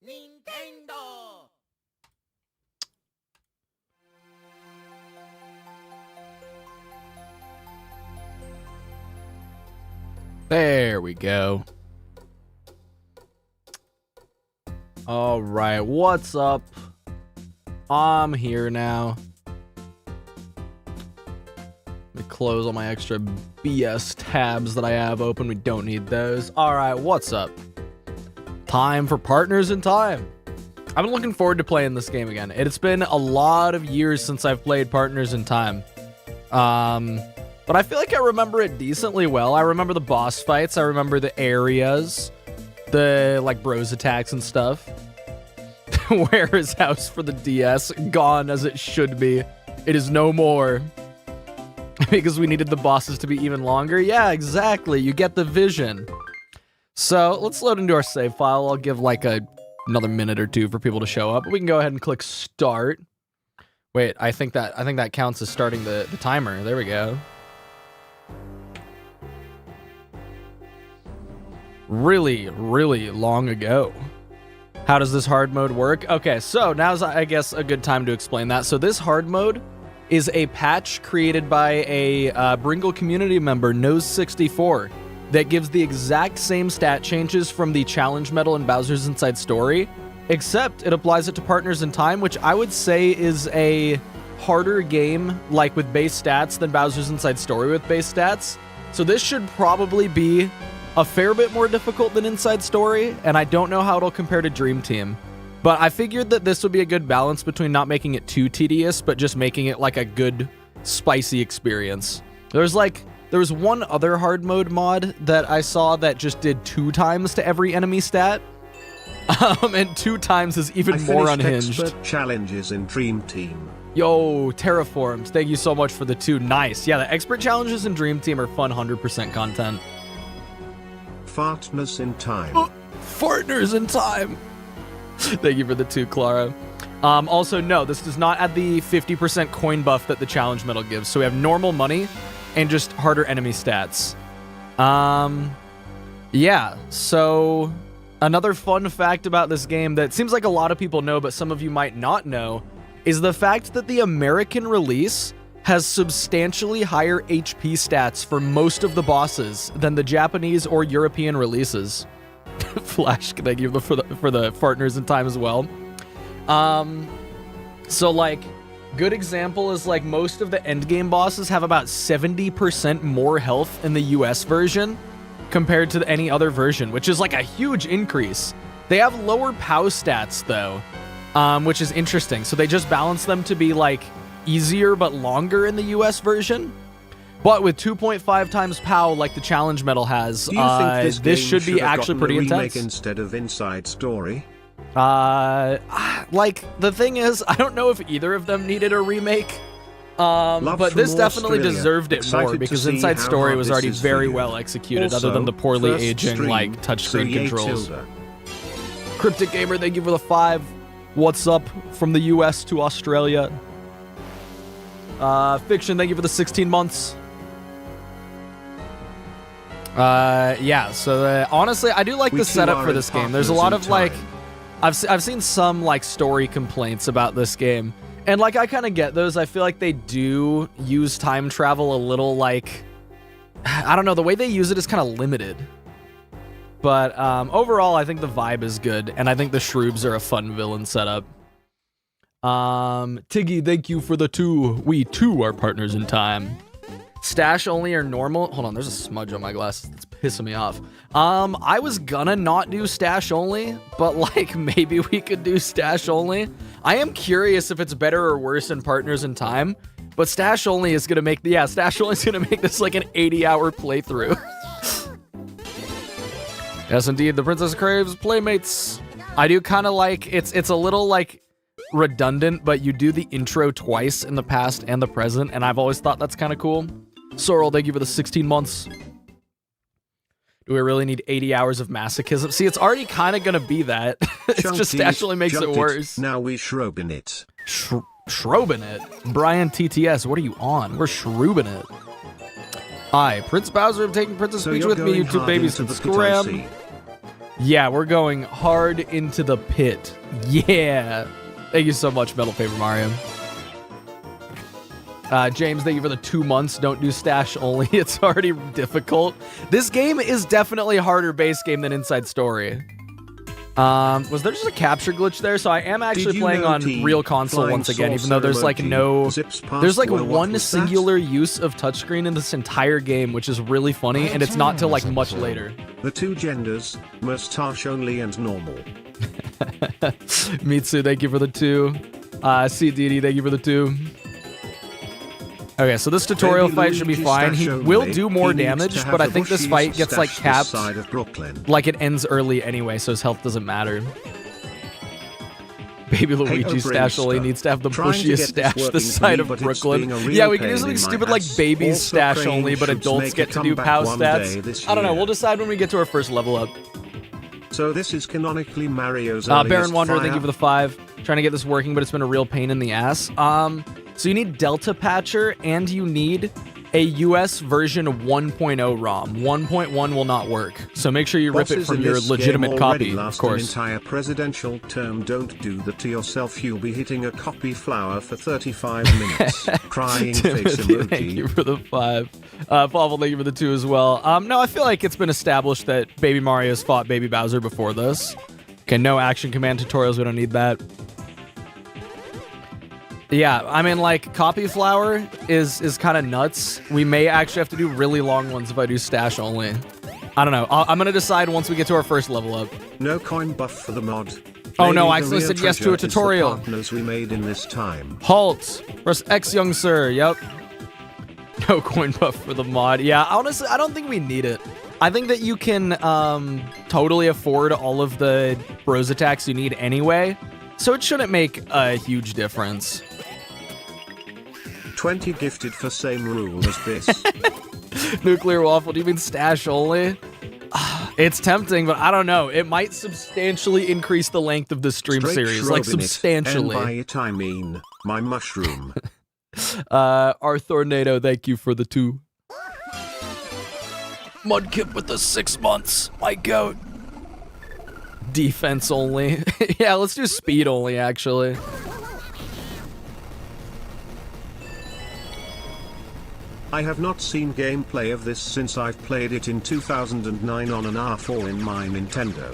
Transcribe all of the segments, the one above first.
Nintendo. There we go. All right, what's up? I'm here now. Let me close all my extra BS tabs that I have open. We don't need those. All right, what's up? Time for Partners in Time. I've been looking forward to playing this game again. It's been a lot of years since I've played Partners in Time. But I feel like I remember it decently well. I remember the boss fights. I remember the areas, the like bros attacks and stuff. Where is House for the DS? Gone as it should be. It is no more. Because we needed the bosses to be even longer. Yeah, exactly. You get the vision. So let's load into our save file. I'll give like another minute or two for people to show up. We can go ahead and click start. Wait, I think that counts as starting the timer. There we go. Really, really long ago. How does this hard mode work? Okay, so now's, I guess, a good time to explain that. So this hard mode is a patch created by a Bringle community member, Nose64, that gives the exact same stat changes from the challenge medal in Bowser's Inside Story, except it applies it to Partners in Time, which I would say is a harder game, like with base stats, than Bowser's Inside Story with base stats. So this should probably be a fair bit more difficult than Inside Story, and I don't know how it'll compare to Dream Team. But I figured that this would be a good balance between not making it too tedious, but just making it like a good, spicy experience. There was one other hard mode mod that I saw that just did 2 times to every enemy stat. And 2 times is even more unhinged. Expert challenges in Dream Team. Yo, Terraformed, thank you so much for the 2. Nice. Yeah, the expert challenges in Dream Team are fun 100% content. Partners in Time. Partners in Time. Thank you for the 2, Clara. Also, no, this does not add the 50% coin buff that the challenge medal gives. So we have normal money and just harder enemy stats. Yeah, so another fun fact about this game that seems like a lot of people know, but some of you might not know, is the fact that the American release has substantially higher HP stats for most of the bosses than the Japanese or European releases. Flash, thank you for the Partners in Time as well. So like, good example is like most of the endgame bosses have about 70% more health in the US version compared to any other version, which is like a huge increase. They have lower POW stats though, which is interesting. So they just balance them to be like easier but longer in the US version. But with 2.5 times POW like the challenge medal has, this should be actually pretty intense. Instead of Inside Story? Like, the thing is, I don't know if either of them needed a remake. But this definitely deserved it more because Inside Story was already very well executed, other than the poorly aging, like, touchscreen controls. Cryptic Gamer, thank you for the 5. What's up from the US to Australia? Fiction, thank you for the 16 months. Yeah, so honestly, I do like the setup for this game. There's a lot of like, I've seen some like story complaints about this game, and like I kind of get those. I feel like they do use time travel a little, like, I don't know, the way they use it is kind of limited. But overall, I think the vibe is good, and I think the Shroobs are a fun villain setup. Tiggy, thank you for the 2. We too are Partners in Time. Stash only or normal? Hold on, there's a smudge on my glasses. It's pissing me off. I was gonna not do stash only, but like maybe we could do stash only. I am curious if it's better or worse in Partners in Time, but stash only is gonna make stash only is gonna make this like an 80-hour playthrough. Yes, indeed, the Princess craves playmates. I do kind of like, it's a little like redundant, but you do the intro twice in the past and the present, and I've always thought that's kind of cool. Sorrel, thank you for the 16 months. Do we really need 80 hours of masochism? See, it's already kind of going to be that. It's just actually makes it worse. Now we Shroobin it. Shroobin it? Brian TTS, what are you on? We're Shroobin it. Hi, Prince Bowser, I'm taking Princess Peach with me. You two babies can scram. Yeah, we're going hard into the pit. Yeah. Thank you so much, Metal Paper Mario. James, thank you for the 2 months. Don't do stash only. It's already difficult. This game is definitely a harder base game than Inside Story. Was there just a capture glitch there? So I am actually playing on real console once again, even though there's like there's like one singular use of touchscreen in this entire game, which is really funny, and it's not till like much later. The 2 genders, mustache only and normal. Mitsu, thank you for the 2. CDD, thank you for the 2. Okay, so this tutorial fight should be fine. He will do more damage, but I think this fight gets like capped, like it ends early anyway, so his health doesn't matter. Baby Luigi stash only needs to have the bushiest stash this side of Brooklyn. Yeah, we can do something stupid like babies stash only, but adults get to do POW stats. I don't know, we'll decide when we get to our first level up. So this is canonically Mario's Baron Wanderer, thank you for the 5. Trying to get this working, but it's been a real pain in the ass. So you need Delta Patcher, and you need a US version 1.0 ROM. 1.1 will not work, so make sure you rip it from your legitimate copy, of course. An entire presidential term. Don't do that to yourself. You'll be hitting a copy flower for 35 minutes. Crying face emoji. Thank you for the 5. Pavel, thank you for the 2 as well. No, I feel like it's been established that Baby Mario's fought Baby Bowser before this. Okay, no action command tutorials. We don't need that. Yeah, I mean, like, copy flower is kind of nuts. We may actually have to do really long ones if I do stash only. I don't know. I'm going to decide once we get to our first level up. No coin buff for the mod. Oh no, I actually said yes to a tutorial. Partners we made in this time. Halt. Press X, young sir. Yep. No coin buff for the mod. Yeah, honestly, I don't think we need it. I think that you can totally afford all of the bros attacks you need anyway, so it shouldn't make a huge difference. 20 gifted for same rule as this. Nuclear waffle, do you mean stash only? It's tempting, but I don't know. It might substantially increase the length of the stream series. Like, substantially. And by it, I mean my mushroom. Arthornado, thank you for the 2. Mudkip with the 6 months. My goat. Defense only. Yeah, let's do speed only, actually. I have not seen gameplay of this since I've played it in 2009 on an R4 in my Nintendo.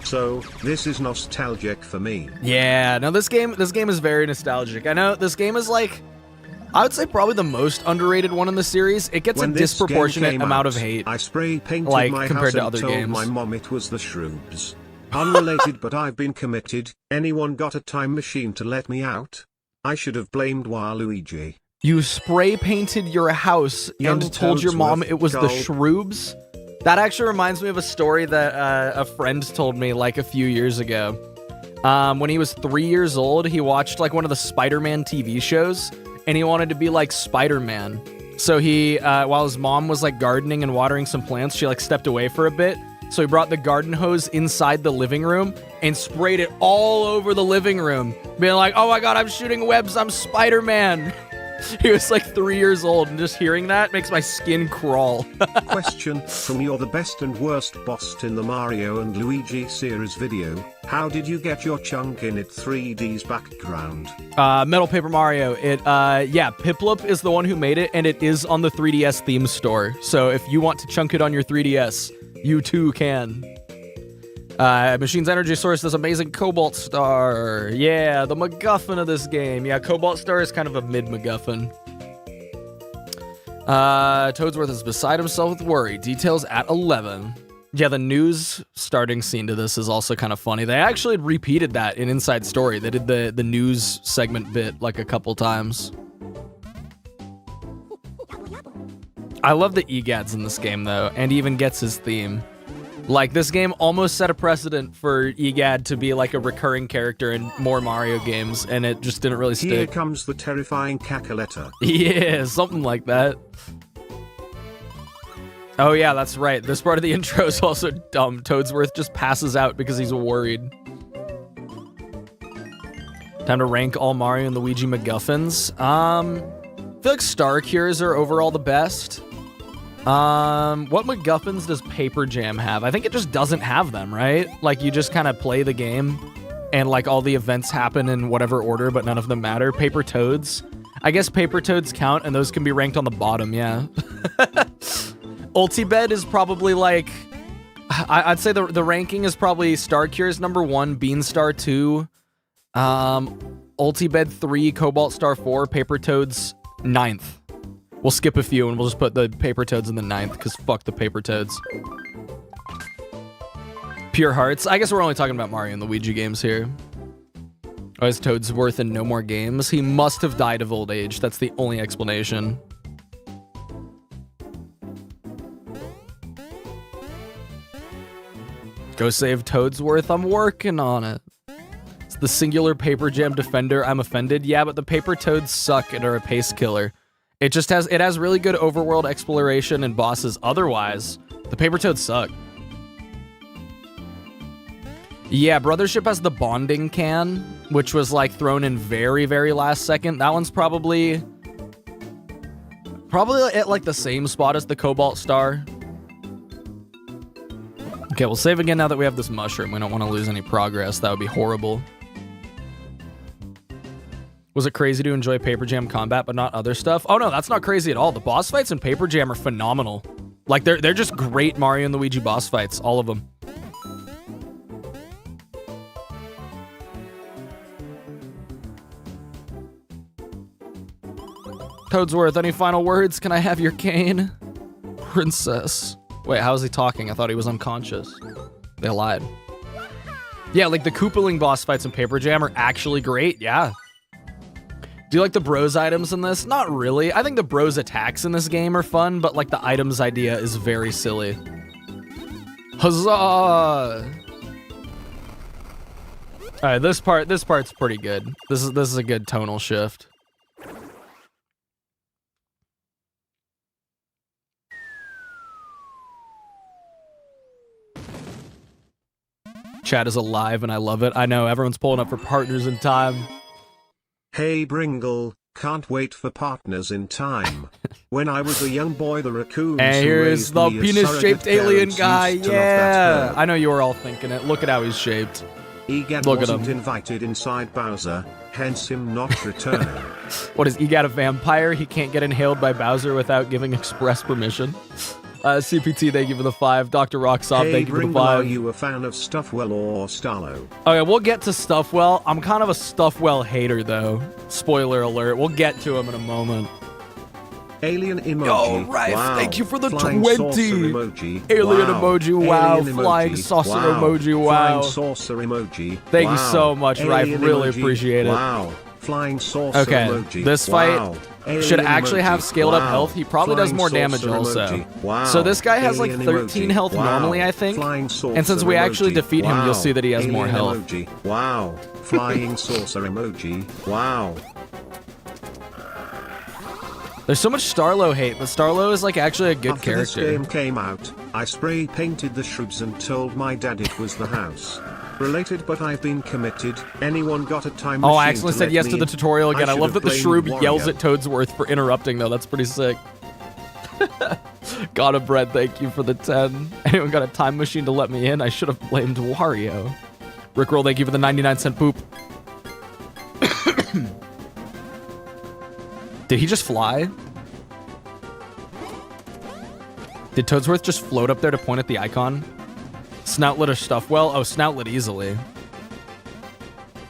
So, this is nostalgic for me. Yeah, no, this game is very nostalgic. I know this game is like, I would say probably the most underrated one in the series. It gets a disproportionate amount of hate. I spray painted like, my compared house to other and told games. my mom it was the Shroobs. Unrelated, but I've been committed. Anyone got a time machine to let me out? I should have blamed Waluigi. You spray painted your house and told your mom it was the Shroobs? That actually reminds me of a story that a friend told me like a few years ago. When he was 3 years old, he watched like one of the Spider-Man TV shows, and he wanted to be like Spider-Man. So he, while his mom was like gardening and watering some plants, she like stepped away for a bit. So he brought the garden hose inside the living room and sprayed it all over the living room, being like, "Oh my god, I'm shooting webs, I'm Spider-Man." He was like 3 years old, and just hearing that makes my skin crawl. Question from You're the best and worst boss in the Mario and Luigi series video. How did you get your chunk in it 3D's background? Metal Paper Mario. Yeah, Piplup is the one who made it, and it is on the 3DS theme store. So if you want to chunk it on your 3DS, you too can. Machine's energy source, this amazing Cobalt Star. Yeah, the McGuffin of this game. Yeah, Cobalt Star is kind of a mid-McGuffin. Toadsworth is beside himself with worry. Details at 11. Yeah, the news starting scene to this is also kind of funny. They actually repeated that in Inside Story. They did the news segment bit like a couple times. I love the EGADs in this game, though, and he even gets his theme. Like, this game almost set a precedent for EGAD to be, like, a recurring character in more Mario games, and it just didn't really stick. Here comes the terrifying Cacaletta. Yeah, something like that. Oh, yeah, that's right. This part of the intro is also dumb. Toadsworth just passes out because he's worried. Time to rank all Mario and Luigi McGuffins. I feel like Star Cures are overall the best. What McGuffins does Paper Jam have? I think it just doesn't have them, right? Like, you just kind of play the game, and, like, all the events happen in whatever order, but none of them matter. Paper Toads. I guess Paper Toads count, and those can be ranked on the bottom, yeah. Ultibed is probably, like... I'd say the ranking is probably Star Cures number 1, Beanstar 2, Ultibed 3, Cobalt Star 4, Paper Toads 9th. We'll skip a few and we'll just put the Paper Toads in the 9th, because fuck the Paper Toads. Pure Hearts. I guess we're only talking about Mario and Luigi games here. Oh, is Toadsworth in no more games? He must have died of old age. That's the only explanation. Go save Toadsworth. I'm working on it. It's the singular Paper Jam defender. I'm offended. Yeah, but the Paper Toads suck and are a pace killer. It has really good overworld exploration and bosses. Otherwise, the Paper Toads suck. Yeah, Brothership has the bonding can, which was like thrown in very, very last second. That one's probably at like the same spot as the Cobalt Star. Okay, we'll save again now that we have this mushroom. We don't want to lose any progress. That would be horrible. Was it crazy to enjoy Paper Jam combat but not other stuff? Oh no, that's not crazy at all. The boss fights in Paper Jam are phenomenal. Like, they're just great Mario and Luigi boss fights, all of them. Toadsworth, any final words? Can I have your cane? Princess. Wait, how is he talking? I thought he was unconscious. They lied. Yeah, like the Koopaling boss fights in Paper Jam are actually great, yeah. Do you like the bros items in this? Not really. I think the bros attacks in this game are fun, but like the items idea is very silly. Huzzah! Alright, this part's pretty good. This is a good tonal shift. Chat is alive and I love it. I know, everyone's pulling up for Partners in Time. Hey Bringle, can't wait for Partners in Time. When I was a young boy, the raccoons and here's the penis-shaped alien guy, yeah! I know you were all thinking it. Look at how he's shaped. Egad wasn't invited inside Bowser, hence him not returning. What is Egad, a vampire? He can't get inhaled by Bowser without giving express permission. CPT, thank you for the 5. Dr. Rocksoft, thank you for the 5. Are you a fan of Stuffwell or Starlo? Okay, we'll get to Stuffwell. I'm kind of a Stuffwell hater, though. Spoiler alert. We'll get to him in a moment. Alien emoji. Oh, right. Wow. Thank you for the Flying 20. Emoji. Alien wow. emoji. Wow. Alien Flying emoji. saucer wow. emoji. Wow. Flying saucer emoji. Thank wow. you so much, Rife. Really emoji. appreciate it. Wow. Flying saucer okay, emoji. this fight wow. should actually emoji. have scaled up wow. health. He probably Flying does more damage also. Wow. So this guy has like Alien 13 emoji. health wow. normally, I think. And since we actually defeat him, you'll see that he has more health. Emoji. Wow. Flying saucer emoji. Wow. There's so much Starlo hate, but Starlo is like actually a good After character. This game came out, I spray painted the Shroops and told my dad it was the house. Related, but I've been committed. Anyone got a time machine? Oh, I accidentally said yes to the tutorial again. I love that the Shroob yells at Toadsworth for interrupting, though. That's pretty sick. God of Bread, thank you for the 10. Anyone got a time machine to let me in? I should have blamed Wario. Rickroll, thank you for the 99-cent poop. Did he just fly? Did Toadsworth just float up there to point at the icon? Snoutlet or Stuffwell? Oh, Snoutlet easily.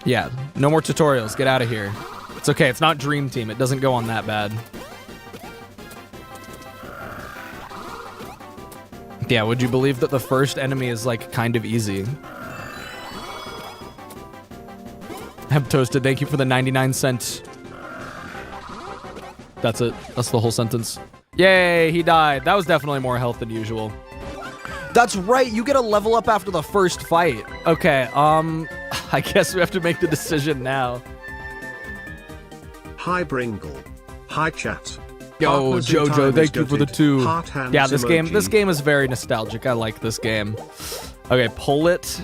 Yeah, no more tutorials. Get out of here. It's okay. It's not Dream Team. It doesn't go on that bad. Yeah, would you believe that the first enemy is, like, kind of easy? Heb Toasted, thank you for the 99-cent. That's it. That's the whole sentence. Yay, he died. That was definitely more health than usual. That's right, you get a level up after the first fight. Okay, I guess we have to make the decision now. Hi Bringle. Hi chat. Yo, Jojo, thank you for the 2. Yeah, this game is very nostalgic. I like this game. Okay, pull it.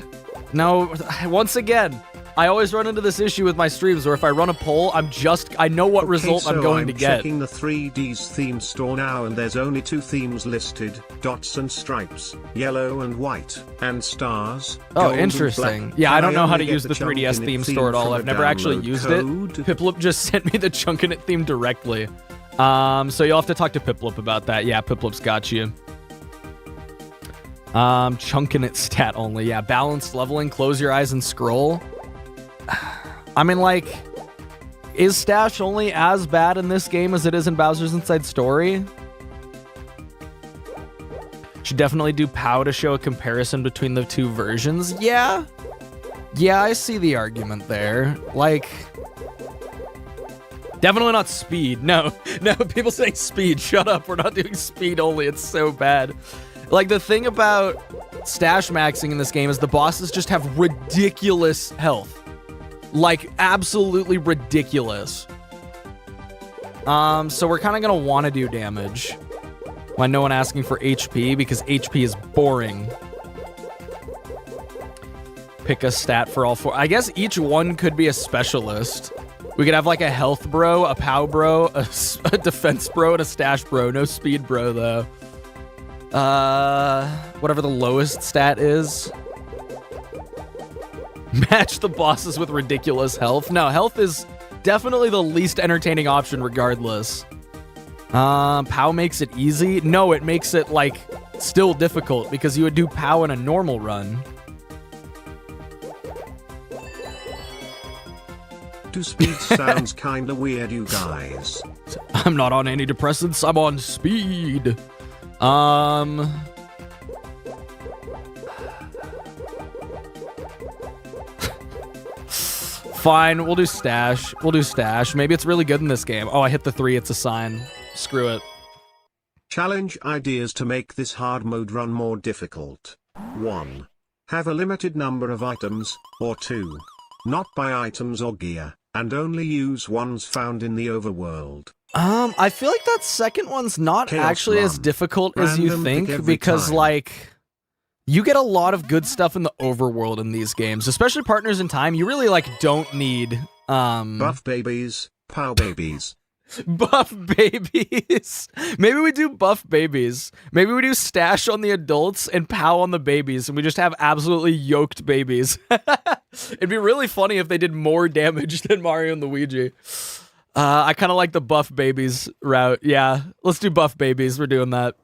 No, once again, I always run into this issue with my streams where if I run a poll, I know what result I'm going to get. I'm checking the 3Ds theme store now, and there's only 2 themes listed: dots and stripes, yellow and white, and stars. Oh, interesting. Yeah, I don't know how to use the 3DS theme store at all. I've never actually used it. Piplup just sent me the Chunkin' It theme directly. So you'll have to talk to Piplup about that. Yeah, Piplup's got you. Chunkin' It stat only. Yeah, balanced leveling, close your eyes and scroll. I mean, like, is Stash only as bad in this game as it is in Bowser's Inside Story? Should definitely do POW to show a comparison between the 2 versions. Yeah. Yeah, I see the argument there. Like, definitely not speed. No, people saying speed. Shut up. We're not doing speed only. It's so bad. Like, the thing about stash maxing in this game is the bosses just have ridiculous health. Like, absolutely ridiculous. So we're kind of going to want to do damage. Why no one asking for HP? Because HP is boring. Pick a stat for all 4. I guess each one could be a specialist. We could have like a health bro, a POW bro, a defense bro, and a stash bro. No speed bro, though. Whatever the lowest stat is. Match the bosses with ridiculous health. No, health is definitely the least entertaining option regardless. POW makes it easy. No, it makes it, like, still difficult because you would do POW in a normal run. To speed sounds kinda weird, you guys. I'm not on antidepressants. I'm on speed. Fine, we'll do stash. We'll do stash. Maybe it's really good in this game. Oh, I hit the 3. It's a sign. Screw it. Challenge ideas to make this hard mode run more difficult. 1. Have a limited number of items, or 2. Not buy items or gear, and only use ones found in the overworld. I feel like that second one's not Chaos actually run. as difficult as you Random think, pick every because, time. like, you get a lot of good stuff in the overworld in these games, especially Partners in Time. You really, like, don't need, Buff babies, POW babies. buff babies. Maybe we do buff babies. Maybe we do stash on the adults and POW on the babies, and we just have absolutely yoked babies. It'd be really funny if they did more damage than Mario and Luigi. I kind of like the buff babies route. Yeah, let's do buff babies. We're doing that.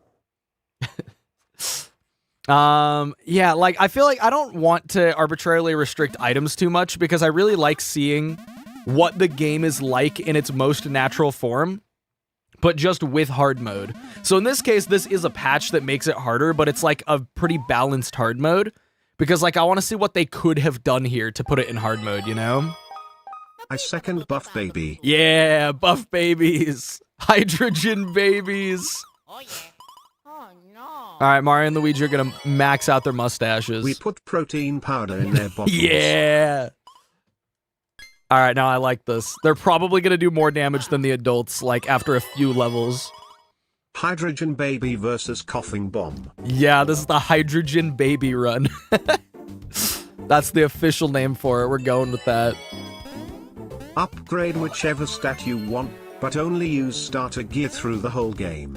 Yeah, like, I feel like I don't want to arbitrarily restrict items too much because I really like seeing what the game is like in its most natural form, but just with hard mode. So in this case, this is a patch that makes it harder, but it's like a pretty balanced hard mode because, like, I want to see what they could have done here to put it in hard mode, you know? I second buff baby. Yeah, buff babies. Hydrogen babies. Oh yeah. Oh no. All right, Mario and Luigi are going to max out their mustaches. We put protein powder in their bottles. Yeah. All right, now I like this. They're probably going to do more damage than the adults, like, after a few levels. Hydrogen baby versus coughing bomb. Yeah, this is the Hydrogen Baby Run. That's the official name for it. We're going with that. Upgrade whichever stat you want, but only use starter gear through the whole game.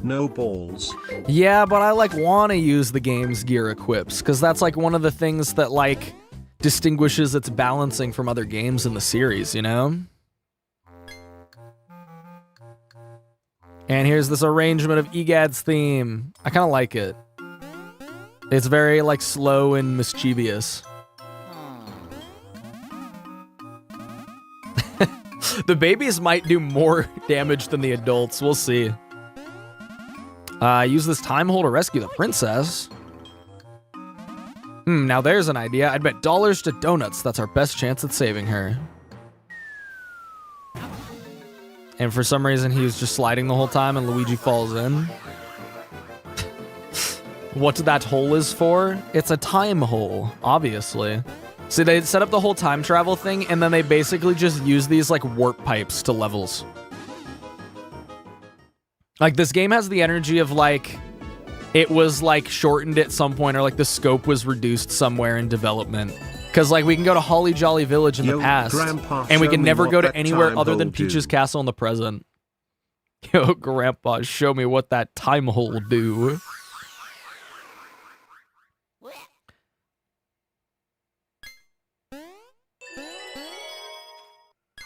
No balls. Yeah, but I, like, want to use the game's gear equips, because that's, like, one of the things that, like, distinguishes its balancing from other games in the series, you know? And here's this arrangement of EGAD's theme. I kind of like it. It's very, like, slow and mischievous. The babies might do more damage than the adults. We'll see. Use this time hole to rescue the princess. Now there's an idea. I'd bet dollars to donuts. That's our best chance at saving her. And for some reason, he was just sliding the whole time and Luigi falls in. What that hole is for? It's a time hole, obviously. See, they set up the whole time travel thing, and then they basically just use these, like, warp pipes to levels. Like, this game has the energy of, like, it was, like, shortened at some point, or, like, the scope was reduced somewhere in development. Because, like, we can go to Holly Jolly Village in the past, Grandpa, and we show can me never what go to that anywhere time other hole than Peach's do. Castle in the present. Yo, Grandpa, show me what that time hole do.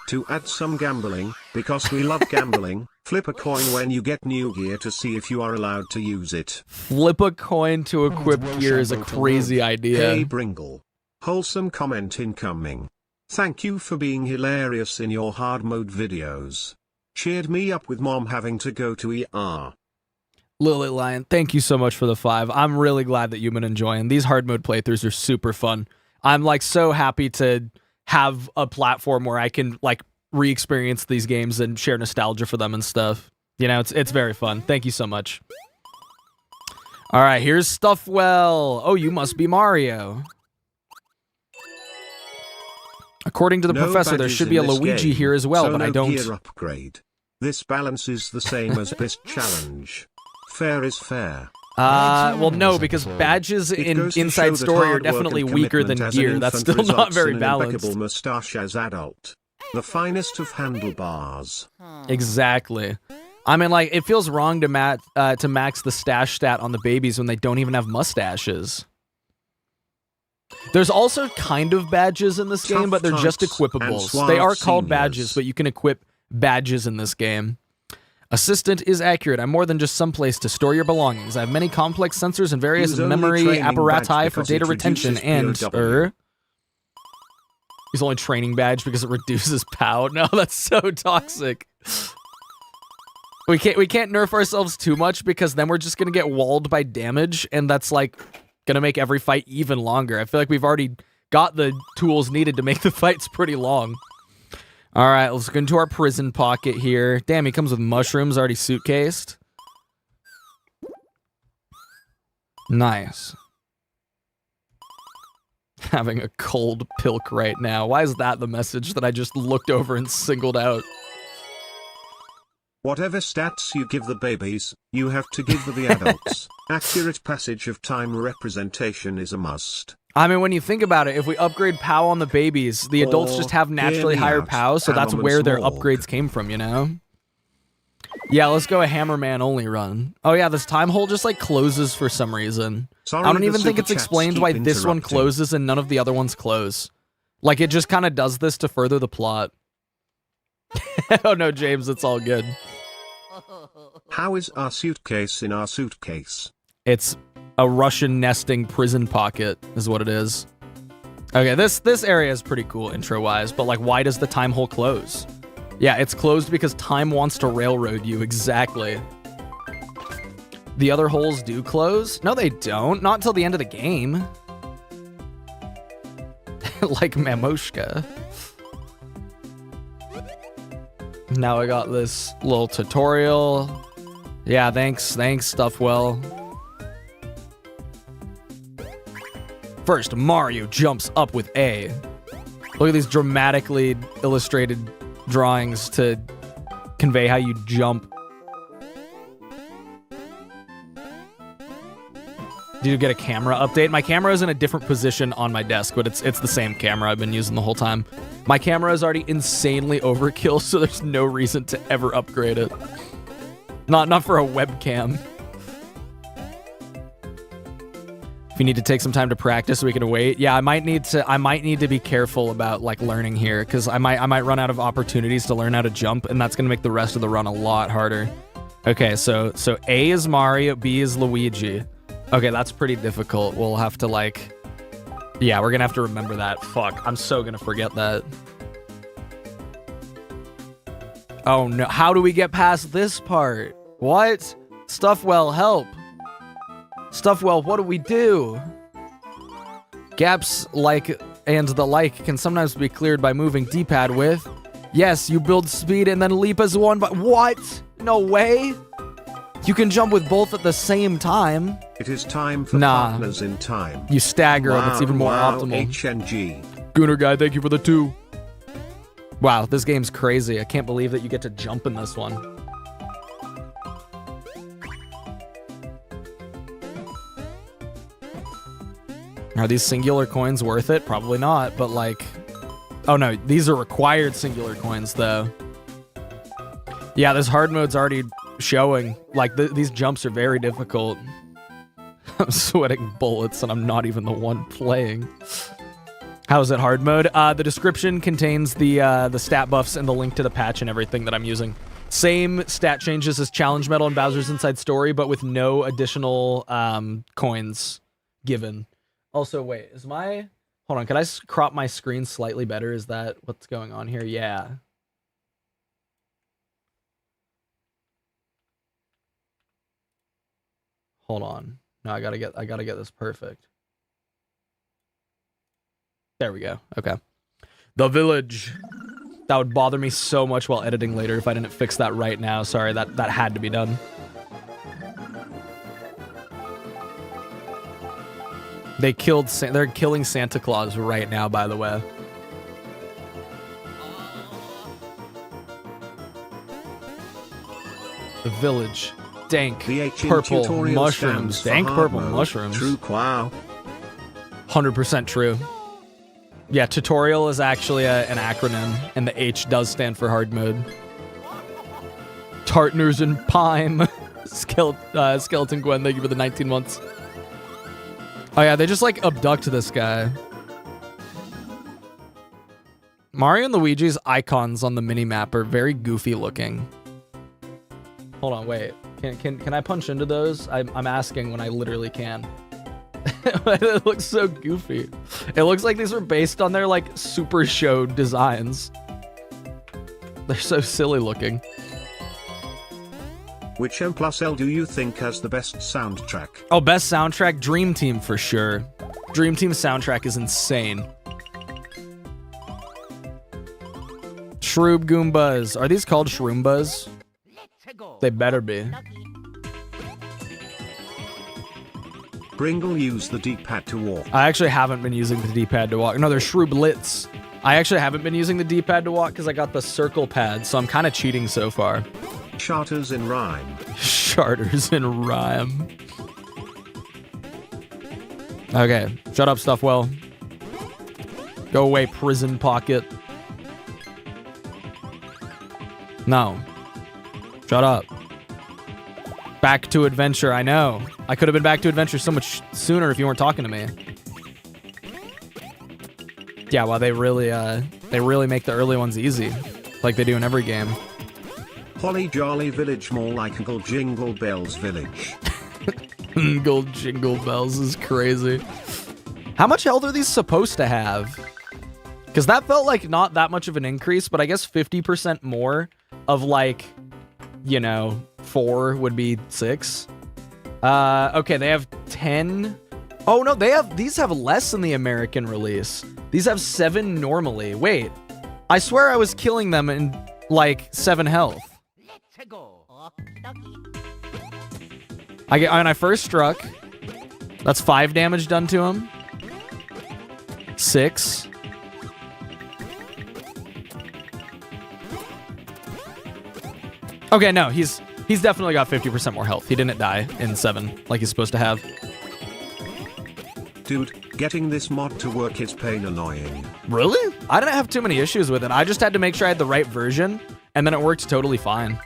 To add some gambling, because we love gambling, flip a coin when you get new gear to see if you are allowed to use it. Flip a coin to equip gear is a crazy idea. Hey Bringle. Wholesome comment incoming. Thank you for being hilarious in your hard mode videos. Cheered me up with mom having to go to ER. Lily Lion, thank you so much for the 5. I'm really glad that you've been enjoying. These hard mode playthroughs are super fun. I'm like so happy to have a platform where I can like re-experience these games and share nostalgia for them and stuff. You know, it's very fun. Thank you so much. All right, here's Stuffwell. Oh, you must be Mario. According to the professor, there should be a Luigi here as well, but I don't. Gear upgrade. This balance is the same as best challenge. Fair is fair. Well, no, because badges in Inside Story are definitely weaker than gear. That's still not very balanced. Impeccable mustache as adult. The finest of handlebars. Exactly. I mean, like, it feels wrong to max the stash stat on the babies when they don't even have mustaches. There's also kind of badges in this game, but they're just equipables. They are called badges, but you can equip badges in this game. Assistant is accurate. I'm more than just some place to store your belongings. I have many complex sensors and various memory apparati for data retention and, He's only training badge because it reduces POW. No, that's so toxic. We can't nerf ourselves too much because then we're just gonna get walled by damage, and that's like gonna make every fight even longer. I feel like we've already got the tools needed to make the fights pretty long. All right, let's go into our prison pocket here. Damn, he comes with mushrooms already suitcased. Nice. Having a cold pilk right now. Why is that the message that I just looked over and singled out? Whatever stats you give the babies, you have to give the adults. Accurate passage of time representation is a must. I mean, when you think about it, if we upgrade POW on the babies, the adults just have naturally higher POW, so that's where their upgrades came from, you know? Yeah, let's go a Hammerman only run. Oh yeah, this time hole just like closes for some reason. Sorry, I don't even think it's explained why this one closes and none of the other ones close. Like, it just kind of does this to further the plot. Oh no, James, it's all good. How is our suitcase in our suitcase? It's a Russian nesting prison pocket is what it is. Okay, this area is pretty cool intro-wise, but like, why does the time hole close? Yeah, it's closed because time wants to railroad you, exactly. The other holes do close? No, they don't. Not until the end of the game. Like Mamoshka. Now I got this little tutorial. Yeah, thanks, Stuffwell. First, Mario jumps up with A. Look at these dramatically illustrated drawings to convey how you jump. Did you get a camera update? My camera is in a different position on my desk, but it's the same camera I've been using the whole time. My camera is already insanely overkill, so there's no reason to ever upgrade it. Not for a webcam. If you need to take some time to practice, we can wait. Yeah, I might need to be careful about like learning here, because I might run out of opportunities to learn how to jump, and that's gonna make the rest of the run a lot harder. Okay, so A is Mario, B is Luigi. Okay, that's pretty difficult. We'll have to like, yeah, we're gonna have to remember that. Fuck, I'm so gonna forget that. Oh no, how do we get past this part? What? Stuffwell, help. Stuffwell, what do we do? Gaps like and the like can sometimes be cleared by moving D-pad with. Yes, you build speed and then leap as one, but what? No way. You can jump with both at the same time. It is time for partners in time. You stagger and it's even more optimal. HNG. Gooner Guy, thank you for the 2. Wow, this game's crazy. I can't believe that you get to jump in this one. Are these singular coins worth it? Probably not, but like... Oh no, these are required singular coins though. Yeah, this hard mode's already showing. Like, these jumps are very difficult. I'm sweating bullets and I'm not even the one playing. How is it hard mode? The description contains the stat buffs and the link to the patch and everything that I'm using. Same stat changes as Challenge Medal and Bowser's Inside Story, but with no additional coins given. Also, wait, is my... Hold on, can I crop my screen slightly better? Is that what's going on here? Yeah. Hold on. No, I gotta get this perfect. There we go. Okay. The village. That would bother me so much while editing later if I didn't fix that right now. Sorry, that had to be done. They're killing Santa Claus right now, by the way. The village. Dank purple mushrooms. Dank purple mushrooms. True wow. 100% true. Yeah, tutorial is actually an acronym, and the H does stand for hard mode. Tartners and Pime. Skeleton Gwen, thank you for the 19 months. Oh yeah, they just like abduct this guy. Mario and Luigi's icons on the minimap are very goofy looking. Hold on, wait. Can I punch into those? I'm asking when I literally can. It looks so goofy. It looks like these were based on their like Super Show designs. They're so silly looking. Which M+L do you think has the best soundtrack? Oh, best soundtrack? Dream Team for sure. Dream Team's soundtrack is insane. Shroob Goombas. Are these called Shroombas? They better be. Bringle use the D-pad to walk. I actually haven't been using the D-pad to walk. No, they're Shrooblets. I actually haven't been using the D-pad to walk because I got the circle pad, so I'm kind of cheating so far. Charters in rhyme. Charters in rhyme. Okay, shut up, Stuffwell. Go away, prison pocket. No. Shut up. Back to adventure, I know. I could have been back to adventure so much sooner if you weren't talking to me. Yeah, well, they really make the early ones easy, like they do in every game. Holly Jolly Village, more like Uncle Jingle Bells Village. Uncle Jingle Bells is crazy. How much health are these supposed to have? Because that felt like not that much of an increase, but I guess 50% more of like, you know, 4 would be 6. Okay, they have 10. Oh no, these have less than the American release. These have 7 normally. Wait, I swear I was killing them in like 7 health. When I first struck, that's 5 damage done to him. 6. Okay, no, he's definitely got 50% more health. He didn't die in 7 like he's supposed to have. Dude, getting this mod to work is pain annoying. Really? I didn't have too many issues with it. I just had to make sure I had the right version, and then it worked totally fine.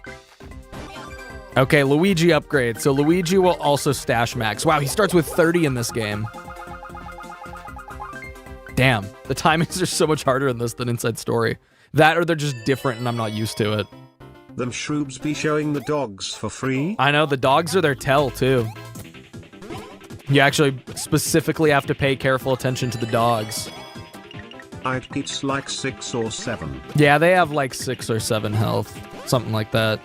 Okay, Luigi upgrade. So Luigi will also stash max. Wow, he starts with 30 in this game. Damn, the timings are so much harder in this than Inside Story. That or they're just different and I'm not used to it. Them Shroobs be showing the dogs for free? I know, the dogs are their tell too. You actually specifically have to pay careful attention to the dogs. It's like 6 or 7. Yeah, they have like 6 or 7 health. Something like that.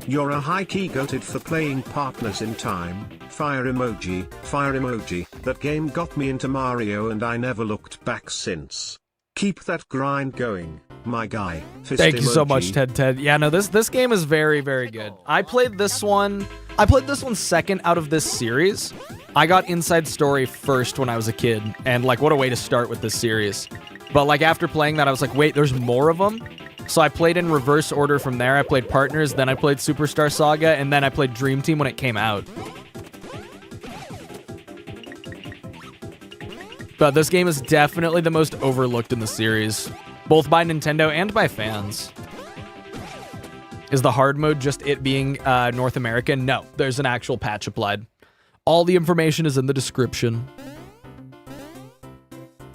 You're a high-key goated for playing partners in time. Fire emoji, fire emoji. That game got me into Mario and I never looked back since. Keep that grind going, my guy. Fist Thank you so emoji. much, Ted. Yeah, no, this game is very, very good. I played this one second out of this series. I got Inside Story first when I was a kid, and like, what a way to start with this series. But like, after playing that, I was like, wait, there's more of them? So I played in reverse order from there. I played Partners, then I played Superstar Saga, and then I played Dream Team when it came out. But this game is definitely the most overlooked in the series, both by Nintendo and by fans. Is the hard mode just it being North American? No, there's an actual patch applied. All the information is in the description.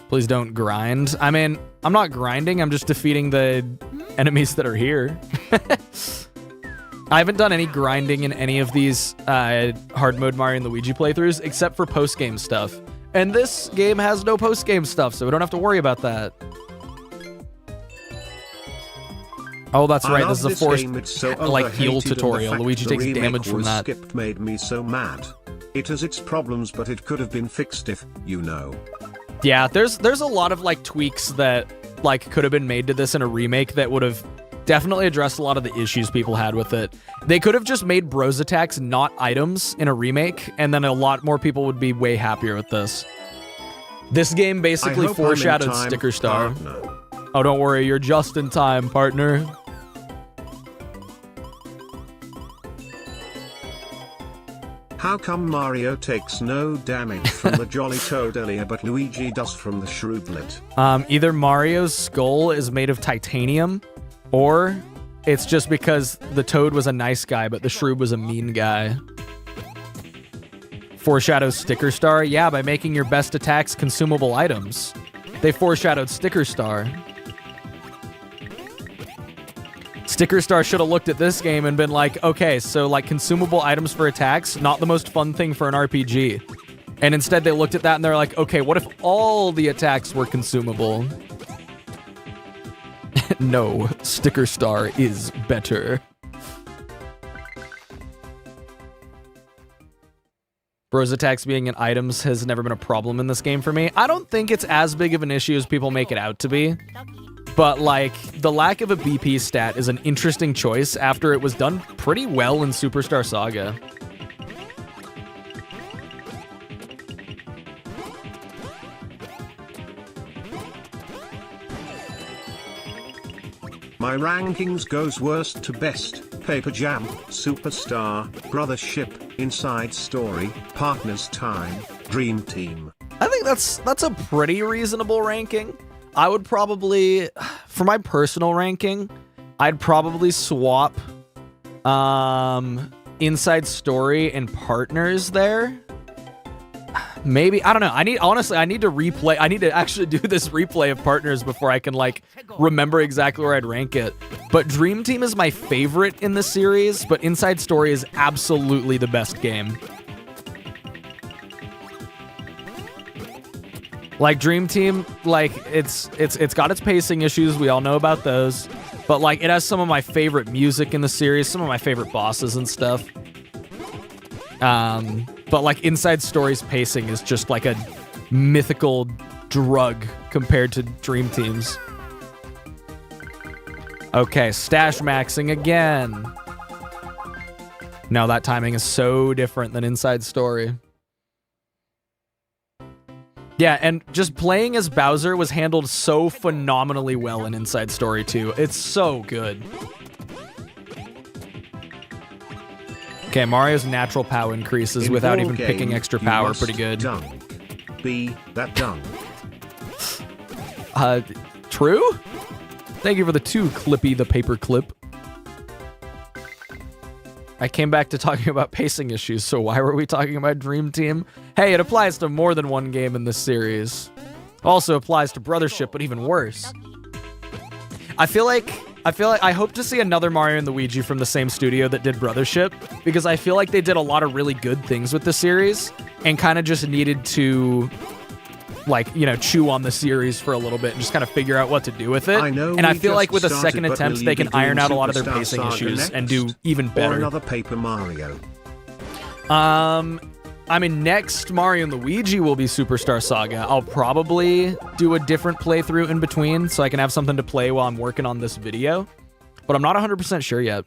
Please don't grind. I mean, I'm not grinding, I'm just defeating the enemies that are here. I haven't done any grinding in any of these hard mode Mario and Luigi playthroughs, except for post-game stuff. And this game has no post-game stuff, so we don't have to worry about that. Oh, that's right. This is a forced, like, heal tutorial. Luigi takes damage from that. Skipped made me so mad. It has its problems, but it could have been fixed if, you know. Yeah, there's a lot of, like, tweaks that, like, could have been made to this in a remake that would have definitely addressed a lot of the issues people had with it. They could have just made bros attacks not items in a remake, and then a lot more people would be way happier with this. This game basically foreshadowed Sticker Star. Partner. Oh, don't worry, you're just in time, partner. How come Mario takes no damage from the Jolly Toad earlier, but Luigi does from the Shrooblet? Either Mario's skull is made of titanium, or it's just because the Toad was a nice guy, but the Shroob was a mean guy. Foreshadows Sticker Star? Yeah, by making your best attacks consumable items. They foreshadowed Sticker Star. Sticker Star should have looked at this game and been like, okay, so like consumable items for attacks, not the most fun thing for an RPG. And instead they looked at that and they're like, okay, what if all the attacks were consumable? No, Sticker Star is better. Bros attacks being in items has never been a problem in this game for me. I don't think it's as big of an issue as people make it out to be. But, like, the lack of a BP stat is an interesting choice after it was done pretty well in Superstar Saga. My rankings goes worst to best: Paper Jam, Superstar, Brothership, Inside Story, Partners Time, Dream Team. I think that's a pretty reasonable ranking. I would probably, for my personal ranking, I'd probably swap Inside Story and Partners there. Maybe, I don't know. I need to replay. I need to actually do this replay of Partners before I can, like, remember exactly where I'd rank it. But Dream Team is my favorite in the series, but Inside Story is absolutely the best game. Like, Dream Team, like, it's got its pacing issues. We all know about those. But, like, it has some of my favorite music in the series, some of my favorite bosses and stuff. But, like, Inside Story's pacing is just, like, a mythical drug compared to Dream Team's. Okay, stash maxing again. No, that timing is so different than Inside Story. Yeah, and just playing as Bowser was handled so phenomenally well in Inside Story 2. It's so good. Okay, Mario's natural power increases without even picking extra power. Pretty good. Dunk. Be that dunk. True? Thank you for the 2, Clippy the paper clip. I came back to talking about pacing issues, so why were we talking about Dream Team? Hey, it applies to more than one game in this series. Also applies to Brothership, but even worse. I hope to see another Mario and Luigi from the same studio that did Brothership, because I feel like they did a lot of really good things with the series, and kind of just needed to, like, you know, chew on the series for a little bit and just kind of figure out what to do with it. And I feel like with a second attempt, they can iron out a lot of their pacing issues and do even better. Or another Paper Mario. I mean, next Mario and Luigi will be Superstar Saga. I'll probably do a different playthrough in between so I can have something to play while I'm working on this video. But I'm not 100% sure yet.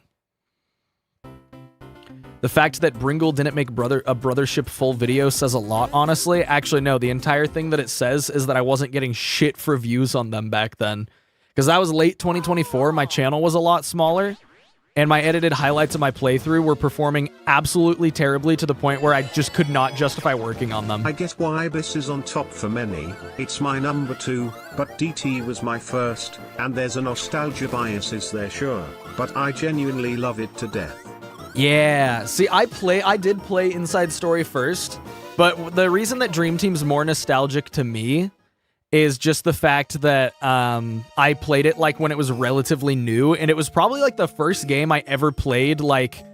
The fact that Bringle didn't make a Brothership full video says a lot, honestly. Actually, no, the entire thing that it says is that I wasn't getting shit for views on them back then. Because that was late 2024. My channel was a lot smaller. And my edited highlights of my playthrough were performing absolutely terribly to the point where I just could not justify working on them. I get why this is on top for many. It's my number 2, but DT was my first, and there's a nostalgia bias there, sure, but I genuinely love it to death. Yeah, see, I did play Inside Story first, but the reason that Dream Team's more nostalgic to me is just the fact that I played it like when it was relatively new, and it was probably like the first game I ever played like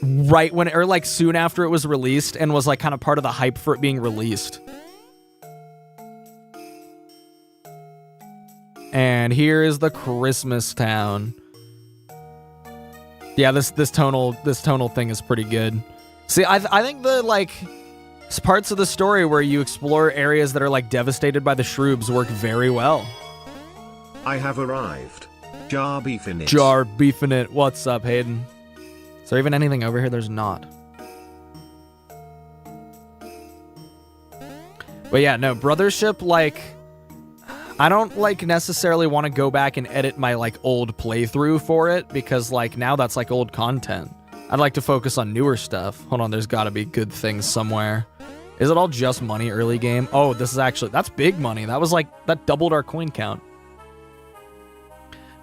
right when, or like soon after it was released, and was like kind of part of the hype for it being released. And here is the Christmas town. Yeah, this tonal thing is pretty good. See, I think the like parts of the story where you explore areas that are like devastated by the Shroobs work very well. I have arrived. Jar beef in it. Jar beef in it. What's up, Hayden? Is there even anything over here? There's not. But yeah, no, Brothership, like, I don't like necessarily want to go back and edit my like old playthrough for it, because like now that's like old content. I'd like to focus on newer stuff. Hold on, there's got to be good things somewhere. Is it all just money early game? Oh, this is actually, that's big money. That was like, that doubled our coin count.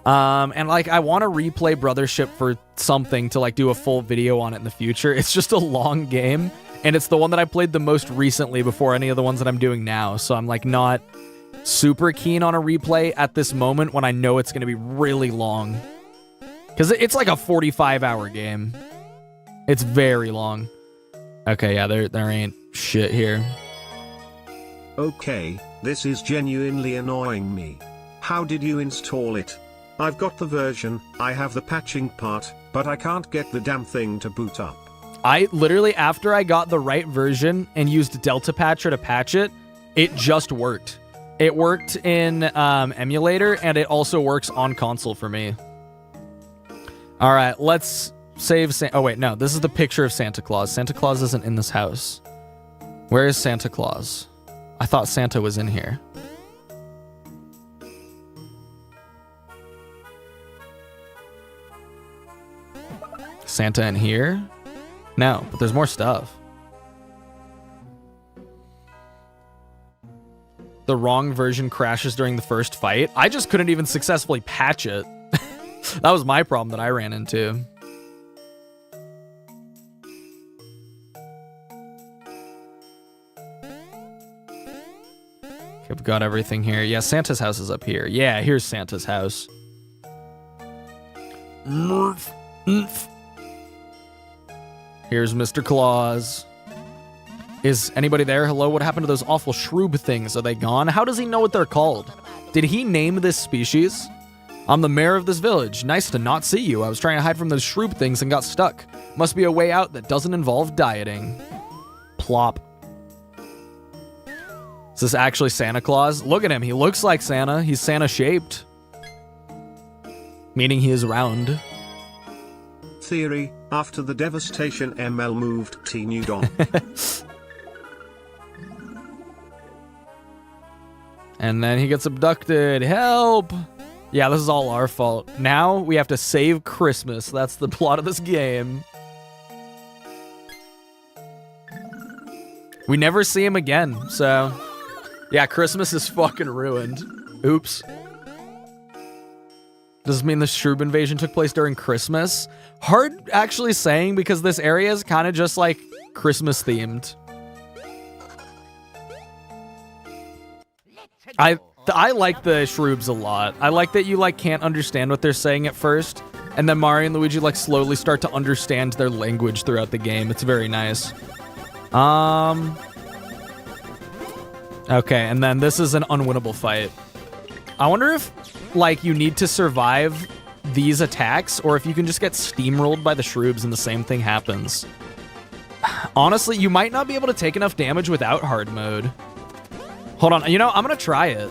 And like, I want to replay Brothership for something to like do a full video on it in the future. It's just a long game, and it's the one that I played the most recently before any of the ones that I'm doing now. So I'm like not super keen on a replay at this moment when I know it's going to be really long. Because it's like a 45-hour game. It's very long. Okay, yeah, there ain't shit here. Okay, this is genuinely annoying me. How did you install it? I've got the version, I have the patching part, but I can't get the damn thing to boot up. I literally, after I got the right version and used Delta Patcher to patch it, it just worked. It worked in emulator, and it also works on console for me. All right, let's save. Oh wait, no, this is the picture of Santa Claus. Santa Claus isn't in this house. Where is Santa Claus? I thought Santa was in here. Santa in here? No, but there's more stuff. The wrong version crashes during the first fight. I just couldn't even successfully patch it. That was my problem that I ran into. Okay, we've got everything here. Yeah, Santa's house is up here. Yeah, here's Santa's house. Here's Mr. Claus. Is anybody there? Hello, what happened to those awful Shroob things? Are they gone? How does he know what they're called? Did he name this species? I'm the mayor of this village. Nice to not see you. I was trying to hide from those Shroob things and got stuck. Must be a way out that doesn't involve dieting. Plop. Is this actually Santa Claus? Look at him. He looks like Santa. He's Santa-shaped. Meaning he is round. Theory, after the devastation ML moved T nude on. And then he gets abducted. Help! Yeah, this is all our fault. Now we have to save Christmas. That's the plot of this game. We never see him again, so... Yeah, Christmas is fucking ruined. Oops. Does this mean the Shroob invasion took place during Christmas? Hard actually saying, because this area is kind of just like Christmas themed. I like the Shroobs a lot. I like that you like can't understand what they're saying at first, and then Mario and Luigi like slowly start to understand their language throughout the game. It's very nice. Okay, and then this is an unwinnable fight. I wonder if like you need to survive these attacks, or if you can just get steamrolled by the Shroobs and the same thing happens. Honestly, you might not be able to take enough damage without hard mode. Hold on, you know, I'm gonna try it.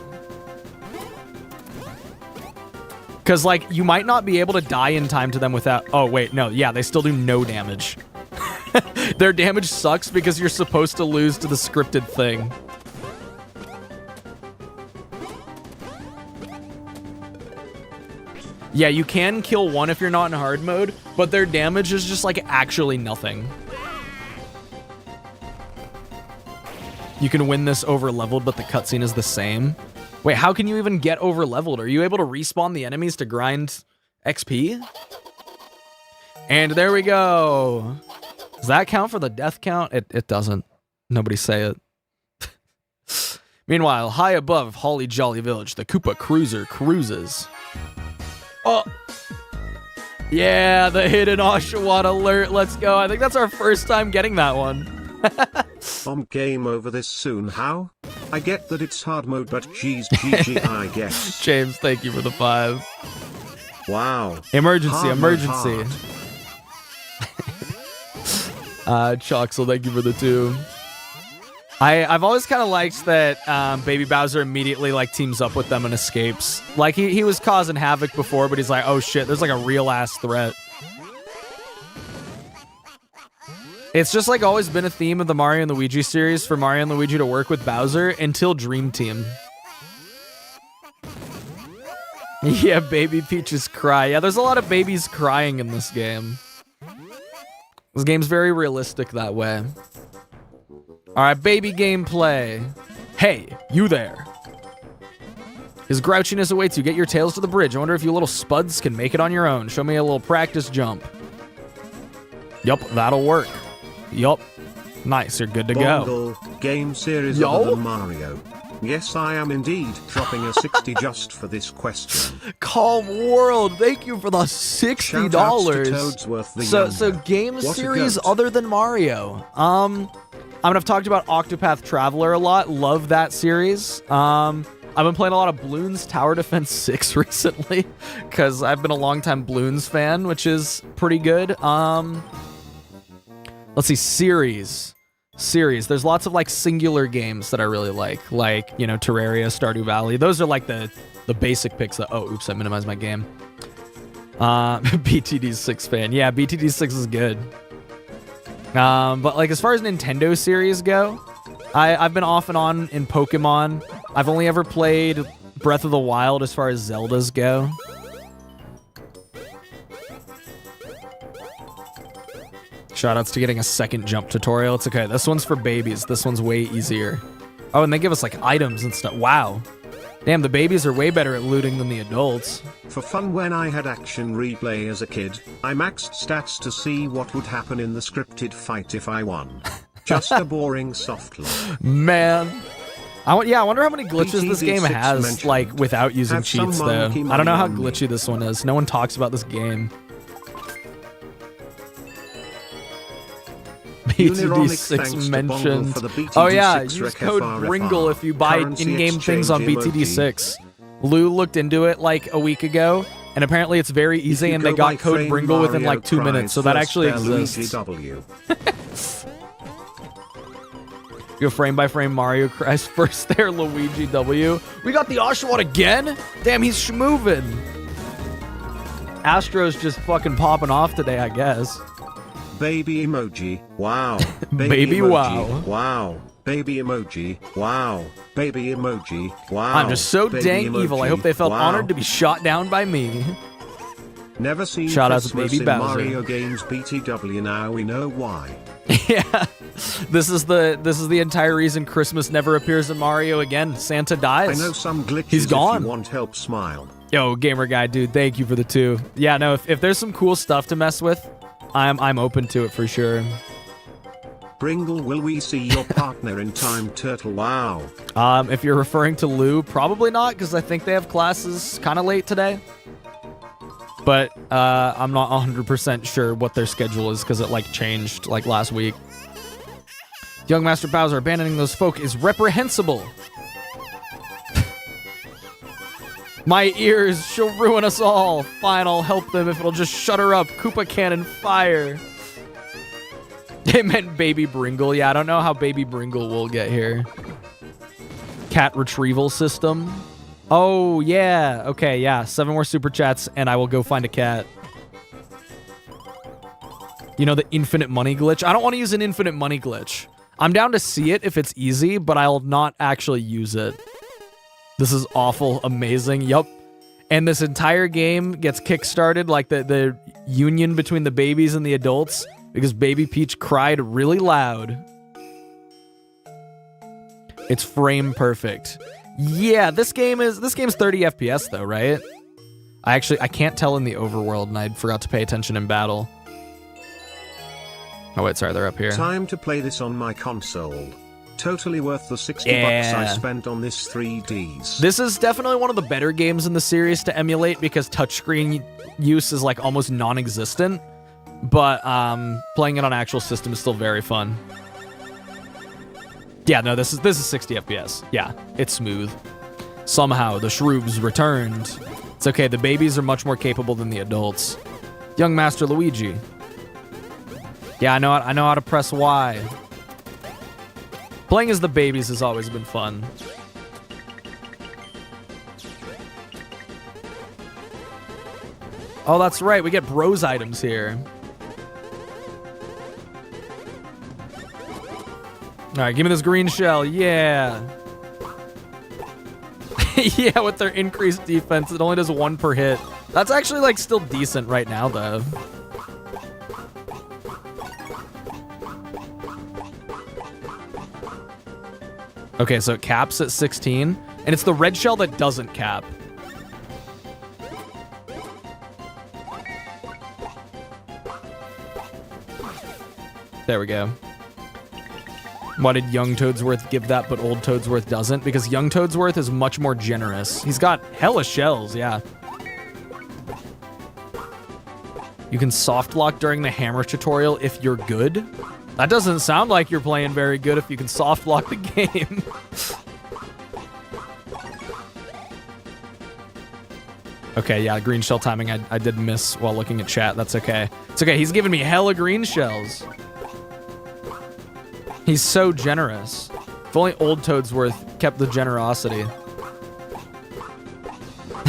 Because, like, you might not be able to die in time to them without... Oh, wait, no, yeah, they still do no damage. Their damage sucks because you're supposed to lose to the scripted thing. Yeah, you can kill one if you're not in hard mode, but their damage is just like actually nothing. You can win this over leveled, but the cutscene is the same. Wait, how can you even get over leveled? Are you able to respawn the enemies to grind XP? And there we go. Does that count for the death count? It doesn't. Nobody say it. Meanwhile, high above Holly Jolly Village, the Koopa Cruiser cruises. Oh! Yeah, the hidden Oshawott alert. Let's go. I think that's our first time getting that one. Game over this soon. How? I get that it's hard mode, but geez, GG, I guess. James, thank you for the 5. Wow. Emergency, Hard emergency. mode Choxel, thank you for the 2. I've always kind of liked that Baby Bowser immediately like teams up with them and escapes. Like he was causing havoc before, but he's like, oh shit, there's like a real ass threat. It's just like always been a theme of the Mario and Luigi series for Mario and Luigi to work with Bowser until Dream Team. Yeah, baby Peaches cry. Yeah, there's a lot of babies crying in this game. This game's very realistic that way. Alright, baby gameplay. Hey, you there. His grouchiness awaits you. Get your tails to the bridge. I wonder if you little spuds can make it on your own. Show me a little practice jump. Yup, that'll work. Yup. Nice, you're good to go. Game series other than Mario. Yes, I am indeed dropping a 60 just for this question. Calm World, thank you for the $60. Toadsworth the So game series other than Mario. I mean, I've talked about Octopath Traveler a lot. Love that series. I've been playing a lot of Bloons Tower Defense 6 recently because I've been a longtime Bloons fan, which is pretty good. Let's see, series. There's lots of like singular games that I really like, you know, Terraria, Stardew Valley. Those are like the basic picks that, oh, oops, I minimized my game. BTD6 fan. Yeah, BTD6 is good. But like as far as Nintendo series go, I've been off and on in Pokemon. I've only ever played Breath of the Wild as far as Zeldas go. Shoutouts to getting a second jump tutorial. It's okay. This one's for babies. This one's way easier. Oh, and they give us like items and stuff. Wow. Damn, the babies are way better at looting than the adults. For fun, when I had action replay as a kid, I maxed stats to see what would happen in the scripted fight if I won. Just a boring soft look. Man. I wonder how many glitches this game has, like, without using cheats, though. I don't know how glitchy this one is. No one talks about this game. BTD6 mentioned. Oh yeah, use code BRINGLE if you buy in-game things on BTD6. Lou looked into it like a week ago, and apparently it's very easy, and they got code BRINGLE within like 2 minutes, so that actually exists. Go frame by frame Mario cries first there, Luigi W. We got the Oshawott again? Damn, he's schmovin'. Astro's just fucking popping off today, I guess. Baby emoji, wow. Baby emoji, wow. Wow. Baby emoji, wow. Baby emoji, wow. I'm just so baby dang emoji, evil. I hope they felt wow. honored to be shot down by me. Never seen Shout out to Christmas Baby in Bowser. Mario games BTW, now we know why. Yeah. This is the entire reason Christmas never appears in Mario again. Santa dies. I know some glitches. He's gone. If you want help, smile. Yo, gamer guy, dude, thank you for the 2. Yeah, no, if there's some cool stuff to mess with, I'm open to it for sure. Bringle, will we see your partner in time, Turtle? Wow. If you're referring to Lou, probably not, because I think they have classes kind of late today. But I'm not 100% sure what their schedule is, because it like changed like last week. Young Master Bowser abandoning those folk is reprehensible. My ears, she'll ruin us all. Fine, I'll help them if it'll just shut her up. Koopa Cannon fire. It meant Baby Bringle. Yeah, I don't know how Baby Bringle will get here. Cat retrieval system. Oh, yeah. Okay, yeah. 7 more super chats, and I will go find a cat. You know, the infinite money glitch? I don't want to use an infinite money glitch. I'm down to see it if it's easy, but I'll not actually use it. This is awful. Amazing. Yup. And this entire game gets kickstarted, like the union between the babies and the adults, because Baby Peach cried really loud. It's frame perfect. Yeah, this game's 30 FPS though, right? I can't tell in the overworld, and I forgot to pay attention in battle. Oh wait, sorry, they're up here. Time to play this on my console. Totally worth the 60 Yeah. bucks I spent on this 3Ds. This is definitely one of the better games in the series to emulate because touchscreen use is like almost non-existent. But playing it on actual system is still very fun. Yeah, no, this is 60 FPS. Yeah, it's smooth. Somehow the Shroobs returned. It's okay, the babies are much more capable than the adults. Young Master Luigi. Yeah, I know how to press Y. Playing as the babies has always been fun. Oh, that's right. We get bros items here. All right, give me this green shell. Yeah. Yeah, with their increased defense, it only does 1 per hit. That's actually, like, still decent right now, though. Okay, so it caps at 16, and it's the red shell that doesn't cap. There we go. Why did young Toadsworth give that, but old Toadsworth doesn't? Because young Toadsworth is much more generous. He's got hella shells, yeah. You can soft lock during the hammer tutorial if you're good. That doesn't sound like you're playing very good if you can soft lock the game. Okay, yeah, green shell timing I did miss while looking at chat. That's okay. It's okay, he's giving me hella green shells. He's so generous. If only old Toadsworth kept the generosity.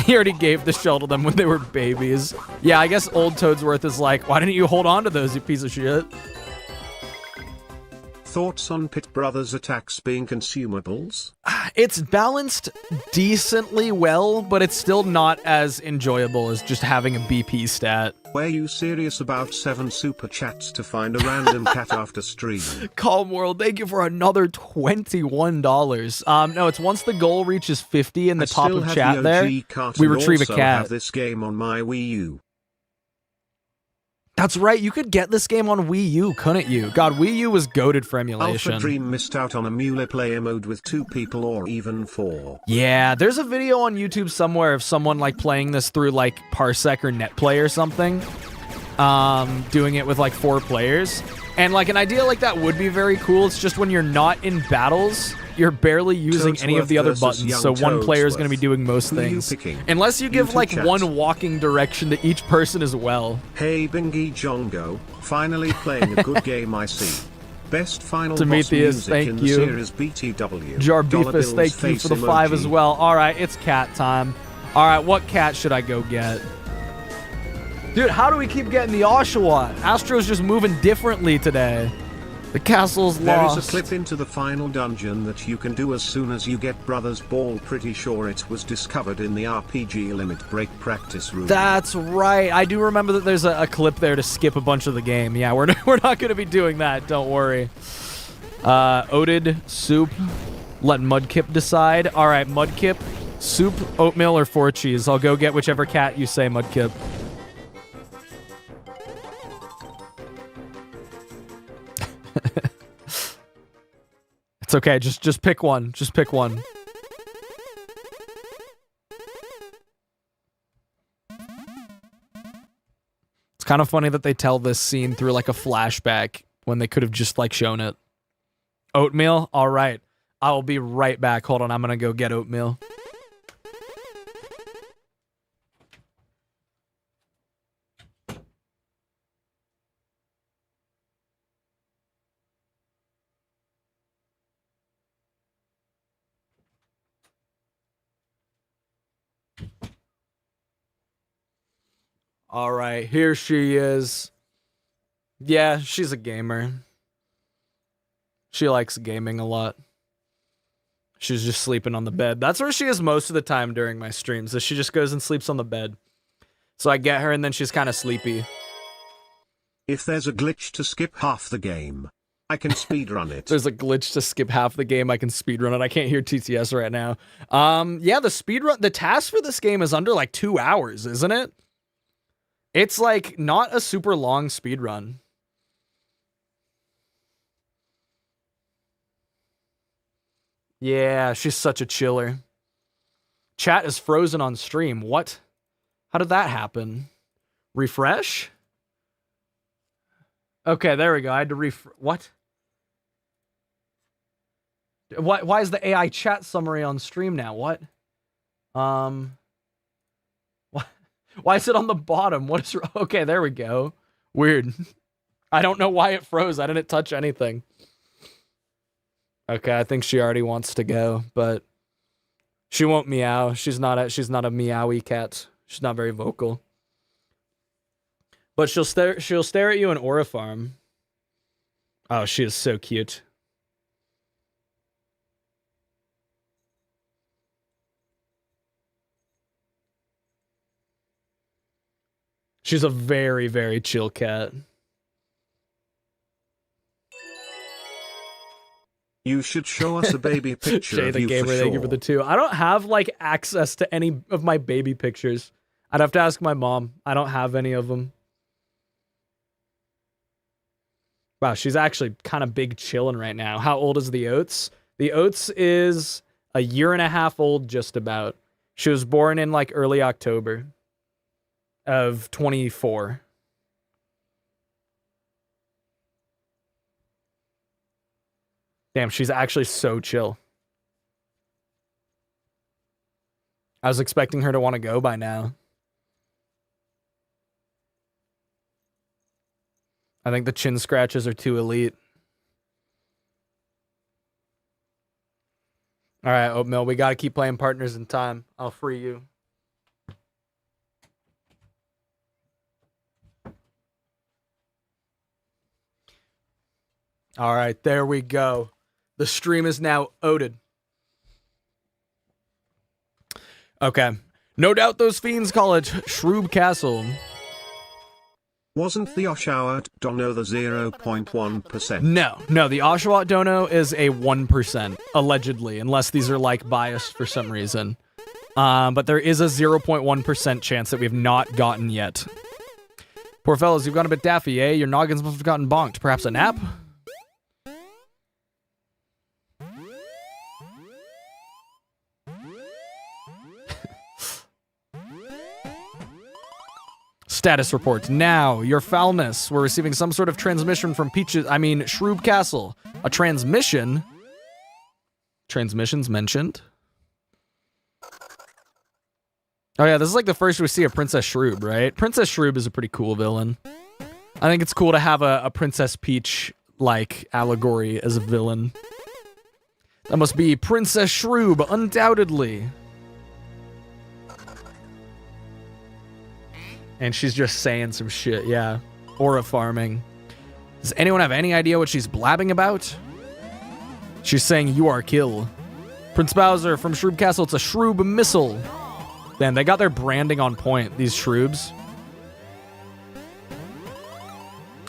He already gave the shell to them when they were babies. Yeah, I guess old Toadsworth is like, why didn't you hold on to those, you piece of shit? Thoughts on Pit Brothers attacks being consumables? It's balanced decently well, but it's still not as enjoyable as just having a BP stat. Were you serious about 7 super chats to find a random cat after stream? Calm World, thank you for another $21. No, it's once the goal reaches 50 in the top of chat there, we retrieve a cat. I have this game on my Wii U. That's right, you could get this game on Wii U, couldn't you? God, Wii U was goated for emulation. Alpha Dream missed out on a multiplayer mode with 2 people or even 4. Yeah, there's a video on YouTube somewhere of someone like playing this through like Parsec or NetPlay or something. Doing it with like 4 players. And like an idea like that would be very cool. It's just when you're not in battles, you're barely using any of the other buttons, so one player is going to be doing most things. Unless you give like one walking direction to each person as well. Hey Bingy Jongo, finally playing a good game I see. Best final Prometheus, boss music in thank the you. series BTW. Jarbifus, thank you for the 5 as well. Alright, it's cat time. Alright, what cat should I go get? Dude, how do we keep getting the Oshawott? Astro's just moving differently today. The castle's lost. There is a clip into the final dungeon that you can do as soon as you get Brother's Ball. Pretty sure it was discovered in the RPG Limit Break practice room. That's right. I do remember that there's a clip there to skip a bunch of the game. Yeah, we're not going to be doing that. Don't worry. Oated, soup. Let Mudkip decide. All right, Mudkip, soup, oatmeal, or 4 cheese. I'll go get whichever cat you say, Mudkip. It's okay, just pick one. Just pick one. It's kind of funny that they tell this scene through like a flashback when they could have just like shown it. Oatmeal? All right. I will be right back. Hold on, I'm gonna go get oatmeal. All right, here she is. Yeah, she's a gamer. She likes gaming a lot. She's just sleeping on the bed. That's where she is most of the time during my streams. Is she just goes and sleeps on the bed. So I get her and then she's kind of sleepy. If there's a glitch to skip half the game, I can speedrun it. There's a glitch to skip half the game. I can speedrun it. I can't hear TTS right now. Yeah, the task for this game is under like 2 hours, isn't it? It's like not a super long speedrun. Yeah, she's such a chiller. Chat is frozen on stream. What? How did that happen? Refresh? Okay, there we go. I had to what? Why is the AI chat summary on stream now? What? Why is it on the bottom? What is... Okay, there we go. Weird. I don't know why it froze. I didn't touch anything. Okay, I think she already wants to go, but she won't meow. She's not a meowy cat. She's not very vocal. But she'll stare at you in Aura Farm. Oh, she is so cute. She's a very, very chill cat. You should show us a baby picture Shay of the you Gamer, for sure. thank you for the 2. I don't have, like, access to any of my baby pictures. I'd have to ask my mom. I don't have any of them. Wow, she's actually kind of big chilling right now. How old is the Oats? The Oats is a 1.5 years old, just about. She was born in, like, early October of 24. Damn, she's actually so chill. I was expecting her to want to go by now. I think the chin scratches are too elite. All right, Oatmeal, we got to keep playing Partners in Time. I'll free you. All right, there we go. The stream is now oated. Okay. No doubt those fiends call it Shroob Castle. Wasn't the Oshawott Dono the 0.1%? No, the Oshawott Dono is a 1%, allegedly, unless these are, like, biased for some reason. But there is a 0.1% chance that we've not gotten yet. Poor fellas, you've gone a bit daffy, eh? Your noggins must have gotten bonked. Perhaps a nap? Status reports. Now, your foulness. We're receiving some sort of transmission from Shroob Castle. A transmission? Transmissions mentioned? Oh yeah, this is like the first we see a Princess Shroob, right? Princess Shroob is a pretty cool villain. I think it's cool to have a Princess Peach, like, allegory as a villain. That must be Princess Shroob, undoubtedly. And she's just saying some shit, yeah. Aura farming. Does anyone have any idea what she's blabbing about? She's saying, you are kill. Prince Bowser from Shroob Castle, it's a Shroob missile. Damn, they got their branding on point, these Shroobs.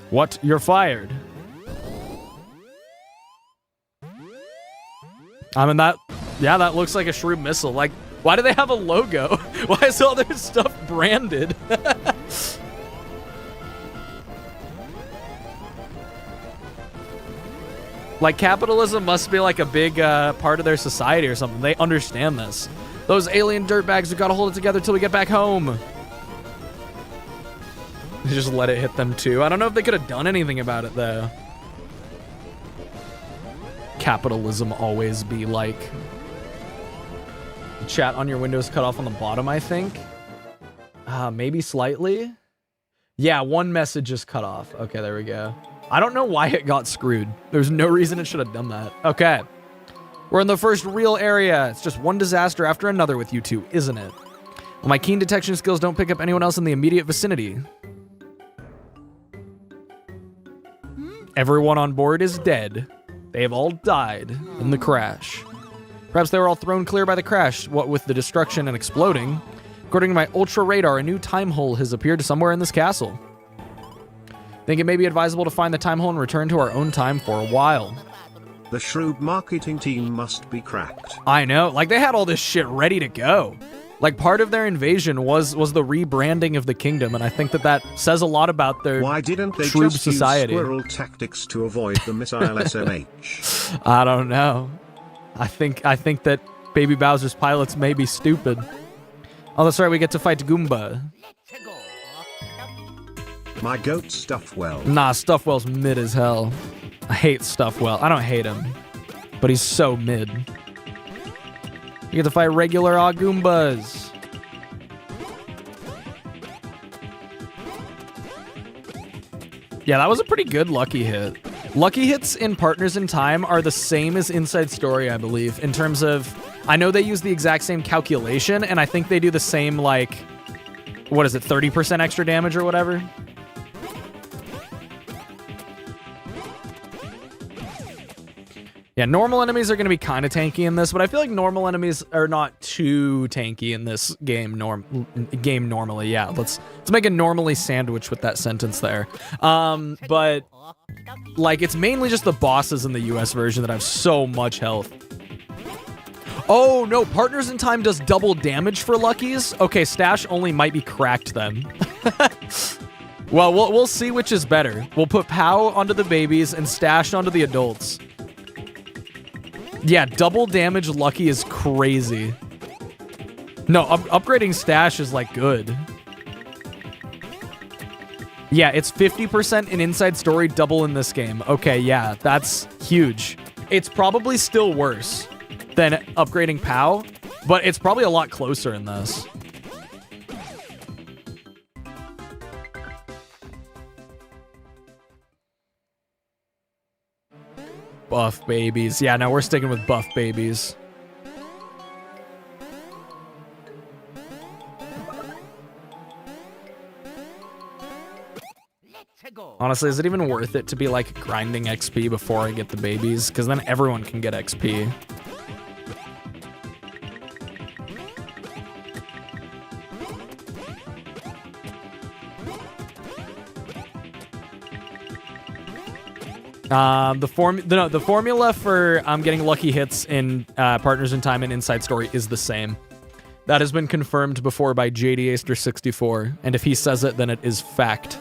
What? You're fired. I mean, that looks like a Shroob missile. Like, why do they have a logo? Why is all their stuff branded? Like, capitalism must be like a big part of their society or something. They understand this. Those alien dirtbags, we gotta hold it together till we get back home. Just let it hit them too. I don't know if they could have done anything about it though. Capitalism always be like... Chat on your Windows cut off on the bottom, I think. Maybe slightly. Yeah, one message is cut off. Okay, there we go. I don't know why it got screwed. There's no reason it should have done that. Okay. We're in the first real area. It's just one disaster after another with you two, isn't it? Well, my keen detection skills don't pick up anyone else in the immediate vicinity. Everyone on board is dead. They have all died in the crash. Perhaps they were all thrown clear by the crash, what with the destruction and exploding. According to my ultra radar, a new time hole has appeared somewhere in this castle. Think it may be advisable to find the time hole and return to our own time for a while. The Shroob marketing team must be cracked. I know, like they had all this shit ready to go. Like part of their invasion was the rebranding of the kingdom, and I think that says a lot about their Why didn't they Shroob just society. use squirrel tactics to avoid the missile SMH? I don't know. I think that Baby Bowser's pilots may be stupid. Oh, that's right, we get to fight Goomba. My goat Stuffwell. Nah, Stuffwell's mid as hell. I hate Stuffwell. I don't hate him, but he's so mid. You get to fight regular Goombas. Yeah, that was a pretty good lucky hit. Lucky hits in Partners in Time are the same as Inside Story, I believe, in terms of, I know they use the exact same calculation, and I think they do the same, like, what is it, 30% extra damage or whatever? Yeah, normal enemies are going to be kind of tanky in this, but I feel like normal enemies are not too tanky in this game normally. Yeah, let's make a normally sandwich with that sentence there. But like it's mainly just the bosses in the US version that have so much health. Oh no, Partners in Time does double damage for Luckies. Okay, Stash only might be cracked then. Well, we'll see which is better. We'll put Pow onto the babies and Stash onto the adults. Yeah, double damage Lucky is crazy. No, upgrading Stash is like good. Yeah, it's 50% in Inside Story, double in this game. Okay, yeah, that's huge. It's probably still worse than upgrading Pow, but it's probably a lot closer in this. Buff babies. Yeah, no, we're sticking with buff babies. Honestly, is it even worth it to be like grinding XP before I get the babies? Because then everyone can get XP. The formula for getting lucky hits in Partners in Time and Inside Story is the same. That has been confirmed before by JD Aster 64, and if he says it, then it is fact.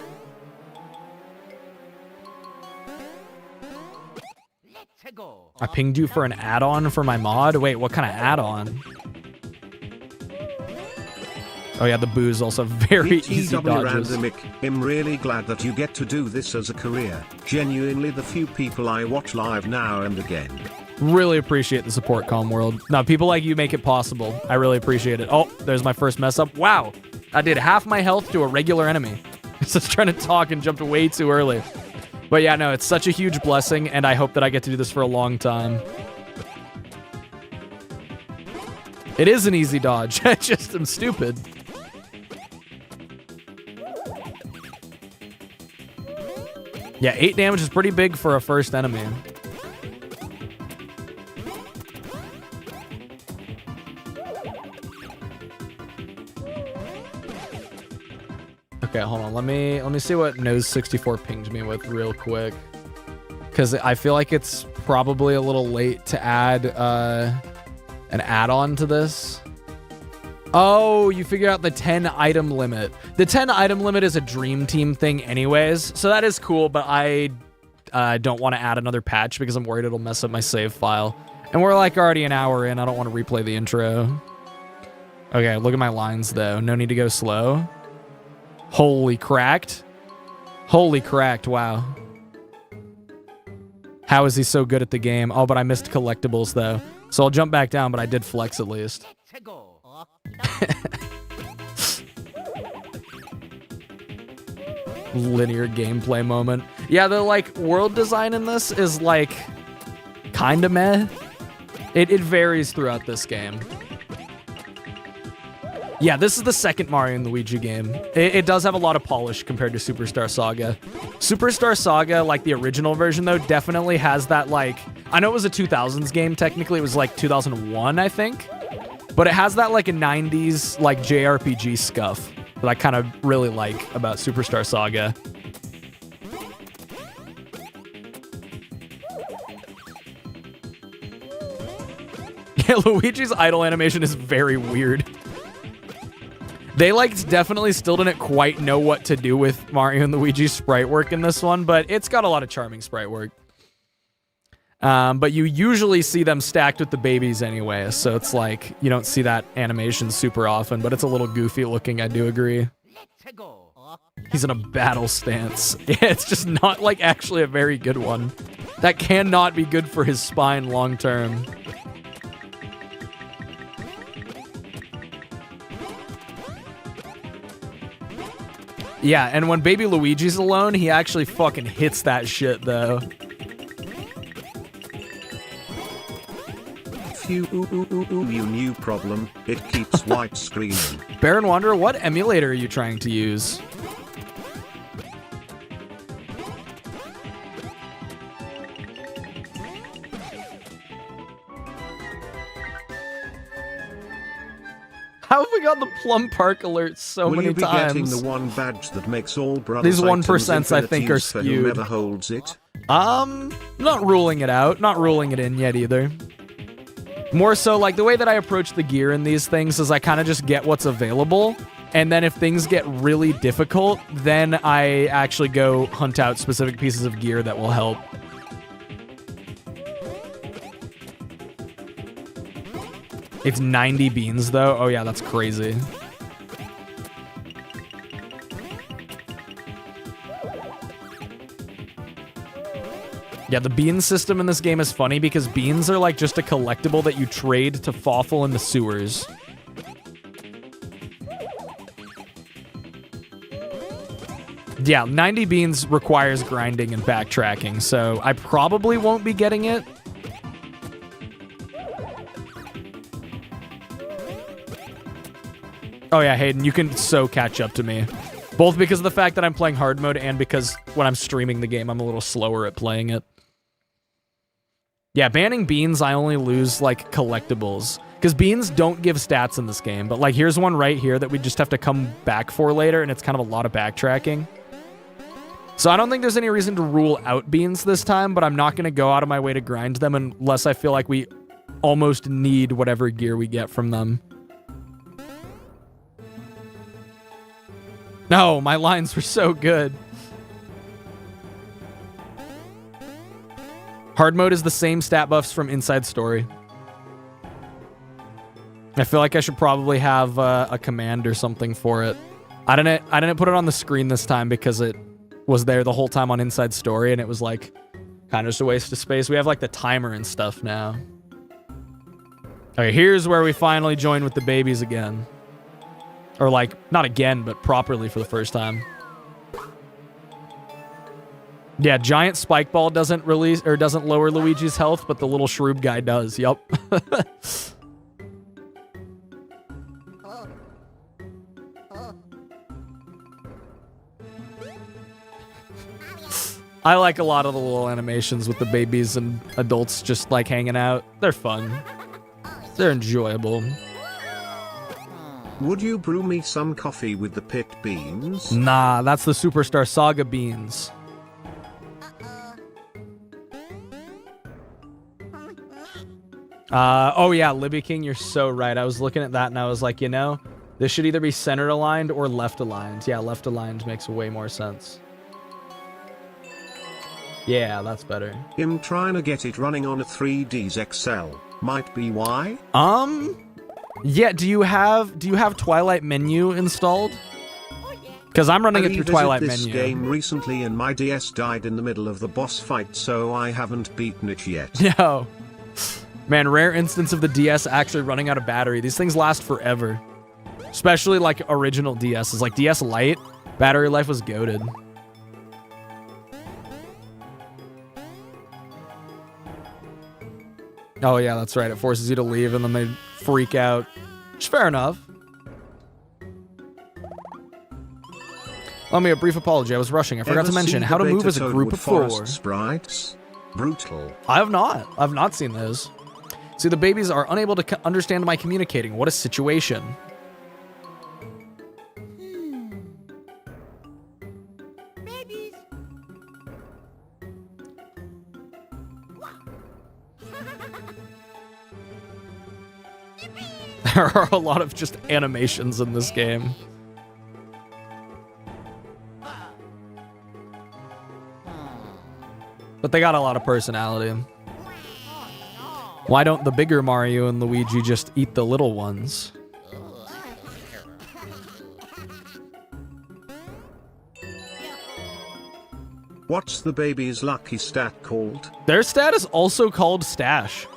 I pinged you for an add-on for my mod? Wait, what kind of add-on? Oh yeah, the boo's also very easy dodges. I'm really glad that you get to do this as a career. Genuinely the few people I watch live now and again. Really appreciate the support, Calm World. No, people like you make it possible. I really appreciate it. Oh, there's my first mess up. Wow, I did half my health to a regular enemy. Just trying to talk and jumped way too early. But yeah, no, it's such a huge blessing, and I hope that I get to do this for a long time. It is an easy dodge. I just am stupid. Yeah, 8 damage is pretty big for a first enemy. Okay, hold on. Let me see what Nose 64 pinged me with real quick. Because I feel like it's probably a little late to add an add-on to this. Oh, you figured out the 10 item limit. The 10 item limit is a Dream Team thing anyways, so that is cool, but I don't want to add another patch because I'm worried it'll mess up my save file. And we're like already an hour in. I don't want to replay the intro. Okay, look at my lines though. No need to go slow. Holy cracked. Holy cracked, wow. How is he so good at the game? Oh, but I missed collectibles though. So I'll jump back down, but I did flex at least. Linear gameplay moment. Yeah, the like world design in this is like kind of meh. It varies throughout this game. Yeah, this is the second Mario and Luigi game. It does have a lot of polish compared to Superstar Saga. Superstar Saga, like the original version, though, definitely has that, like... I know it was a 2000s game, technically. It was, like, 2001, I think. But it has that, like, a 90s, like, JRPG scuff that I kind of really like about Superstar Saga. Yeah, Luigi's idle animation is very weird. They, like, definitely still didn't quite know what to do with Mario and Luigi's sprite work in this one, but it's got a lot of charming sprite work. But you usually see them stacked with the babies anyway, so it's like, you don't see that animation super often, but it's a little goofy looking, I do agree. He's in a battle stance. Yeah, it's just not, like, actually a very good one. That cannot be good for his spine long term. Yeah, and when baby Luigi's alone, he actually fucking hits that shit, though. You new problem, it keeps white screening. Baron Wanderer, what emulator are you trying to use? How have we got the Plum Park alerts so many times? Will you be getting the one badge that makes all brothers? These 1%s I think are skewed. Whoever holds it? Not ruling it out, not ruling it in yet either. More so, like, the way that I approach the gear in these things is I kind of just get what's available, and then if things get really difficult, then I actually go hunt out specific pieces of gear that will help. It's 90 beans, though? Oh, yeah, that's crazy. Yeah, the bean system in this game is funny because beans are like just a collectible that you trade to Fawful in the sewers. Yeah, 90 beans requires grinding and backtracking, so I probably won't be getting it. Oh yeah, Hayden, you can so catch up to me. Both because of the fact that I'm playing hard mode and because when I'm streaming the game, I'm a little slower at playing it. Yeah, banning beans, I only lose, like, collectibles. Because beans don't give stats in this game. But, like, here's one right here that we just have to come back for later, and it's kind of a lot of backtracking. So I don't think there's any reason to rule out beans this time, but I'm not going to go out of my way to grind them unless I feel like we almost need whatever gear we get from them. No, my lines were so good. Hard mode is the same stat buffs from Inside Story. I feel like I should probably have a command or something for it. I didn't put it on the screen this time because it was there the whole time on Inside Story, and it was like kind of just a waste of space. We have like the timer and stuff now. Okay, here's where we finally join with the babies again. Or like, not again, but properly for the first time. Yeah, giant spike ball doesn't release or doesn't lower Luigi's health, but the little Shroob guy does. Yup. I like a lot of the little animations with the babies and adults just like hanging out. They're fun. They're enjoyable. Would you brew me some coffee with the pit beans? Nah, that's the Superstar Saga beans. Oh yeah, Libby King, you're so right. I was looking at that and I was like, you know, this should either be center aligned or left aligned. Yeah, left aligned makes way more sense. Yeah, that's better. I'm trying to get it running on a 3Ds XL. Might be why? Yeah, do you have Twilight Menu installed? Because I'm running it through Twilight Menu. I revisited this game recently and my DS died in the middle of the boss fight, so I haven't beaten it yet. Yo. Man, rare instance of the DS actually running out of battery. These things last forever. Especially like original DSs. Like DS Lite, battery life was goated. Oh yeah, that's right. It forces you to leave and then they freak out. Which fair enough. Let me a brief apology. I was rushing. I forgot to mention how to move as a group of 4. Sprites? Brutal. I have not. I've not seen those. See, the babies are unable to understand my communicating. What a situation. Babies. There are a lot of just animations in this game. But they got a lot of personality. Why don't the bigger Mario and Luigi just eat the little ones? What's the baby's lucky stat called? Their stat is also called Stash.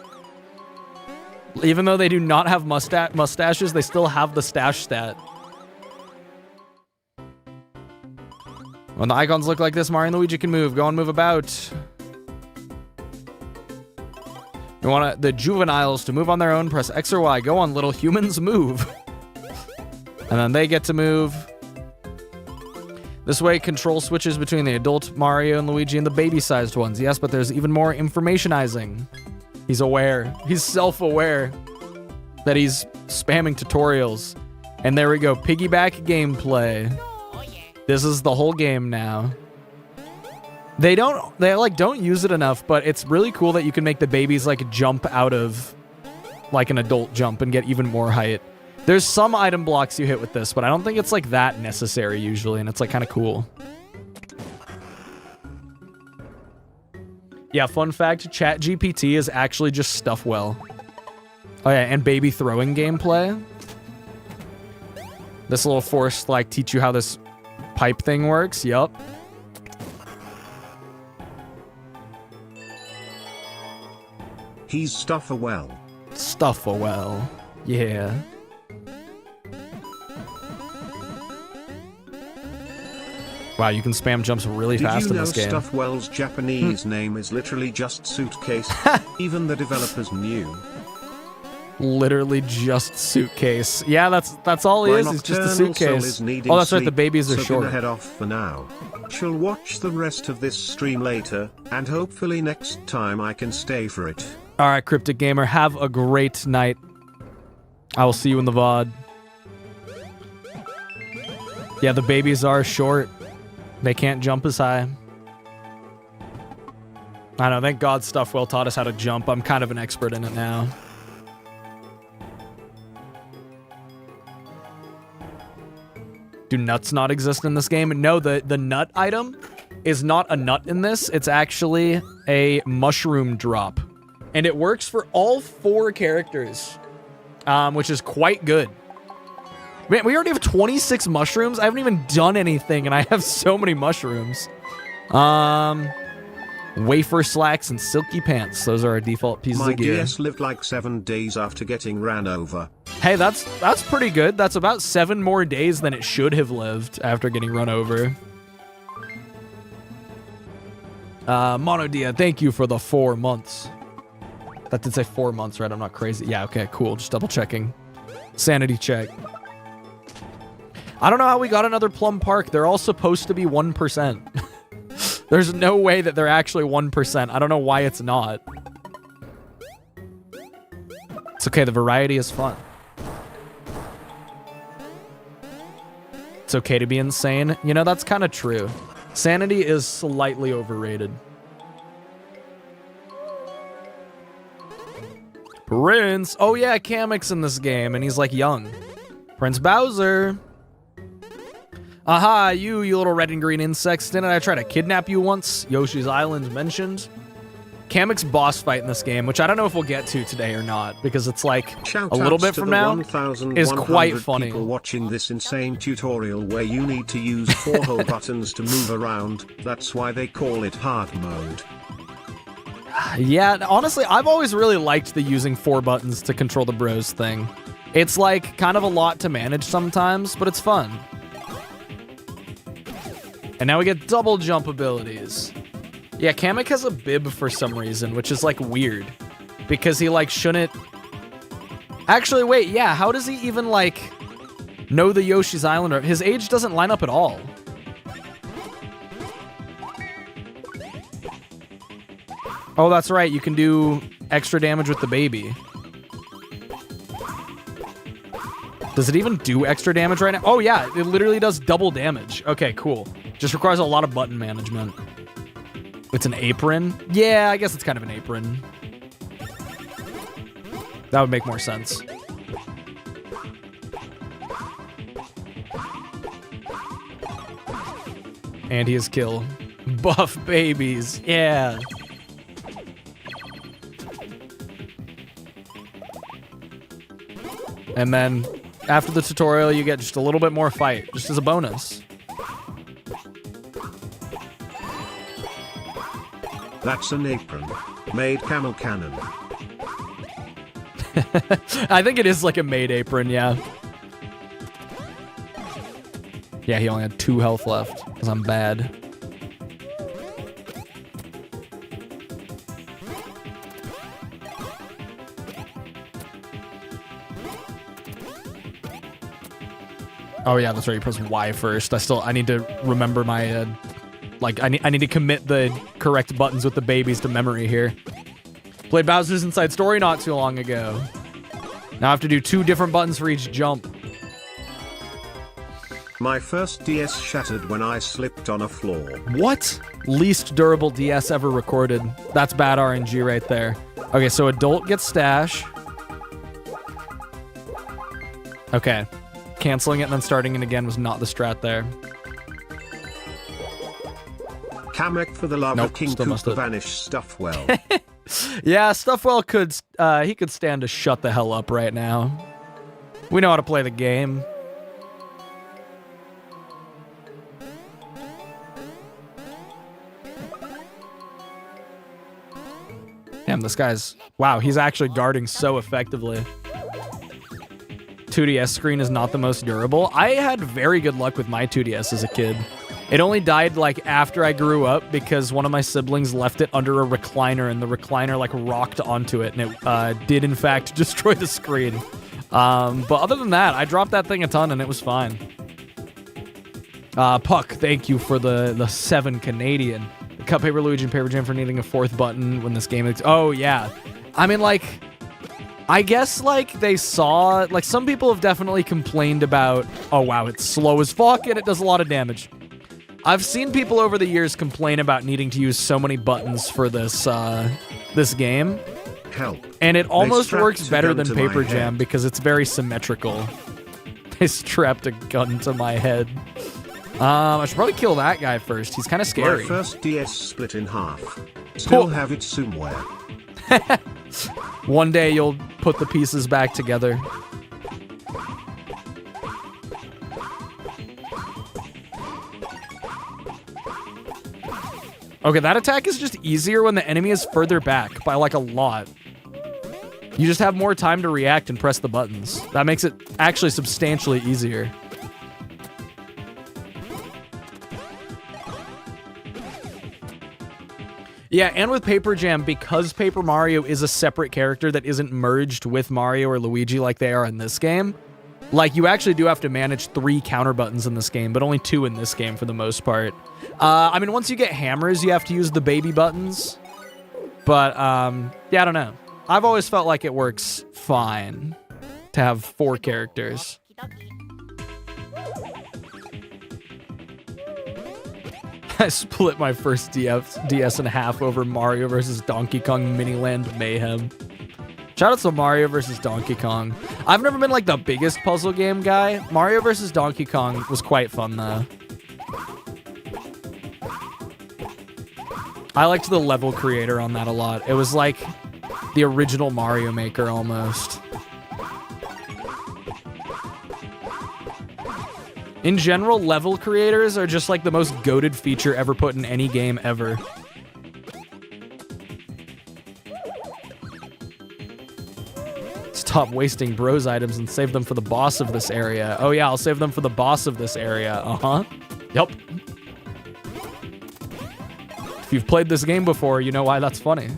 Even though they do not have mustaches, they still have the Stash stat. When the icons look like this, Mario and Luigi can move. Go and move about. You want the juveniles to move on their own. Press X or Y. Go on, little humans, move. And then they get to move. This way, control switches between the adult Mario and Luigi and the baby-sized ones. Yes, but there's even more informationizing. He's aware. He's self-aware that he's spamming tutorials. And there we go. Piggyback gameplay. This is the whole game now. They don't use it enough, but it's really cool that you can make the babies like jump out of like an adult jump and get even more height. There's some item blocks you hit with this, but I don't think it's like that necessary usually, and it's like kind of cool. Yeah, fun fact, ChatGPT is actually just stuff well. Oh yeah, and baby throwing gameplay. This little force like teach you how this pipe thing works. Yup. He's Stuffer-well. Stuffer-well. Yeah. Wow, you can spam jumps really fast in this game. Did you know Stuffer-well's Japanese name is literally just suitcase? Even the developers knew. Literally just suitcase. Yeah, that's all he is. He's just a suitcase. Oh, that's right. The babies are so short. Gonna head off for now. Shall watch the rest of this stream later, and hopefully next time I can stay for it. All right, Cryptic Gamer, have a great night. I will see you in the VOD. Yeah, the babies are short. They can't jump as high. I know, thank God Stuffwell taught us how to jump. I'm kind of an expert in it now. Do nuts not exist in this game? No, the nut item is not a nut in this. It's actually a mushroom drop. And it works for all 4 characters, which is quite good. Man, we already have 26 mushrooms. I haven't even done anything, and I have so many mushrooms. Wafer slacks and silky pants. Those are our default pieces of gear. My DS lived like 7 days after getting ran over. Hey, that's pretty good. That's about 7 more days than it should have lived after getting run over. Monodia, thank you for the 4 months. That did say 4 months, right? I'm not crazy. Yeah, okay, cool. Just double checking. Sanity check. I don't know how we got another Plum Park. They're all supposed to be 1%. There's no way that they're actually 1%. I don't know why it's not. It's okay. The variety is fun. It's okay to be insane. You know, that's kind of true. Sanity is slightly overrated. Prince. Oh yeah, Kamek's in this game, and he's like young. Prince Bowser. Aha, you little red and green insects. Didn't I try to kidnap you once? Yoshi's Island mentioned. Kamek's boss fight in this game, which I don't know if we'll get to today or not, because it's like a little bit from now, is quite funny. People watching this insane tutorial where you need to use 4 whole buttons to move around. That's why they call it hard mode. Yeah, honestly, I've always really liked the using 4 buttons to control the bros thing. It's like kind of a lot to manage sometimes, but it's fun. And now we get double jump abilities. Yeah, Kamek has a bib for some reason, which is like weird. Because he like shouldn't... Actually, wait, yeah, how does he even like know the Yoshi's Island? His age doesn't line up at all. Oh, that's right. You can do extra damage with the baby. Does it even do extra damage right now? Oh, yeah. It literally does double damage. Okay, cool. Just requires a lot of button management. It's an apron? Yeah, I guess it's kind of an apron. That would make more sense. And he is kill. Buff babies. Yeah. And then after the tutorial, you get just a little bit more fight, just as a bonus. That's an apron. Made camel cannon. I think it is like a maid apron, yeah. Yeah, he only had 2 health left, because I'm bad. Oh yeah, that's right, you press Y first. I need to remember my, I need to commit the correct buttons with the babies to memory here. Played Bowser's Inside Story not too long ago. Now I have to do 2 different buttons for each jump. My first DS shattered when I slipped on a floor. What? Least durable DS ever recorded. That's bad RNG right there. Okay, so adult gets stash. Okay. Canceling it and then starting it again was not the strat there. Kamek for the love Nope, of King still must Koopa have. vanish Stuffwell. Yeah, Stuffwell could stand to shut the hell up right now. We know how to play the game. Damn, this guy's... Wow, he's actually guarding so effectively. 2DS screen is not the most durable. I had very good luck with my 2DS as a kid. It only died, like, after I grew up because one of my siblings left it under a recliner and the recliner, like, rocked onto it and it did, in fact, destroy the screen. But other than that, I dropped that thing a ton and it was fine. Puck, thank you for the 7 Canadian. Cut Paper Luigi and Paper Jam for needing a 4th button when this game... Oh, yeah. I mean, like... I guess, like, they saw... Like, some people have definitely complained about... Oh, wow, it's slow as fuck and it does a lot of damage. I've seen people over the years complain about needing to use so many buttons for this, this game. Help. And it almost strapped works a better gun than to Paper my Jam head. because it's very symmetrical. They strapped a gun to my head. I should probably kill that guy first. He's kind of scary. My first DS split in half. Still Cool. have it somewhere. One day you'll put the pieces back together. Okay, that attack is just easier when the enemy is further back by like a lot. You just have more time to react and press the buttons. That makes it actually substantially easier. Yeah, and with Paper Jam, because Paper Mario is a separate character that isn't merged with Mario or Luigi like they are in this game, like, you actually do have to manage 3 counter buttons in this game, but only 2 in this game for the most part. I mean, once you get hammers, you have to use the baby buttons. But, yeah, I don't know. I've always felt like it works fine to have 4 characters. I split my first DS in half over Mario vs. Donkey Kong Miniland Mayhem. Shout out to Mario vs. Donkey Kong. I've never been like the biggest puzzle game guy. Mario vs. Donkey Kong was quite fun though. I liked the level creator on that a lot. It was like the original Mario Maker almost. In general, level creators are just like the most goated feature ever put in any game ever. Stop wasting bros items and save them for the boss of this area. Oh yeah, I'll save them for the boss of this area. Uh-huh. Yup. If you've played this game before, you know why that's funny.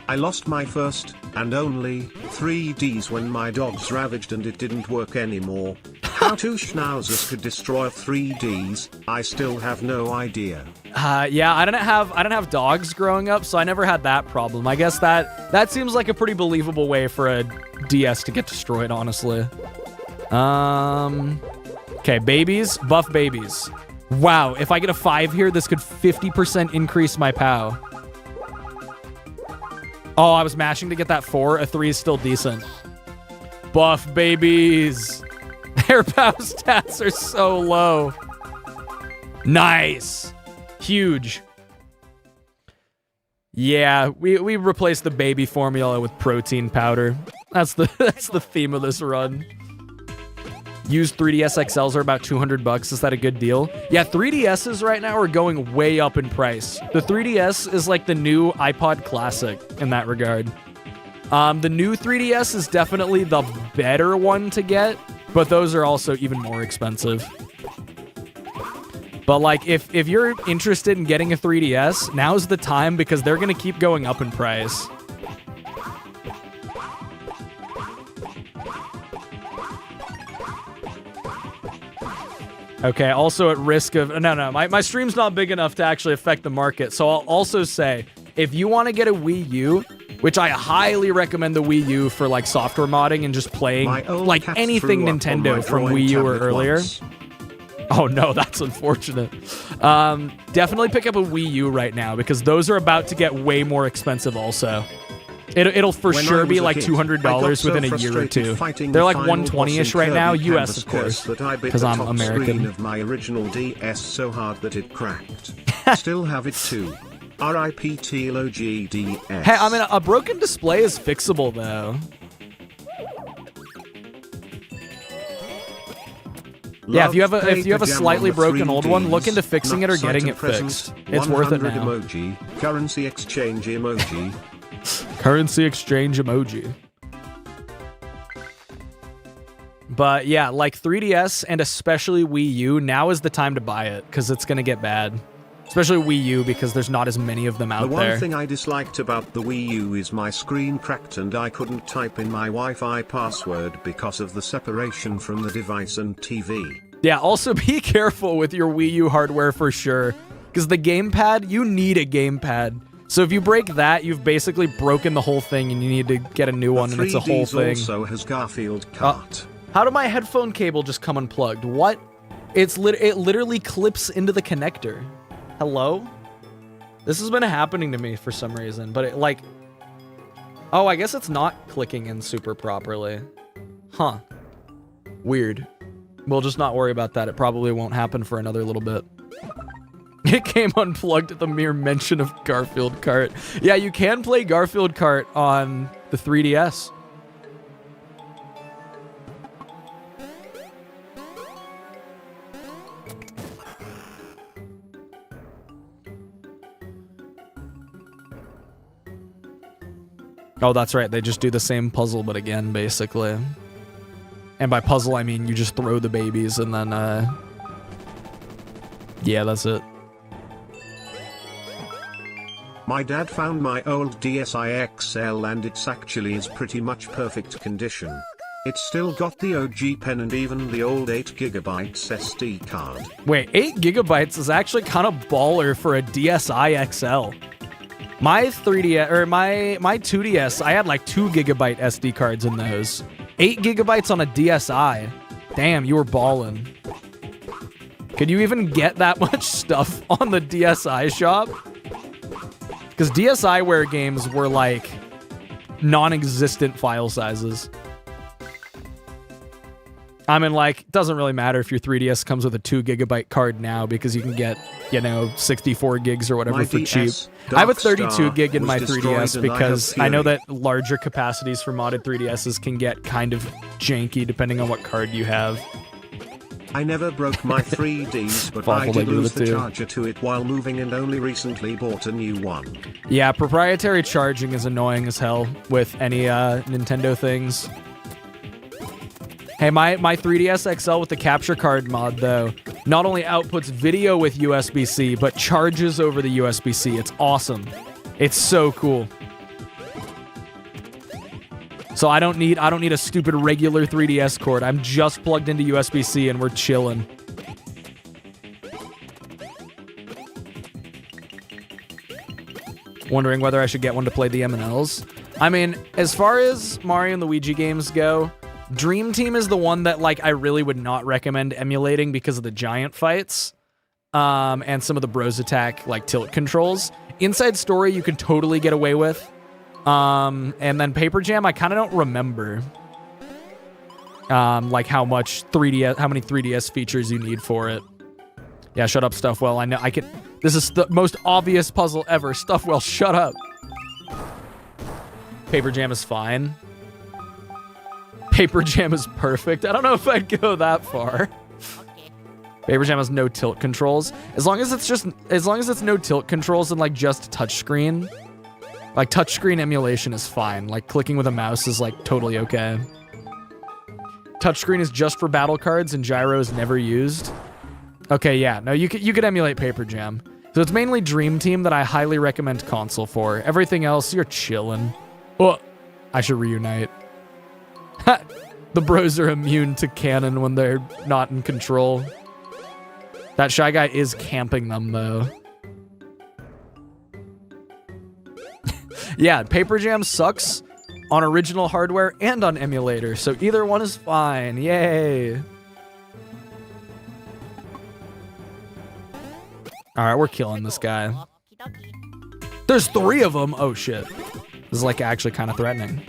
I lost my first, and only, 3Ds when my dogs ravaged and it didn't work anymore. How two schnauzers could destroy 3Ds, I still have no idea. Yeah, I didn't have dogs growing up, so I never had that problem. I guess that seems like a pretty believable way for a DS to get destroyed, honestly. Okay, babies, buff babies. Wow, if I get a 5 here, this could 50% increase my POW. Oh, I was mashing to get that 4. A 3 is still decent. Buff babies. Their POW stats are so low. Nice. Huge. Yeah, we replaced the baby formula with protein powder. That's the theme of this run. Used 3DS XLs are about $200. Is that a good deal? Yeah, 3DSs right now are going way up in price. The 3DS is like the new iPod Classic in that regard. The new 3DS is definitely the better one to get, but those are also even more expensive. But like, if you're interested in getting a 3DS, now's the time because they're gonna keep going up in price. Okay, also at risk of... No, my stream's not big enough to actually affect the market. So I'll also say, if you want to get a Wii U, which I highly recommend the Wii U for like software modding and just playing like anything Nintendo from Wii U or earlier. Oh no, that's unfortunate. Definitely pick up a Wii U right now because those are about to get way more expensive also. It'll for sure be like $200 within a year or two. They're like 120-ish right now, US of course, because I'm American. Of my original DS so hard that it cracked. Still have it too. R.I.P. Tilo GDS. Hey, I mean, a broken display is fixable though. Yeah, if you have a slightly broken old one, look into fixing it or getting it fixed. It's worth it now. Emoji, currency exchange emoji. Currency exchange emoji. But yeah, like 3DS and especially Wii U, now is the time to buy it because it's going to get bad. Especially Wii U because there's not as many of them out there. The one thing I disliked about the Wii U is my screen cracked and I couldn't type in my Wi-Fi password because of the separation from the device and TV. Yeah, also be careful with your Wii U hardware for sure. Because the gamepad, you need a gamepad. So if you break that, you've basically broken the whole thing and you need to get a new one and it's a whole thing. Also has Garfield Kart. How did my headphone cable just come unplugged? What? It literally clips into the connector. Hello? This has been happening to me for some reason, but it like... Oh, I guess it's not clicking in super properly. Huh. Weird. We'll just not worry about that. It probably won't happen for another little bit. It came unplugged at the mere mention of Garfield Kart. Yeah, you can play Garfield Kart on the 3DS. Oh, that's right. They just do the same puzzle, but again, basically. And by puzzle, I mean you just throw the babies and then, yeah, that's it. My dad found my old DSi XL and it's actually is pretty much perfect condition. It's still got the OG pen and even the old 8GB SD card. Wait, 8GB is actually kind of baller for a DSi XL. My 3DS, or my 2DS, I had like 2GB SD cards in those. 8GB on a DSi. Damn, you were ballin'. Could you even get that much stuff on the DSi shop? Because DSiWare games were like non-existent file sizes. I mean, like, it doesn't really matter if your 3DS comes with a 2GB card now because you can get, you know, 64 gigs or whatever for cheap. I have a 32 gig in my 3DS because I know that larger capacities for modded 3DSs can get kind of janky depending on what card you have. I never broke my 3Ds, but I did lose the charger to it while moving and only recently bought a new one. Yeah, proprietary charging is annoying as hell with any Nintendo things. Hey, my 3DS XL with the capture card mod, though, not only outputs video with USB-C, but charges over the USB-C. It's awesome. It's so cool. So I don't need a stupid regular 3DS cord. I'm just plugged into USB-C and we're chilling. Wondering whether I should get one to play the M&Ls. I mean, as far as Mario and Luigi games go, Dream Team is the one that like I really would not recommend emulating because of the giant fights. And some of the Bros Attack like tilt controls. Inside Story you can totally get away with. And then Paper Jam I kind of don't remember. Like how many 3DS features you need for it. Yeah, shut up, Stuffwell. I know I can. This is the most obvious puzzle ever. Stuffwell, shut up. Paper Jam is fine. Paper Jam is perfect. I don't know if I'd go that far. Paper Jam has no tilt controls. As long as it's no tilt controls and like just touchscreen. Like touchscreen emulation is fine. Like clicking with a mouse is like totally okay. Touchscreen is just for battle cards and gyro is never used. Okay, yeah. No, you could emulate Paper Jam. So it's mainly Dream Team that I highly recommend console for. Everything else, you're chilling. Oh, I should reunite. The bros are immune to cannon when they're not in control. That Shy Guy is camping them, though. Yeah, Paper Jam sucks on original hardware and on emulator, so either one is fine. Yay. Alright, we're killing this guy. There's 3 of them! Oh, shit. This is, like, actually kind of threatening.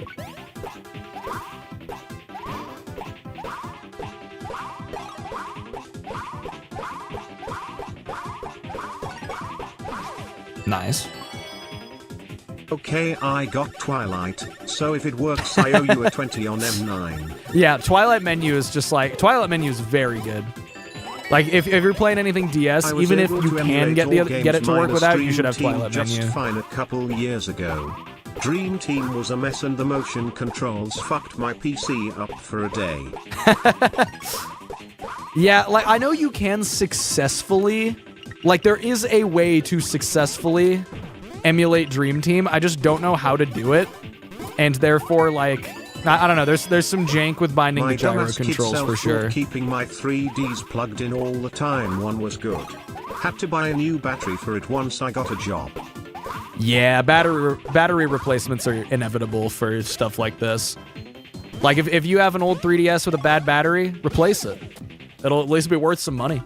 Nice. Okay, I got Twilight, so if it works, I owe you a 20 on M9. Yeah, Twilight menu is just like... Twilight menu is very good. Like, if you're playing anything DS, even if you can get it to work without, you should have Twilight menu. Just fine a couple years ago. Dream Team was a mess and the motion controls fucked my PC up for a day. Yeah, like, I know you can successfully... Like, there is a way to successfully emulate Dream Team. I just don't know how to do it. And therefore, like... I don't know, there's some jank with binding the gyro controls for sure. Keeping my 3Ds plugged in all the time, one was good. Had to buy a new battery for it once I got a job. Yeah, battery replacements are inevitable for stuff like this. Like, if you have an old 3DS with a bad battery, replace it. It'll at least be worth some money.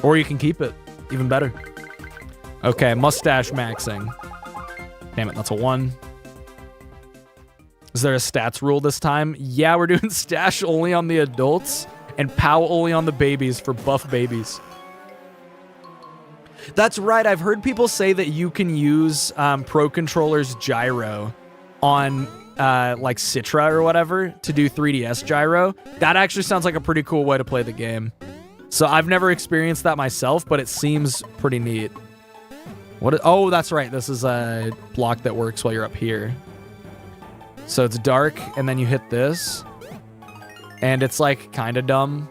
Or you can keep it. Even better. Okay, mustache maxing. Damn it, that's a 1. Is there a stats rule this time? Yeah, we're doing stash only on the adults and POW only on the babies for buff babies. That's right. I've heard people say that you can use Pro Controller's gyro on like Citra or whatever to do 3DS gyro. That actually sounds like a pretty cool way to play the game. So I've never experienced that myself, but it seems pretty neat. Oh, that's right. This is a block that works while you're up here. So it's dark, and then you hit this. And it's, like, kind of dumb.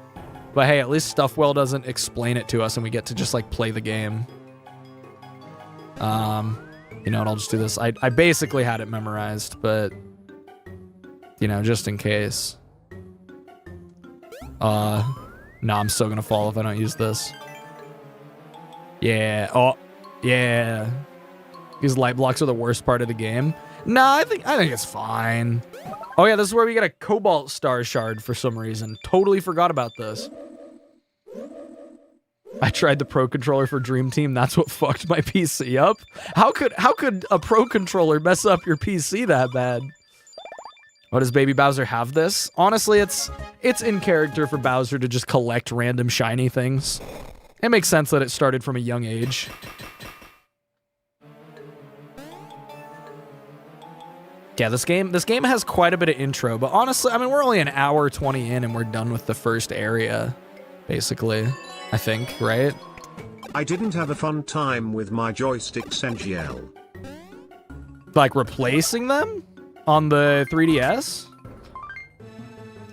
But hey, at least Stuffwell doesn't explain it to us, and we get to just, like, play the game. You know what, I'll just do this. I basically had it memorized, but... You know, just in case. No, I'm still gonna fall if I don't use this. Yeah. Oh, yeah. These light blocks are the worst part of the game. Nah, I think it's fine. Oh yeah, this is where we get a Cobalt Star Shard for some reason. Totally forgot about this. I tried the Pro Controller for Dream Team. That's what fucked my PC up. How could a Pro Controller mess up your PC that bad? Oh, does Baby Bowser have this? Honestly, it's in character for Bowser to just collect random shiny things. It makes sense that it started from a young age. Yeah, this game has quite a bit of intro, but honestly, I mean, we're only an hour 20 in and we're done with the first area, basically, I think, right? I didn't have a fun time with my joysticks NGL. Like replacing them on the 3DS?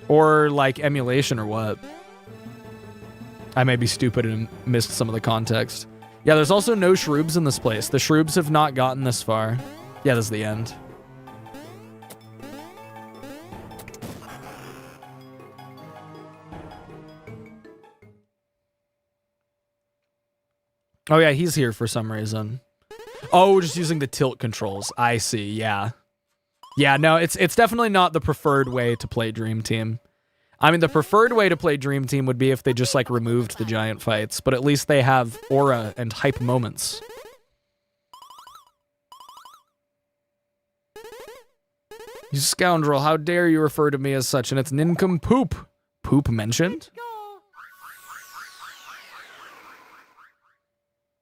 Or like emulation or what? I may be stupid and missed some of the context. Yeah, there's also no Shroobs in this place. The Shroobs have not gotten this far. Yeah, this is the end. Oh yeah, he's here for some reason. Oh, just using the tilt controls. I see, yeah. Yeah, no, it's definitely not the preferred way to play Dream Team. I mean, the preferred way to play Dream Team would be if they just, like, removed the giant fights, but at least they have aura and hype moments. You scoundrel, how dare you refer to me as such, and it's nincompoop. Poop mentioned?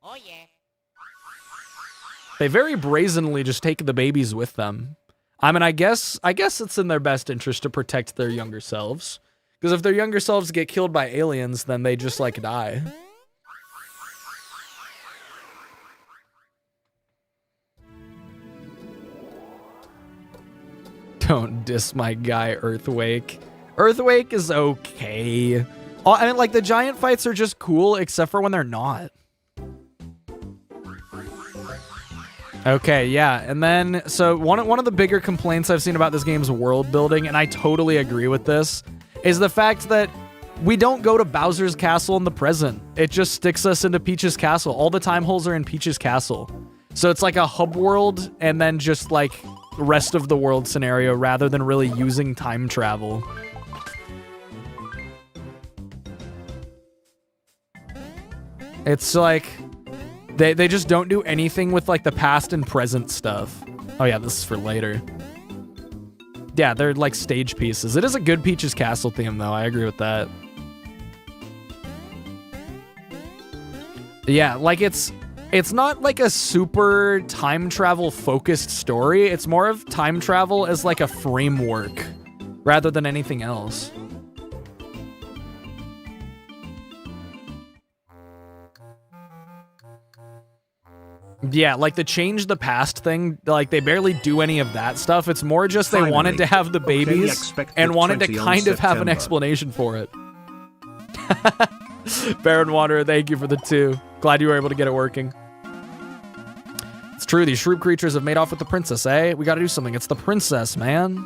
Oh yeah. They very brazenly just take the babies with them. I mean, I guess it's in their best interest to protect their younger selves. Because if their younger selves get killed by aliens, then they just, like, die. Don't diss my guy, Earthwake. Earthwake is okay. I mean, like, the giant fights are just cool, except for when they're not. Okay, yeah, and then, so one of the bigger complaints I've seen about this game's world building, and I totally agree with this, is the fact that we don't go to Bowser's castle in the present. It just sticks us into Peach's castle. All the time holes are in Peach's castle. So it's like a hub world, and then just, like, rest of the world scenario, rather than really using time travel. It's like... They just don't do anything with, like, the past and present stuff. Oh, yeah, this is for later. Yeah, they're, like, stage pieces. It is a good Peach's Castle theme, though. I agree with that. Yeah, like, it's not, like, a super time travel-focused story. It's more of time travel as, like, a framework rather than anything else. Yeah, like the change the past thing, like they barely do any of that stuff. It's more just they wanted to have the babies and wanted to kind of have an explanation for it. Baron Wanderer, thank you for the 2. Glad you were able to get it working. It's true, these Shroob creatures have made off with the princess, eh? We gotta do something. It's the princess, man.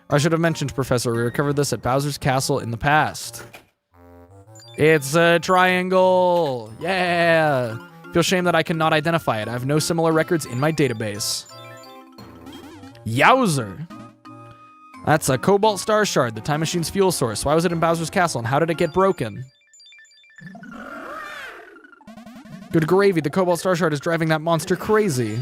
I should have mentioned, Professor, we recovered this at Bowser's Castle in the past. It's a triangle! Yeah! Feel shame that I cannot identify it. I have no similar records in my database. Yowzer! That's a Cobalt Star Shard, the Time Machine's fuel source. Why was it in Bowser's Castle, and how did it get broken? Good gravy, the Cobalt Star Shard is driving that monster crazy.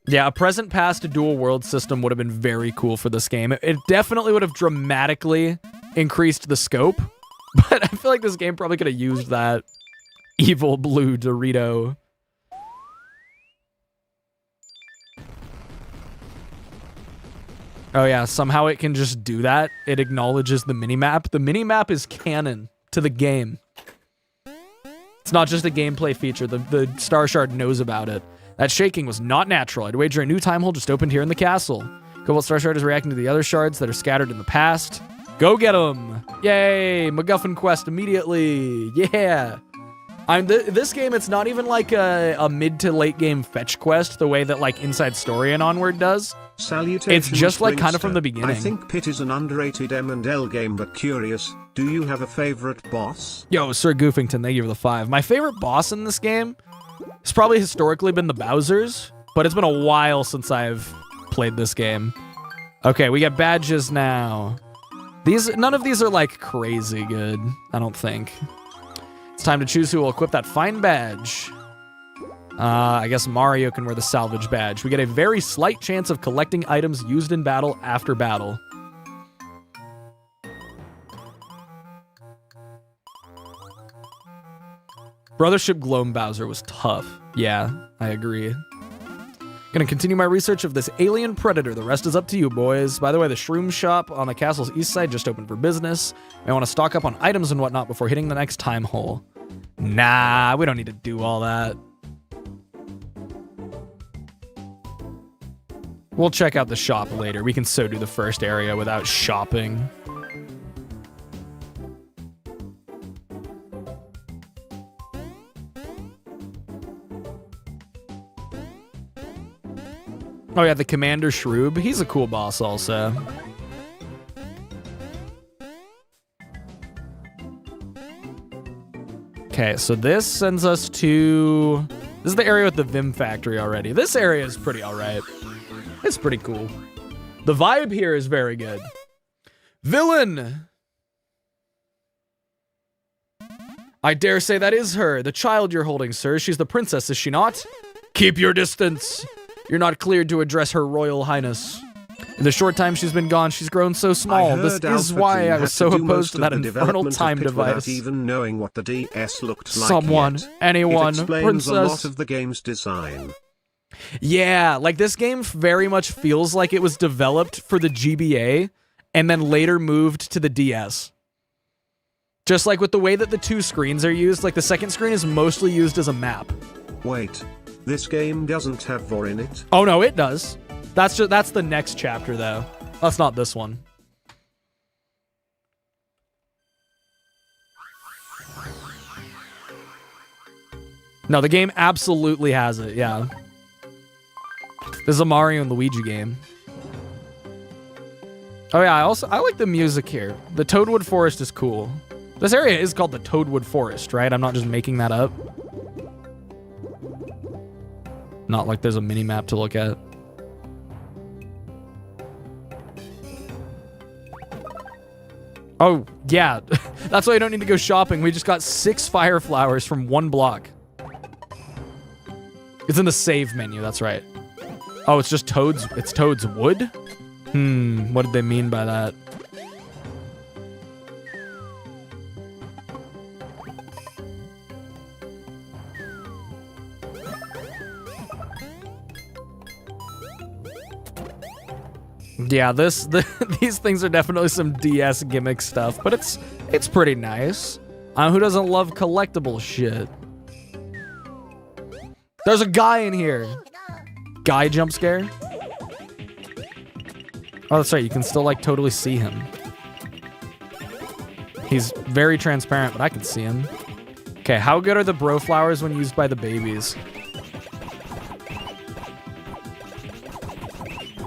Yeah, a present-past dual world system would have been very cool for this game. It definitely would have dramatically increased the scope, but I feel like this game probably could have used that evil blue Dorito. Oh yeah, somehow it can just do that. It acknowledges the minimap. The minimap is canon to the game. It's not just a gameplay feature. The Star Shard knows about it. That shaking was not natural. I'd wager a new time hole just opened here in the castle. Cobalt Star Shard is reacting to the other shards that are scattered in the past. Go get them! Yay! McGuffin quest immediately! Yeah! This game, it's not even like a mid to late game fetch quest the way that like Inside Story and Onward does. Salutations, it's just like kind of Springster. from the beginning. I think Pit is an underrated M&L game, but curious, do you have a favorite boss? Yo, Sir Goofington, thank you for the 5. My favorite boss in this game has probably historically been the Bowsers, but it's been a while since I've played this game. Okay, we get badges now. None of these are like crazy good, I don't think. It's time to choose who will equip that fine badge. I guess Mario can wear the salvage badge. We get a very slight chance of collecting items used in battle after battle. Brothership Gloam Bowser was tough. Yeah, I agree. Gonna continue my research of this alien predator. The rest is up to you, boys. By the way, the Shroom shop on the castle's east side just opened for business. I want to stock up on items and whatnot before hitting the next time hole. Nah, we don't need to do all that. We'll check out the shop later. We can so do the first area without shopping. Oh yeah, the Commander Shroob. He's a cool boss also. Okay, so this sends us to... This is the area with the Vim factory already. This area is pretty alright. It's pretty cool. The vibe here is very good. Villain! I dare say that is her, the child you're holding, sir. She's the princess, is she not? Keep your distance. You're not cleared to address her royal highness. In the short time she's been gone, she's grown so small. This is why I was so opposed to that infernal time device. Even knowing what the DS looked like Someone, yet. anyone, It explains princess. a lot of the game's design. Yeah, like this game very much feels like it was developed for the GBA and then later moved to the DS. Just like with the way that the two screens are used, like the second screen is mostly used as a map. Wait, this game doesn't have VOR in it? Oh no, it does. That's the next chapter though. That's not this one. No, the game absolutely has it, yeah. This is a Mario and Luigi game. Oh yeah, I like the music here. The Toadwood Forest is cool. This area is called the Toadwood Forest, right? I'm not just making that up. Not like there's a mini-map to look at. Oh, yeah. That's why you don't need to go shopping. We just got 6 fire flowers from 1 block. It's in the save menu, that's right. Oh, it's just Toad's... It's Toad's wood? What did they mean by that? Yeah, these things are definitely some DS gimmick stuff, but it's pretty nice. Who doesn't love collectible shit? There's a guy in here. Guy jump scare? Oh, that's right. You can still, like, totally see him. He's very transparent, but I can see him. Okay, how good are the bro flowers when used by the babies?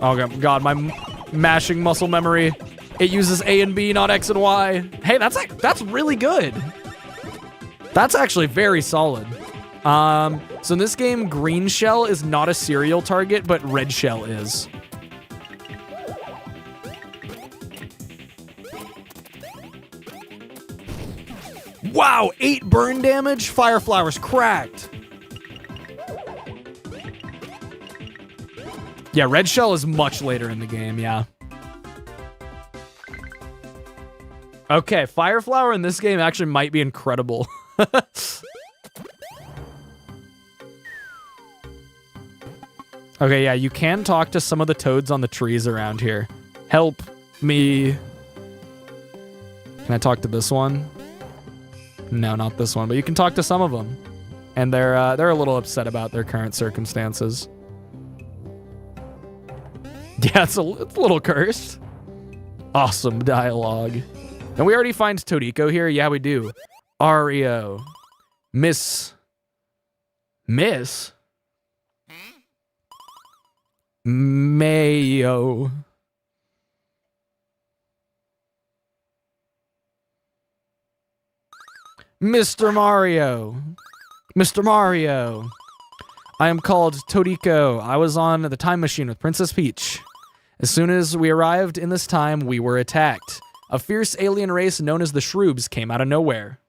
Oh, God, my mashing muscle memory. It uses A and B, not X and Y. Hey, that's really good. That's actually very solid. So in this game, green shell is not a serial target, but red shell is. Wow, 8 burn damage? Fire flowers cracked. Yeah, red shell is much later in the game, yeah. Okay, fire flower in this game actually might be incredible. Okay, yeah, you can talk to some of the toads on the trees around here. Help me. Can I talk to this one? No, not this one, but you can talk to some of them. And they're a little upset about their current circumstances. Yeah, it's a little cursed. Awesome dialogue. And we already find Todiko here. Yeah, we do. Ario. Miss Mayo. Mr. Mario. Mr. Mario. I am called Todiko. I was on the time machine with Princess Peach. As soon as we arrived in this time, we were attacked. A fierce alien race known as the Shroobs came out of nowhere.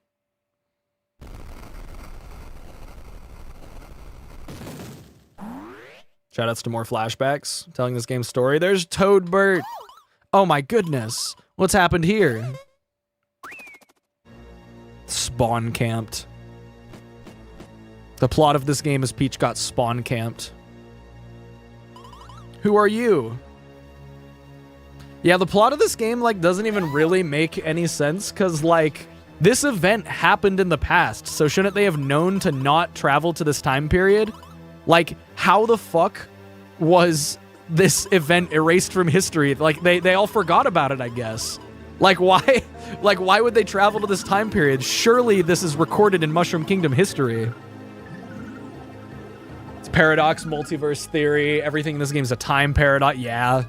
Shoutouts to more flashbacks, telling this game's story. There's Toadbert. Oh my goodness. What's happened here? Spawn camped. The plot of this game is Peach got spawn camped. Who are you? Yeah, the plot of this game, like, doesn't even really make any sense, because, like, this event happened in the past, so shouldn't they have known to not travel to this time period? Like, how the fuck was this event erased from history? Like, they all forgot about it, I guess. Like, why? Like, why would they travel to this time period? Surely this is recorded in Mushroom Kingdom history. It's paradox, multiverse theory, everything in this game is a time paradox. Yeah.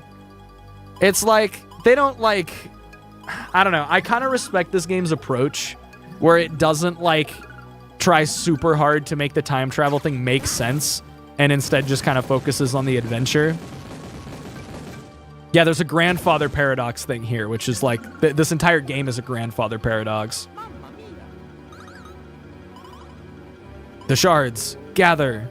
It's like, they don't, like, I don't know. I kind of respect this game's approach, where it doesn't, like, tries super hard to make the time travel thing make sense and instead just kind of focuses on the adventure. Yeah, there's a grandfather paradox thing here, which is like, this entire game is a grandfather paradox. The shards, gather.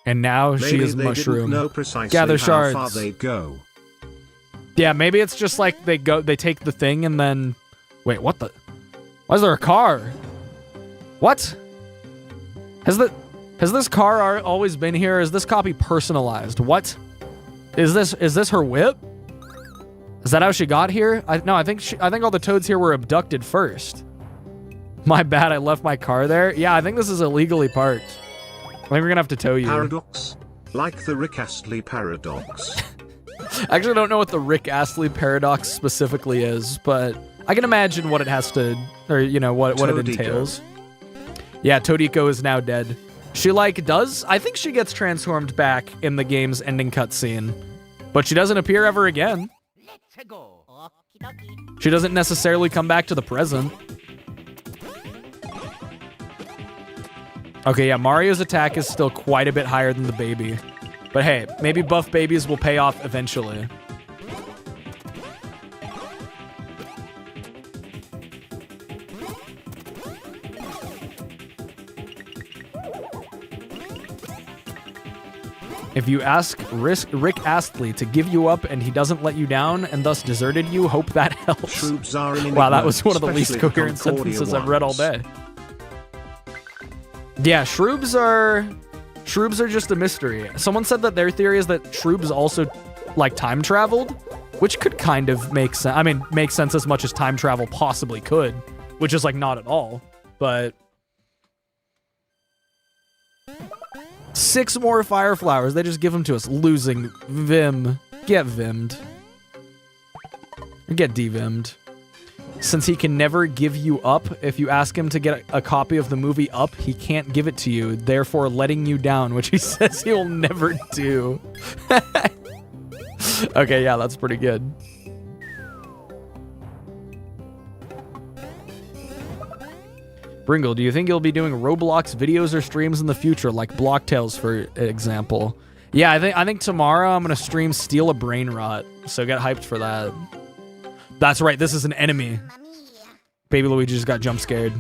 And now she is mushroom. Know precisely gather how shards. far they go. Yeah, maybe it's just like they take the thing and then... Wait, what the... Why is there a car? What? Has this car always been here? Is this copy personalized? What? Is this her whip? Is that how she got here? No, I think all the toads here were abducted first. My bad, I left my car there. Yeah, I think this is illegally parked. I think we're gonna have to tow you. Paradox? Like the Rick Astley paradox. I actually don't know what the Rick Astley paradox specifically is, but I can imagine what it has to, or you know, what it entails. Yeah, Todiko is now dead. She I think she gets transformed back in the game's ending cutscene, but she doesn't appear ever again. She doesn't necessarily come back to the present. Okay, yeah, Mario's attack is still quite a bit higher than the baby. But hey, maybe buff babies will pay off eventually. If you ask Rick Astley to give you up and he doesn't let you down and thus deserted you, hope that helps. Shroops are an enigma, wow, that was one of the least especially coherent Concordia sentences I've read all ones. day. Yeah, Shroobs are just a mystery. Someone said that their theory is that Shroobs also like time traveled, which could kind of make sense. I mean, make sense as much as time travel possibly could, which is like not at all, but 6 more fire flowers. They just give them to us. Losing Vim. Get Vimmed. Or get devimmed. Since he can never give you up, if you ask him to get a copy of the movie Up, he can't give it to you, therefore letting you down, which he says he'll never do. Okay, yeah, that's pretty good. Bringle, do you think you'll be doing Roblox videos or streams in the future, like Block Tales, for example? Yeah, I think tomorrow I'm gonna stream Steal a Brain Rot, so get hyped for that. That's right, this is an enemy. Baby Luigi just got jump scared.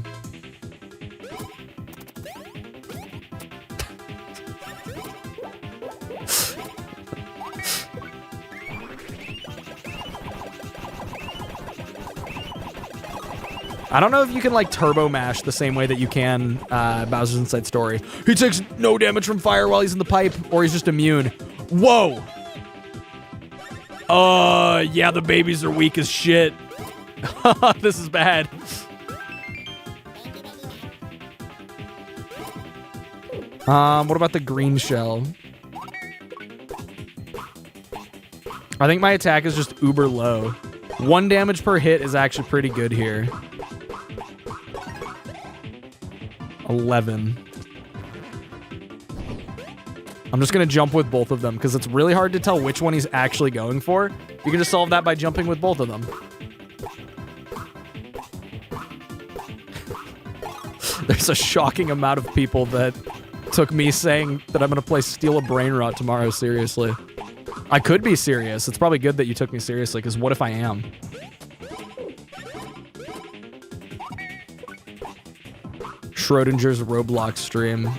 I don't know if you can like turbo mash the same way that you can Bowser's Inside Story. He takes no damage from fire while he's in the pipe, or he's just immune. Whoa! Yeah, the babies are weak as shit. This is bad. What about the green shell? I think my attack is just uber low. 1 damage per hit is actually pretty good here. 11. I'm just going to jump with both of them because it's really hard to tell which one he's actually going for. You can just solve that by jumping with both of them. There's a shocking amount of people that took me saying that I'm going to play Steal a Brain Rot tomorrow seriously. I could be serious. It's probably good that you took me seriously, because what if I am? Schrodinger's Roblox stream.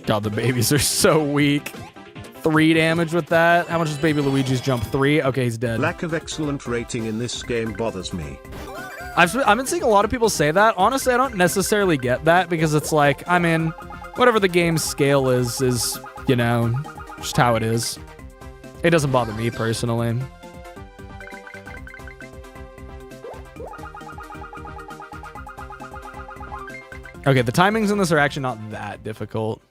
God, the babies are so weak. 3 damage with that. How much does Baby Luigi's jump? 3? Okay, he's dead. Lack of excellent rating in this game bothers me. I've been seeing a lot of people say that. Honestly, I don't necessarily get that, because it's like, I mean, whatever the game's scale is, you know, just how it is. It doesn't bother me personally. Okay, the timings in this are actually not that difficult.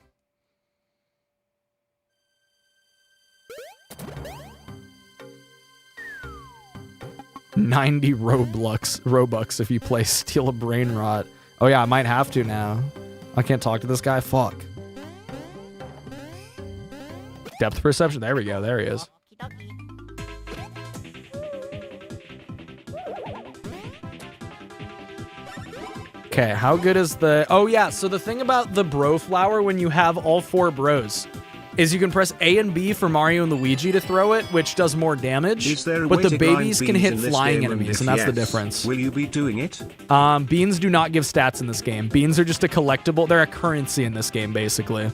90 Robux if you play Steal a Brain Rot. Oh yeah, I might have to now. I can't talk to this guy. Fuck. Depth perception. There we go. There he is. Okay, how good is the... Oh yeah, so the thing about the bro flower when you have all 4 bros is you can press A and B for Mario and Luigi to throw it, which does more damage, but the babies can hit flying enemies, and that's the difference. Will you be doing it? Beans do not give stats in this game. Beans are just a collectible. They're a currency in this game, basically.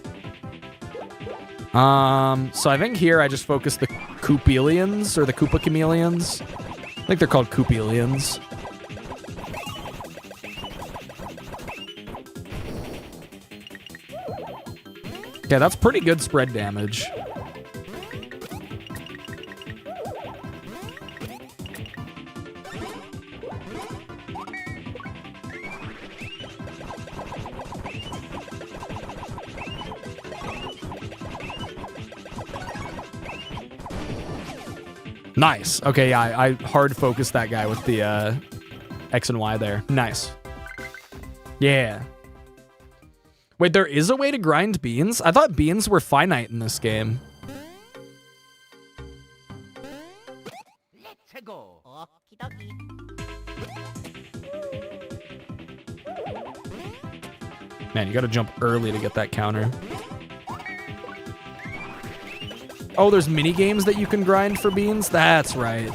So I think here I just focus the Coopelians, or the Koopa Chameleons. I think they're called Coopelians. Okay, that's pretty good spread damage. Nice. Okay, yeah, I hard focused that guy with the X and Y there. Nice. Yeah. Wait, there is a way to grind beans? I thought beans were finite in this game. Let's go. Man, you gotta jump early to get that counter. Oh, there's mini games that you can grind for beans? That's right.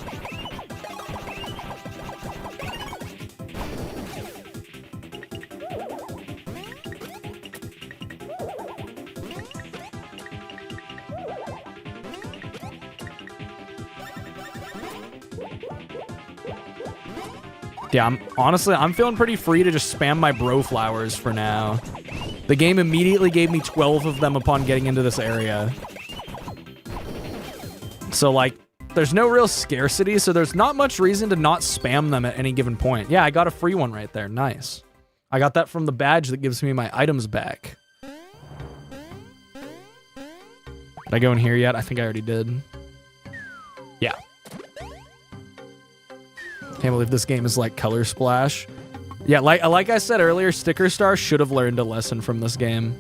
Yeah, I'm feeling pretty free to just spam my bro flowers for now. The game immediately gave me 12 of them upon getting into this area. So, like, there's no real scarcity, so there's not much reason to not spam them at any given point. Yeah, I got a free one right there. Nice. I got that from the badge that gives me my items back. Did I go in here yet? I think I already did. Yeah. Can't believe this game is like Color Splash. Yeah, like I said earlier, Sticker Star should have learned a lesson from this game.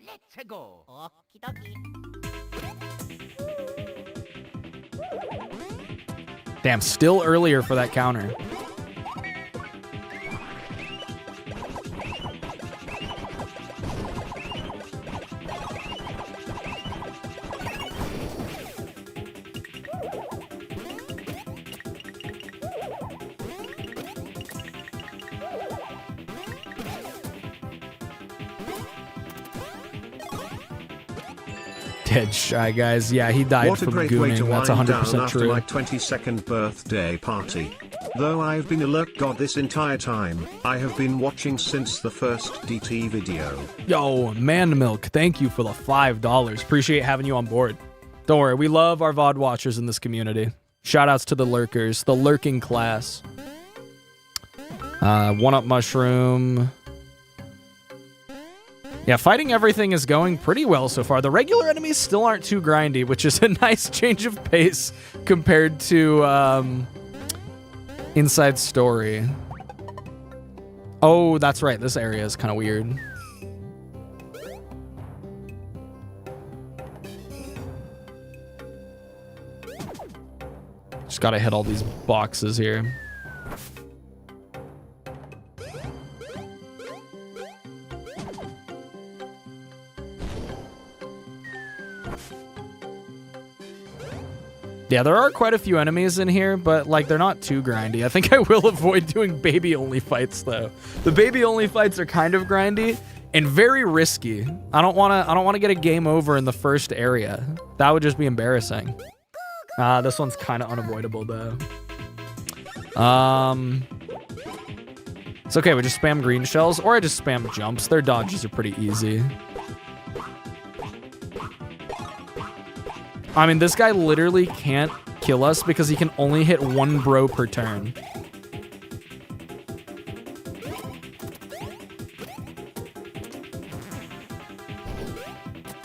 Let's go. Damn, still earlier for that counter. Dead Shy Guys. Yeah, he died from gooming. That's 100% after true. my 22nd birthday party. Though I've been a lurk god this entire time, I have been watching since the first DT video. Yo, Man Milk, thank you for the $5. Appreciate having you on board. Don't worry, we love our VOD watchers in this community. Shoutouts to the lurkers, the lurking class. One-up mushroom. Yeah, fighting everything is going pretty well so far. The regular enemies still aren't too grindy, which is a nice change of pace compared to Inside Story. Oh, that's right. This area is kind of weird. Just gotta hit all these boxes here. Yeah, there are quite a few enemies in here, but like they're not too grindy. I think I will avoid doing baby-only fights though. The baby-only fights are kind of grindy and very risky. I don't want to get a game over in the first area. That would just be embarrassing. This one's kind of unavoidable though. It's okay, we just spam green shells or I just spam jumps. Their dodges are pretty easy. I mean, this guy literally can't kill us because he can only hit one bro per turn.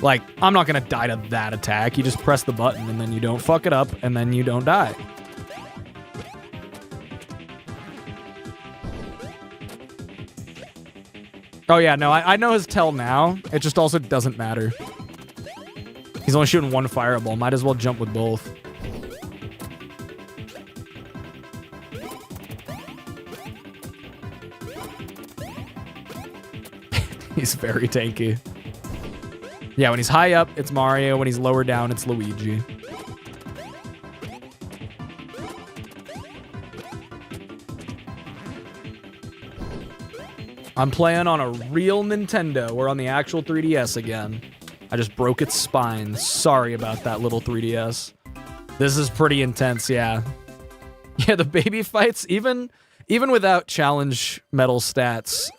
Like, I'm not gonna die to that attack. You just press the button and then you don't fuck it up and then you don't die. Oh yeah, no, I know his tell now. It just also doesn't matter. He's only shooting one fireball. Might as well jump with both. He's very tanky. Yeah, when he's high up, it's Mario. When he's lower down, it's Luigi. I'm playing on a real Nintendo. We're on the actual 3DS again. I just broke its spine. Sorry about that, little 3DS. This is pretty intense, yeah. Yeah, the baby fights, even without challenge medal stats,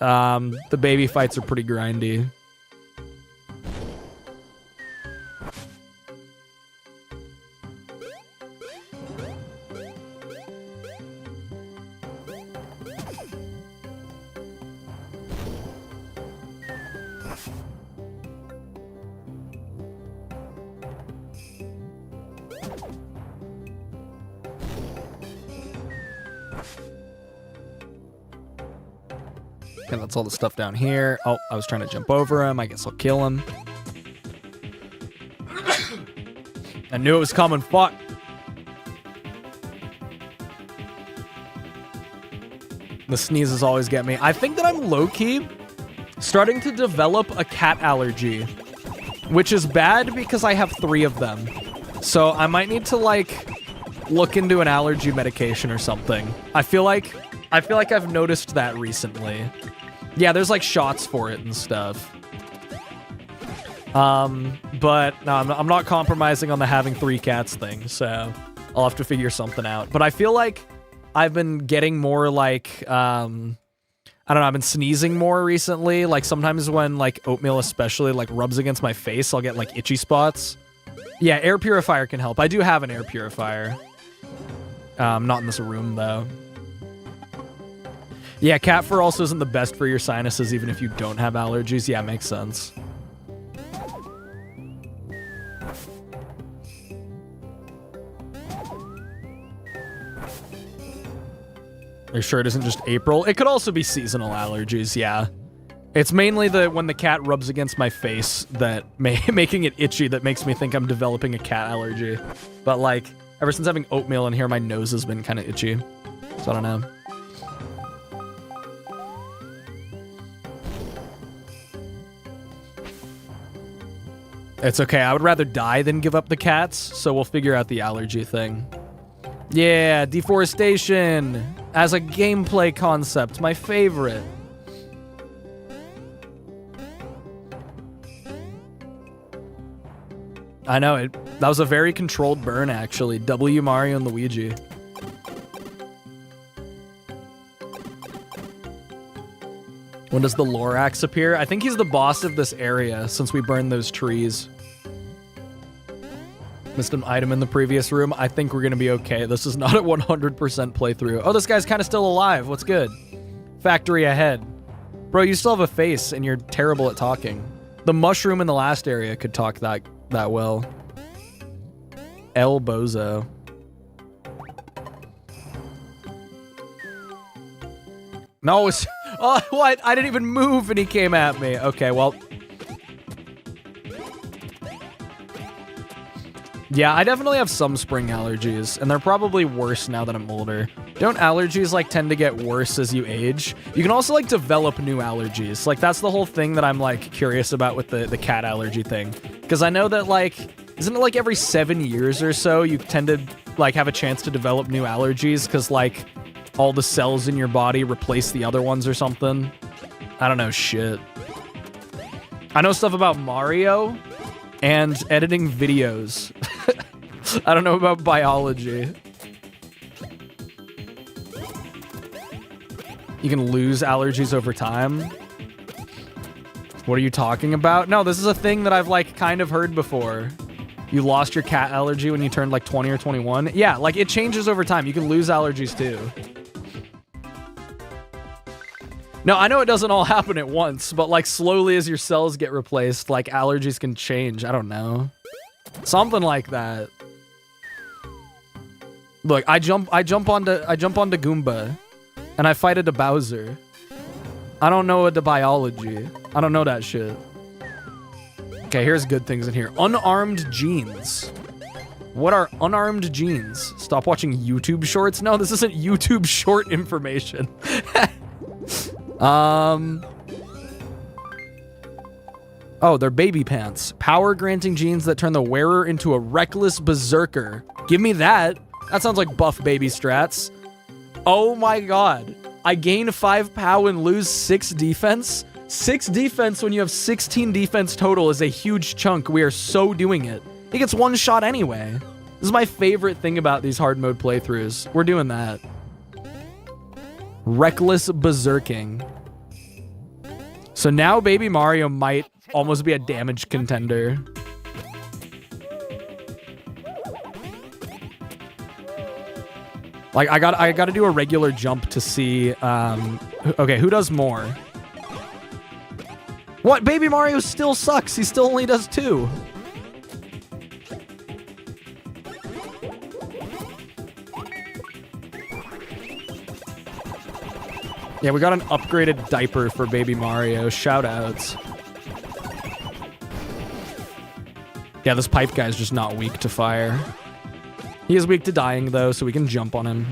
the baby fights are pretty grindy. Okay, that's all the stuff down here. Oh, I was trying to jump over him. I guess I'll kill him. I knew it was coming. Fuck. The sneezes always get me. I think that I'm low-key starting to develop a cat allergy, which is bad because I have 3 of them. So I might need to, like, look into an allergy medication or something. I feel like I've noticed that recently. Yeah, there's like shots for it and stuff. But no, I'm not compromising on the having 3 cats thing, so I'll have to figure something out. But I feel like I've been getting more like, I don't know, I've been sneezing more recently. Like sometimes when like oatmeal especially like rubs against my face, I'll get like itchy spots. Yeah, air purifier can help. I do have an air purifier. Not in this room though. Yeah, cat fur also isn't the best for your sinuses even if you don't have allergies. Yeah, makes sense. Are you sure it isn't just April? It could also be seasonal allergies, yeah. It's mainly when the cat rubs against my face that making it itchy that makes me think I'm developing a cat allergy. But like, ever since having oatmeal in here, my nose has been kind of itchy. So I don't know. It's okay, I would rather die than give up the cats, so we'll figure out the allergy thing. Yeah, deforestation as a gameplay concept, my favorite. I know, that was a very controlled burn, actually. W, Mario, and Luigi. When does the Lorax appear? I think he's the boss of this area, since we burned those trees. Missed an item in the previous room. I think we're gonna be okay. This is not a 100% playthrough. Oh, this guy's kind of still alive. What's good? Factory ahead. Bro, you still have a face, and you're terrible at talking. The mushroom in the last area could talk that well. El Bozo. No, it's... Oh, what? I didn't even move and he came at me. Okay, well... Yeah, I definitely have some spring allergies, and they're probably worse now that I'm older. Don't allergies, like, tend to get worse as you age? You can also, like, develop new allergies. Like, that's the whole thing that I'm, like, curious about with the cat allergy thing. Because I know that, like, isn't it, like, every 7 years or so you tend to, like, have a chance to develop new allergies? Because, like, all the cells in your body replace the other ones or something? I don't know shit. I know stuff about Mario and editing videos. I don't know about biology. You can lose allergies over time. What are you talking about? No, this is a thing that I've like kind of heard before. You lost your cat allergy when you turned like 20 or 21. Yeah, like it changes over time. You can lose allergies too. No, I know it doesn't all happen at once, but like slowly as your cells get replaced, like allergies can change. I don't know. Something like that. Look, I jump onto Goomba and I fight a Bowser. I don't know the biology. I don't know that shit. Okay, here's good things in here. Unarmed jeans. What are unarmed jeans? Stop watching YouTube shorts? No, this isn't YouTube short information. Oh, they're baby pants. Power-granting jeans that turn the wearer into a reckless berserker. Give me that. That sounds like buff baby strats. Oh my god. I gain 5 pow and lose 6 defense? 6 defense when you have 16 defense total is a huge chunk. We are so doing it. He gets 1 shot anyway. This is my favorite thing about these hard mode playthroughs. We're doing that. Reckless berserking. So now Baby Mario might almost be a damage contender. Like I got to do a regular jump to see. Okay, who does more? What? Baby Mario still sucks. He still only does 2. Yeah, we got an upgraded diaper for Baby Mario. Shoutouts. Yeah, this pipe guy's just not weak to fire. He is weak to dying, though, so we can jump on him.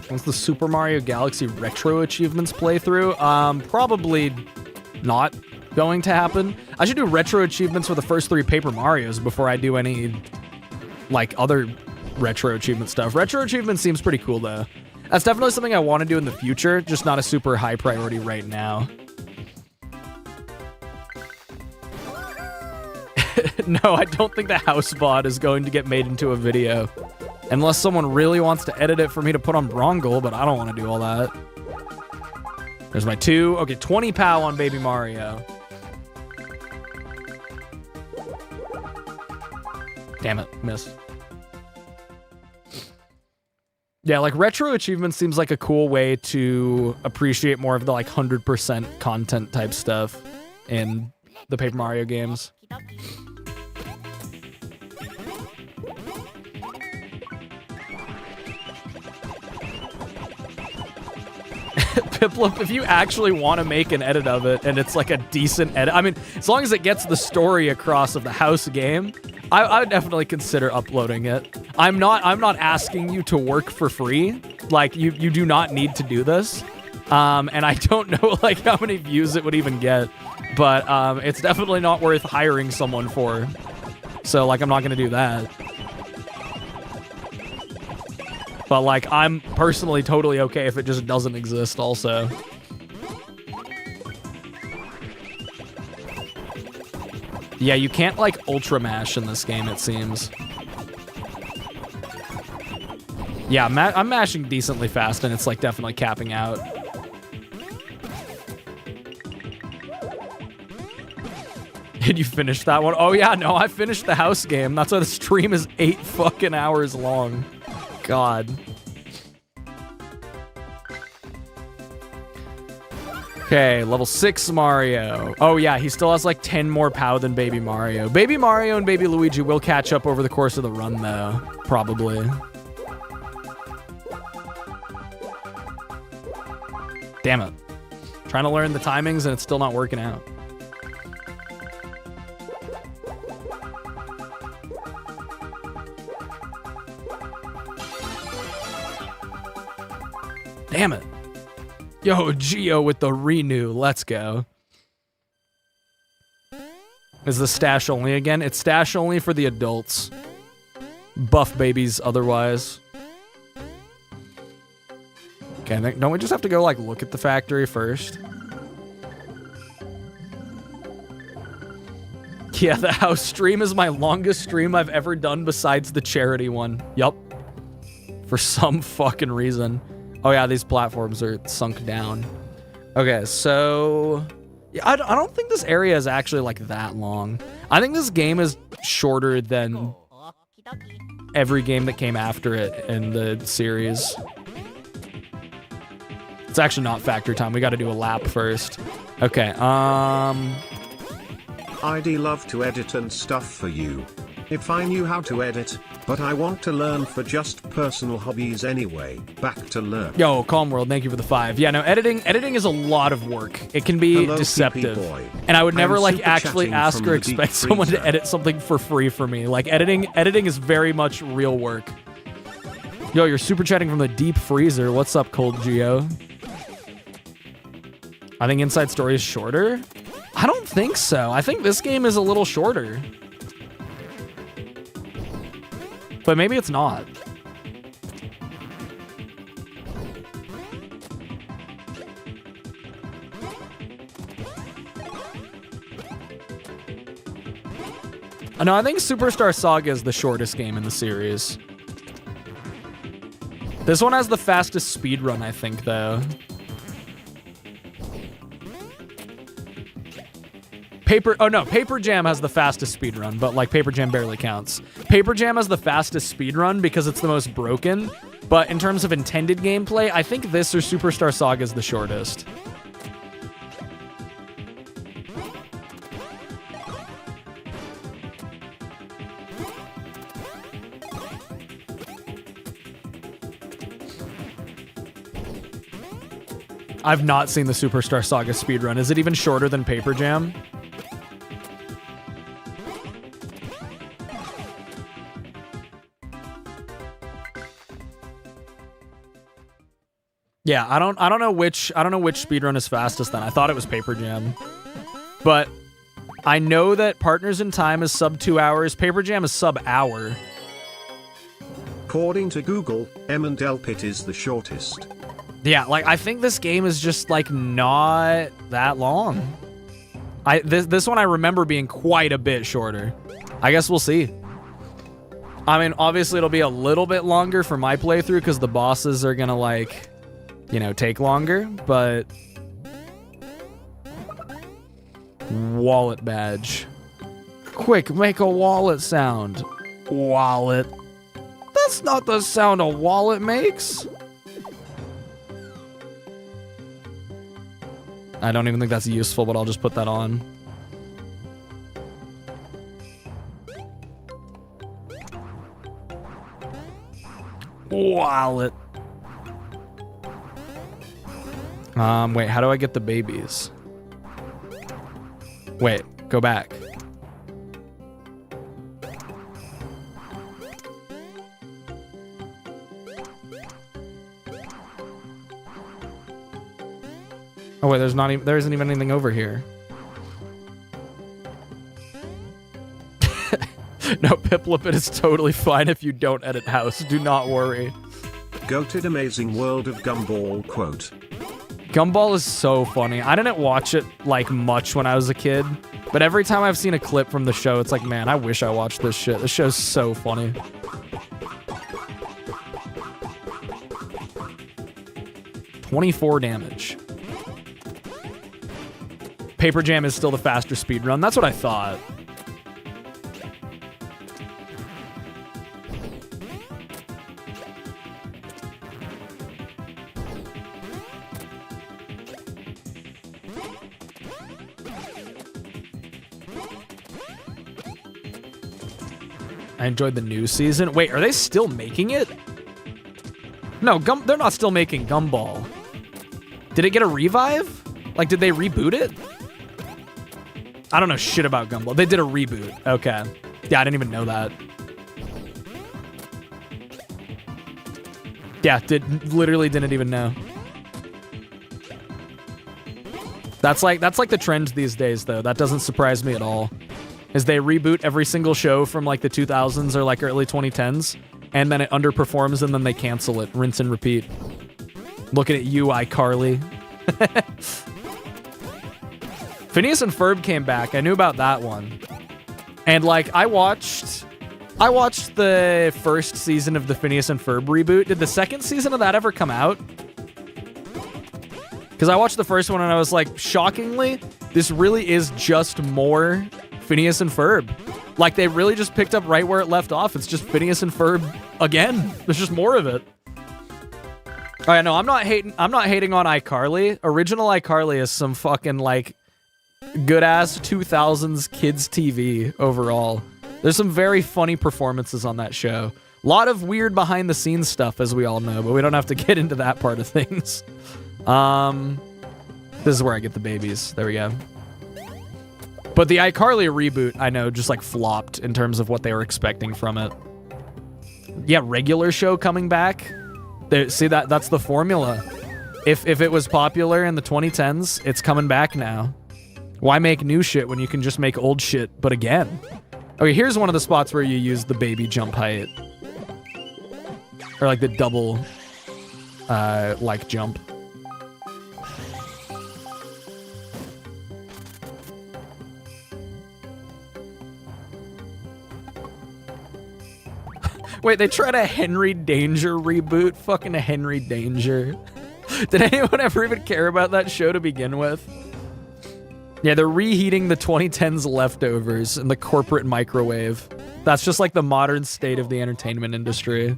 What's the Super Mario Galaxy Retro Achievements playthrough? Probably not going to happen. I should do Retro Achievements for the first 3 Paper Marios before I do any, like, other Retro Achievement stuff. Retro Achievement seems pretty cool, though. That's definitely something I want to do in the future, just not a super high priority right now. No, I don't think the house bot is going to get made into a video. Unless someone really wants to edit it for me to put on Brongle, but I don't want to do all that. There's my 2. Okay, 20 pow on Baby Mario. Damn it, miss. Yeah, like retro achievements seems like a cool way to appreciate more of the like 100% content type stuff in the Paper Mario games. Piplup, if you actually want to make an edit of it and it's like a decent edit, I mean, as long as it gets the story across of the house game, I would definitely consider uploading it. I'm not asking you to work for free. Like you do not need to do this. And I don't know like how many views it would even get, but it's definitely not worth hiring someone for. So like I'm not gonna do that. But like I'm personally totally okay if it just doesn't exist also. Yeah, you can't like ultra mash in this game, it seems. Yeah, I'm mashing decently fast and it's like definitely capping out. Did you finish that one? Oh yeah, no, I finished the house game. That's why the stream is 8 fucking hours long. God. Okay, level 6 Mario. Oh yeah, he still has like 10 more pow than Baby Mario. Baby Mario and Baby Luigi will catch up over the course of the run though, probably. Damn it. Trying to learn the timings and it's still not working out. Damn it. Yo, Geo with the renew. Let's go. Is the stash only again? It's stash only for the adults. Buff babies otherwise. Okay, don't we just have to go like look at the factory first? Yeah, the house stream is my longest stream I've ever done besides the charity one. Yup. For some fucking reason. Oh yeah, these platforms are sunk down. Okay, so yeah, I don't think this area is actually like that long. I think this game is shorter than every game that came after it in the series. It's actually not factor time. We got to do a lap first. Okay, I'd love to edit and stuff for you. If I knew how to edit, but I want to learn for just personal hobbies anyway. Back to learn. Yo, Calm World, thank you for the 5. Yeah, no, editing is a lot of work. It can be Hello, deceptive. PP boy. And I would never I'm like super actually chatting ask from or the expect deep someone to freezer. edit something for free for me. Like editing is very much real work. Yo, you're super chatting from the deep freezer. What's up, Cold Geo? I think Inside Story is shorter. I don't think so. I think this game is a little shorter. But maybe it's not. No, I think Superstar Saga is the shortest game in the series. This one has the fastest speedrun, I think, though. Paper Jam has the fastest speedrun, but like Paper Jam barely counts. Paper Jam has the fastest speedrun because it's the most broken, but in terms of intended gameplay, I think this or Superstar Saga is the shortest. I've not seen the Superstar Saga speedrun. Is it even shorter than Paper Jam? Yeah, I don't know which speedrun is fastest then. I thought it was Paper Jam. But I know that Partners in Time is sub 2 hours. Paper Jam is sub hour. According to Google, M&L Pit is the shortest. Yeah, like I think this game is just like not that long. This one I remember being quite a bit shorter. I guess we'll see. I mean, obviously it'll be a little bit longer for my playthrough because the bosses are gonna like, you know, take longer, but wallet badge. Quick, make a wallet sound. Wallet. That's not the sound a wallet makes. I don't even think that's useful, but I'll just put that on. Wallet. Wait, how do I get the babies? Wait, go back. Oh wait, there isn't even anything over here. No, Piplipit is totally fine if you don't edit house. Do not worry. Goated Amazing World of Gumball quote. Gumball is so funny. I didn't watch it like much when I was a kid, but every time I've seen a clip from the show, it's like, man, I wish I watched this shit. This show's so funny. $24 damage. Paper Jam is still the faster speedrun. That's what I thought. I enjoyed the new season. Wait, are they still making it? No, they're not still making Gumball. Did it get a revive? Like, did they reboot it? I don't know shit about Gumball. They did a reboot. Okay. Yeah, I didn't even know that. Yeah, literally didn't even know. That's like the trend these days, though. That doesn't surprise me at all. Is they reboot every single show from like the 2000s or like early 2010s, and then it underperforms, and then they cancel it. Rinse and repeat. Looking at you, iCarly. Phineas and Ferb came back. I knew about that one. And like I watched the first season of the Phineas and Ferb reboot. Did the second season of that ever come out? Because I watched the first one and I was like, shockingly, this really is just more Phineas and Ferb. Like, they really just picked up right where it left off. It's just Phineas and Ferb again. There's just more of it. All right, no, I'm not hating on iCarly. Original iCarly is some fucking, like, good-ass 2000s kids TV overall. There's some very funny performances on that show. A lot of weird behind-the-scenes stuff, as we all know, but we don't have to get into that part of things. This is where I get the babies. There we go. But the iCarly reboot, I know, just, like, flopped in terms of what they were expecting from it. Yeah, regular show coming back. See, that's the formula. If it was popular in the 2010s, it's coming back now. Why make new shit when you can just make old shit, but again? Okay, here's one of the spots where you use the baby jump height. Or like the double, like jump. Wait, they tried a Henry Danger reboot? Fucking a Henry Danger. Did anyone ever even care about that show to begin with? Yeah, they're reheating the 2010s leftovers in the corporate microwave. That's just like the modern state of the entertainment industry.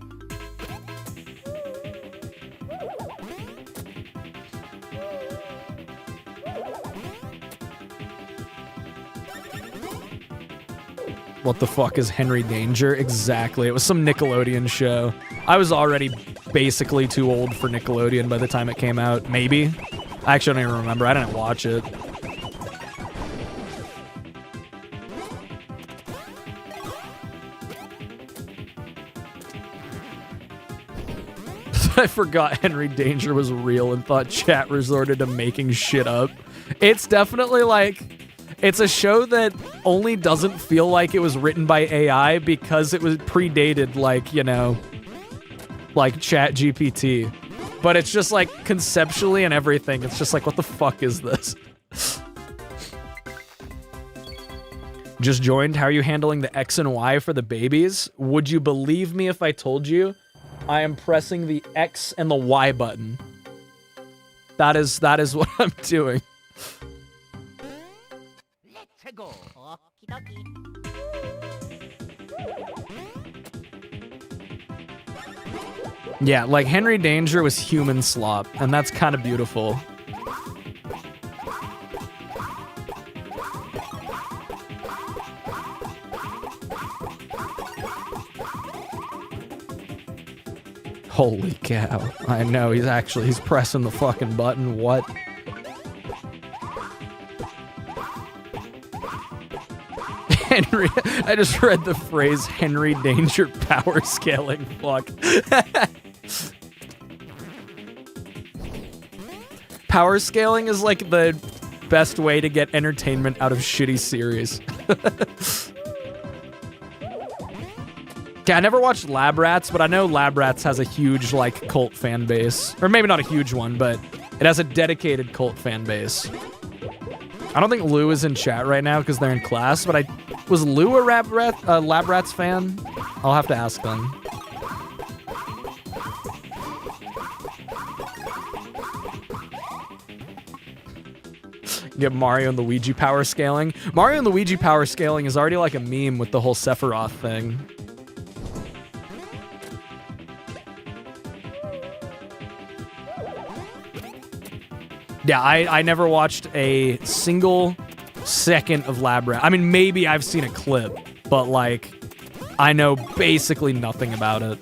What the fuck is Henry Danger? Exactly. It was some Nickelodeon show. I was already basically too old for Nickelodeon by the time it came out. Maybe. I actually don't even remember. I didn't watch it. I forgot Henry Danger was real and thought chat resorted to making shit up. It's definitely like... It's a show that only doesn't feel like it was written by AI because it was predated, like, you know, like Chat GPT. But it's just like conceptually and everything. It's just like, what the fuck is this? Just joined. How are you handling the X and Y for the babies? Would you believe me if I told you I am pressing the X and the Y button? That is what I'm doing. Let's go. Yeah, like Henry Danger was human slop, and that's kind of beautiful. Holy cow. I know, he's pressing the fucking button. What? Henry, I just read the phrase Henry Danger power scaling. Fuck. Power scaling is like the best way to get entertainment out of shitty series. Yeah, I never watched Lab Rats, but I know Lab Rats has a huge, like, cult fan base. Or maybe not a huge one, but it has a dedicated cult fan base. I don't think Lou is in chat right now because they're in class, but was Lou a Lab Rats fan? I'll have to ask them. Get Mario and Luigi power scaling. Mario and Luigi power scaling is already like a meme with the whole Sephiroth thing. Yeah, I never watched a single second of Lab Rat. I mean, maybe I've seen a clip, but like, I know basically nothing about it.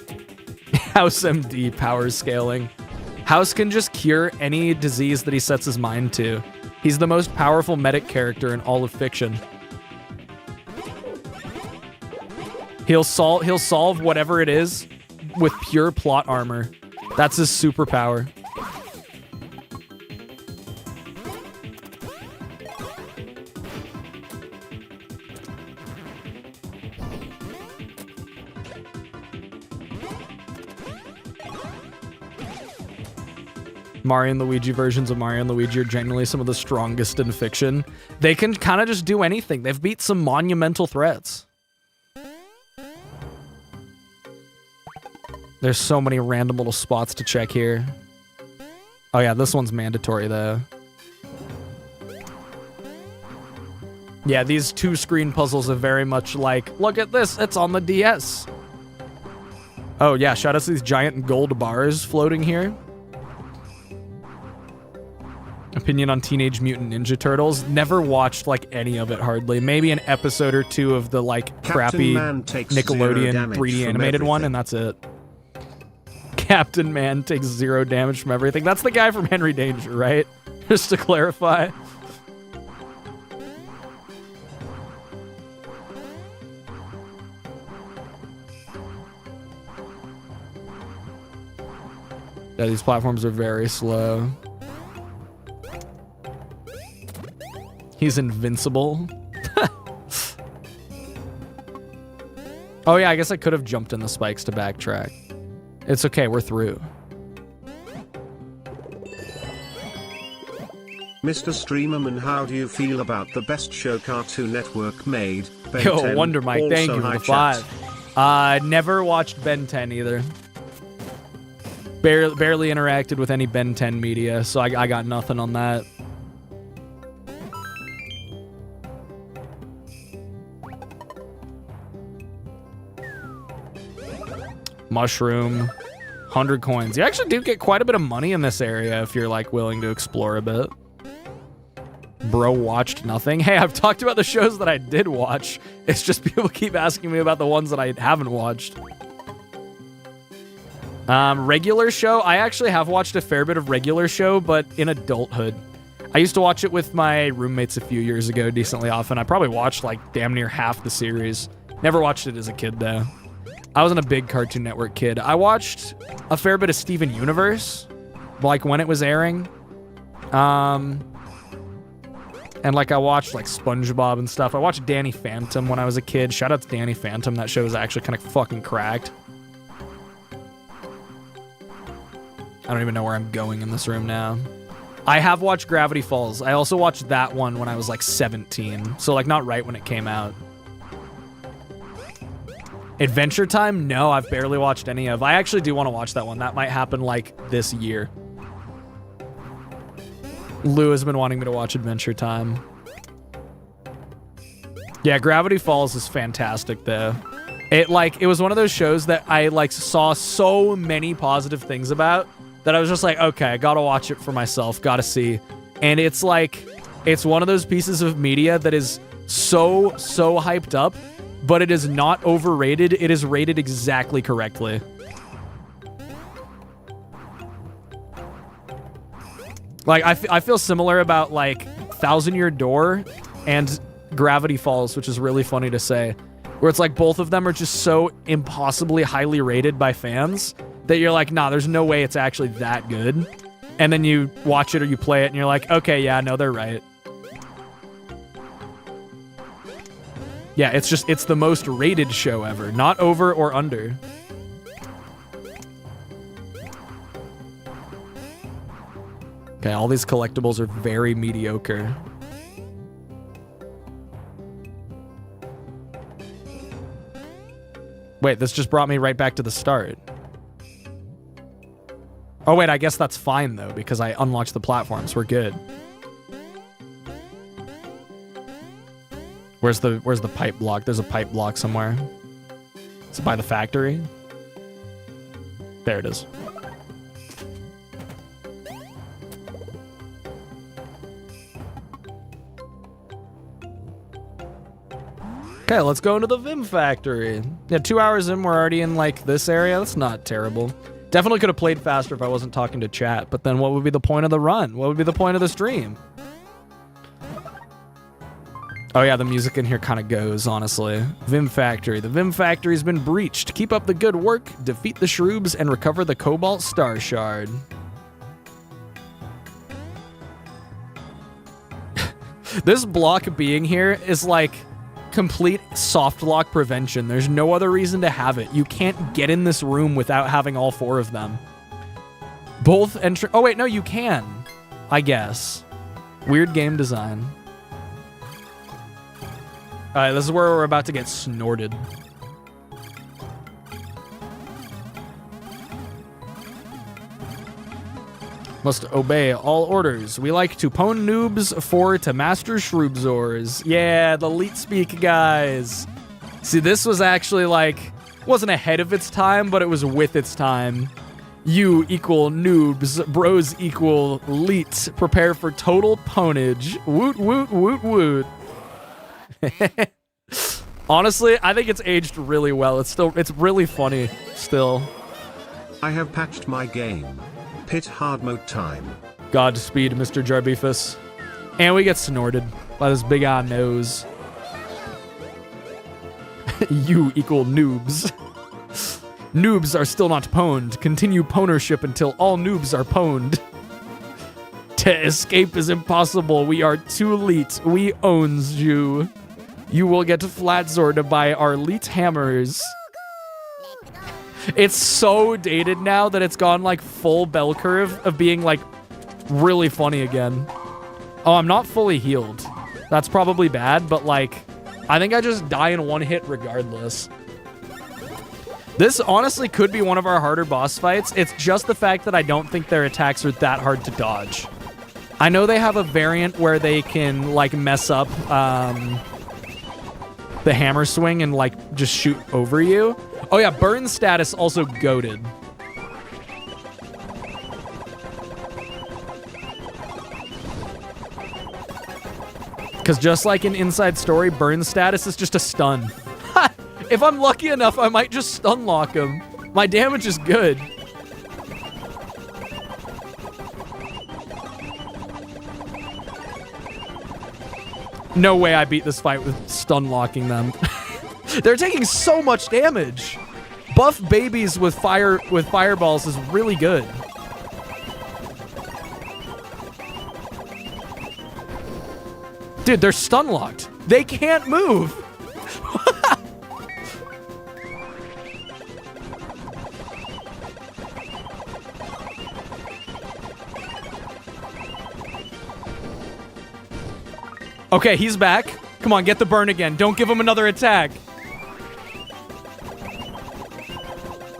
House MD power scaling. House can just cure any disease that he sets his mind to. He's the most powerful medic character in all of fiction. He'll solve whatever it is with pure plot armor. That's his superpower. Mario and Luigi versions of Mario and Luigi are genuinely some of the strongest in fiction. They can kind of just do anything. They've beat some monumental threats. There's so many random little spots to check here. Oh yeah, this one's mandatory though. Yeah, these 2-screen puzzles are very much like, look at this, it's on the DS. Oh yeah, shout out to these giant gold bars floating here. Opinion on Teenage Mutant Ninja Turtles. Never watched like any of it hardly. Maybe an episode or two of the like crappy Nickelodeon 3D animated one, and that's it. Captain Man takes 0 damage from everything. That's the guy from Henry Danger, right? Just to clarify. Yeah, these platforms are very slow. He's invincible. Oh yeah, I guess I could have jumped in the spikes to backtrack. It's okay, we're through. Mr. Streamerman, how do you feel about the best show Cartoon Network made? Ben Yo, 10, Wonder Mike, thank you for the 5. Never watched Ben 10 either. Barely interacted with any Ben 10 media, so I got nothing on that. Mushroom, 100 coins. You actually do get quite a bit of money in this area if you're like willing to explore a bit. Bro watched nothing. Hey, I've talked about the shows that I did watch. It's just people keep asking me about the ones that I haven't watched. Regular show. I actually have watched a fair bit of regular show, but in adulthood. I used to watch it with my roommates a few years ago decently often. I probably watched like damn near half the series. Never watched it as a kid though. I wasn't a big Cartoon Network kid. I watched a fair bit of Steven Universe, like when it was airing. And like I watched like SpongeBob and stuff. I watched Danny Phantom when I was a kid. Shout out to Danny Phantom. That show was actually kind of fucking cracked. I don't even know where I'm going in this room now. I have watched Gravity Falls. I also watched that one when I was like 17. So like not right when it came out. Adventure Time? No, I've barely watched any of. I actually do want to watch that one. That might happen like this year. Lou has been wanting me to watch Adventure Time. Yeah, Gravity Falls is fantastic though. It was one of those shows that I like saw so many positive things about that I was just like, okay, I gotta watch it for myself, gotta see. And it's like, it's one of those pieces of media that is so hyped up, but it is not overrated. It is rated exactly correctly. Like, I feel similar about, like, Thousand Year Door and Gravity Falls, which is really funny to say, where it's like both of them are just so impossibly highly rated by fans that you're like, nah, there's no way it's actually that good. And then you watch it or you play it and you're like, okay, yeah, no, they're right. Yeah, it's the most rated show ever, not over or under. Okay, all these collectibles are very mediocre. Wait, this just brought me right back to the start. Oh wait, I guess that's fine though, because I unlocked the platforms. We're good. Where's the pipe block? There's a pipe block somewhere. Is it by the factory? There it is. Okay, let's go into the Vim factory. Yeah, 2 hours in, we're already in like this area. That's not terrible. Definitely could have played faster if I wasn't talking to chat, but then what would be the point of the run? What would be the point of the stream? Oh yeah, the music in here kind of goes, honestly. Vim Factory. The Vim Factory's been breached. Keep up the good work, defeat the Shroobs, and recover the Cobalt Star Shard. This block being here is like complete soft lock prevention. There's no other reason to have it. You can't get in this room without having all 4 of them. Both entry. Oh wait, no, you can. I guess. Weird game design. Alright, this is where we're about to get snorted. Must obey all orders. We like to pwn noobs for to master Shroobzors. Yeah, the elite speak, guys. See, this was actually like, wasn't ahead of its time, but it was with its time. You equal noobs, bros equal elite. Prepare for total pwnage. Woot, woot, woot, woot. Honestly, I think it's aged really well. It's really funny still. I have patched my game. Pit hard mode time. Godspeed, Mr. Jarbifus. And we get snorted by this big eye nose. You equal noobs. Noobs are still not pwned. Continue pwnership until all noobs are pwned. To escape is impossible. We are too elite. We owns you. You will get flat sorted by our elite hammers. It's so dated now that it's gone like full bell curve of being like really funny again. Oh, I'm not fully healed. That's probably bad, but like, I think I just die in one hit regardless. This honestly could be one of our harder boss fights. It's just the fact that I don't think their attacks are that hard to dodge. I know they have a variant where they can like mess up the hammer swing and like just shoot over you. Oh yeah, burn status also goated. Because just like in Inside Story, burn status is just a stun. If I'm lucky enough, I might just stun lock him. My damage is good. No way I beat this fight with stun locking them. They're taking so much damage. Buff babies with fireballs is really good. Dude, they're stun locked. They can't move. Okay, he's back. Come on, get the burn again. Don't give him another attack.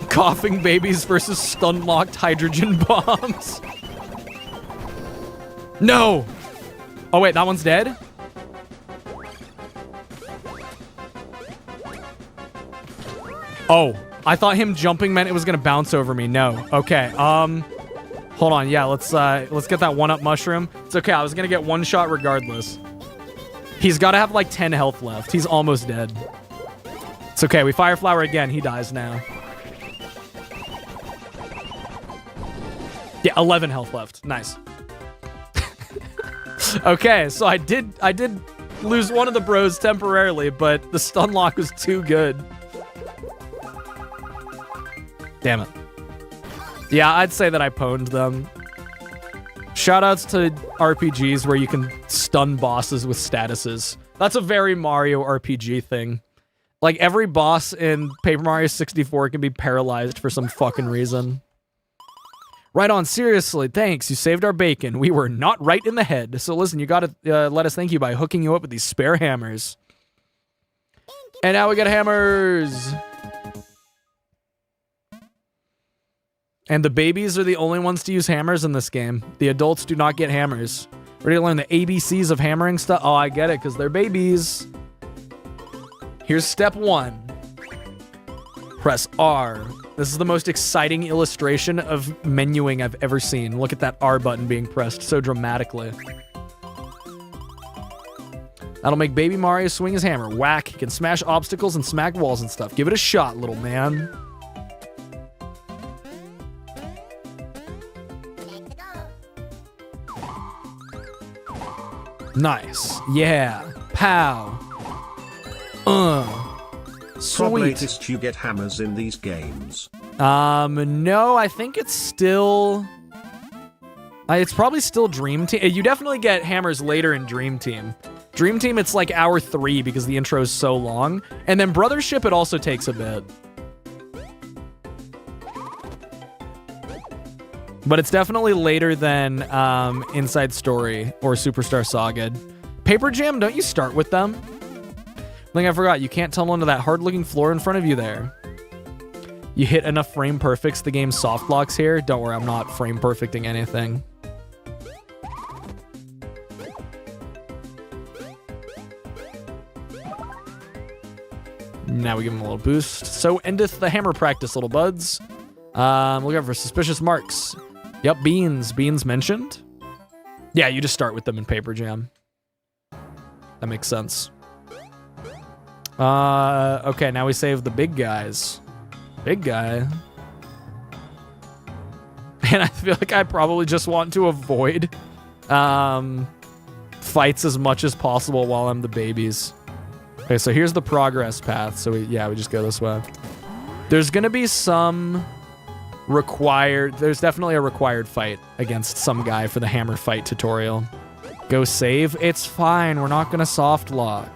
Coughing babies versus stun-locked hydrogen bombs. No! Oh, wait, that one's dead? Oh, I thought him jumping meant it was gonna bounce over me. No. Okay, hold on. Yeah, let's get that one-up mushroom. It's okay, I was gonna get one shot regardless. He's got to have like 10 health left. He's almost dead. It's okay. We fire flower again. He dies now. Yeah, 11 health left. Nice. Okay, so I did lose one of the bros temporarily, but the stun lock was too good. Damn it. Yeah, I'd say that I pwned them. Shoutouts to RPGs where you can stun bosses with statuses. That's a very Mario RPG thing. Like, every boss in Paper Mario 64 can be paralyzed for some fucking reason. Right on, seriously, thanks. You saved our bacon. We were not right in the head. So listen, you gotta let us thank you by hooking you up with these spare hammers. And now we got hammers. And the babies are the only ones to use hammers in this game. The adults do not get hammers. Ready to learn the ABCs of hammering stuff? Oh, I get it, because they're babies. Here's step 1. Press R. This is the most exciting illustration of menuing I've ever seen. Look at that R button being pressed so dramatically. That'll make baby Mario swing his hammer. Whack. He can smash obstacles and smack walls and stuff. Give it a shot, little man. Nice. Yeah. Pow. Sweet. Latest you get hammers in these games. No, I think it's still... it's probably still Dream Team. You definitely get hammers later in Dream Team. Dream Team, it's like hour 3 because the intro is so long. And then Brothership, it also takes a bit. But it's definitely later than Inside Story or Superstar Saga. Paper Jam, don't you start with them? I think I forgot. You can't tumble into that hard-looking floor in front of you there. You hit enough frame perfects, the game soft locks here. Don't worry, I'm not frame perfecting anything. Now we give him a little boost. So endeth the hammer practice, little buds. Look out for suspicious marks. Yep, beans. Beans mentioned. Yeah, you just start with them in paper jam. That makes sense. Okay, now we save the big guys. Big guy. And I feel like I probably just want to avoid fights as much as possible while I'm the babies. Okay, so here's the progress path. So we just go this way. There's gonna be some required, there's definitely a required fight against some guy for the hammer fight tutorial. Go save. It's fine. We're not gonna soft lock.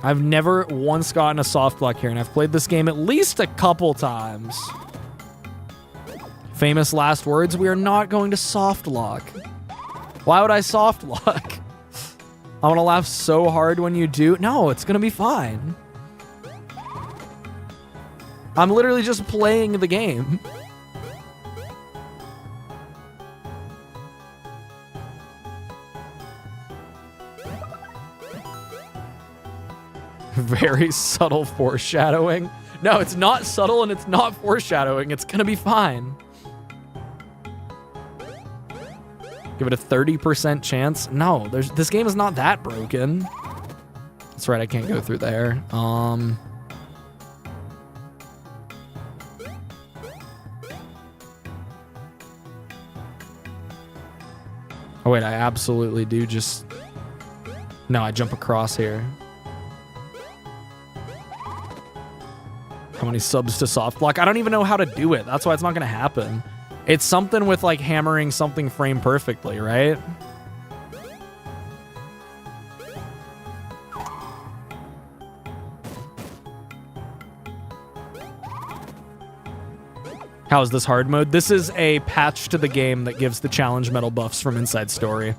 I've never once gotten a soft lock here, and I've played this game at least a couple times. Famous last words, we are not going to soft lock. Why would I soft lock? I want to laugh so hard when you do. No, it's going to be fine. I'm literally just playing the game. Very subtle foreshadowing. No, it's not subtle and it's not foreshadowing. It's gonna be fine. Give it a 30% chance. No, this game is not that broken. That's right, I can't go through there. Oh wait, I absolutely do just... No, I jump across here. How many subs to soft block? I don't even know how to do it. That's why it's not going to happen. It's something with like hammering something frame perfectly, right? How is this hard mode? This is a patch to the game that gives the challenge medal buffs from Inside Story.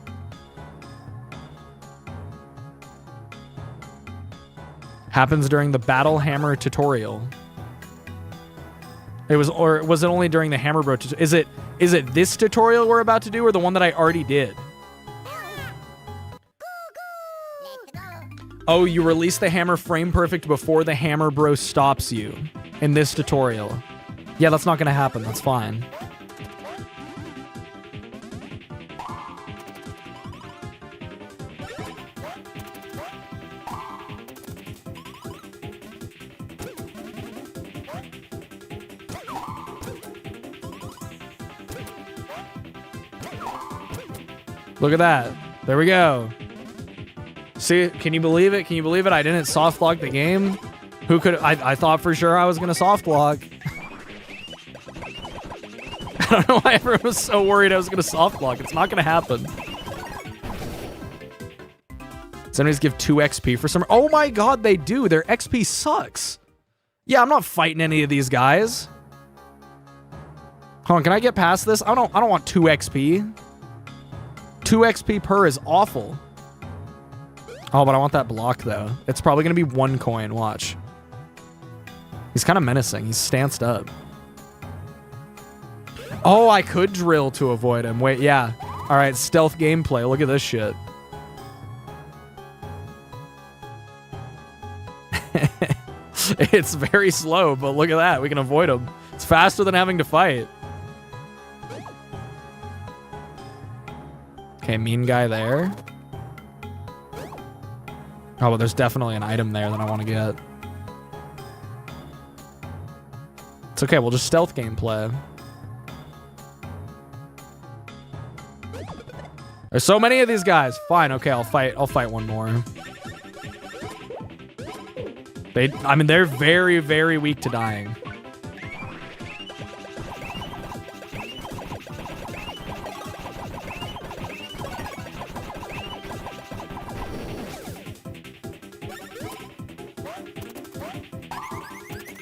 Happens during the Battle Hammer tutorial. Or was it only during the Hammer Bro tutorial? Is it this tutorial we're about to do or the one that I already did? Oh, you release the hammer frame perfect before the Hammer Bro stops you in this tutorial. Yeah, that's not gonna happen. That's fine. Look at that. There we go. See, can you believe it? Can you believe it? I didn't soft lock the game. Who could... I thought for sure I was going to soft lock. I don't know why everyone was so worried I was going to soft lock. It's not going to happen. Does enemies give 2 XP for some... Oh my god, they do. Their XP sucks. Yeah, I'm not fighting any of these guys. Hold on, can I get past this? I don't want 2 XP. 2 XP per is awful. Oh, but I want that block, though. It's probably going to be 1 coin. Watch. He's kind of menacing. He's stanced up. Oh, I could drill to avoid him. Wait, yeah. All right, stealth gameplay. Look at this shit. It's very slow, but look at that. We can avoid him. It's faster than having to fight. Okay, mean guy there. Oh, well, there's definitely an item there that I want to get. It's okay, we'll just stealth gameplay. There's so many of these guys. Fine, okay, I'll fight one more. I mean, they're very, very weak to dying.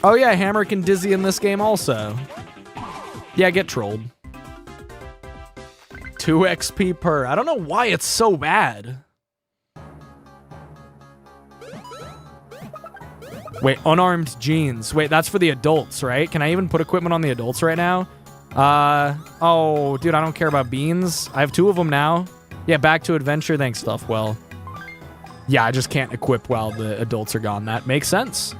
Oh yeah, hammer can dizzy in this game also. Yeah, get trolled. 2 XP per. I don't know why it's so bad. Wait, unarmed jeans. Wait, that's for the adults, right? Can I even put equipment on the adults right now? Oh, dude, I don't care about beans. I have 2 of them now. Yeah, back to adventure. Thanks, Stuffwell. Yeah, I just can't equip while the adults are gone. That makes sense.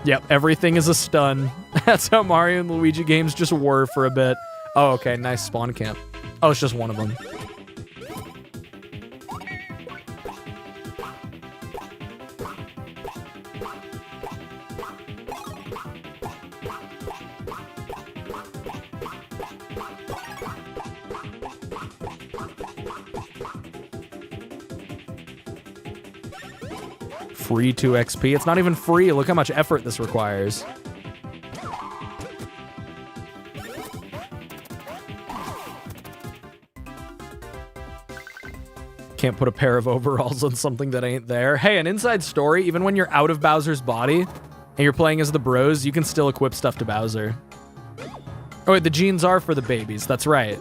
Yep, everything is a stun. That's how Mario and Luigi games just were for a bit. Oh, okay, nice spawn camp. Oh, it's just one of them. Free 2 XP. It's not even free. Look how much effort this requires. Can't put a pair of overalls on something that ain't there. Hey, an inside story, even when you're out of Bowser's body and you're playing as the bros, you can still equip stuff to Bowser. Oh, wait, the genes are for the babies. That's right.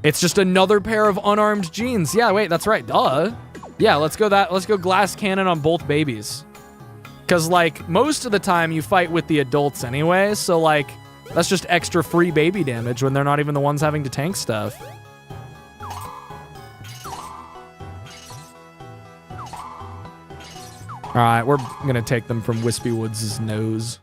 It's just another pair of unarmed genes. Yeah, wait, that's right. Duh. Yeah, let's go glass cannon on both babies. Because, like, most of the time you fight with the adults anyway, so, like, that's just extra free baby damage when they're not even the ones having to tank stuff. Alright, we're gonna take them from Wispy Woods' nose.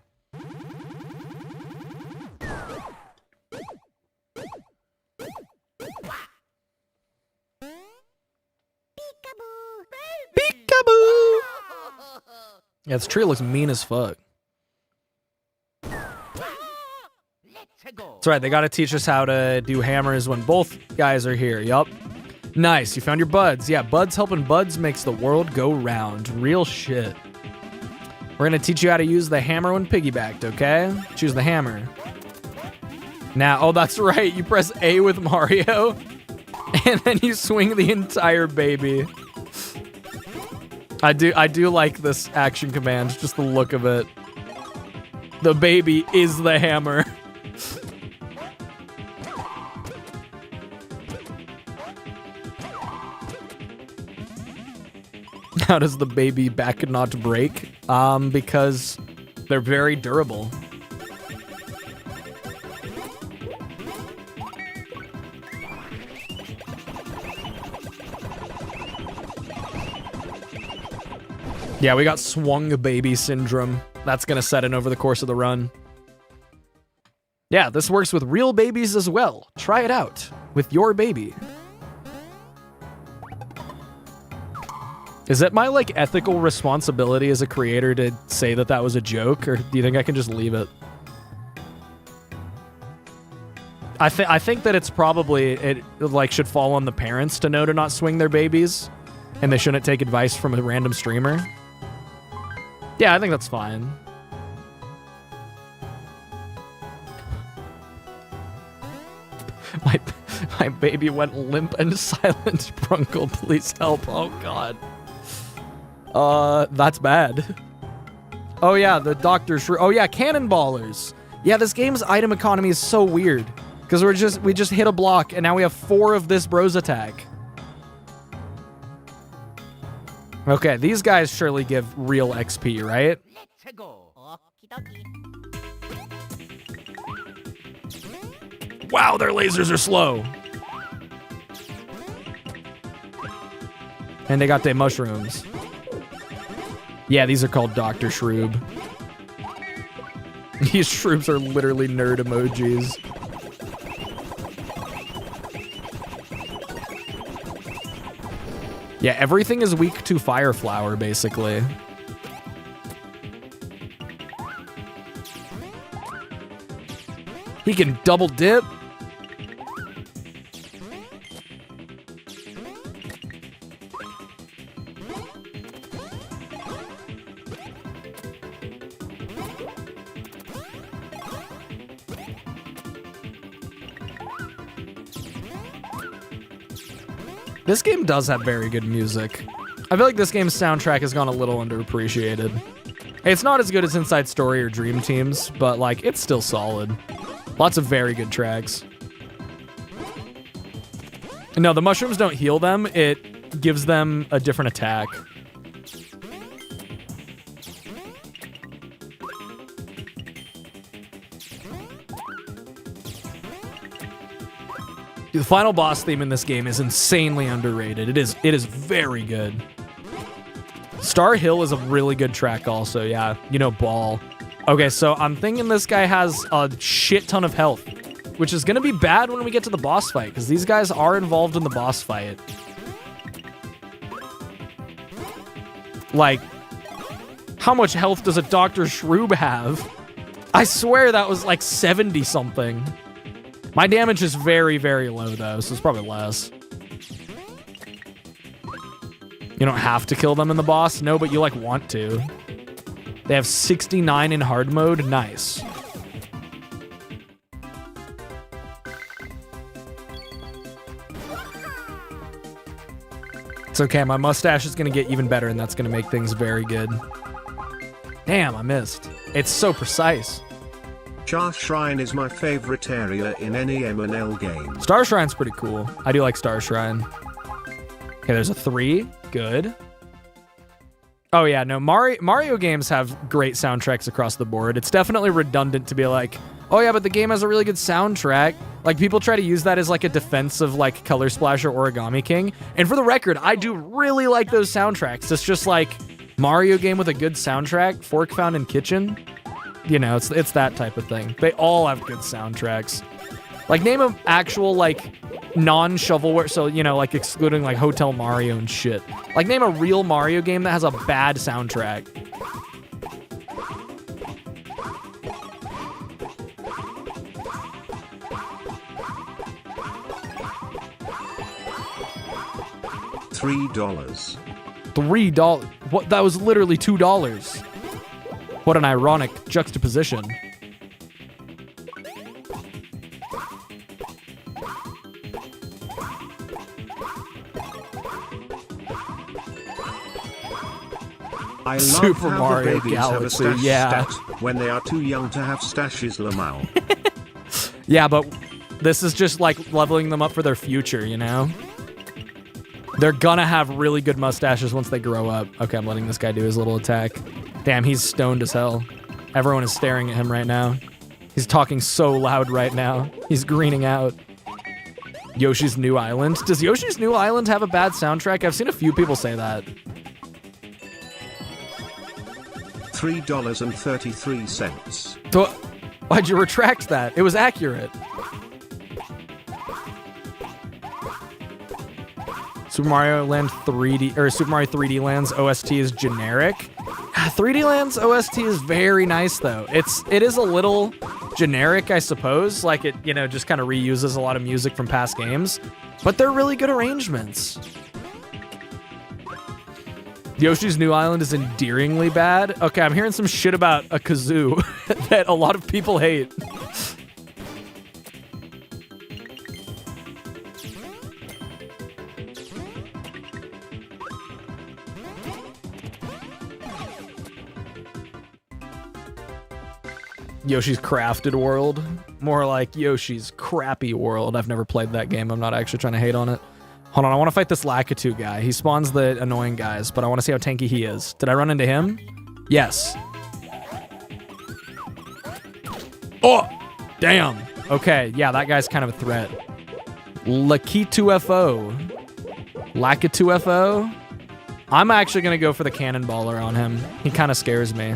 Yeah, this tree looks mean as fuck. That's right, they gotta teach us how to do hammers when both guys are here. Yup. Nice, you found your buds. Yeah, buds helping buds makes the world go round. Real shit. We're gonna teach you how to use the hammer when piggybacked, okay? Choose the hammer. Now, oh, that's right, you press A with Mario, and then you swing the entire baby. I do like this action command, just the look of it. The baby is the hammer. How does the baby back not break? Because they're very durable. Yeah, we got swung baby syndrome. That's gonna set in over the course of the run. Yeah, this works with real babies as well. Try it out with your baby. Is it my, like, ethical responsibility as a creator to say that that was a joke, or do you think I can just leave it? I think that it's probably, it, like, should fall on the parents to know to not swing their babies, and they shouldn't take advice from a random streamer. Yeah, I think that's fine. My baby went limp and silent. Brunkle, please help. Oh, God. That's bad. Oh, yeah, the Dr. Shroob. Oh, yeah, cannonballers. Yeah, this game's item economy is so weird. Because we just hit a block, and now we have 4 of this bros attack. Okay, these guys surely give real XP, right? Let's go. Wow, their lasers are slow. And they got their mushrooms. Yeah, these are called Dr. Shroob. These Shroobs are literally nerd emojis. Yeah, everything is weak to Fire Flower, basically. He can double dip. This game does have very good music. I feel like this game's soundtrack has gone a little underappreciated. It's not as good as Inside Story or Dream Team's, but, like, it's still solid. Lots of very good tracks. No, the mushrooms don't heal them. It gives them a different attack. The final boss theme in this game is insanely underrated. It is very good. Star Hill is a really good track also, yeah. You know, Ball. Okay, so I'm thinking this guy has a shit ton of health, which is gonna be bad when we get to the boss fight, because these guys are involved in the boss fight. Like, how much health does a Dr. Shroob have? I swear that was like 70 something. My damage is very, very low though, so it's probably less. You don't have to kill them in the boss? No, but you like want to. They have 69 in hard mode. Nice. It's okay, my mustache is gonna get even better and that's gonna make things very good. Damn, I missed. It's so precise. Star Shrine is my favorite area in any M&L game. Star Shrine's pretty cool. I do like Star Shrine. Okay, there's a 3. Good. Oh yeah, no, Mario games have great soundtracks across the board. It's definitely redundant to be like, oh yeah, but the game has a really good soundtrack. Like, people try to use that as like a defense of like Color Splash or Origami King. And for the record, I do really like those soundtracks. It's just like Mario game with a good soundtrack, Fork Found in Kitchen. You know, it's that type of thing. They all have good soundtracks. Like, name an actual, like, non-shovelware, so, you know, like, excluding, like, Hotel Mario and shit. Like, name a real Mario game that has a bad soundtrack. $3. $3? What? That was literally $2. What an ironic juxtaposition. I love Super how Mario the babies Galaxy, have a stash yeah. stat when they are too young to have stashes, Lamau. Yeah, but this is just like leveling them up for their future, you know? They're gonna have really good mustaches once they grow up. Okay, I'm letting this guy do his little attack. Damn, he's stoned as hell. Everyone is staring at him right now. He's talking so loud right now. He's greening out. Yoshi's New Island. Does Yoshi's New Island have a bad soundtrack? I've seen a few people say that. $3.33. So, why'd you retract that? It was accurate. Super Mario Land 3D, or Super Mario 3D Land's OST is generic. 3D Land's OST is very nice though. It is a little generic, I suppose. Like, it, you know, just kind of reuses a lot of music from past games, but they're really good arrangements. Yoshi's New Island is endearingly bad. Okay, I'm hearing some shit about a kazoo that a lot of people hate. Yoshi's Crafted World. More like Yoshi's Crappy World. I've never played that game. I'm not actually trying to hate on it. Hold on, I want to fight this Lakitu guy. He spawns the annoying guys, but I want to see how tanky he is. Did I run into him? Yes. Oh! Damn. Okay, yeah, that guy's kind of a threat. Lakitu-FO. Lakitu-FO? I'm actually going to go for the cannonballer on him. He kind of scares me.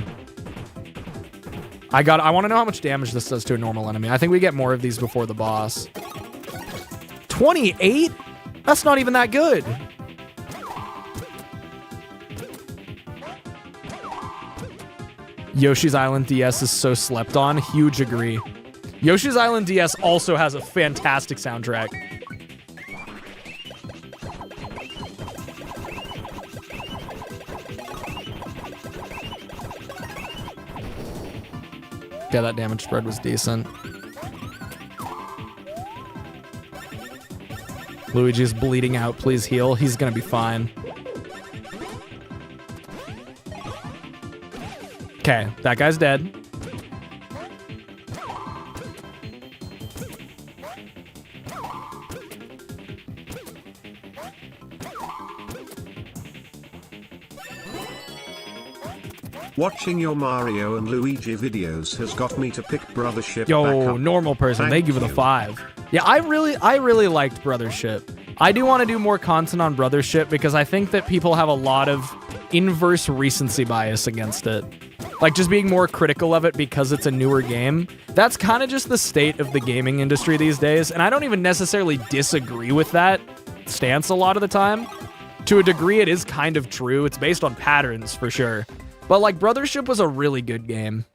I want to know how much damage this does to a normal enemy. I think we get more of these before the boss. 28? That's not even that good. Yoshi's Island DS is so slept on. Huge agree. Yoshi's Island DS also has a fantastic soundtrack. Yeah, that damage spread was decent. Luigi's bleeding out. Please heal. He's gonna be fine. Okay, that guy's dead. Watching your Mario and Luigi videos has got me to pick Brothership back Yo, up. normal person. Thank you for the 5. Yeah, I really liked Brothership. I do want to do more content on Brothership because I think that people have a lot of inverse recency bias against it. Like, just being more critical of it because it's a newer game. That's kind of just the state of the gaming industry these days, and I don't even necessarily disagree with that stance a lot of the time. To a degree, it is kind of true. It's based on patterns, for sure. But, like, Brothership was a really good game.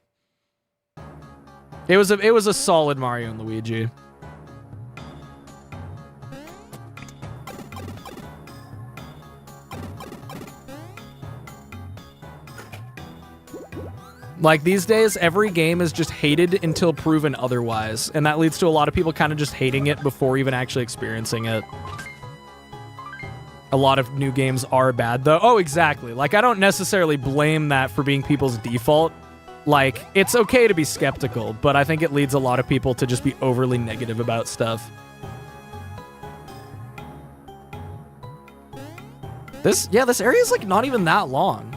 It was a solid Mario and Luigi. Like, these days, every game is just hated until proven otherwise, and that leads to a lot of people kind of just hating it before even actually experiencing it. A lot of new games are bad, though. Oh, exactly. Like, I don't necessarily blame that for being people's default. Like, it's okay to be skeptical, but I think it leads a lot of people to just be overly negative about stuff. This area is, like, not even that long.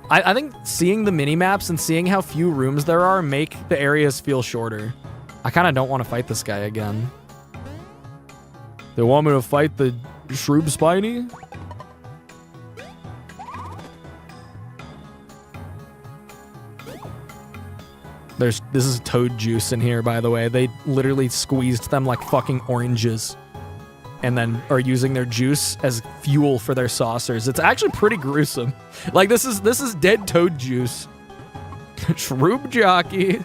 I think seeing the mini-maps and seeing how few rooms there are make the areas feel shorter. I kind of don't want to fight this guy again. They want me to fight the Shroob Spiny? This is toad juice in here, by the way. They literally squeezed them like fucking oranges and then are using their juice as fuel for their saucers. It's actually pretty gruesome. Like, this is dead toad juice. Shroob jockey.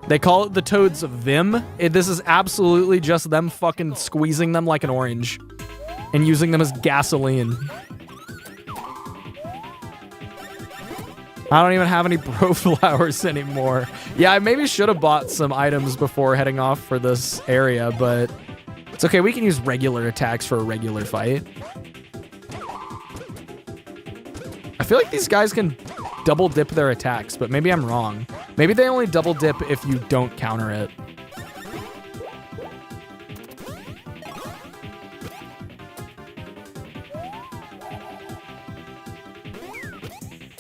They call it the toads Vim. This is absolutely just them fucking squeezing them like an orange and using them as gasoline. I don't even have any bro flowers anymore. Yeah, I maybe should have bought some items before heading off for this area, but it's okay. We can use regular attacks for a regular fight. I feel like these guys can double dip their attacks, but maybe I'm wrong. Maybe they only double dip if you don't counter it.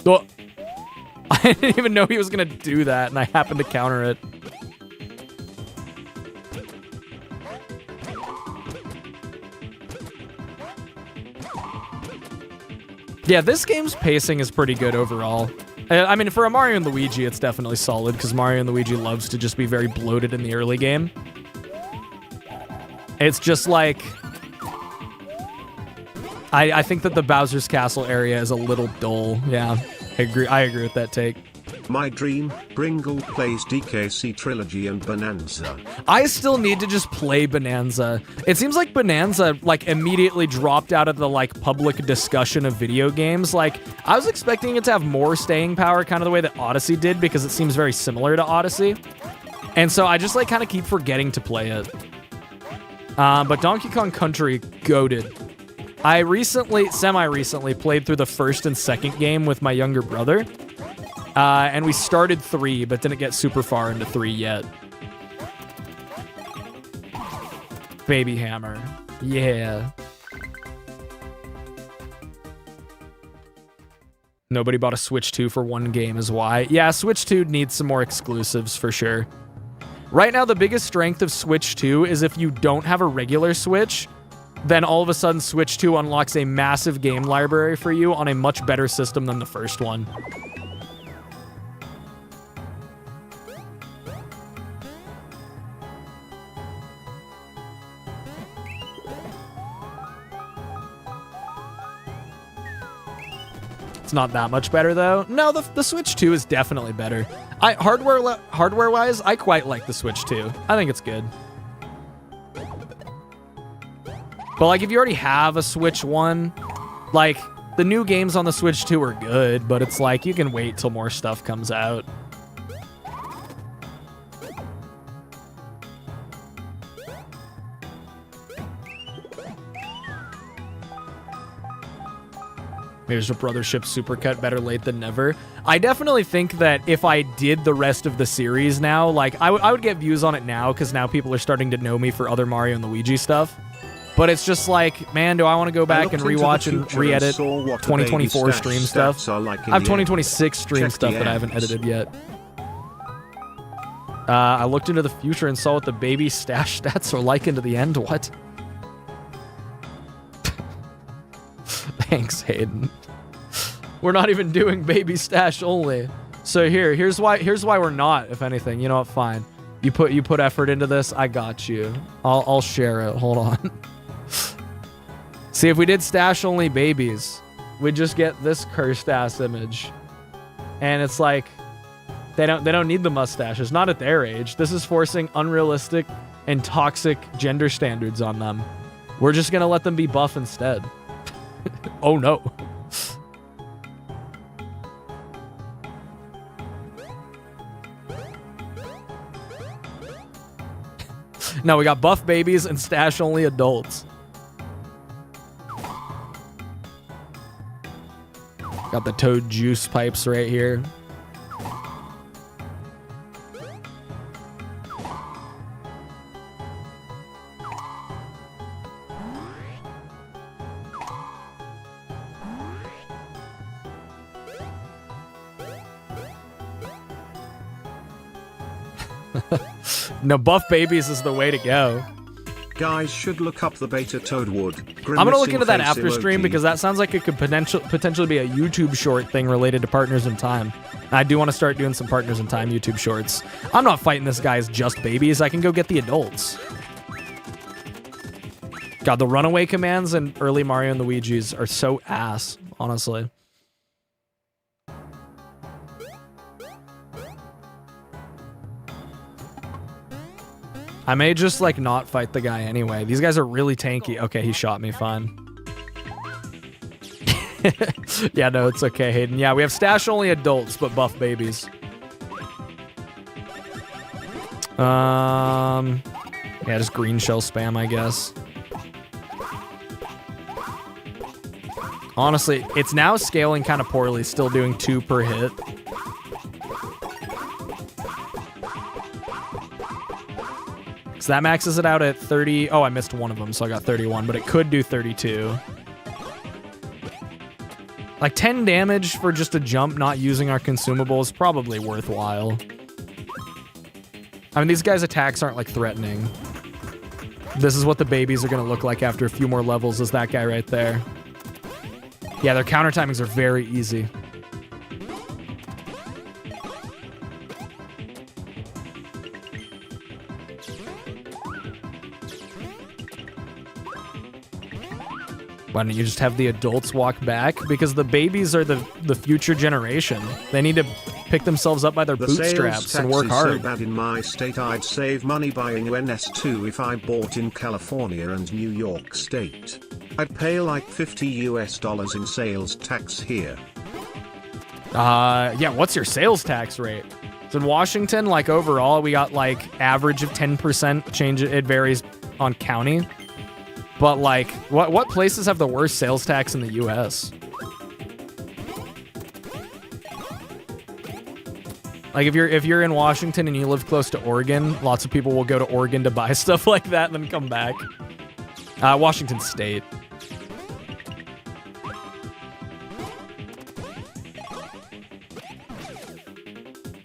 Oh. I didn't even know he was going to do that, and I happened to counter it. Yeah, this game's pacing is pretty good overall. I mean, for a Mario and Luigi, it's definitely solid, because Mario and Luigi loves to just be very bloated in the early game. It's just like... I think that the Bowser's Castle area is a little dull, yeah. I agree with that take. My dream, Bringle plays DKC Trilogy and Bonanza. I still need to just play Bonanza. It seems like Bonanza, like, immediately dropped out of the, like, public discussion of video games. Like, I was expecting it to have more staying power, kind of the way that Odyssey did, because it seems very similar to Odyssey. And so I just, like, kind of keep forgetting to play it. But Donkey Kong Country, goated. I semi-recently, played through the first and second game with my younger brother. And we started 3, but didn't get super far into 3 yet. Baby Hammer. Yeah. Nobody bought a Switch 2 for one game is why. Yeah, Switch 2 needs some more exclusives for sure. Right now, the biggest strength of Switch 2 is if you don't have a regular Switch, then all of a sudden Switch 2 unlocks a massive game library for you on a much better system than the first one. It's not that much better, though. No, the Switch 2 is definitely better. Hardware-wise, I quite like the Switch 2. I think it's good. But, like, if you already have a Switch 1, like, the new games on the Switch 2 are good, but it's like, you can wait till more stuff comes out. Here's a Brothership Supercut, better late than never. I definitely think that if I did the rest of the series now, like, I would get views on it now, because now people are starting to know me for other Mario and Luigi stuff. But it's just like, man, do I want to go back and rewatch and re-edit 2024 stream stuff? Like I have 2026 stream stuff that I haven't edited yet. I looked into the future and saw what the baby stash stats are like into the end. What? Thanks, Hayden. We're not even doing baby stash only. So here's why we're not, if anything. You know what? Fine. You put effort into this. I got you. I'll share it. Hold on. See, if we did stash only babies, we'd just get this cursed ass image. And it's like they don't need the mustaches, not at their age. This is forcing unrealistic and toxic gender standards on them. We're just gonna let them be buff instead. Oh no. No, we got buff babies and stash only adults. Got the toad juice pipes right here. No, buff babies is the way to go. Guys should look up the beta Toadwood. I'm gonna look into that after stream because that sounds like it could potentially be a YouTube short thing related to Partners in Time. I do want to start doing some Partners in Time YouTube shorts. I'm not fighting this guy's just babies. I can go get the adults. God, the runaway commands in early Mario and Luigi's are so ass, honestly. I may just, like, not fight the guy anyway. These guys are really tanky. Okay, he shot me, fine. Yeah, no, it's okay, Hayden. Yeah, we have stash-only adults, but buff babies. Yeah, just green shell spam, I guess. Honestly, it's now scaling kind of poorly, still doing 2 per hit. So that maxes it out at 30. Oh, I missed one of them, so I got 31, but it could do 32. Like 10 damage for just a jump not using our consumable is probably worthwhile. I mean, these guys' attacks aren't like threatening. This is what the babies are going to look like after a few more levels, is that guy right there. Yeah, their counter timings are very easy. Why don't you just have the adults walk back? Because the babies are the future generation. They need to pick themselves up by their bootstraps and work hard. So bad in my state, I'd save money buying UNS2 if I bought in California and New York State. I'd pay like $50 in sales tax here. Yeah, what's your sales tax rate? So in Washington, like overall, we got like average of 10% change. It varies on county. But like, what places have the worst sales tax in the U.S.? Like if you're in Washington and you live close to Oregon, lots of people will go to Oregon to buy stuff like that and then come back. Washington State.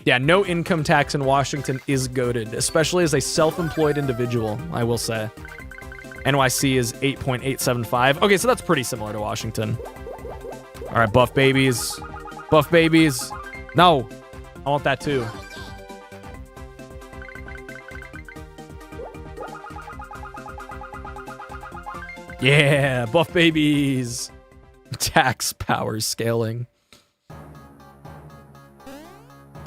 Yeah, no income tax in Washington is goated, especially as a self-employed individual, I will say. NYC is 8.875. Okay, so that's pretty similar to Washington. All right, buff babies. Buff babies. No, I want that too. Yeah, buff babies. Tax power scaling.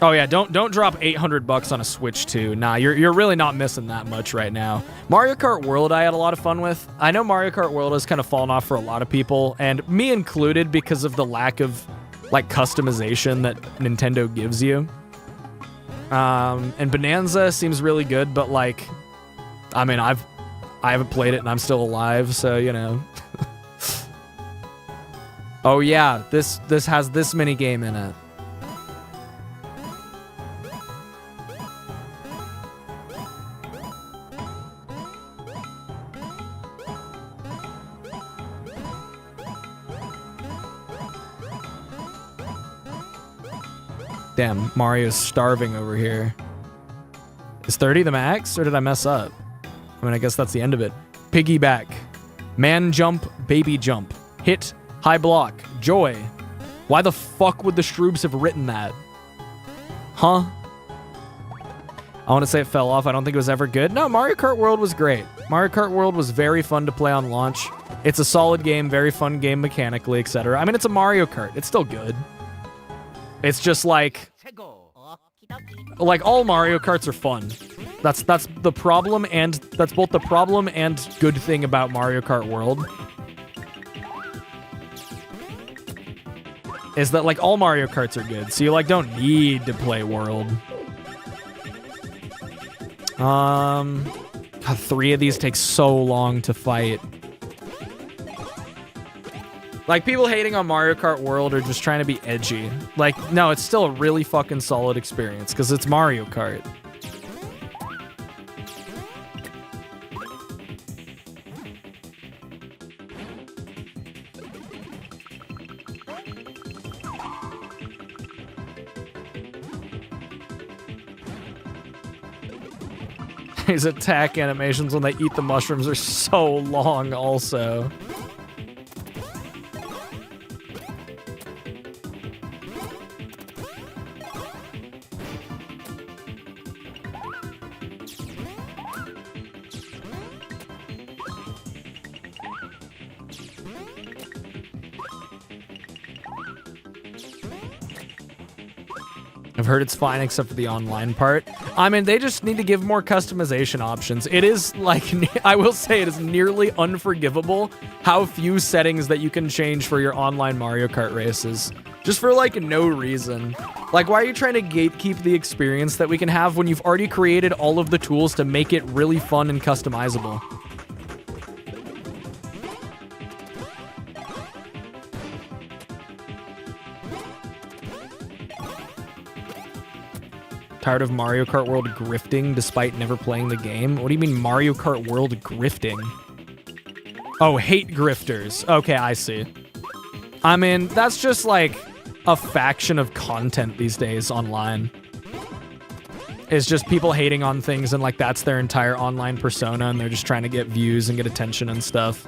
Oh yeah, don't drop $800 on a Switch 2. Nah, you're really not missing that much right now. Mario Kart World I had a lot of fun with. I know Mario Kart World has kind of fallen off for a lot of people, and me included, because of the lack of like customization that Nintendo gives you. And Bonanza seems really good, but like, I mean, I haven't played it and I'm still alive, so you know. Oh yeah, this has this mini game in it. Damn, Mario's starving over here. Is 30 the max, or did I mess up? I mean, I guess that's the end of it. Piggyback. Man jump, baby jump. Hit, high block, joy. Why the fuck would the Shroobs have written that? Huh? I want to say it fell off. I don't think it was ever good. No, Mario Kart World was great. Mario Kart World was very fun to play on launch. It's a solid game, very fun game mechanically, etc. I mean, it's a Mario Kart. It's still good. It's just like all Mario Karts are fun. That's the problem, and that's both the problem and good thing about Mario Kart World. Is that like all Mario Karts are good, so you like don't need to play World. God, 3 of these take so long to fight. Like, people hating on Mario Kart World are just trying to be edgy. Like, no, it's still a really fucking solid experience, because it's Mario Kart. These attack animations when they eat the mushrooms are so long also. I've heard it's fine except for the online part. I mean, they just need to give more customization options. It is, like, I will say it is nearly unforgivable how few settings that you can change for your online Mario Kart races. Just for, like, no reason. Like, why are you trying to gatekeep the experience that we can have when you've already created all of the tools to make it really fun and customizable? Tired of Mario Kart World grifting despite never playing the game? What do you mean Mario Kart World grifting? Oh, hate grifters. Okay, I see. I mean, that's just like a faction of content these days online. It's just people hating on things and like that's their entire online persona and they're just trying to get views and get attention and stuff.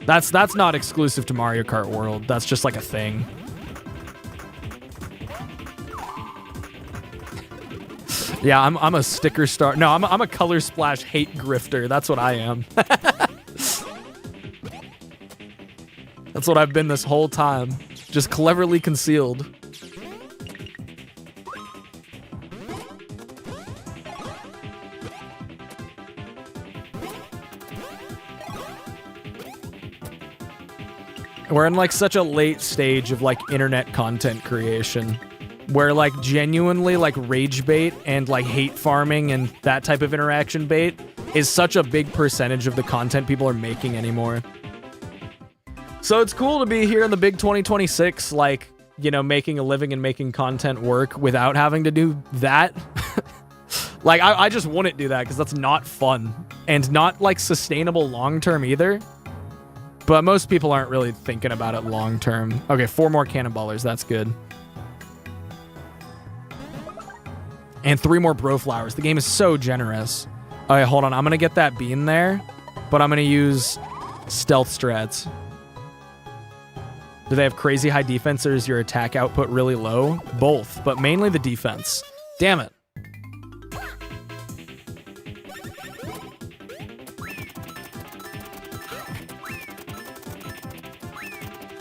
That's not exclusive to Mario Kart World. That's just like a thing. Yeah, I'm a sticker star. No, I'm a color splash hate grifter. That's what I am. That's what I've been this whole time. Just cleverly concealed. We're in like such a late stage of like internet content creation, where like genuinely like rage bait and like hate farming and that type of interaction bait is such a big percentage of the content people are making anymore. So it's cool to be here in the big 2026, like, you know, making a living and making content work without having to do that. Like, I just wouldn't do that because that's not fun and not like sustainable long-term either. But most people aren't really thinking about it long-term. Okay, 4 more cannonballers. That's good. And 3 more bro flowers. The game is so generous. Okay, hold on. I'm going to get that bean there, but I'm going to use stealth strats. Do they have crazy high defense or is your attack output really low? Both, but mainly the defense. Damn it.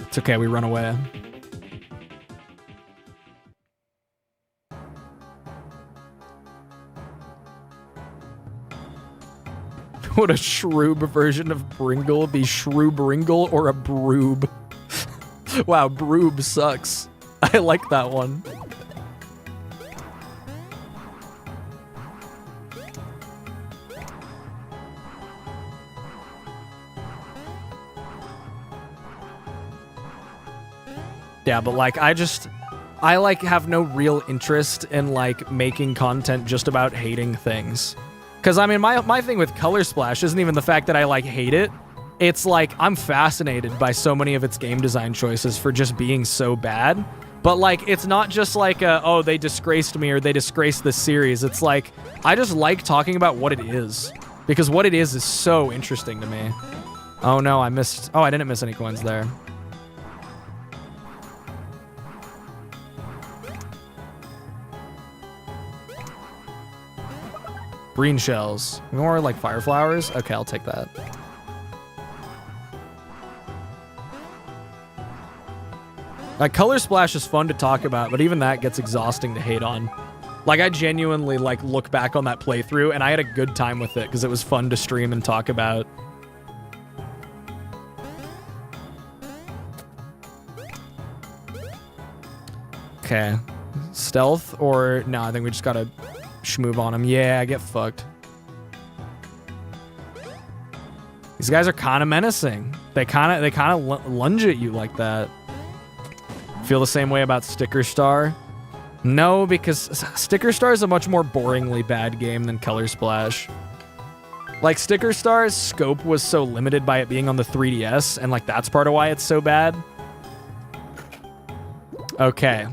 It's okay, we run away. Would a Shroob version of Bringle be Shroob-ringle or a Broob? Wow, Broob sucks. I like that one. Yeah, but like, I like have no real interest in like making content just about hating things. Cause I mean, my thing with Color Splash isn't even the fact that I like hate it. It's like, I'm fascinated by so many of its game design choices for just being so bad. But, like, it's not just like, oh, they disgraced me or they disgraced this series. It's like, I just like talking about what it is. Because what it is so interesting to me. Oh, no, I missed... Oh, I didn't miss any coins there. Green shells. More like fire flowers? Okay, I'll take that. Like, Color Splash is fun to talk about, but even that gets exhausting to hate on. Like, I genuinely, like, look back on that playthrough, and I had a good time with it, because it was fun to stream and talk about. Okay. Stealth, or... No, I think we just gotta schmoove on him. Yeah, get fucked. These guys are kind of menacing. They kind of lunge at you like that. Feel the same way about Sticker Star? No, because Sticker Star is a much more boringly bad game than Color Splash. Like, Sticker Star's scope was so limited by it being on the 3DS, and, like, that's part of why it's so bad. Okay.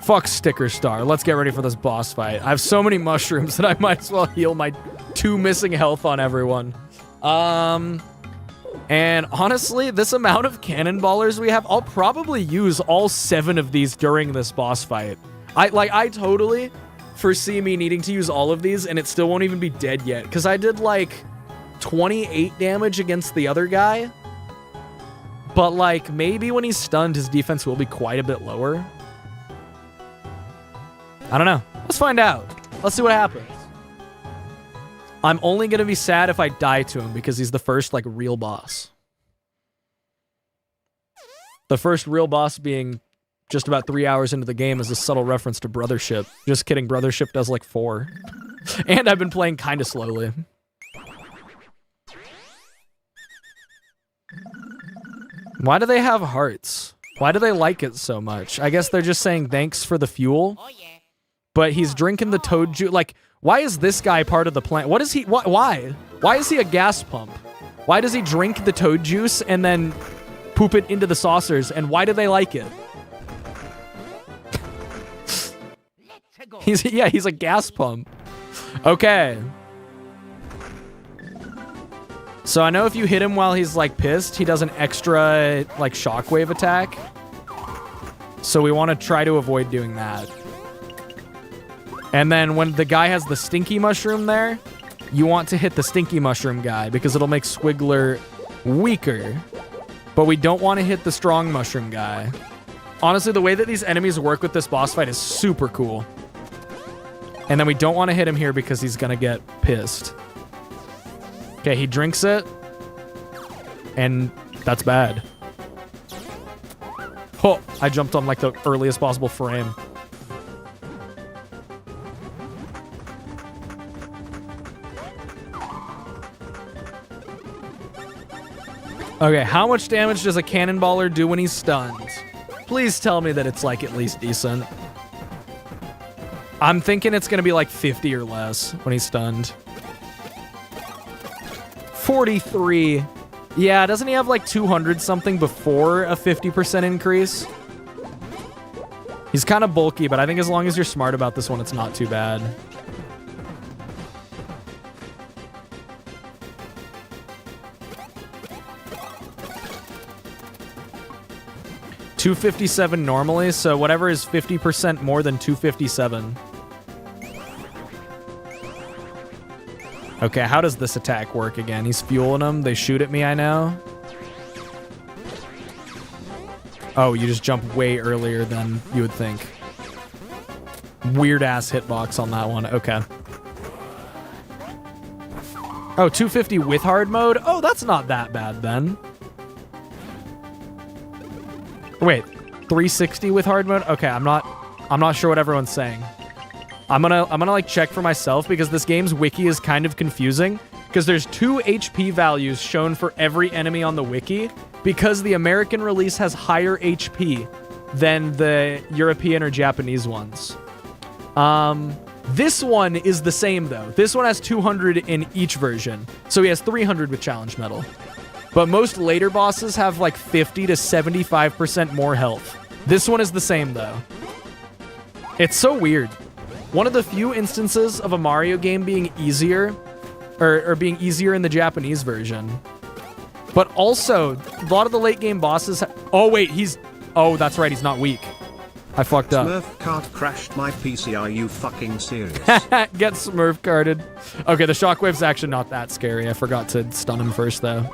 Fuck Sticker Star. Let's get ready for this boss fight. I have so many mushrooms that I might as well heal my 2 missing health on everyone. And honestly, this amount of cannonballers we have, I'll probably use all 7 of these during this boss fight. I totally foresee me needing to use all of these, and it still won't even be dead yet, because I did, like, 28 damage against the other guy. But, like, maybe when he's stunned, his defense will be quite a bit lower. I don't know. Let's find out. Let's see what happens. I'm only going to be sad if I die to him because he's the first, like, real boss. The first real boss being just about 3 hours into the game is a subtle reference to Brothership. Just kidding, Brothership does, like, 4. And I've been playing kind of slowly. Why do they have hearts? Why do they like it so much? I guess they're just saying thanks for the fuel. Oh, yeah. But he's drinking the toad juice. Like, why is this guy part of the plan? What is he? Why? Why is he a gas pump? Why does he drink the toad juice and then poop it into the saucers? And why do they like it? He's a gas pump. Okay. So I know if you hit him while he's, like, pissed, he does an extra, like, shockwave attack. So we want to try to avoid doing that. And then when the guy has the stinky mushroom there, you want to hit the stinky mushroom guy because it'll make Squiggler weaker. But we don't want to hit the strong mushroom guy. Honestly, the way that these enemies work with this boss fight is super cool. And then we don't want to hit him here because he's going to get pissed. Okay, he drinks it. And that's bad. Oh, I jumped on, like, the earliest possible frame. Okay, how much damage does a cannonballer do when he's stunned? Please tell me that it's, like, at least decent. I'm thinking it's gonna be, like, 50 or less when he's stunned. 43. Yeah, doesn't he have, like, 200 something before a 50% increase? He's kind of bulky, but I think as long as you're smart about this one, it's not too bad. $257 normally, so whatever is 50% more than 257. Okay, how does this attack work again? He's fueling them. They shoot at me, I know. Oh, you just jump way earlier than you would think. Weird-ass hitbox on that one. Okay. Oh, 250 with hard mode? Oh, that's not that bad then. Wait, 360 with hard mode? Okay, I'm not sure what everyone's saying. I'm gonna like check for myself because this game's wiki is kind of confusing because there's 2 HP values shown for every enemy on the wiki because the American release has higher HP than the European or Japanese ones. This one is the same though. This one has 200 in each version. So he has 300 with challenge medal. But most later bosses have like 50 to 75% more health. This one is the same, though. It's so weird. One of the few instances of a Mario game being easier, or being easier in the Japanese version. But also, a lot of the late game bosses... Oh, wait, Oh, that's right, he's not weak. I fucked up. Smurf card crashed my PC, are you fucking serious? Get Smurf carded. Okay, the shockwave's actually not that scary. I forgot to stun him first, though.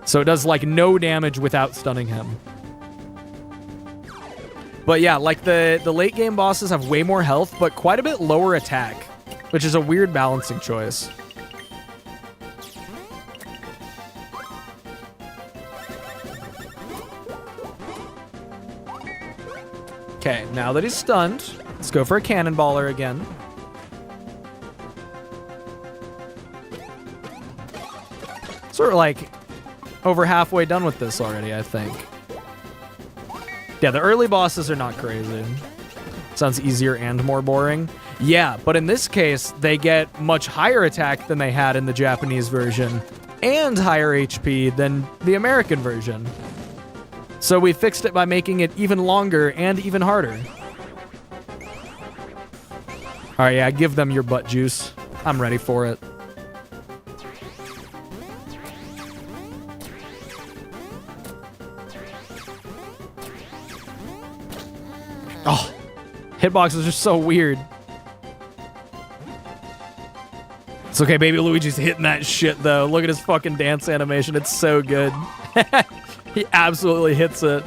So it does, like, no damage without stunning him. But yeah, like, the late game bosses have way more health, but quite a bit lower attack, which is a weird balancing choice. Okay, now that he's stunned, let's go for a cannonballer again. So we're like over halfway done with this already, I think. Yeah, the early bosses are not crazy. Sounds easier and more boring. Yeah, but in this case, they get much higher attack than they had in the Japanese version, and higher HP than the American version. So we fixed it by making it even longer and even harder. All right, yeah, give them your butt juice. I'm ready for it. Oh, hitboxes are so weird. It's okay, baby Luigi's hitting that shit, though. Look at his fucking dance animation. It's so good. He absolutely hits it.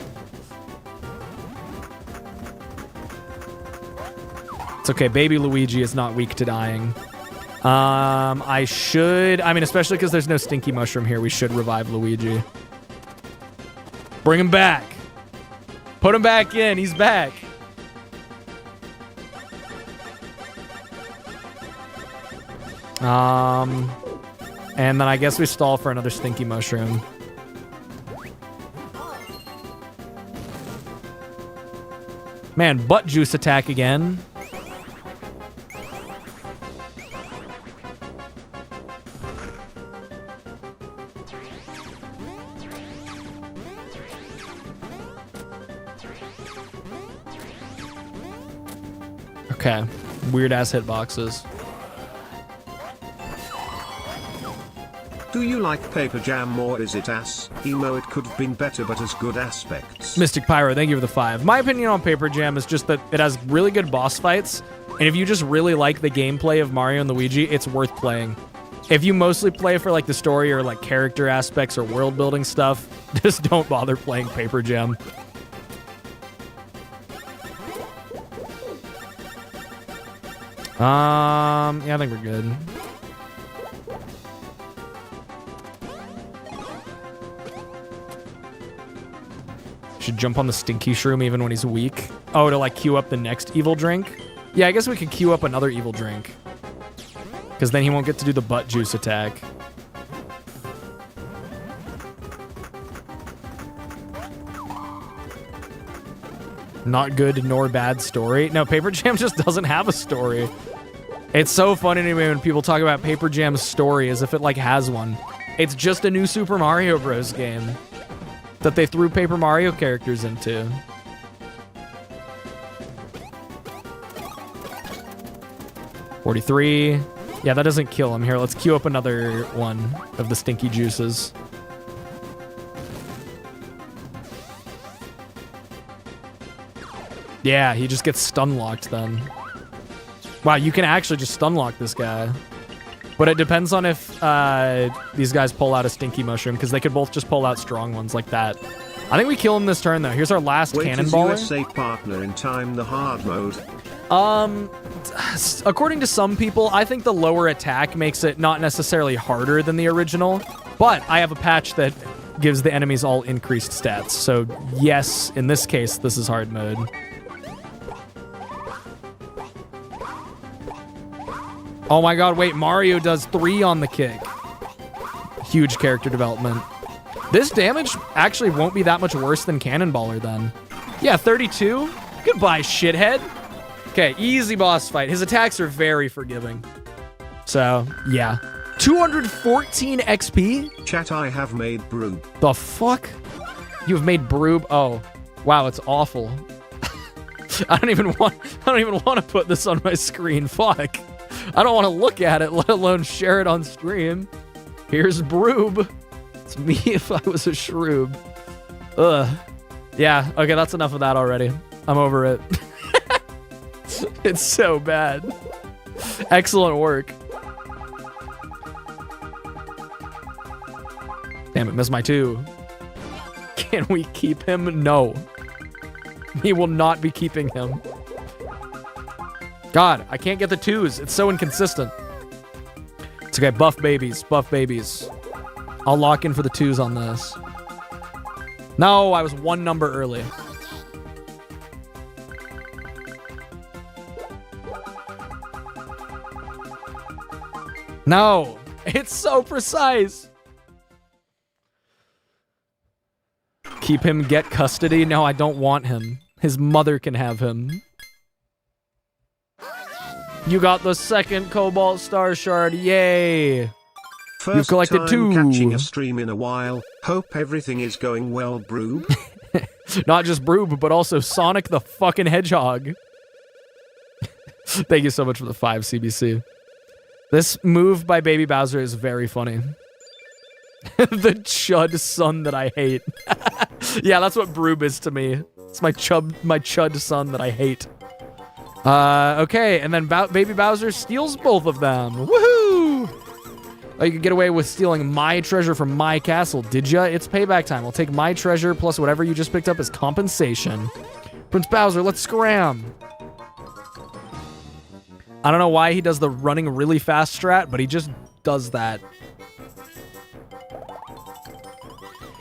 It's okay, baby Luigi is not weak to dying. I mean, especially because there's no stinky mushroom here, we should revive Luigi. Bring him back. Put him back in, he's back. And then I guess we stall for another stinky mushroom. Man, butt juice attack again. Okay, weird ass hitboxes. Do you like Paper Jam or is it ass? Emo, it could have been better but has good aspects. Mystic Pyro, thank you for the 5. My opinion on Paper Jam is just that it has really good boss fights, and if you just really like the gameplay of Mario and Luigi, it's worth playing. If you mostly play for like the story or like character aspects or world building stuff, just don't bother playing Paper Jam. Yeah, I think we're good. Should jump on the stinky shroom even when he's weak. Oh, to like queue up the next evil drink? Yeah, I guess we could queue up another evil drink. Because then he won't get to do the butt juice attack. Not good nor bad story. No, Paper Jam just doesn't have a story. It's so funny to me when people talk about Paper Jam's story as if it like has one. It's just a new Super Mario Bros. Game that they threw Paper Mario characters into. $43. Yeah, that doesn't kill him. Here, let's queue up another one of the stinky juices. Yeah, he just gets stun locked then. Wow, you can actually just stun lock this guy. But it depends on if these guys pull out a stinky mushroom, because they could both just pull out strong ones like that. I think we kill him this turn, though. Here's our last cannonballer. Is USA partner in time the hard mode? According to some people, I think the lower attack makes it not necessarily harder than the original, but I have a patch that gives the enemies all increased stats. So yes, in this case, this is hard mode. Oh my god, wait, Mario does 3 on the kick. Huge character development. This damage actually won't be that much worse than Cannonballer then. Yeah, 32. Goodbye, shithead. Okay, easy boss fight. His attacks are very forgiving. So, yeah. 214 XP? Chat, I have made brew. The fuck? You've made brew? Oh. Wow, it's awful. I don't even want to put this on my screen. Fuck. I don't want to look at it, let alone share it on stream. Here's Broob. It's me if I was a Shroob. Ugh. Yeah, okay, that's enough of that already. I'm over it. It's so bad. Excellent work. Damn it, missed my 2. Can we keep him? No. He will not be keeping him. God, I can't get the 2s. It's so inconsistent. It's okay. Buff babies. Buff babies. I'll lock in for the 2s on this. No, I was 1 number early. No. It's so precise. Keep him, get custody. No, I don't want him. His mother can have him. You got the 2nd Cobalt Star Shard. Yay. First you collected time 2. Catching a stream in a while. Hope everything is going well, Broob. Not just Broob, but also Sonic the fucking Hedgehog. Thank you so much for the 5, CBC. This move by Baby Bowser is very funny. The chud son that I hate. Yeah, that's what Broob is to me. It's my chud son that I hate. Okay, and then Baby Bowser steals both of them. Woohoo! Oh, you could get away with stealing my treasure from my castle, did ya? It's payback time. I'll take my treasure plus whatever you just picked up as compensation. Prince Bowser, let's scram. I don't know why he does the running really fast strat, but he just does that.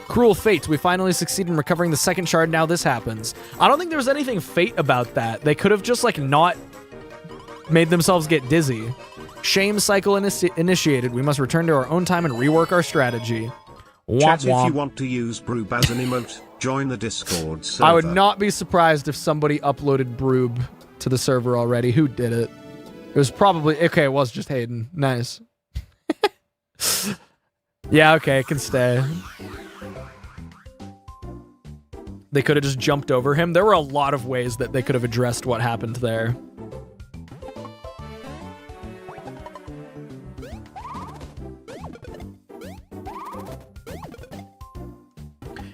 Cruel fate. We finally succeed in recovering the 2nd shard. Now this happens. I don't think there was anything fate about that. They could have just, like, not made themselves get dizzy. Shame cycle initiated. We must return to our own time and rework our strategy. Womp Chat, womp. if you want to use Broob as an emote, join the Discord server. I would not be surprised if somebody uploaded Broob to the server already. Who did it? It was probably... Okay, it was just Hayden. Nice. Yeah, okay, it can stay. They could have just jumped over him. There were a lot of ways that they could have addressed what happened there.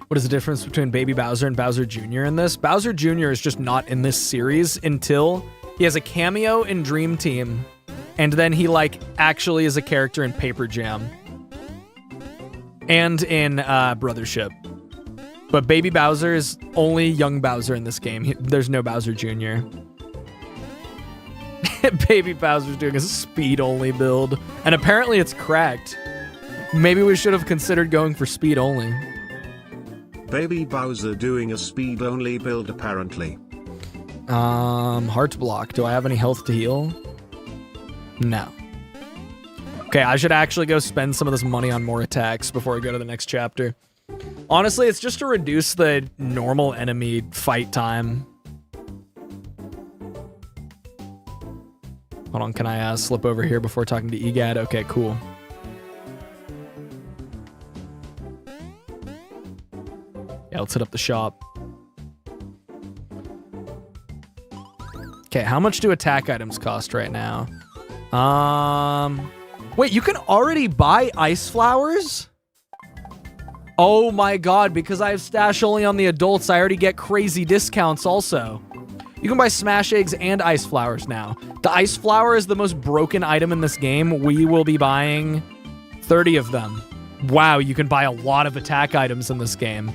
What is the difference between Baby Bowser and Bowser Jr. in this? Bowser Jr. is just not in this series until he has a cameo in Dream Team, and then he, like, actually is a character in Paper Jam. And in Brothership. But Baby Bowser is only young Bowser in this game. There's no Bowser Jr. Baby Bowser's doing a speed-only build. And apparently it's cracked. Maybe we should have considered going for speed-only. Baby Bowser doing a speed-only build, apparently. Heart block. Do I have any health to heal? No. Okay, I should actually go spend some of this money on more attacks before I go to the next chapter. Honestly, it's just to reduce the normal enemy fight time. Hold on, can I slip over here before talking to EGAD? Okay, cool. Yeah, let's hit up the shop. Okay, how much do attack items cost right now? Wait, you can already buy ice flowers? Oh my god, because I have stash only on the adults, I already get crazy discounts also. You can buy smash eggs and ice flowers now. The ice flower is the most broken item in this game. We will be buying 30 of them. Wow, you can buy a lot of attack items in this game.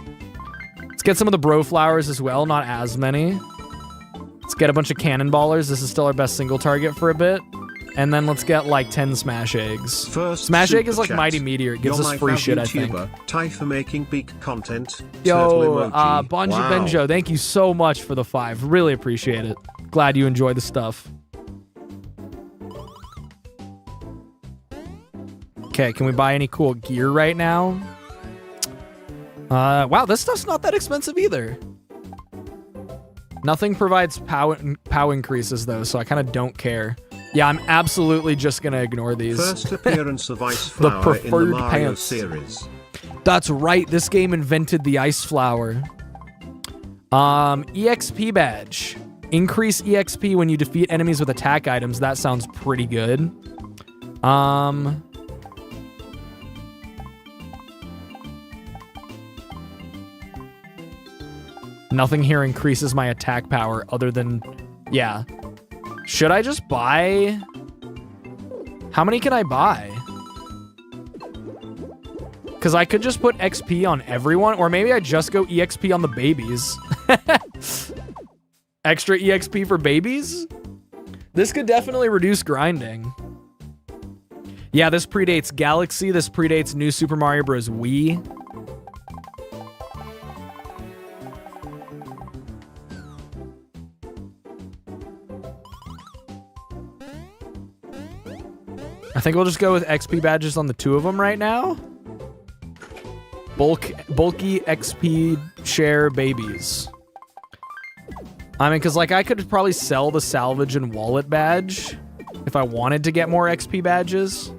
Let's get some of the bro flowers as well, not as many. Let's get a bunch of cannonballers. This is still our best single target for a bit. And then let's get like 10 smash eggs. First smash egg is like chat. Mighty Meteor. It gives us free shit, I think. Ty for making peak content. Yo, Bonji Benjo, thank you so much for the 5. Really appreciate it. Glad you enjoy the stuff. Okay, can we buy any cool gear right now? Wow, this stuff's not that expensive either. Nothing provides POW increases though, so I kind of don't care. Yeah, I'm absolutely just gonna ignore these. First appearance of Ice Flower the preferred in the Mario pants series. That's right, this game invented the ice flower. EXP badge. Increase EXP when you defeat enemies with attack items. That sounds pretty good. Nothing here increases my attack power other than... Yeah. Should I just buy... How many can I buy? Because I could just put XP on everyone, or maybe I just go EXP on the babies. Extra EXP for babies? This could definitely reduce grinding. Yeah, this predates Galaxy. This predates New Super Mario Bros. Wii. I think we'll just go with XP badges on the two of them right now. Bulky XP share babies. I mean, because like I could probably sell the salvage and wallet badge if I wanted to get more XP badges.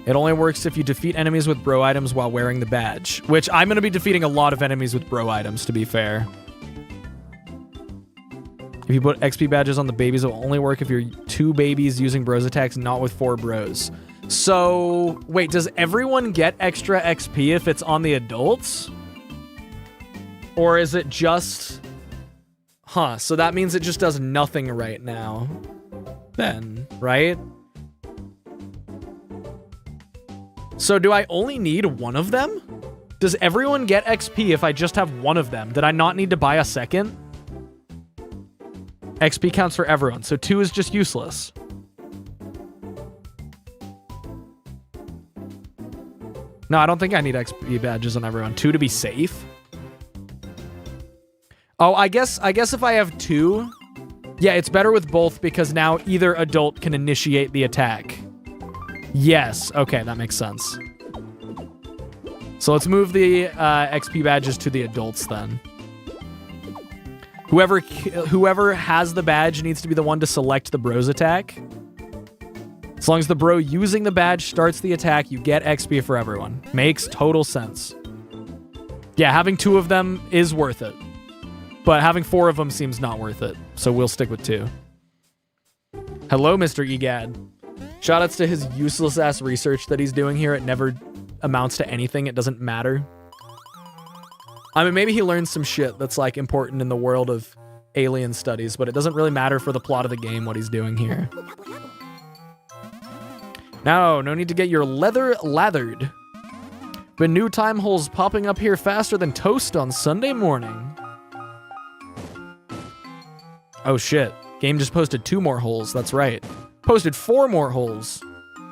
It only works if you defeat enemies with bro items while wearing the badge, which I'm going to be defeating a lot of enemies with bro items, to be fair. If you put XP badges on the babies, it will only work if you're 2 babies using bros attacks, not with 4 bros. So, wait, does everyone get extra XP if it's on the adults? Or is it just... Huh, so that means it just does nothing right now. Then, right? So do I only need one of them? Does everyone get XP if I just have one of them? Did I not need to buy a second? XP counts for everyone, so 2 is just useless. No, I don't think I need XP badges on everyone. 2 to be safe. Oh, I guess if I have 2, yeah, it's better with both because now either adult can initiate the attack. Yes, okay, that makes sense. So let's move the XP badges to the adults then. Whoever has the badge needs to be the one to select the bro's attack. As long as the bro using the badge starts the attack, you get XP for everyone. Makes total sense. Yeah, having 2 of them is worth it. But having 4 of them seems not worth it. So we'll stick with 2. Hello, Mr. Egad. Shoutouts to his useless-ass research that he's doing here. It never amounts to anything. It doesn't matter. I mean, maybe he learns some shit that's, like, important in the world of alien studies, but it doesn't really matter for the plot of the game what he's doing here. No need to get your leather lathered. But new time holes popping up here faster than toast on Sunday morning. Oh, shit. Game just posted 2 more holes. That's right. Posted 4 more holes.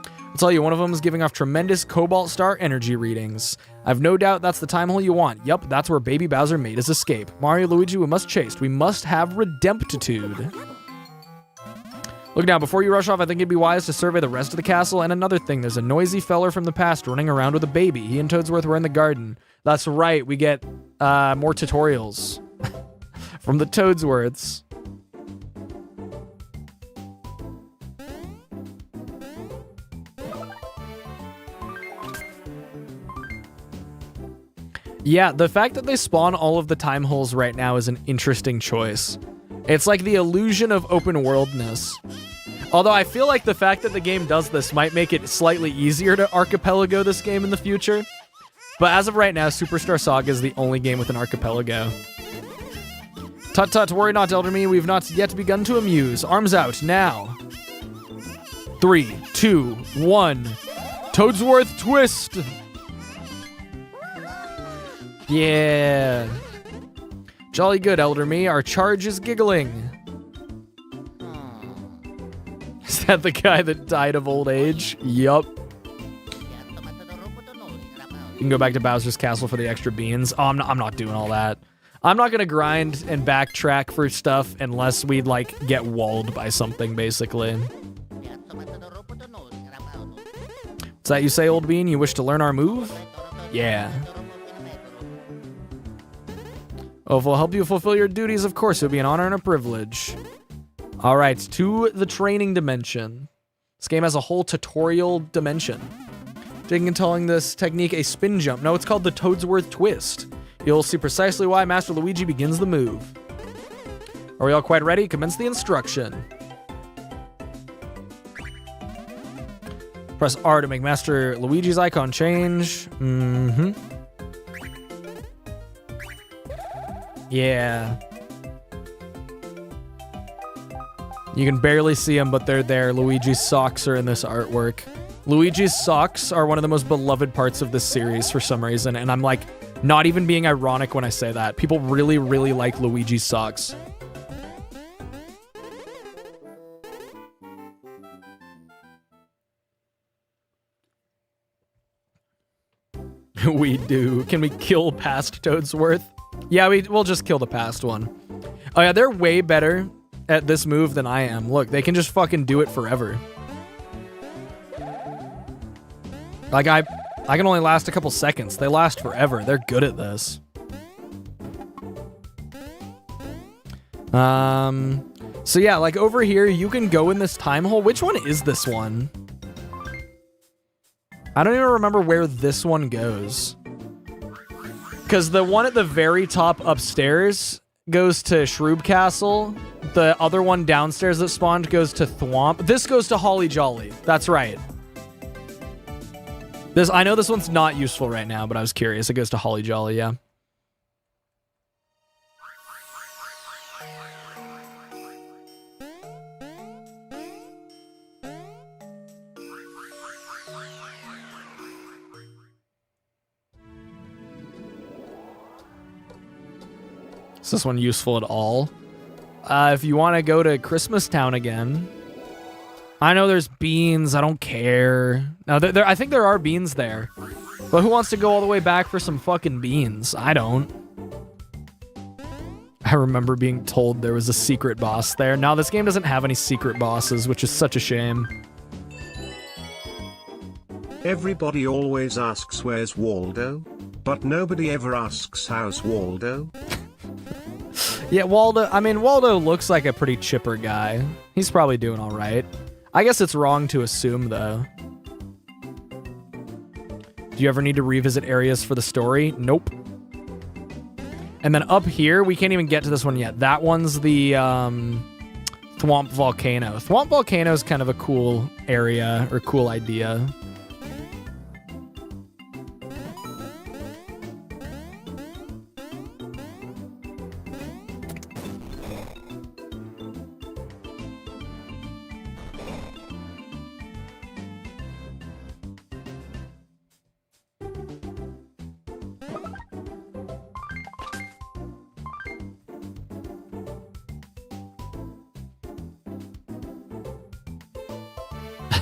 I'll tell you, one of them is giving off tremendous Cobalt Star energy readings. I've no doubt that's the time hole you want. Yup, that's where Baby Bowser made his escape. Mario Luigi, we must chase. We must have redemptitude. Look now, before you rush off, I think it'd be wise to survey the rest of the castle. And another thing, there's a noisy feller from the past running around with a baby. He and Toadsworth were in the garden. That's right, we get more tutorials from the Toadsworths. Yeah, the fact that they spawn all of the time holes right now is an interesting choice. It's like the illusion of open worldness. Although I feel like the fact that the game does this might make it slightly easier to archipelago this game in the future. But as of right now, Superstar Saga is the only game with an archipelago. Tut tut, worry not, Elder Me. We've not yet begun to amuse. Arms out, now. 3, 2, 1. Toadsworth twist! Yeah. Jolly good, Elder Me. Our charge is giggling. Is that the guy that died of old age? Yup. You can go back to Bowser's Castle for the extra beans. Oh, I'm not doing all that. I'm not going to grind and backtrack for stuff unless we, like, get walled by something, basically. What's that you say, Old Bean? You wish to learn our move? Yeah. Oh, if we'll help you fulfill your duties, of course, it would be an honor and a privilege. All right, to the training dimension. This game has a whole tutorial dimension. Taking and calling this technique a spin jump. No, it's called the Toadsworth twist. You'll see precisely why Master Luigi begins the move. Are we all quite ready? Commence the instruction. Press R to make Master Luigi's icon change. Yeah. You can barely see them, but they're there. Luigi's socks are in this artwork. Luigi's socks are one of the most beloved parts of this series for some reason, and I'm like, not even being ironic when I say that. People really, really like Luigi's socks. We do. Can we kill past Toadsworth? Yeah, we'll just kill the past one. Oh yeah, they're way better at this move than I am. Look, they can just fucking do it forever. Like, I can only last a couple seconds. They last forever. They're good at this. So yeah, like over here, you can go in this time hole. Which one is this one? I don't even remember where this one goes. Because the one at the very top upstairs goes to Shroob Castle. The other one downstairs that spawned goes to Thwomp. This goes to Holly Jolly. That's right. I know this one's not useful right now, but I was curious. It goes to Holly Jolly, yeah. Is this one useful at all? If you want to go to Christmas Town again. I know there's beans. I don't care. No, I think there are beans there. But who wants to go all the way back for some fucking beans? I don't. I remember being told there was a secret boss there. Now this game doesn't have any secret bosses, which is such a shame. Everybody always asks where's Waldo, but nobody ever asks how's Waldo. Yeah, Waldo looks like a pretty chipper guy. He's probably doing all right. I guess it's wrong to assume, though. Do you ever need to revisit areas for the story? Nope. And then up here, we can't even get to this one yet. That one's the Thwomp Volcano. Thwomp Volcano is kind of a cool area or cool idea.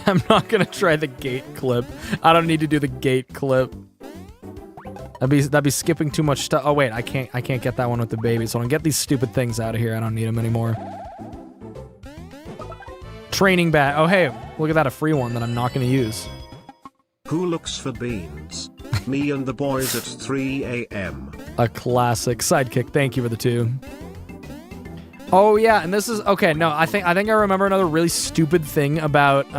I'm not gonna try the gate clip. I don't need to do the gate clip. That'd be skipping too much stuff. Oh wait, I can't get that one with the baby. So I don't get these stupid things out of here. I don't need them anymore. Training bag. Oh hey, look at that, a free one that I'm not gonna use. Who looks for beans? Me and the boys at 3 a.m. A classic sidekick. Thank you for the 2. Oh yeah, and this is okay. No, I think I remember another really stupid thing about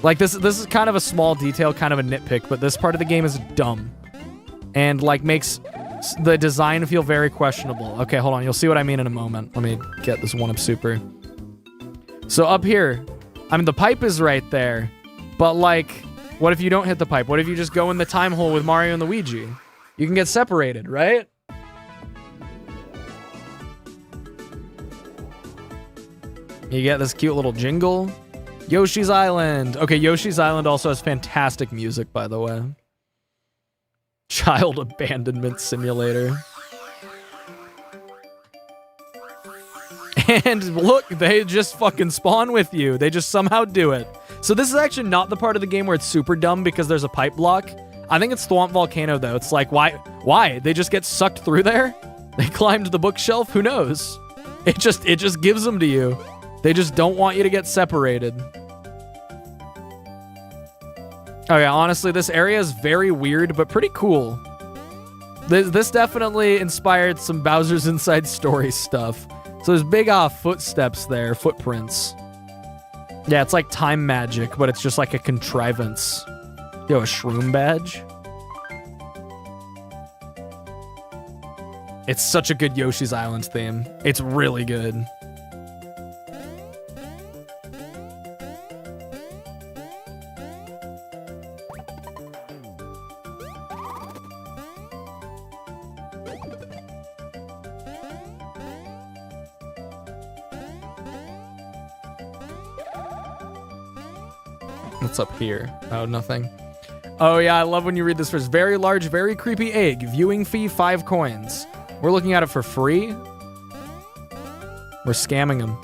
like this is kind of a small detail, kind of a nitpick, but this part of the game is dumb and like makes the design feel very questionable. Okay, hold on. You'll see what I mean in a moment. Let me get this 1-up super. So up here, I mean the pipe is right there, but like, what if you don't hit the pipe? What if you just go in the time hole with Mario and Luigi? You can get separated, right? You get this cute little jingle. Yoshi's Island. Okay, Yoshi's Island also has fantastic music, by the way. Child Abandonment Simulator. And look, they just fucking spawn with you. They just somehow do it. So this is actually not the part of the game where it's super dumb because there's a pipe block. I think it's Thwomp Volcano, though. It's like, why? They just get sucked through there? They climbed the bookshelf? Who knows? It just gives them to you. They just don't want you to get separated. Okay, honestly, this area is very weird, but pretty cool. This definitely inspired some Bowser's Inside Story stuff. So there's big footsteps there, footprints. Yeah, it's like time magic, but it's just like a contrivance. Yo, a Shroom badge? It's such a good Yoshi's Island theme. It's really good. What's up here? Oh, nothing. Oh yeah, I love when you read this first. Very large, very creepy egg. Viewing fee 5 coins. We're looking at it for free? We're scamming him.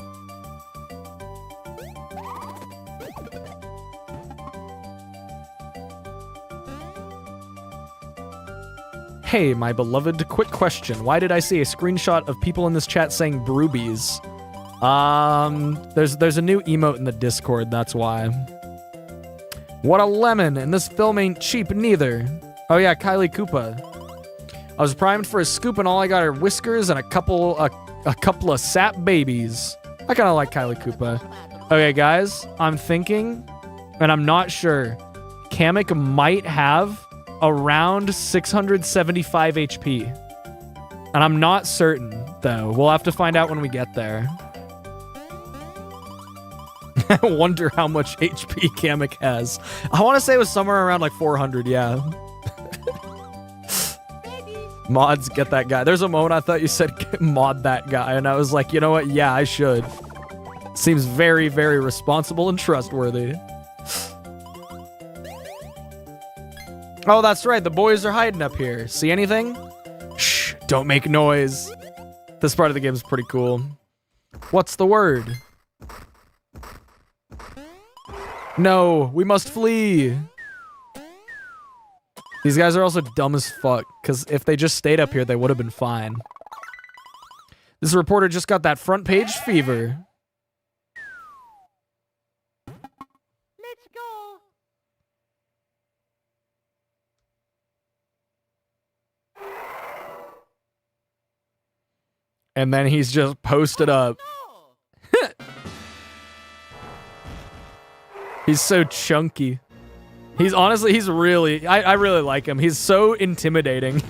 Hey, my beloved, quick question. Why did I see a screenshot of people in this chat saying broobies? There's a new emote in the Discord, that's why. What a lemon, and this film ain't cheap neither. Oh yeah, Kylie Koopa. I was primed for a scoop and all I got are whiskers and a couple of sap babies. I kind of like Kylie Koopa. Okay, guys, I'm thinking, and I'm not sure. Kamek might have around 675 HP. And I'm not certain, though. We'll have to find out when we get there. I wonder how much HP Kamek has. I want to say it was somewhere around like 400, yeah. Mods, get that guy. There's a moment I thought you said mod that guy, and I was like, you know what? Yeah, I should. Seems very, very responsible and trustworthy. Oh, that's right. The boys are hiding up here. See anything? Shh, don't make noise. This part of the game is pretty cool. What's the word? No, we must flee. These guys are also dumb as fuck, because if they just stayed up here, they would have been fine. This reporter just got that front page fever. Let's go. And then he's just posted up. He's so chunky. He's honestly, he's really, I really like him. He's so intimidating.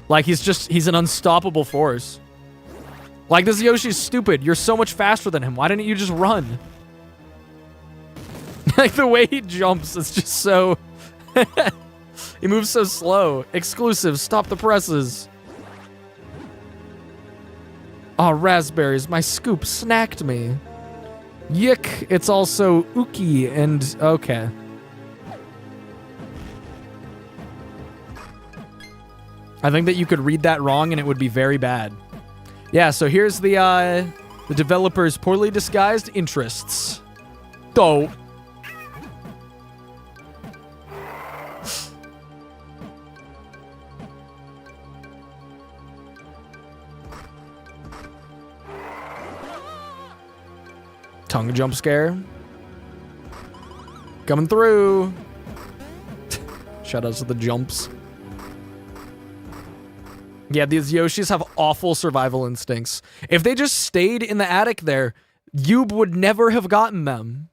Like, he's an unstoppable force. Like, this Yoshi's stupid. You're so much faster than him. Why didn't you just run? Like, the way he jumps is just so... He moves so slow. Exclusive, stop the presses. Oh, raspberries, my scoop snacked me. Yick, it's also Uki and... Okay. I think that you could read that wrong and it would be very bad. Yeah, so here's the developer's poorly disguised interests. Dope. Tongue jump scare. Coming through. Shout outs to the jumps. Yeah, these Yoshis have awful survival instincts. If they just stayed in the attic there, Yub would never have gotten them.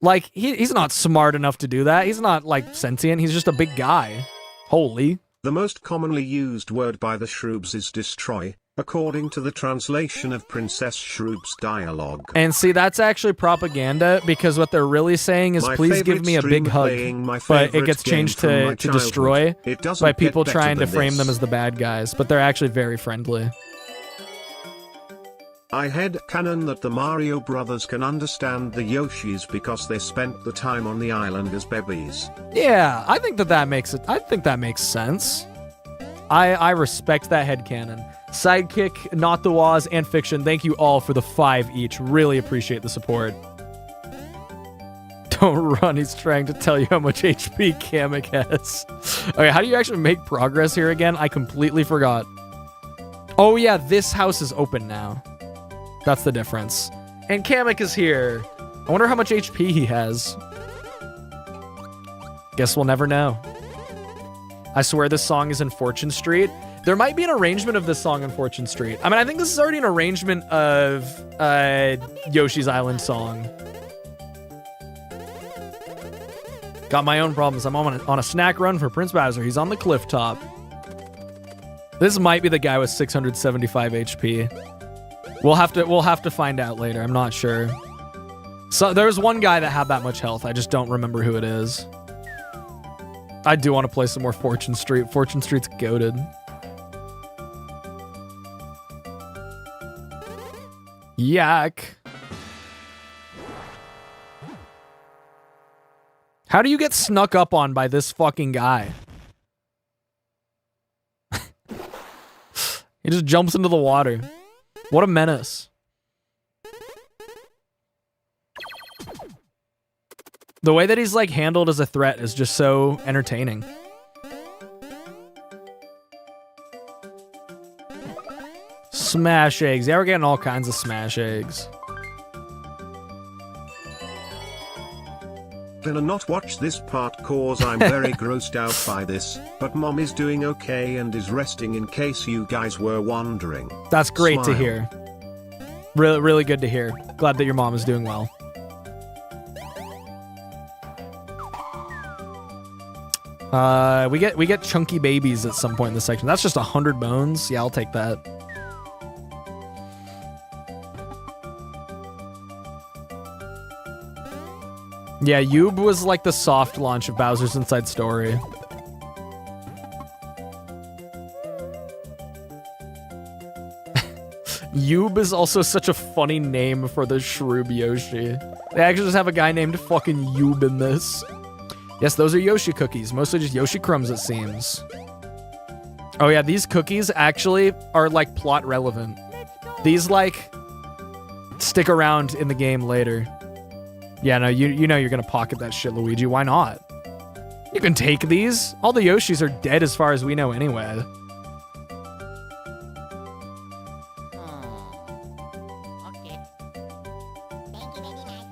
Like, he's not smart enough to do that. He's not, like, sentient. He's just a big guy. Holy. The most commonly used word by the Shroobs is destroy, according to the translation of Princess Shroob's dialogue. And see, that's actually propaganda, because what they're really saying is, please give me a big hug. But it gets changed to destroy by people trying to frame them as the bad guys. But they're actually very friendly. I headcanon that the Mario brothers can understand the Yoshis because they spent the time on the island as babies. Yeah, I think that makes it. I think that makes sense. I respect that headcanon. Sidekick, Not the Waz, and Fiction, thank you all for the 5 each. Really appreciate the support. Don't run, he's trying to tell you how much HP Kamek has. Okay, how do you actually make progress here again? I completely forgot. Oh yeah, this house is open now. That's the difference. And Kamek is here. I wonder how much HP he has. Guess we'll never know. I swear this song is in Fortune Street. There might be an arrangement of this song in Fortune Street. I mean, I think this is already an arrangement of Yoshi's Island song. Got my own problems. I'm on a snack run for Prince Bowser. He's on the cliff top. This might be the guy with 675 HP. We'll have to find out later. I'm not sure. So there's one guy that had that much health. I just don't remember who it is. I do want to play some more Fortune Street. Fortune Street's goated. Yak. How do you get snuck up on by this fucking guy? He just jumps into the water. What a menace. The way that he's like handled as a threat is just so entertaining. Smash eggs. Yeah, we're getting all kinds of smash eggs. Gonna not watch this part cause I'm very grossed out by this, but mom is doing okay and is resting in case you guys were wondering. That's great to Smile. hear. Really, really good to hear. Glad that your mom is doing well. We get chunky babies at some point in this section. That's just 100 bones. Yeah, I'll take that. Yeah, Yoob was like the soft launch of Bowser's Inside Story. Yoob is also such a funny name for the Shroob Yoshi. They actually just have a guy named fucking Yoob in this. Yes, those are Yoshi cookies. Mostly just Yoshi crumbs, it seems. Oh yeah, these cookies actually are like plot relevant. These like stick around in the game later. Yeah, no, you know you're gonna pocket that shit, Luigi. Why not? You can take these. All the Yoshis are dead as far as we know anyway. Okay. Thank you, baby nice.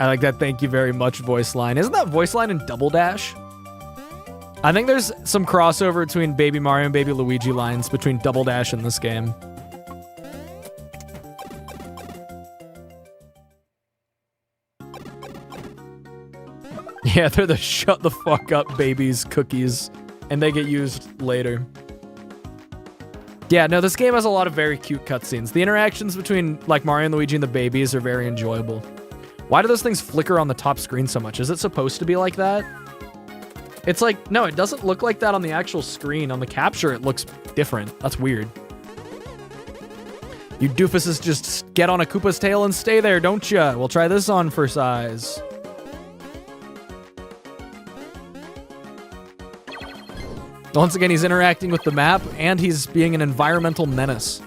I like that thank you very much voice line. Isn't that voice line in Double Dash? I think there's some crossover between Baby Mario and Baby Luigi lines between Double Dash and this game. Yeah, they're the shut the fuck up babies cookies, and they get used later. Yeah, no, this game has a lot of very cute cutscenes. The interactions between like Mario and Luigi and the babies are very enjoyable. Why do those things flicker on the top screen so much? Is it supposed to be like that? It's like, no, it doesn't look like that on the actual screen. On the capture, it looks different. That's weird. You doofuses just get on a Koopa's tail and stay there, don't ya? We'll try this on for size. Once again, he's interacting with the map, and he's being an environmental menace.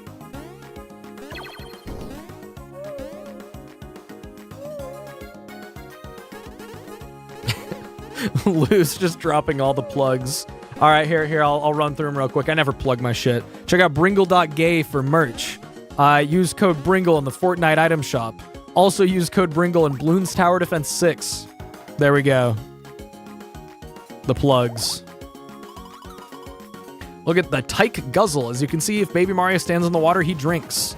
Lou's just dropping all the plugs. All right, here, I'll run through them real quick. I never plug my shit. Check out Bringle.gay for merch. Use code Bringle in the Fortnite item shop. Also use code Bringle in Bloons Tower Defense 6. There we go. The plugs. Look at the Tyke Guzzle. As you can see, if Baby Mario stands in the water, he drinks.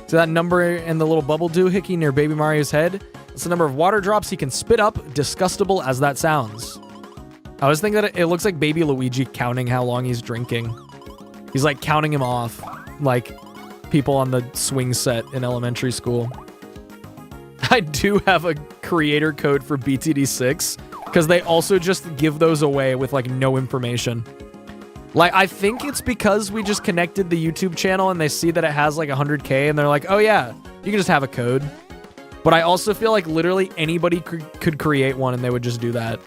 See that number in the little bubble doohickey near Baby Mario's head? It's the number of water drops he can spit up, disgustable as that sounds. I was thinking that it looks like Baby Luigi counting how long he's drinking. He's like counting him off, like people on the swing set in elementary school. I do have a creator code for BTD6, because they also just give those away with like no information. Like, I think it's because we just connected the YouTube channel and they see that it has like 100K and they're like, oh yeah, you can just have a code. But I also feel like literally anybody could create one and they would just do that.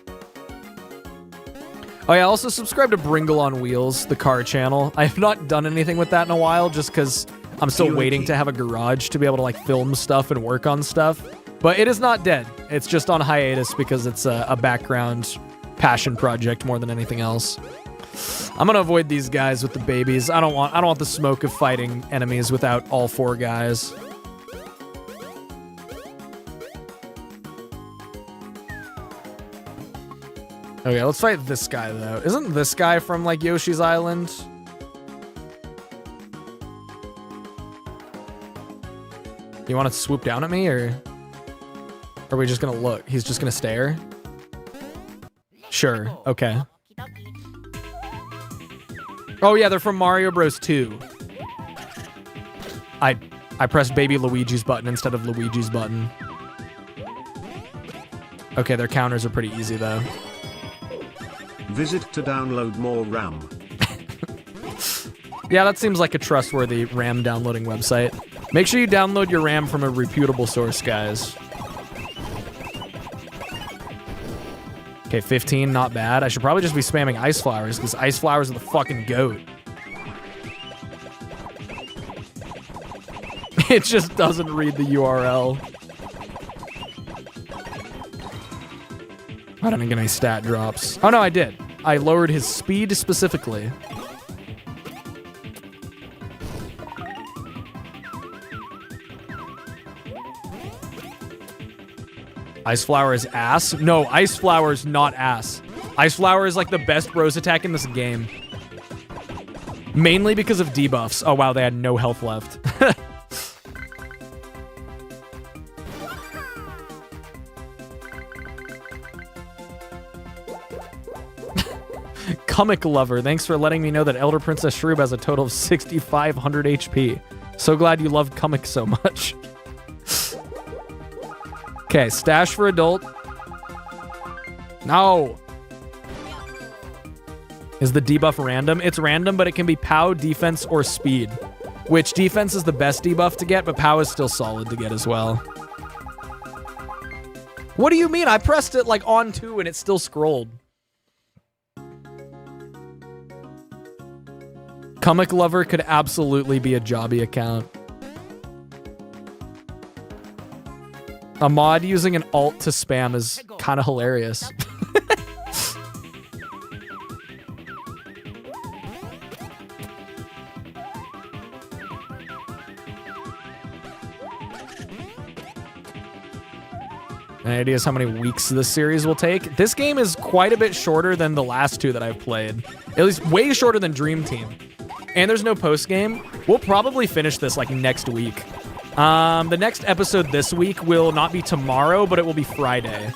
Oh yeah, also subscribe to Bringle on Wheels, the car channel. I have not done anything with that in a while just because I'm still waiting to have a garage to be able to like film stuff and work on stuff. But it is not dead. It's just on hiatus because it's a background passion project more than anything else. I'm gonna avoid these guys with the babies. I don't want the smoke of fighting enemies without all four guys. Okay, let's fight this guy though. Isn't this guy from like Yoshi's Island? You want to swoop down at me, or are we just gonna look? He's just gonna stare? Sure. Okay. Oh yeah, they're from Mario Bros. 2. I pressed baby Luigi's button instead of Luigi's button. Okay, their counters are pretty easy though. Visit to download more RAM. Yeah, that seems like a trustworthy RAM downloading website. Make sure you download your RAM from a reputable source, guys. Okay, 15, not bad. I should probably just be spamming ice flowers because ice flowers are the fucking goat. It just doesn't read the URL. I didn't get any stat drops. Oh no, I did. I lowered his speed specifically. Ice Flower is ass? No, Ice Flower is not ass. Ice Flower is like the best bros attack in this game. Mainly because of debuffs. Oh wow, they had no health left. Comic Lover, thanks for letting me know that Elder Princess Shroob has a total of 6,500 HP. So glad you love comics so much. Okay, stash for adult. No. Is the debuff random? It's random, but it can be POW, defense, or speed. Which defense is the best debuff to get, but POW is still solid to get as well. What do you mean? I pressed it like on 2 and it still scrolled. Comic Lover could absolutely be a jobby account. A mod using an alt to spam is kind of hilarious. Any ideas how many weeks this series will take? This game is quite a bit shorter than the last 2 that I've played. At least way shorter than Dream Team. And there's no post game. We'll probably finish this like next week. The next episode this week will not be tomorrow, but it will be Friday.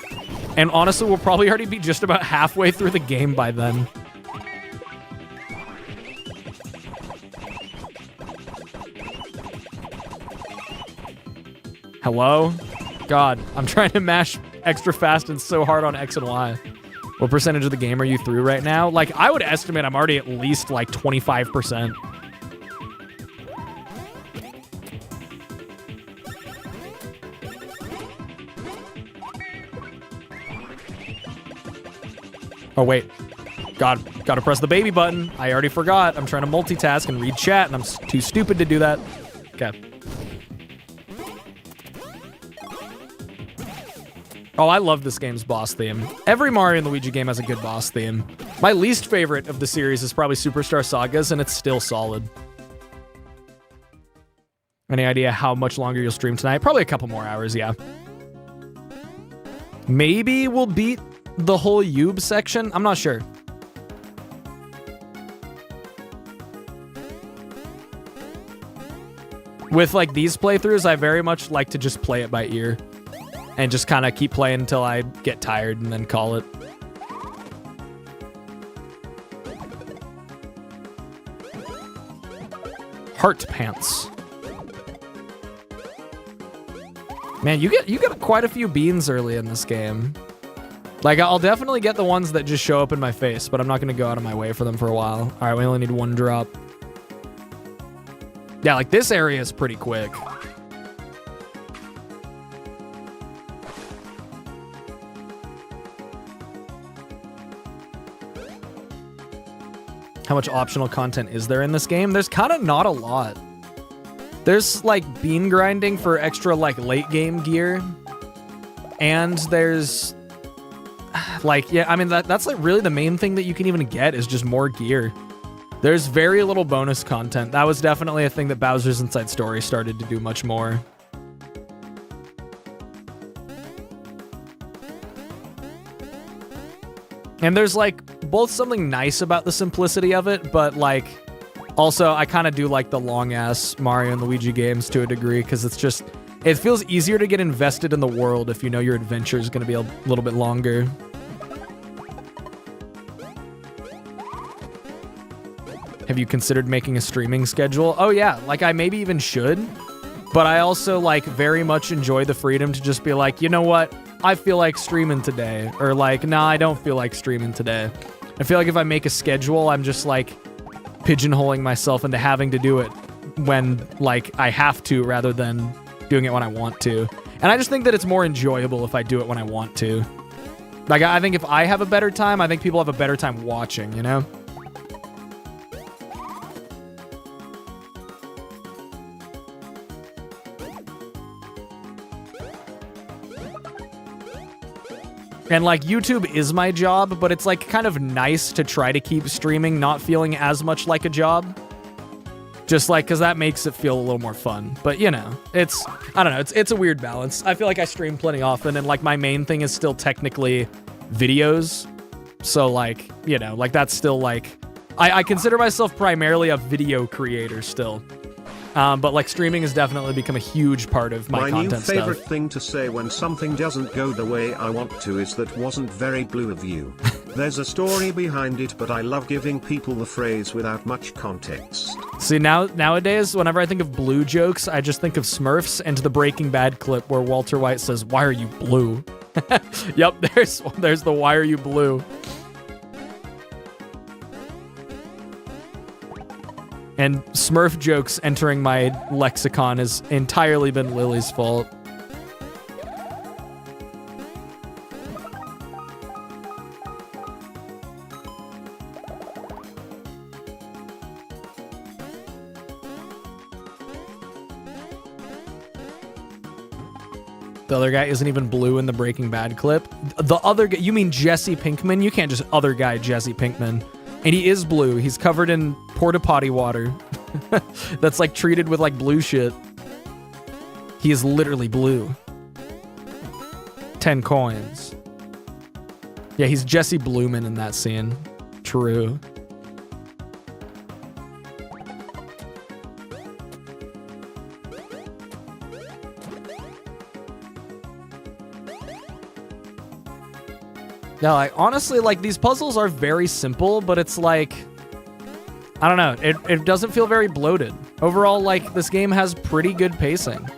And honestly, we'll probably already be just about halfway through the game by then. Hello? God, I'm trying to mash extra fast and so hard on X and Y. What percentage of the game are you through right now? Like, I would estimate I'm already at least like 25%. Oh, wait. God, gotta press the baby button. I already forgot. I'm trying to multitask and read chat, and I'm too stupid to do that. Okay. Oh, I love this game's boss theme. Every Mario and Luigi game has a good boss theme. My least favorite of the series is probably Superstar Sagas, and it's still solid. Any idea how much longer you'll stream tonight? Probably a couple more hours, yeah. Maybe we'll beat the whole Yube section? I'm not sure. With like these playthroughs, I very much like to just play it by ear. And just kind of keep playing until I get tired and then call it. Heart Pants. Man, you get quite a few beans early in this game. Like, I'll definitely get the ones that just show up in my face, but I'm not going to go out of my way for them for a while. All right, we only need 1 drop. Yeah, like, this area is pretty quick. How much optional content is there in this game? There's kind of not a lot. There's, like, bean grinding for extra, like, late-game gear. And there's... Like, yeah, I mean, that's like really the main thing that you can even get is just more gear. There's very little bonus content. That was definitely a thing that Bowser's Inside Story started to do much more. And there's like both something nice about the simplicity of it, but like also I kind of do like the long ass Mario and Luigi games to a degree because it's just, it feels easier to get invested in the world if you know your adventure is going to be a little bit longer. Have you considered making a streaming schedule? Oh yeah, like I maybe even should, but I also like very much enjoy the freedom to just be like, you know what? I feel like streaming today, or like, nah, I don't feel like streaming today. I feel like if I make a schedule, I'm just like pigeonholing myself into having to do it when like I have to rather than doing it when I want to. And I just think that it's more enjoyable if I do it when I want to. Like, I think if I have a better time, I think people have a better time watching, you know? And like YouTube is my job, but it's like kind of nice to try to keep streaming not feeling as much like a job. Just like, cause that makes it feel a little more fun. But you know, I don't know, it's a weird balance. I feel like I stream plenty often and like my main thing is still technically videos. So like, you know, like that's still like, I consider myself primarily a video creator still. But like streaming has definitely become a huge part of my content stuff. My new favorite thing to say when something doesn't go the way I want to is that wasn't very blue of you. There's a story behind it, but I love giving people the phrase without much context. See, nowadays, whenever I think of blue jokes, I just think of Smurfs and the Breaking Bad clip where Walter White says, "Why are you blue?" Yep, there's the "Why are you blue?" And Smurf jokes entering my lexicon has entirely been Lily's fault. The other guy isn't even blue in the Breaking Bad clip. The other guy, you mean Jesse Pinkman? You can't just other guy Jesse Pinkman. And he is blue. He's covered in porta potty water. That's like treated with like blue shit. He is literally blue. 10 coins. Yeah, he's Jesse Blumen in that scene. True. Yeah, like, honestly, like, these puzzles are very simple, but it's like, I don't know, it doesn't feel very bloated. Overall, like, this game has pretty good pacing.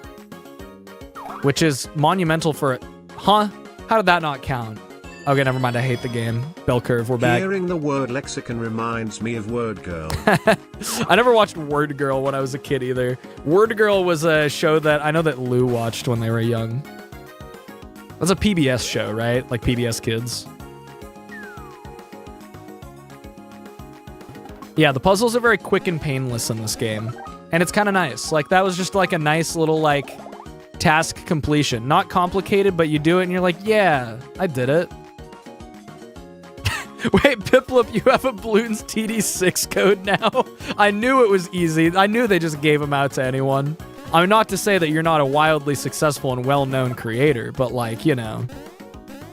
Which is monumental for it. Huh? How did that not count? Okay, never mind, I hate the game. Bell curve, we're back. Hearing the word lexicon reminds me of Word Girl. I never watched Word Girl when I was a kid either. Word Girl was a show that I know that Lou watched when they were young. That's a PBS show, right? Like PBS Kids. Yeah, the puzzles are very quick and painless in this game. And it's kind of nice. Like, that was just like a nice little, like, task completion. Not complicated, but you do it and you're like, yeah, I did it. Wait, Piplup, you have a Bloons TD6 code now? I knew it was easy. I knew they just gave them out to anyone. I mean, not to say that you're not a wildly successful and well-known creator, but like, you know,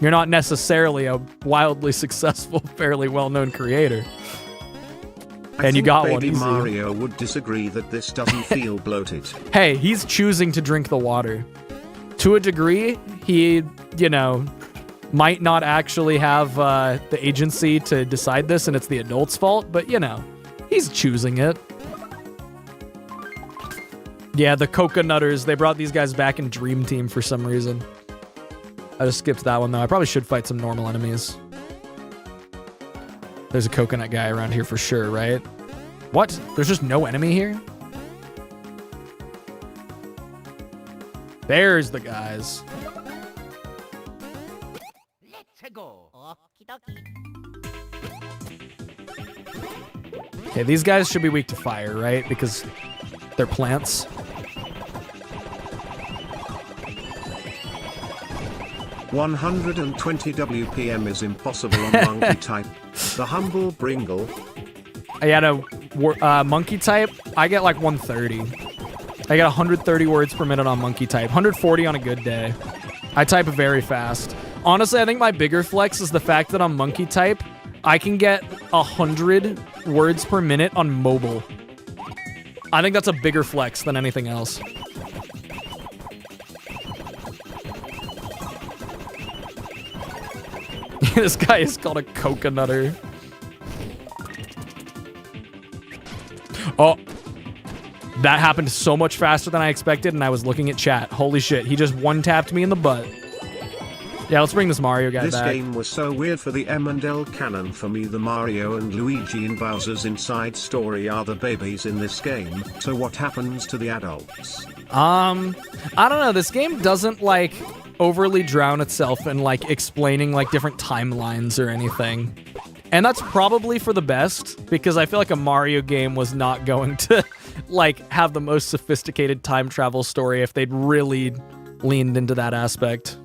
you're not necessarily a wildly successful, fairly well-known creator. And you got one easy. Mario would disagree that this doesn't feel bloated. Hey, he's choosing to drink the water. To a degree, he, you know, might not actually have the agency to decide this, and it's the adult's fault, but, you know, he's choosing it. Yeah, the Coconutters, they brought these guys back in Dream Team for some reason. I just skipped that one, though. I probably should fight some normal enemies. There's a coconut guy around here for sure, right? What? There's just no enemy here? There's the guys. Let's go. Okie dokie. Okay, these guys should be weak to fire, right? Because they're plants. 120 WPM is impossible on monkey type. The humble Bringle. I had a monkey type. I get like 130. I get 130 words per minute on monkey type. 140 on a good day. I type very fast. Honestly, I think my bigger flex is the fact that on monkey type, I can get 100 words per minute on mobile. I think that's a bigger flex than anything else. This guy is called a coconutter. Oh. That happened so much faster than I expected, and I was looking at chat. Holy shit, he just one-tapped me in the butt. Yeah, let's bring this Mario guy back. This game was so weird for the M&L canon for me. The Mario and Luigi and Bowser's Inside story are the babies in this game, so what happens to the adults? I don't know, this game doesn't, like, overly drown itself in, like, explaining, like, different timelines or anything. And that's probably for the best, because I feel like a Mario game was not going to, like, have the most sophisticated time travel story if they'd really leaned into that aspect.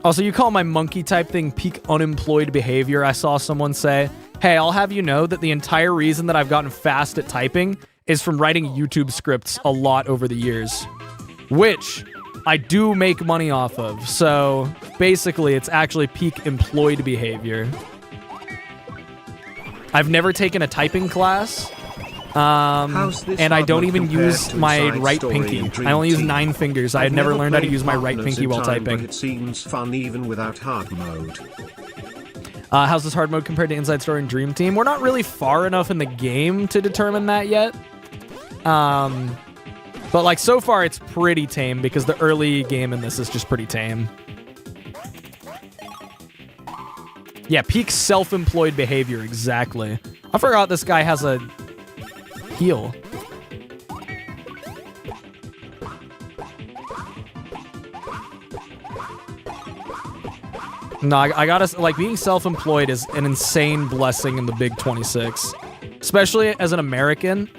Also, you call my monkey type thing peak unemployed behavior, I saw someone say. Hey, I'll have you know that the entire reason that I've gotten fast at typing is from writing YouTube scripts a lot over the years. Which I do make money off of, so basically it's actually peak employed behavior. I've never taken a typing class, and I don't even use my right pinky. I only use 9 fingers. I had never learned how to use my right pinky while typing. But it seems fun even without hard mode. How's this hard mode compared to Inside Story and Dream Team? We're not really far enough in the game to determine that yet. But like so far it's pretty tame because the early game in this is just pretty tame. Yeah, peak self-employed behavior, exactly. I forgot this guy has a heal. No, I gotta, like, being self-employed is an insane blessing in the Big 26. Especially as an American,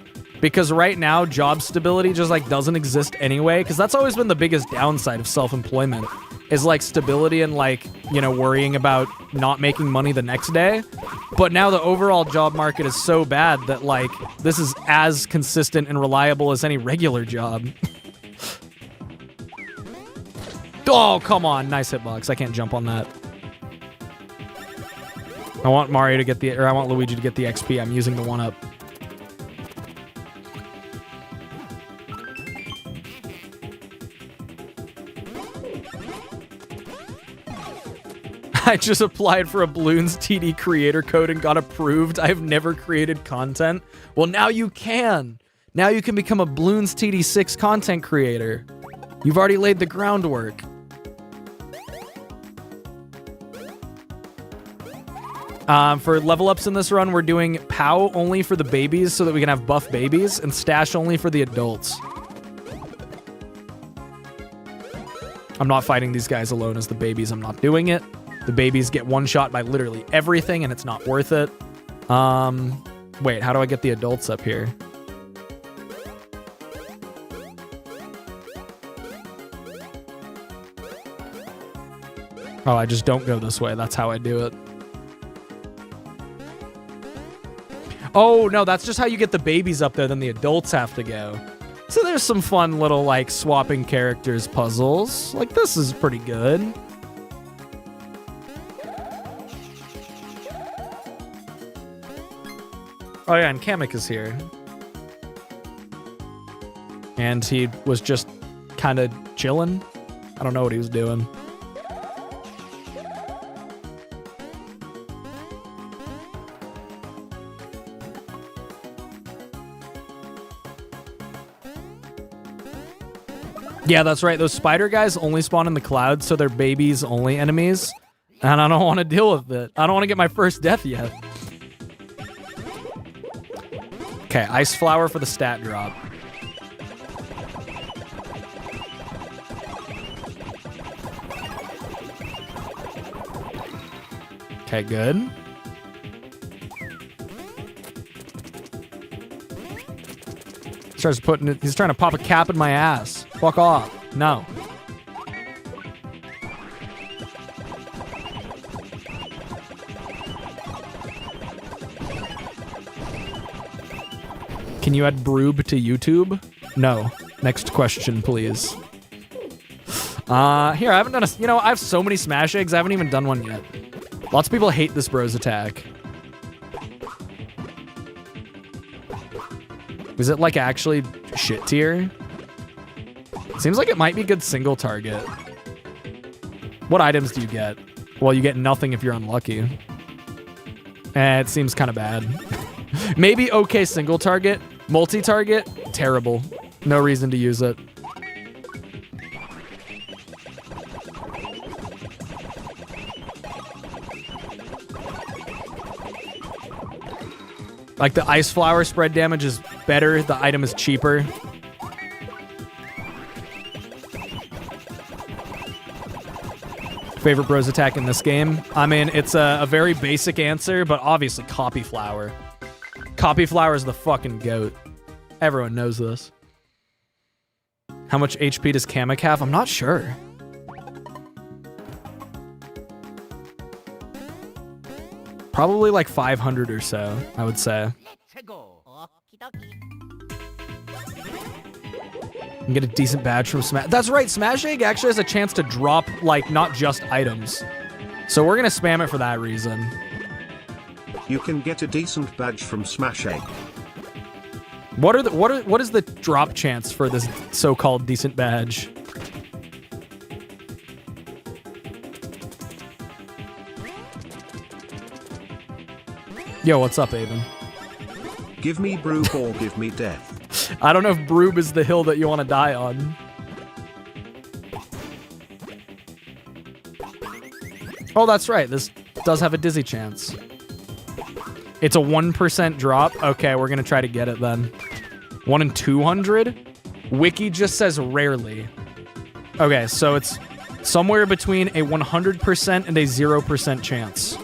because right now, job stability just, like, doesn't exist anyway, because that's always been the biggest downside of self-employment, is, like, stability and, like, you know, worrying about not making money the next day. But now the overall job market is so bad that, like, this is as consistent and reliable as any regular job. Oh, come on. Nice hitbox. I can't jump on that. I want Mario to get the, or I want Luigi to get the XP. I'm using the 1-up. I just applied for a Bloons TD creator code and got approved. I have never created content. Well, now you can. Now you can become a Bloons TD6 content creator. You've already laid the groundwork. For level ups in this run, we're doing POW only for the babies so that we can have buff babies, and stash only for the adults. I'm not fighting these guys alone as the babies. I'm not doing it. The babies get one shot by literally everything, and it's not worth it. Wait, how do I get the adults up here? Oh, I just don't go this way. That's how I do it. Oh, no, that's just how you get the babies up there, then the adults have to go. So there's some fun little, like, swapping characters puzzles. Like, this is pretty good. Oh, yeah, and Kamek is here. And he was just kind of chilling. I don't know what he was doing. Yeah, that's right. Those spider guys only spawn in the clouds, so they're babies only enemies. And I don't want to deal with it. I don't want to get my first death yet. Okay, Ice Flower for the stat drop. Okay, good. He's trying to pop a cap in my ass. Fuck off. No. Can you add Shroob to YouTube? No. Next question, please. Here, I haven't done a... You know, I have so many smash eggs, I haven't even done one yet. Lots of people hate this bro's attack. Is it, like, actually shit tier? Seems like it might be good single target. What items do you get? Well, you get nothing if you're unlucky. It seems kind of bad. Maybe okay single target, Multi-target, terrible. No reason to use it. Like the ice flower spread damage is better. The item is cheaper. Favorite bros attack in this game? I mean, it's a very basic answer, but obviously Copy Flower. Copy Flower is the fucking GOAT. Everyone knows this. How much HP does Kamek have? I'm not sure. Probably like 500 or so, I would say. Let's go. Okie dokie. And get a decent badge from Smash. That's right, Smash Egg actually has a chance to drop, like, not just items. So we're gonna spam it for that reason. You can get a decent badge from Smash Egg. What is the drop chance for this so-called decent badge? Yo, what's up, Avon? Give me Broob or give me death. I don't know if Broob is the hill that you want to die on. Oh, that's right. This does have a dizzy chance. It's a 1% drop. Okay, we're going to try to get it then. 1 in 200? Wiki just says rarely. Okay, so it's somewhere between a 100% and a 0% chance.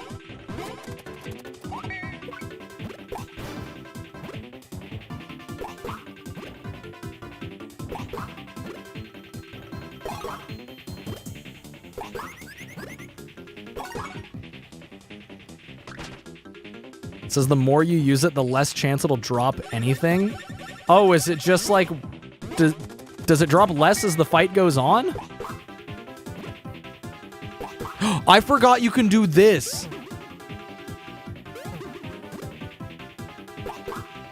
It says the more you use it, the less chance it'll drop anything. Oh, is it just like... Does it drop less as the fight goes on? I forgot you can do this.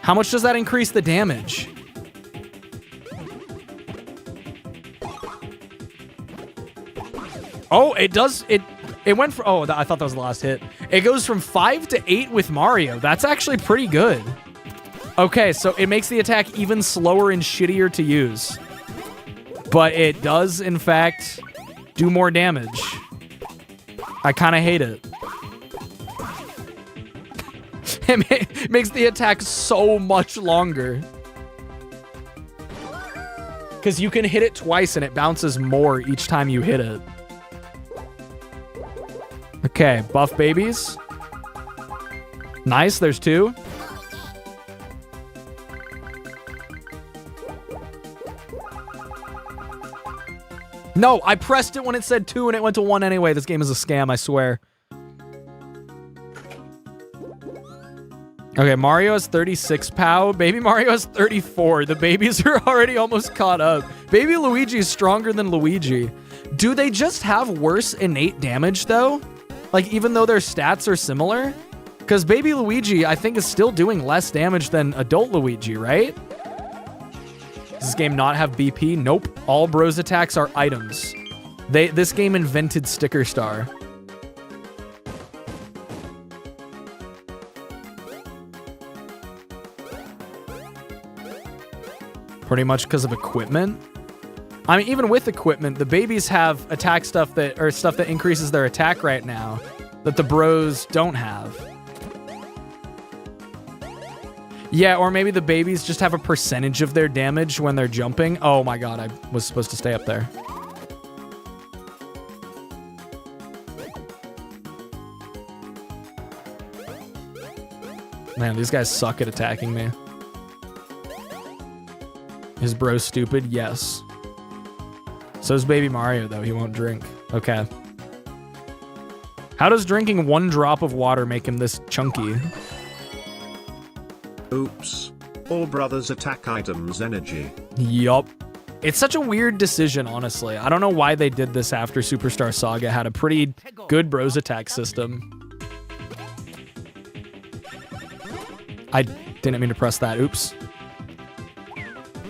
How much does that increase the damage? Oh, it does... It went for... Oh, I thought that was the last hit. It goes from 5 to 8 with Mario. That's actually pretty good. Okay, so it makes the attack even slower and shittier to use. But it does, in fact, do more damage. I kind of hate it. It makes the attack so much longer. Because you can hit it twice and it bounces more each time you hit it. Okay, buff babies. Nice, there's 2. No, I pressed it when it said 2 and it went to 1 anyway. This game is a scam, I swear. Okay, Mario has 36 POW. Baby Mario has 34. The babies are already almost caught up. Baby Luigi is stronger than Luigi. Do they just have worse innate damage, though? Like, even though their stats are similar? Because Baby Luigi, I think, is still doing less damage than adult Luigi, right? Does this game not have BP? Nope. All bros attacks are items. This game invented Sticker Star. Pretty much because of equipment. I mean, even with equipment, the babies have attack stuff that, or stuff that increases their attack right now that the bros don't have. Yeah, or maybe the babies just have a percentage of their damage when they're jumping. Oh my god, I was supposed to stay up there. Man, these guys suck at attacking me. Is bro stupid? Yes. So's Baby Mario, though. He won't drink. Okay. How does drinking 1 drop of water make him this chunky? Oops. All brothers attack items energy. Yup. It's such a weird decision, honestly. I don't know why they did this after Superstar Saga had a pretty good bros attack system. I didn't mean to press that. Oops.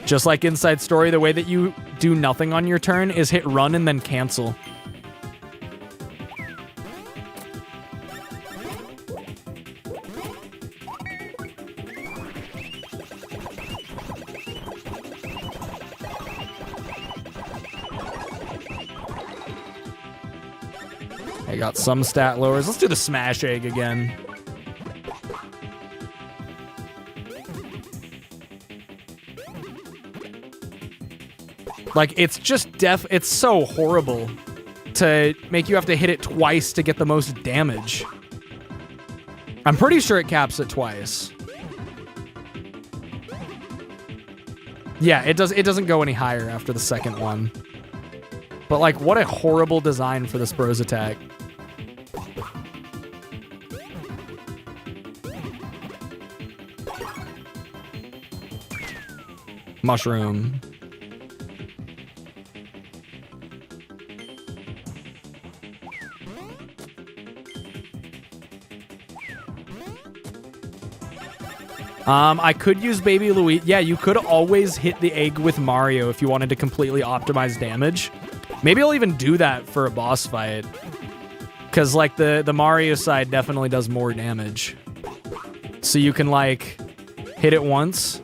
Just like Inside Story, the way that you do nothing on your turn is hit run and then cancel. I got some stat lowers. Let's do the smash egg again. Like, it's just it's so horrible to make you have to hit it twice to get the most damage. I'm pretty sure it caps it twice. Yeah, it doesn't go any higher after the second one. But like, what a horrible design for this bros attack. Mushroom. I could use Baby Luigi. Yeah, you could always hit the egg with Mario if you wanted to completely optimize damage. Maybe I'll even do that for a boss fight. Because, like, the Mario side definitely does more damage. So you can, like, hit it once,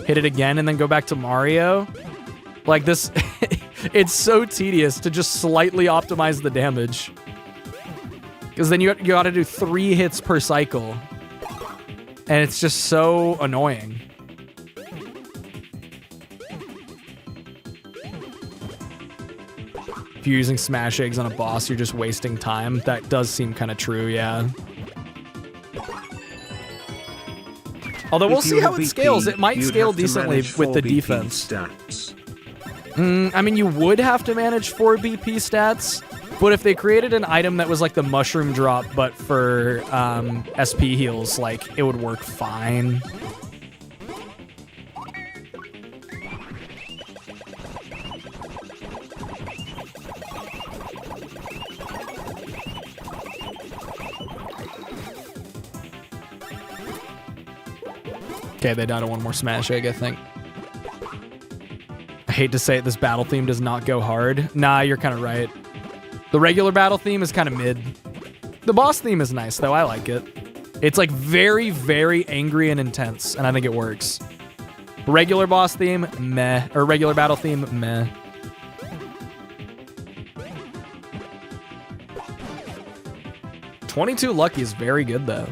hit it again, and then go back to Mario. Like, this... it's so tedious to just slightly optimize the damage. Because then you gotta do 3 hits per cycle. And it's just so annoying. If you're using smash eggs on a boss, you're just wasting time. That does seem kind of true, yeah. Although we'll see how it scales. It might scale decently with the defense. Stats. I mean, you would have to manage 4 BP stats, but if they created an item that was like the mushroom drop, but for SP heals, like, it would work fine. Okay, they died on one more smash egg, I think. I hate to say it, this battle theme does not go hard. Nah, you're kind of right. The regular battle theme is kind of mid. The boss theme is nice, though. I like it. It's, like, very, very angry and intense, and I think it works. Regular boss theme, meh. Or regular battle theme, meh. $22 lucky is very good, though.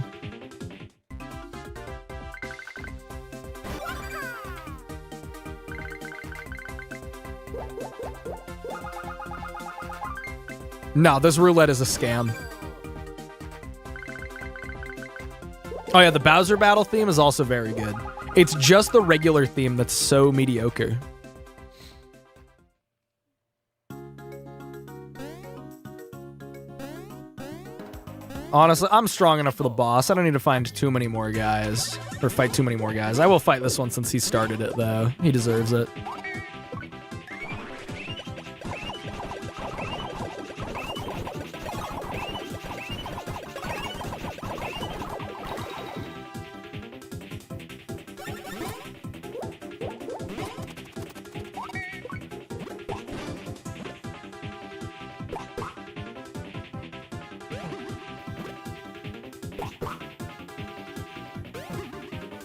No, this roulette is a scam. Oh yeah, the Bowser battle theme is also very good. It's just the regular theme that's so mediocre. Honestly, I'm strong enough for the boss. I don't need to find too many more guys. Or fight too many more guys. I will fight this one since he started it, though. He deserves it.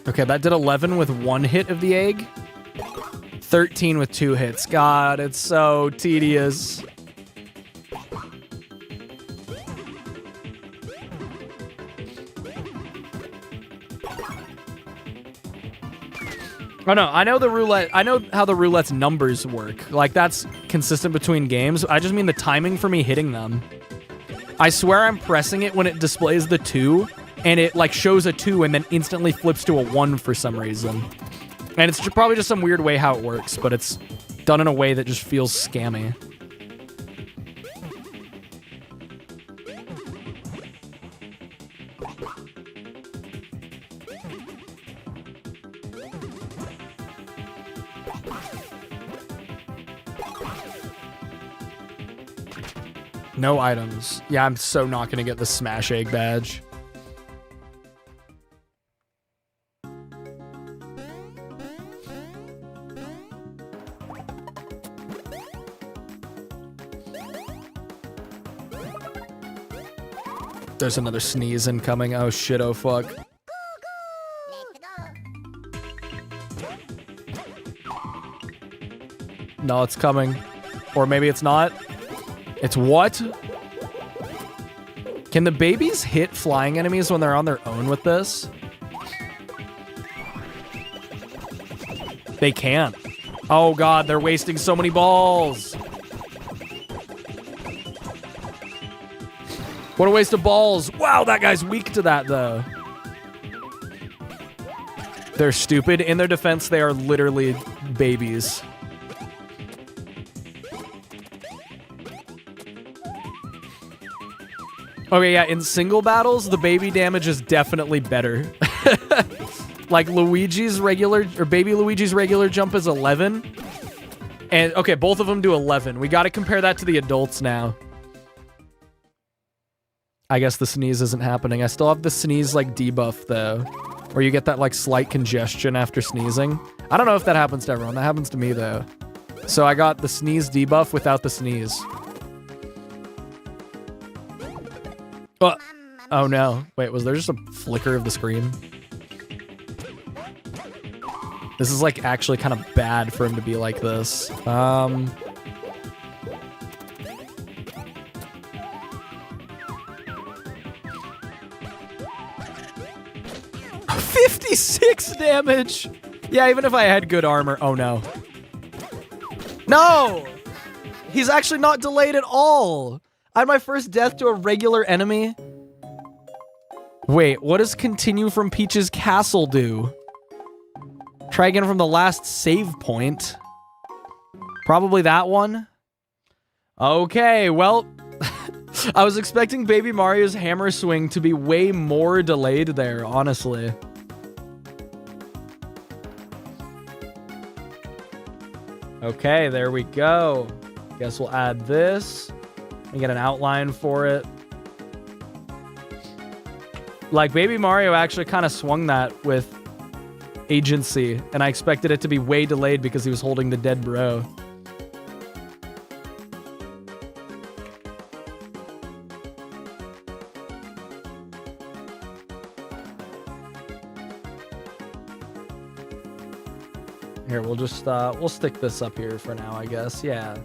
Okay, that did 11 with 1 hit of the egg. 13 with 2 hits. God, it's so tedious. Oh no, I know the roulette. I know how the roulette's numbers work. Like, that's consistent between games. I just mean the timing for me hitting them. I swear I'm pressing it when it displays the 2. And it, like, shows a 2 and then instantly flips to a 1 for some reason. And it's probably just some weird way how it works, but it's done in a way that just feels scammy. No items. Yeah, I'm so not going to get the Smash Egg badge. There's another sneeze incoming. Oh shit, oh fuck. No, it's coming. Or maybe it's not. It's what? Can the babies hit flying enemies when they're on their own with this? They can't. Oh god, they're wasting so many balls. What a waste of balls. Wow, that guy's weak to that, though. They're stupid. In their defense, they are literally babies. Okay, yeah, in single battles, the baby damage is definitely better. Like Luigi's regular, or baby Luigi's regular jump is 11. And, okay, both of them do 11. We gotta compare that to the adults now. I guess the sneeze isn't happening. I still have the sneeze, like, debuff, though. Where you get that, like, slight congestion after sneezing. I don't know if that happens to everyone. That happens to me, though. So I got the sneeze debuff without the sneeze. Oh, no. Wait, was there just a flicker of the screen? This is, like, actually kind of bad for him to be like this. 56 damage! Yeah, even if I had good armor. Oh, no. No! He's actually not delayed at all! I had my first death to a regular enemy. Wait, what does continue from Peach's castle do? Try again from the last save point. Probably that one. Okay, well... I was expecting Baby Mario's hammer swing to be way more delayed there, honestly. Okay, there we go. Guess we'll add this. And get an outline for it. Like, Baby Mario actually kind of swung that with agency, and I expected it to be way delayed because he was holding the dead bro. Here, we'll just, we'll stick this up here for now, I guess. Yeah.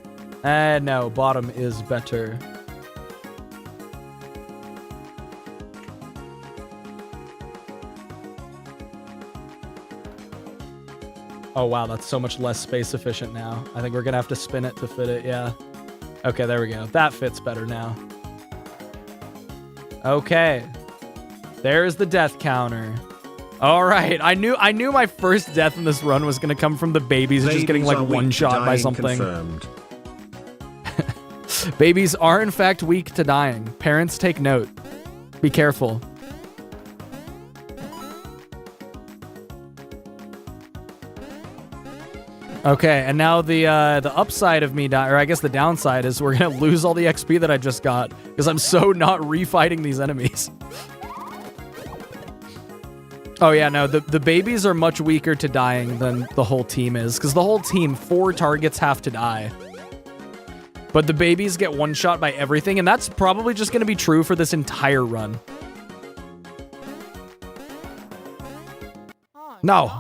No, bottom is better. Oh, wow, that's so much less space efficient now. I think we're gonna have to spin it to fit it, yeah. Okay, there we go. That fits better now. Okay. There's the death counter. All right, I knew my first death in this run was gonna come from the babies just getting like one shot by something. Confirmed. Babies are in fact weak to dying. Parents, take note. Be careful. Okay, and now the upside of me dying, or I guess the downside is we're gonna lose all the XP that I just got because I'm so not refighting these enemies. Oh yeah, no, the babies are much weaker to dying than the whole team is, because the whole team, 4 targets have to die. But the babies get one shot by everything, and that's probably just going to be true for this entire run. No.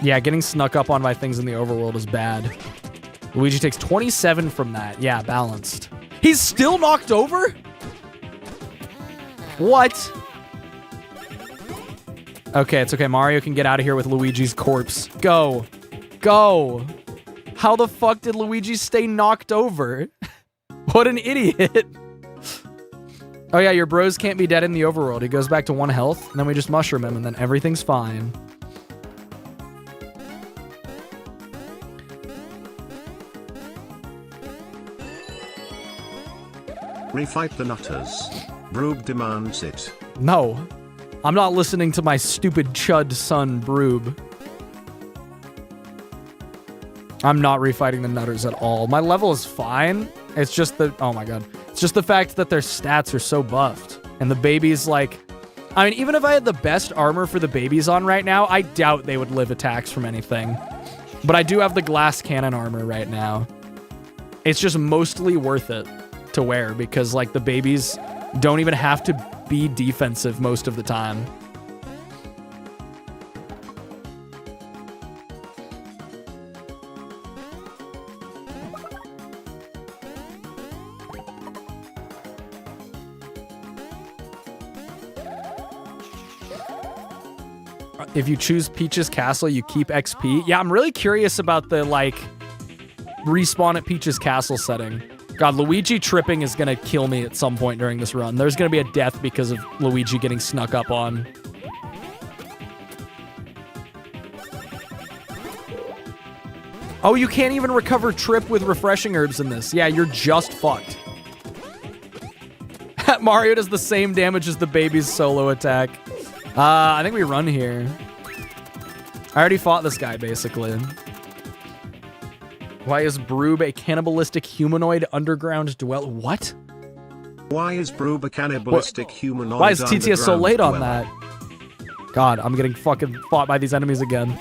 Yeah, getting snuck up on by things in the overworld is bad. Luigi takes 27 from that. Yeah, balanced. He's still knocked over? What? Okay, it's okay. Mario can get out of here with Luigi's corpse. Go. Go. How the fuck did Luigi stay knocked over? What an idiot. Oh yeah, your bros can't be dead in the overworld. He goes back to 1 health, and then we just mushroom him, and then everything's fine. Refight the nutters. Broob demands it. No. I'm not listening to my stupid chud son, Broob. I'm not refighting the nutters at all. My level is fine. It's just the... Oh my god. It's just the fact that their stats are so buffed. And the babies, like... I mean, even if I had the best armor for the babies on right now, I doubt they would live attacks from anything. But I do have the glass cannon armor right now. It's just mostly worth it to wear because, like, the babies don't even have to be defensive most of the time. if you choose Peach's Castle, you keep XP. Yeah, I'm really curious about the, like, respawn at Peach's Castle setting. God, Luigi tripping is going to kill me at some point during this run. There's going to be a death because of Luigi getting snuck up on. Oh, you can't even recover trip with refreshing herbs in this. Yeah, you're just fucked. Mario does the same damage as the baby's solo attack. I think we run here. I already fought this guy, basically. Why is Broob a cannibalistic humanoid underground dweller? What? Why is Broob a cannibalistic humanoid? Why is TTS so late on dweller? that? God, I'm getting fucking fought by these enemies again.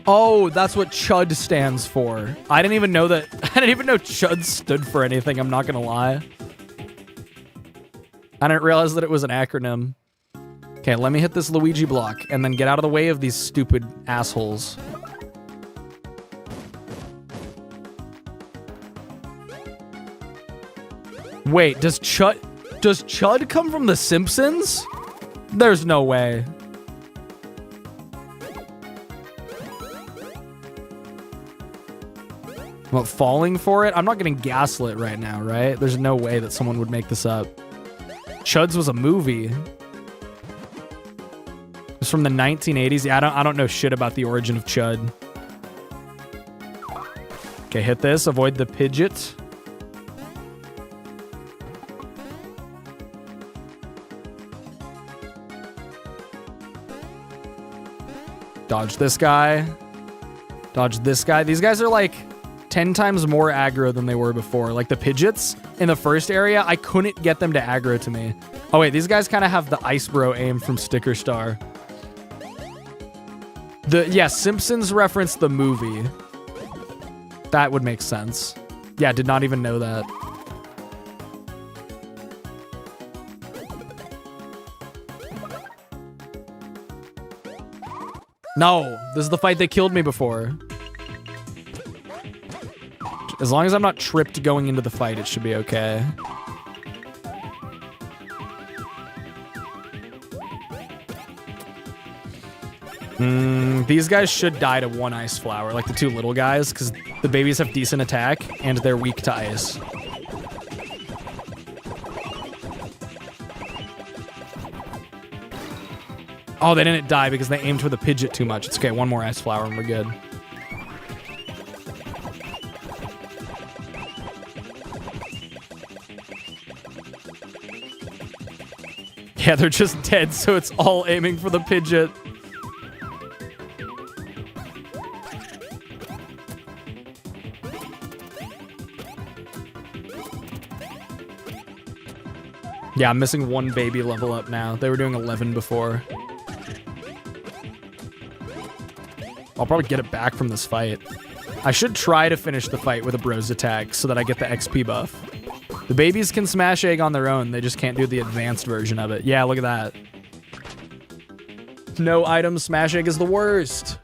Oh, that's what Chud stands for. I didn't even know that. I didn't even know Chud stood for anything, I'm not gonna lie. I didn't realize that it was an acronym. Okay, let me hit this Luigi block and then get out of the way of these stupid assholes. Wait, does Chud come from The Simpsons? There's no way. What, falling for it? I'm not getting gaslit right now, right? There's no way that someone would make this up. Chud's was a movie. It's from the 1980s. Yeah, I don't know shit about the origin of Chud. Okay, hit this. Avoid the Pidgeot. Dodge this guy. Dodge this guy. These guys are like 10 times more aggro than they were before. Like the Pidgeots in the first area, I couldn't get them to aggro to me. Oh wait, these guys kind of have the Ice Bro aim from Sticker Star. Yeah, Simpsons referenced the movie. That would make sense. Yeah, did not even know that. No, this is the fight that killed me before. As long as I'm not tripped going into the fight, it should be okay. These guys should die to one ice flower, like the two little guys, because the babies have decent attack and they're weak to ice. Oh, they didn't die because they aimed for the Pidgeot too much. It's okay, one more ice flower and we're good. Yeah, they're just dead, so it's all aiming for the Pidgeot. Yeah, I'm missing one baby level up now. They were doing 11 before. I'll probably get it back from this fight. I should try to finish the fight with a bro's attack so that I get the XP buff. The babies can smash egg on their own. They just can't do the advanced version of it. Yeah, look at that. No item smash egg is the worst.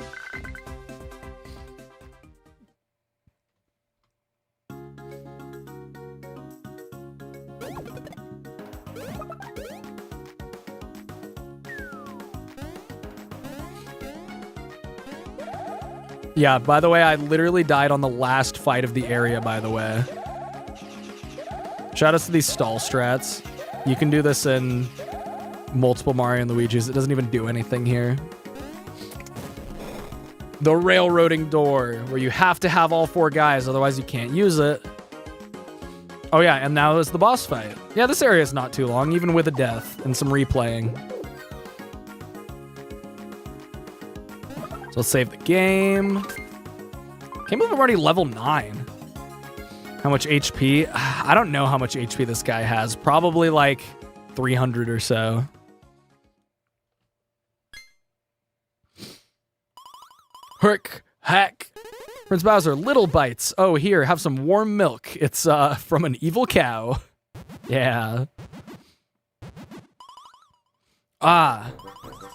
Yeah, by the way, I literally died on the last fight of the area, by the way. Shout outs to these stall strats. You can do this in multiple Mario and Luigi's. It doesn't even do anything here. The railroading door, where you have to have all 4 guys, otherwise you can't use it. Oh yeah, and now is the boss fight. Yeah, this area is not too long, even with a death and some replaying. So let's save the game. Can't believe I'm already level 9. How much HP? I don't know how much HP this guy has. Probably like 300 or so. Herk, hack. Prince Bowser, little bites. Oh, here, have some warm milk. It's from an evil cow. Yeah. Ah,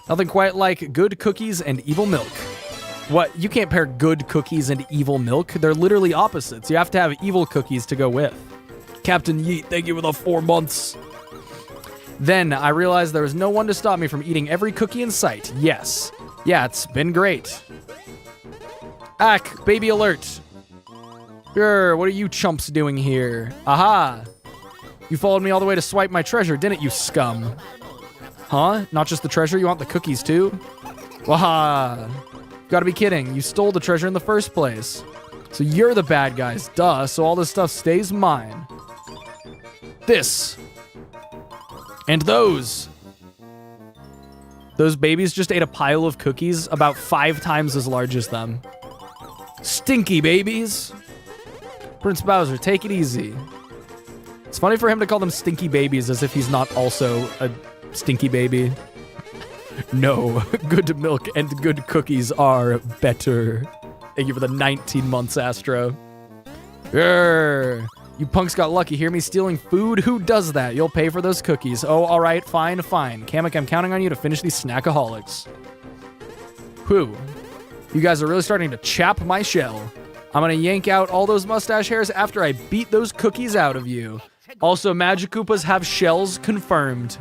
nothing quite like good cookies and evil milk. What? You can't pair good cookies and evil milk. They're literally opposites. You have to have evil cookies to go with. Captain Yeet, thank you for the 4 months. Then I realized there was no one to stop me from eating every cookie in sight. Yes. Yeah, it's been great. Ack, baby alert. Grr, what are you chumps doing here? Aha. You followed me all the way to swipe my treasure, didn't you, scum? Huh? Not just the treasure, you want the cookies too? Waha. Gotta be kidding. You stole the treasure in the first place. So you're the bad guys, duh, so all this stuff stays mine. This. And those. Those babies just ate a pile of cookies about 5 times as large as them. Stinky babies. Prince Bowser, take it easy. It's funny for him to call them stinky babies as if he's not also a stinky baby. No, good milk and good cookies are better. Thank you for the 19 months, Astro. Grr. You punks got lucky. Hear me stealing food? Who does that? You'll pay for those cookies. Oh, all right. Fine, fine. Kamek, I'm counting on you to finish these snackaholics. Whew. You guys are really starting to chap my shell. I'm gonna yank out all those mustache hairs after I beat those cookies out of you. Also, Magic Koopas have shells confirmed.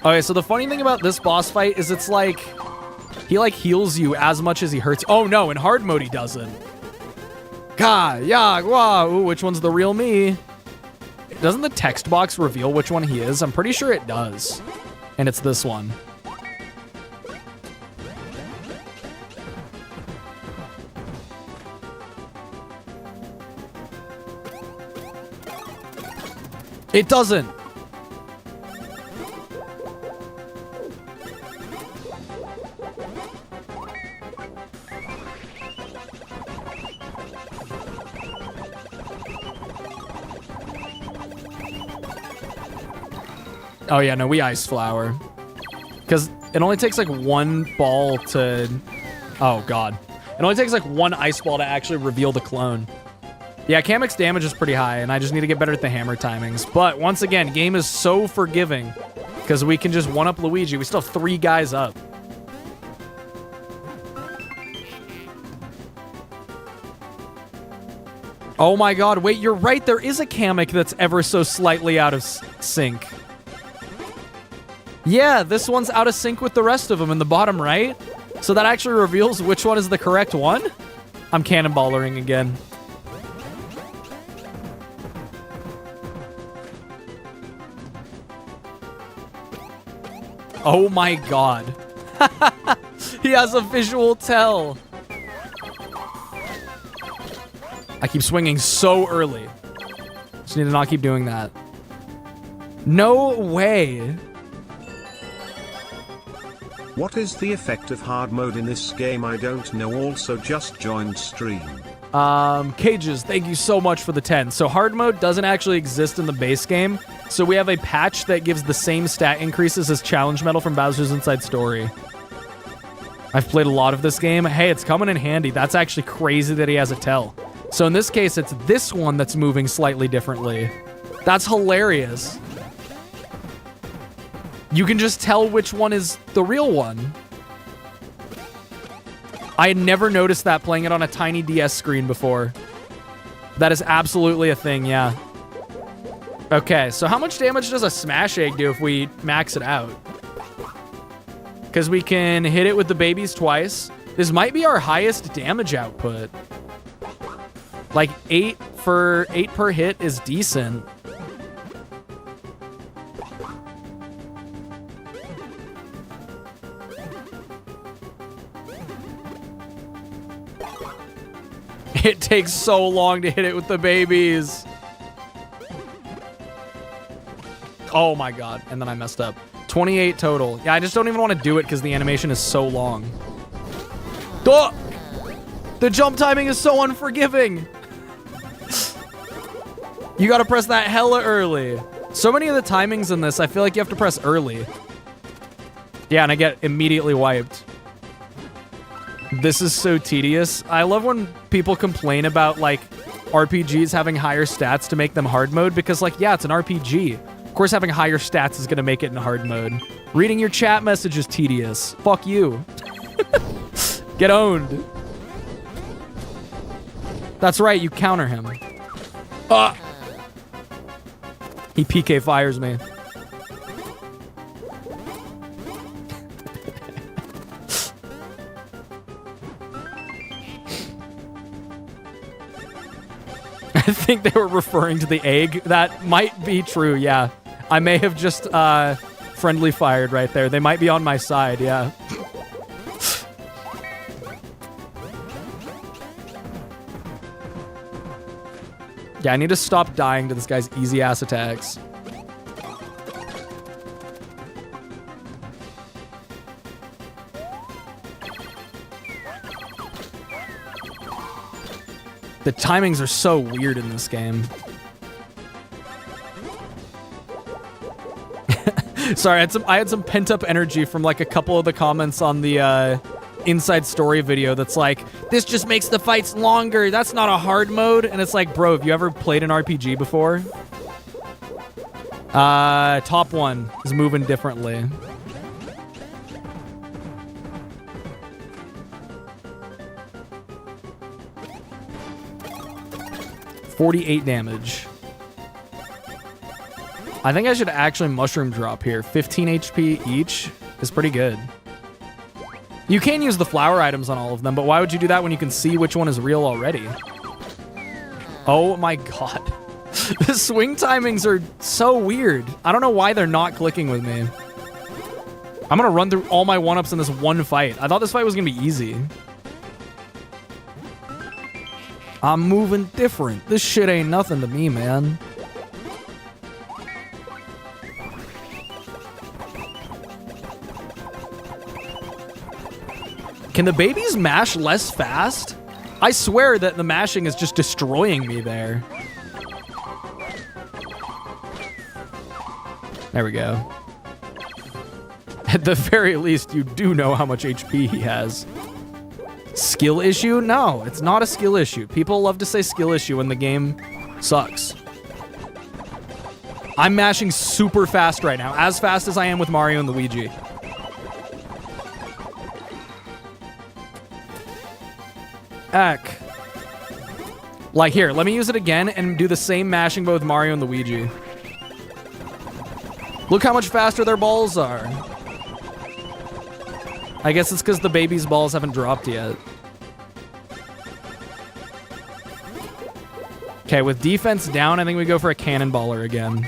Okay, so the funny thing about this boss fight is it's like, he like heals you as much as he hurts. Oh no, in hard mode he doesn't. Ka, ya, wah, ooh, which one's the real me? Doesn't the text box reveal which one he is? I'm pretty sure it does. And it's this one. It doesn't. Oh yeah, no, we ice flower. Because it only takes like 1 ball to... Oh god. It only takes like 1 ice ball to actually reveal the clone. Yeah, Kamek's damage is pretty high, and I just need to get better at the hammer timings. But once again, game is so forgiving because we can just one-up Luigi. We still have 3 guys up. Oh my god, wait, you're right. There is a Kamek that's ever so slightly out of sync. Yeah, this one's out of sync with the rest of them in the bottom right. So that actually reveals which one is the correct one. I'm cannonballing again. Oh my god. He has a visual tell. I keep swinging so early. Just need to not keep doing that. No way. What is the effect of hard mode in this game? I don't know. Also just joined stream. Cages, thank you so much for the 10. So hard mode doesn't actually exist in the base game. So we have a patch that gives the same stat increases as Challenge Medal from Bowser's Inside Story. I've played a lot of this game. Hey, it's coming in handy. That's actually crazy that he has a tell. So in this case, it's this one that's moving slightly differently. That's hilarious. You can just tell which one is the real one. I had never noticed that playing it on a tiny DS screen before. That is absolutely a thing, yeah. Okay, so how much damage does a Smash Egg do if we max it out? Because we can hit it with the babies twice. This might be our highest damage output. Like 8 per hit is decent. It takes so long to hit it with the babies. Oh my god. And then I messed up. 28 total. Yeah, I just don't even want to do it because the animation is so long. Oh! The jump timing is so unforgiving. You gotta press that hella early. So many of the timings in this, I feel like you have to press early. Yeah, and I get immediately wiped. This is so tedious. I love when people complain about, like, RPGs having higher stats to make them hard mode because, like, yeah, it's an RPG. Of course, having higher stats is going to make it in hard mode. Reading your chat message is tedious. Fuck you. Get owned. That's right, you counter him. He PK fires me. I think they were referring to the egg. That might be true, yeah. I may have just friendly fired right there. They might be on my side, yeah. Yeah, I need to stop dying to this guy's easy-ass attacks. The timings are so weird in this game. Sorry, I had some pent-up energy from like a couple of the comments on the Inside Story video that's like, this just makes the fights longer. That's not a hard mode. And it's like, bro, have you ever played an RPG before? Top one is moving differently. $48 damage. I think I should actually mushroom drop here. 15 HP each is pretty good. You can use the flower items on all of them, but why would you do that when you can see which one is real already? Oh my god. The swing timings are so weird. I don't know why they're not clicking with me. I'm gonna run through all my 1-ups in this one fight. I thought this fight was gonna be easy. I'm moving different. This shit ain't nothing to me, man. Can the babies mash less fast? I swear that the mashing is just destroying me there. There we go. At the very least, you do know how much HP he has. Skill issue? No, it's not a skill issue. People love to say skill issue when the game sucks. I'm mashing super fast right now, as fast as I am with Mario and Luigi. Eck. Like here, let me use it again and do the same mashing but with Mario and Luigi. Look how much faster their balls are. I guess it's because the baby's balls haven't dropped yet. Okay, with defense down, I think we go for a cannonballer again.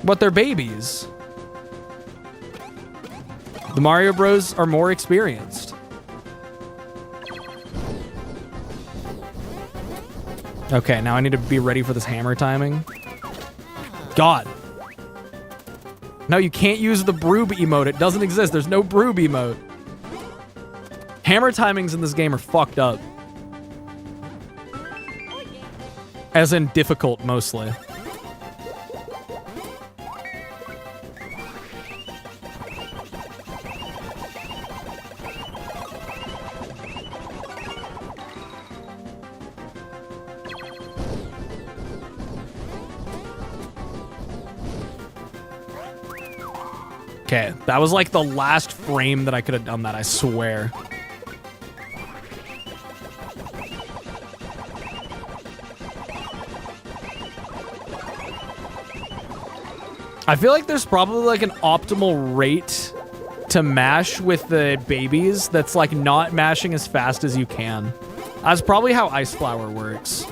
But they're babies. The Mario Bros are more experienced. Okay, now I need to be ready for this hammer timing. God. No, you can't use the Broob emote. It doesn't exist. There's no Broob emote. Hammer timings in this game are fucked up. As in difficult, mostly. Okay, that was like the last frame that I could have done that, I swear. I feel like there's probably like an optimal rate to mash with the babies that's like not mashing as fast as you can. That's probably how Ice Flower works.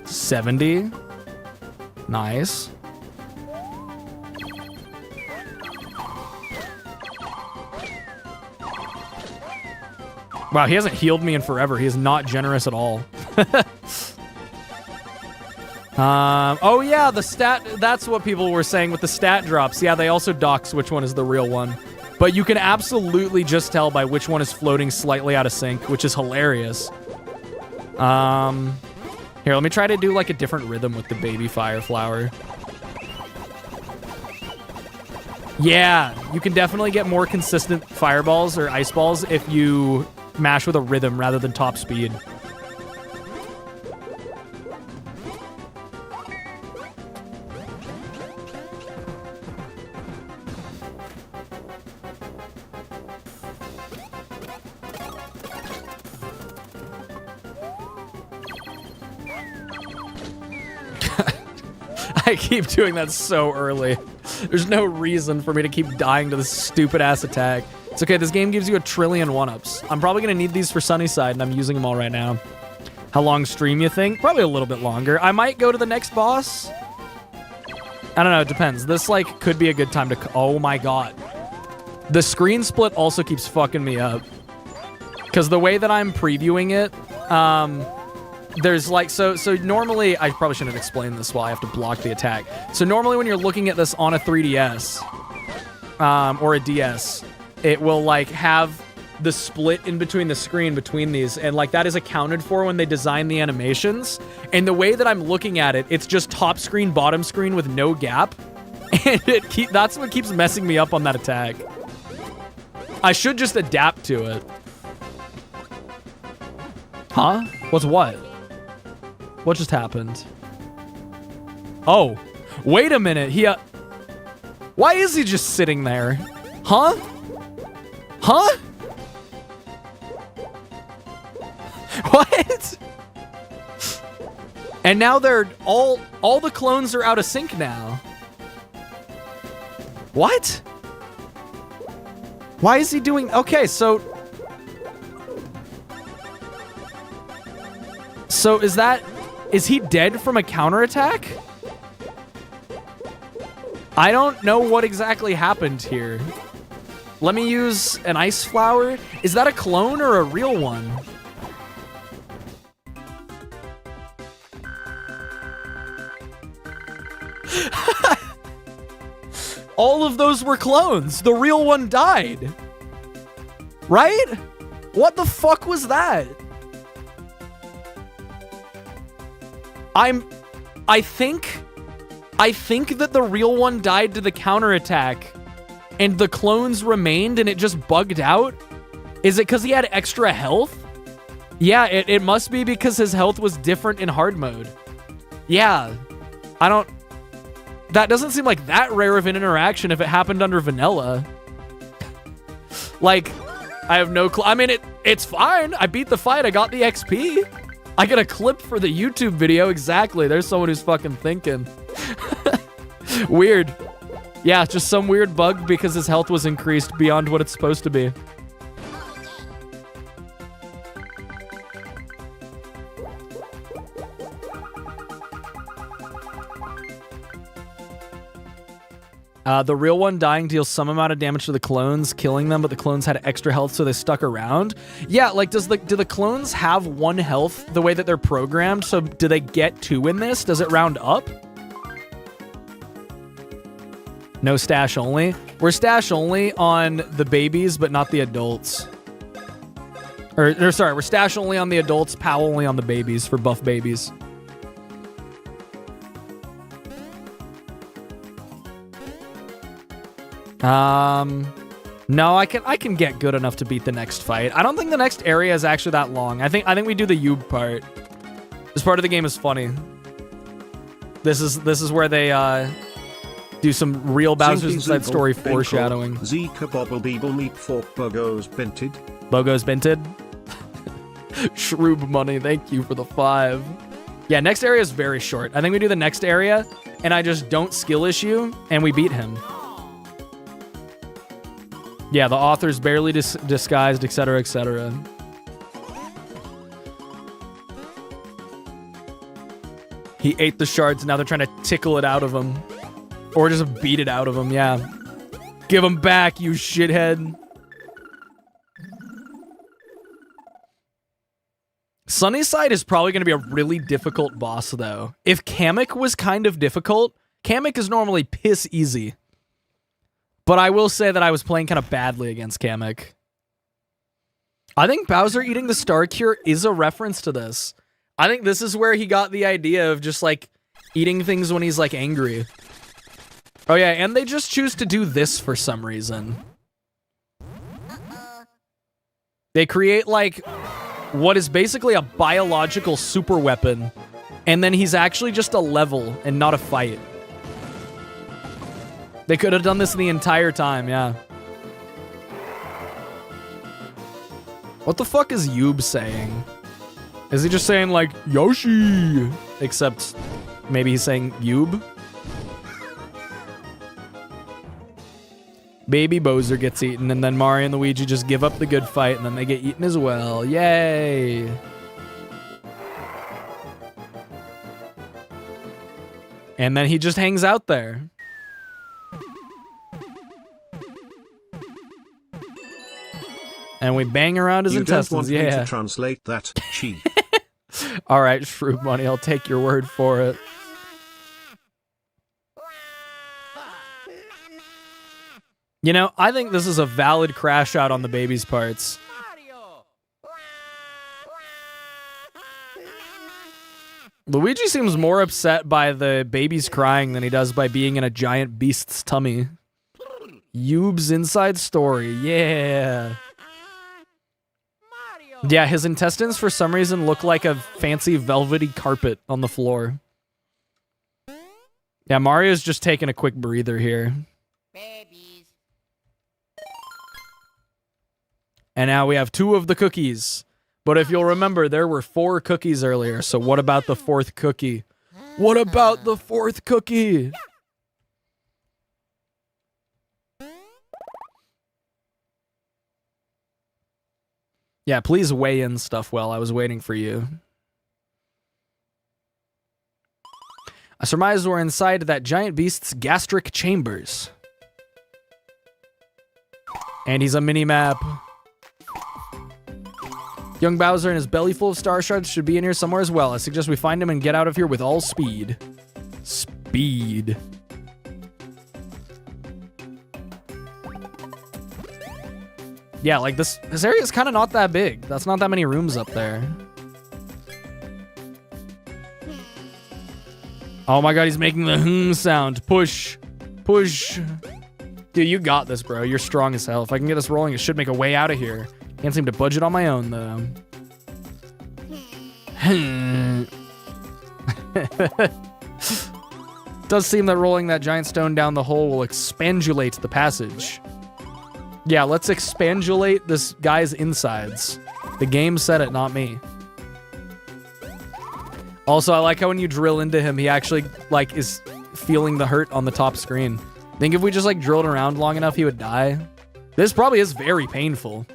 $70. Nice. Wow, he hasn't healed me in forever. He is not generous at all. Oh yeah, the stat, that's what people were saying with the stat drops. Yeah, they also dox which one is the real one. But you can absolutely just tell by which one is floating slightly out of sync, which is hilarious. Here, let me try to do like a different rhythm with the baby fire flower. Yeah, you can definitely get more consistent fireballs or ice balls if you mash with a rhythm rather than top speed. I keep doing that so early. There's no reason for me to keep dying to this stupid-ass attack. It's okay, this game gives you 1 trillion one-ups. I'm probably gonna need these for Sunnyside, and I'm using them all right now. How long stream, you think? Probably a little bit longer. I might go to the next boss. I don't know, it depends. This, like, could be a good time to... Oh my god. The screen split also keeps fucking me up. Because the way that I'm previewing it, there's like, so normally, I probably shouldn't have explained this while I have to block the attack. So normally when you're looking at this on a 3DS, or a DS, it will like have the split in between the screen between these, and like that is accounted for when they design the animations. And the way that I'm looking at it, it's just top screen, bottom screen with no gap. And that's what keeps messing me up on that attack. I should just adapt to it. Huh? What's what? What just happened? Oh, wait a minute. Why is he just sitting there? Huh? Huh? What? And now they're all the clones are out of sync now. What? Why is he doing... Okay, so is he dead from a counterattack? I don't know what exactly happened here. Let me use an ice flower. Is that a clone or a real one? All of those were clones. The real one died. Right? What the fuck was that? I think that the real one died to the counterattack and the clones remained and it just bugged out. Is it because he had extra health? Yeah, it must be because his health was different in hard mode. Yeah, that doesn't seem like that rare of an interaction if it happened under vanilla. Like, I have no clue. I mean, it's fine. I beat the fight. I got the XP. I get a clip for the YouTube video. Exactly. There's someone who's fucking thinking. Weird. Yeah, just some weird bug because his health was increased beyond what it's supposed to be. The real one dying deals some amount of damage to the clones, killing them, but the clones had extra health, so they stuck around. Yeah, like, do the clones have 1 health the way that they're programmed? So do they get 2 in this? Does it round up? No stash only? We're stash only on the babies, but not the adults. Or sorry, we're stash only on the adults, POW only on the babies for buff babies. No, I can get good enough to beat the next fight. I don't think the next area is actually that long. I think we do the Yub part. This part of the game is funny. This is where they do some real Bowser's Inside Story foreshadowing. Zika bobble beeble meat fork bogos binted. Bogos binted. Shroob money, thank you for the 5. Yeah, next area is very short. I think we do the next area, and I just don't skill issue, and we beat him. Yeah, the author's barely disguised, etc., etc. He ate the shards, now they're trying to tickle it out of him. Or just beat it out of him, yeah. Give him back, you shithead. Sunnyside is probably going to be a really difficult boss, though. If Kamek was kind of difficult, Kamek is normally piss easy. But I will say that I was playing kind of badly against Kamek. I think Bowser eating the Star Cure is a reference to this. I think this is where he got the idea of just, like, eating things when he's, like, angry. Oh yeah, and they just choose to do this for some reason. They create, like, what is basically a biological super weapon, and then he's actually just a level and not a fight. They could have done this the entire time, yeah. What the fuck is Yoob saying? Is he just saying, like, Yoshi? Except maybe he's saying Yoob? Baby Bowser gets eaten, and then Mario and Luigi just give up the good fight, and then they get eaten as well. Yay! And then he just hangs out there. And we bang around his intestines. You don't want me to translate that, cheat. All right, Shroob Money, I'll take your word for it. You know, I think this is a valid crash out on the baby's parts. Luigi seems more upset by the baby's crying than he does by being in a giant beast's tummy. Yoob's inside story, yeah. Yeah, his intestines for some reason look like a fancy velvety carpet on the floor. Yeah, Mario's just taking a quick breather here. Babies. And now we have 2 of the cookies. But if you'll remember, there were 4 cookies earlier, so what about the 4th cookie? What about the 4th cookie? Yeah, please weigh in stuff while I was waiting for you. I surmise we're inside that giant beast's gastric chambers. And he's a mini-map. Young Bowser and his belly full of star shards should be in here somewhere as well. I suggest we find him and get out of here with all speed. Speed. Yeah, like this area is kind of not that big. That's not that many rooms up there. Oh my god, he's making the sound. Push. Push. Dude, you got this, bro. You're strong as hell. If I can get this rolling, it should make a way out of here. Can't seem to budget on my own, though. Does seem that rolling that giant stone down the hole will expandulate the passage. Yeah, let's expandulate this guy's insides. The game said it, not me. Also, I like how when you drill into him, he actually, like, is feeling the hurt on the top screen. Think if we just, like, drilled around long enough, he would die. This probably is very painful.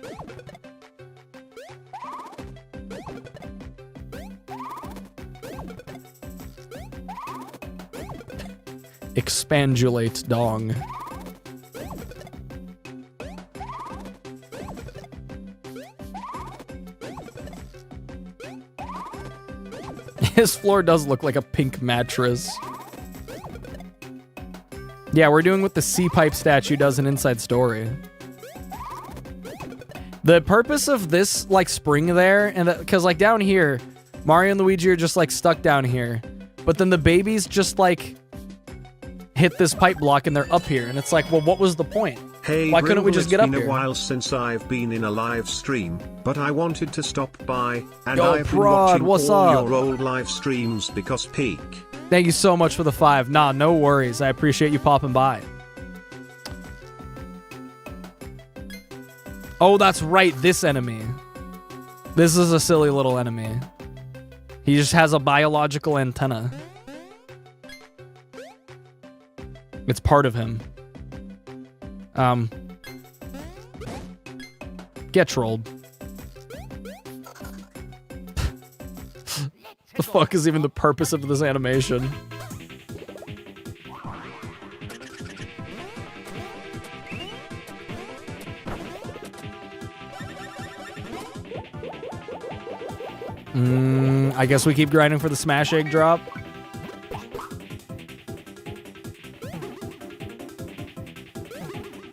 Expandulate dong. His floor does look like a pink mattress. Yeah, we're doing what the C-pipe statue does in Inside Story. The purpose of this, like, spring there, and because, like, down here, Mario and Luigi are just, like, stuck down here. But then the babies just, like, hit this pipe block and they're up here. And it's like, well, what was the point? Hey, why couldn't we just get up here? It's been a while since I've been in a live stream, but I wanted to stop by, and Yo, I've been Prod, watching what's all up? your old live streams because peak. Thank you so much for the 5. Nah, no worries. I appreciate you popping by. Oh, that's right. This enemy. This is a silly little enemy. He just has a biological antenna. It's part of him. Get trolled. The fuck is even the purpose of this animation? I guess we keep grinding for the smash egg drop.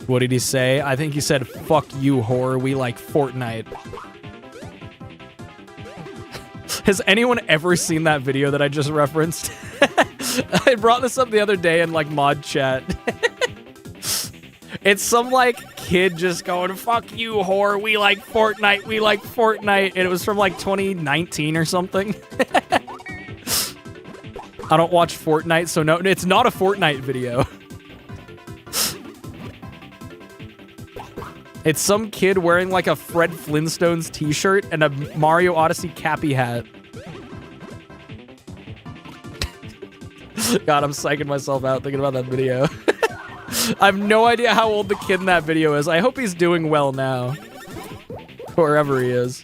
What did he say? I think he said, fuck you, whore. We like Fortnite. Has anyone ever seen that video that I just referenced? I brought this up the other day in like mod chat. It's some like kid just going, fuck you, whore. We like Fortnite. We like Fortnite. And it was from like 2019 or something. I don't watch Fortnite, so no, it's not a Fortnite video. It's some kid wearing like a Fred Flintstones t-shirt and a Mario Odyssey cappy hat. God, I'm psyching myself out thinking about that video. I have no idea how old the kid in that video is. I hope he's doing well now. Wherever he is.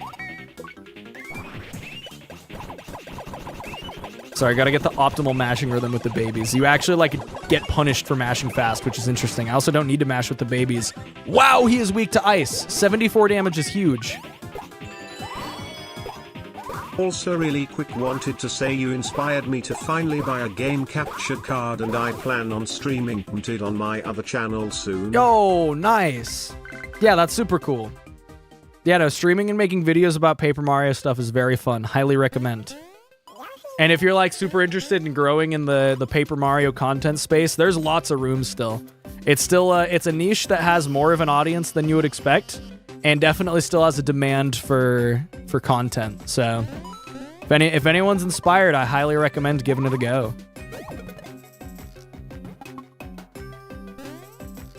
Sorry, gotta get the optimal mashing rhythm with the babies. You actually, like, get punished for mashing fast, which is interesting. I also don't need to mash with the babies. Wow, he is weak to ice. 74 damage is huge. Also really quick, wanted to say you inspired me to finally buy a game capture card, and I plan on streaming it on my other channel soon. Yo, nice. Yeah, that's super cool. Yeah, no, streaming and making videos about Paper Mario stuff is very fun. Highly recommend. And if you're like super interested in growing in the Paper Mario content space, there's lots of room still. It's still it's a niche that has more of an audience than you would expect, and definitely still has a demand for content. So if anyone's inspired, I highly recommend giving it a go.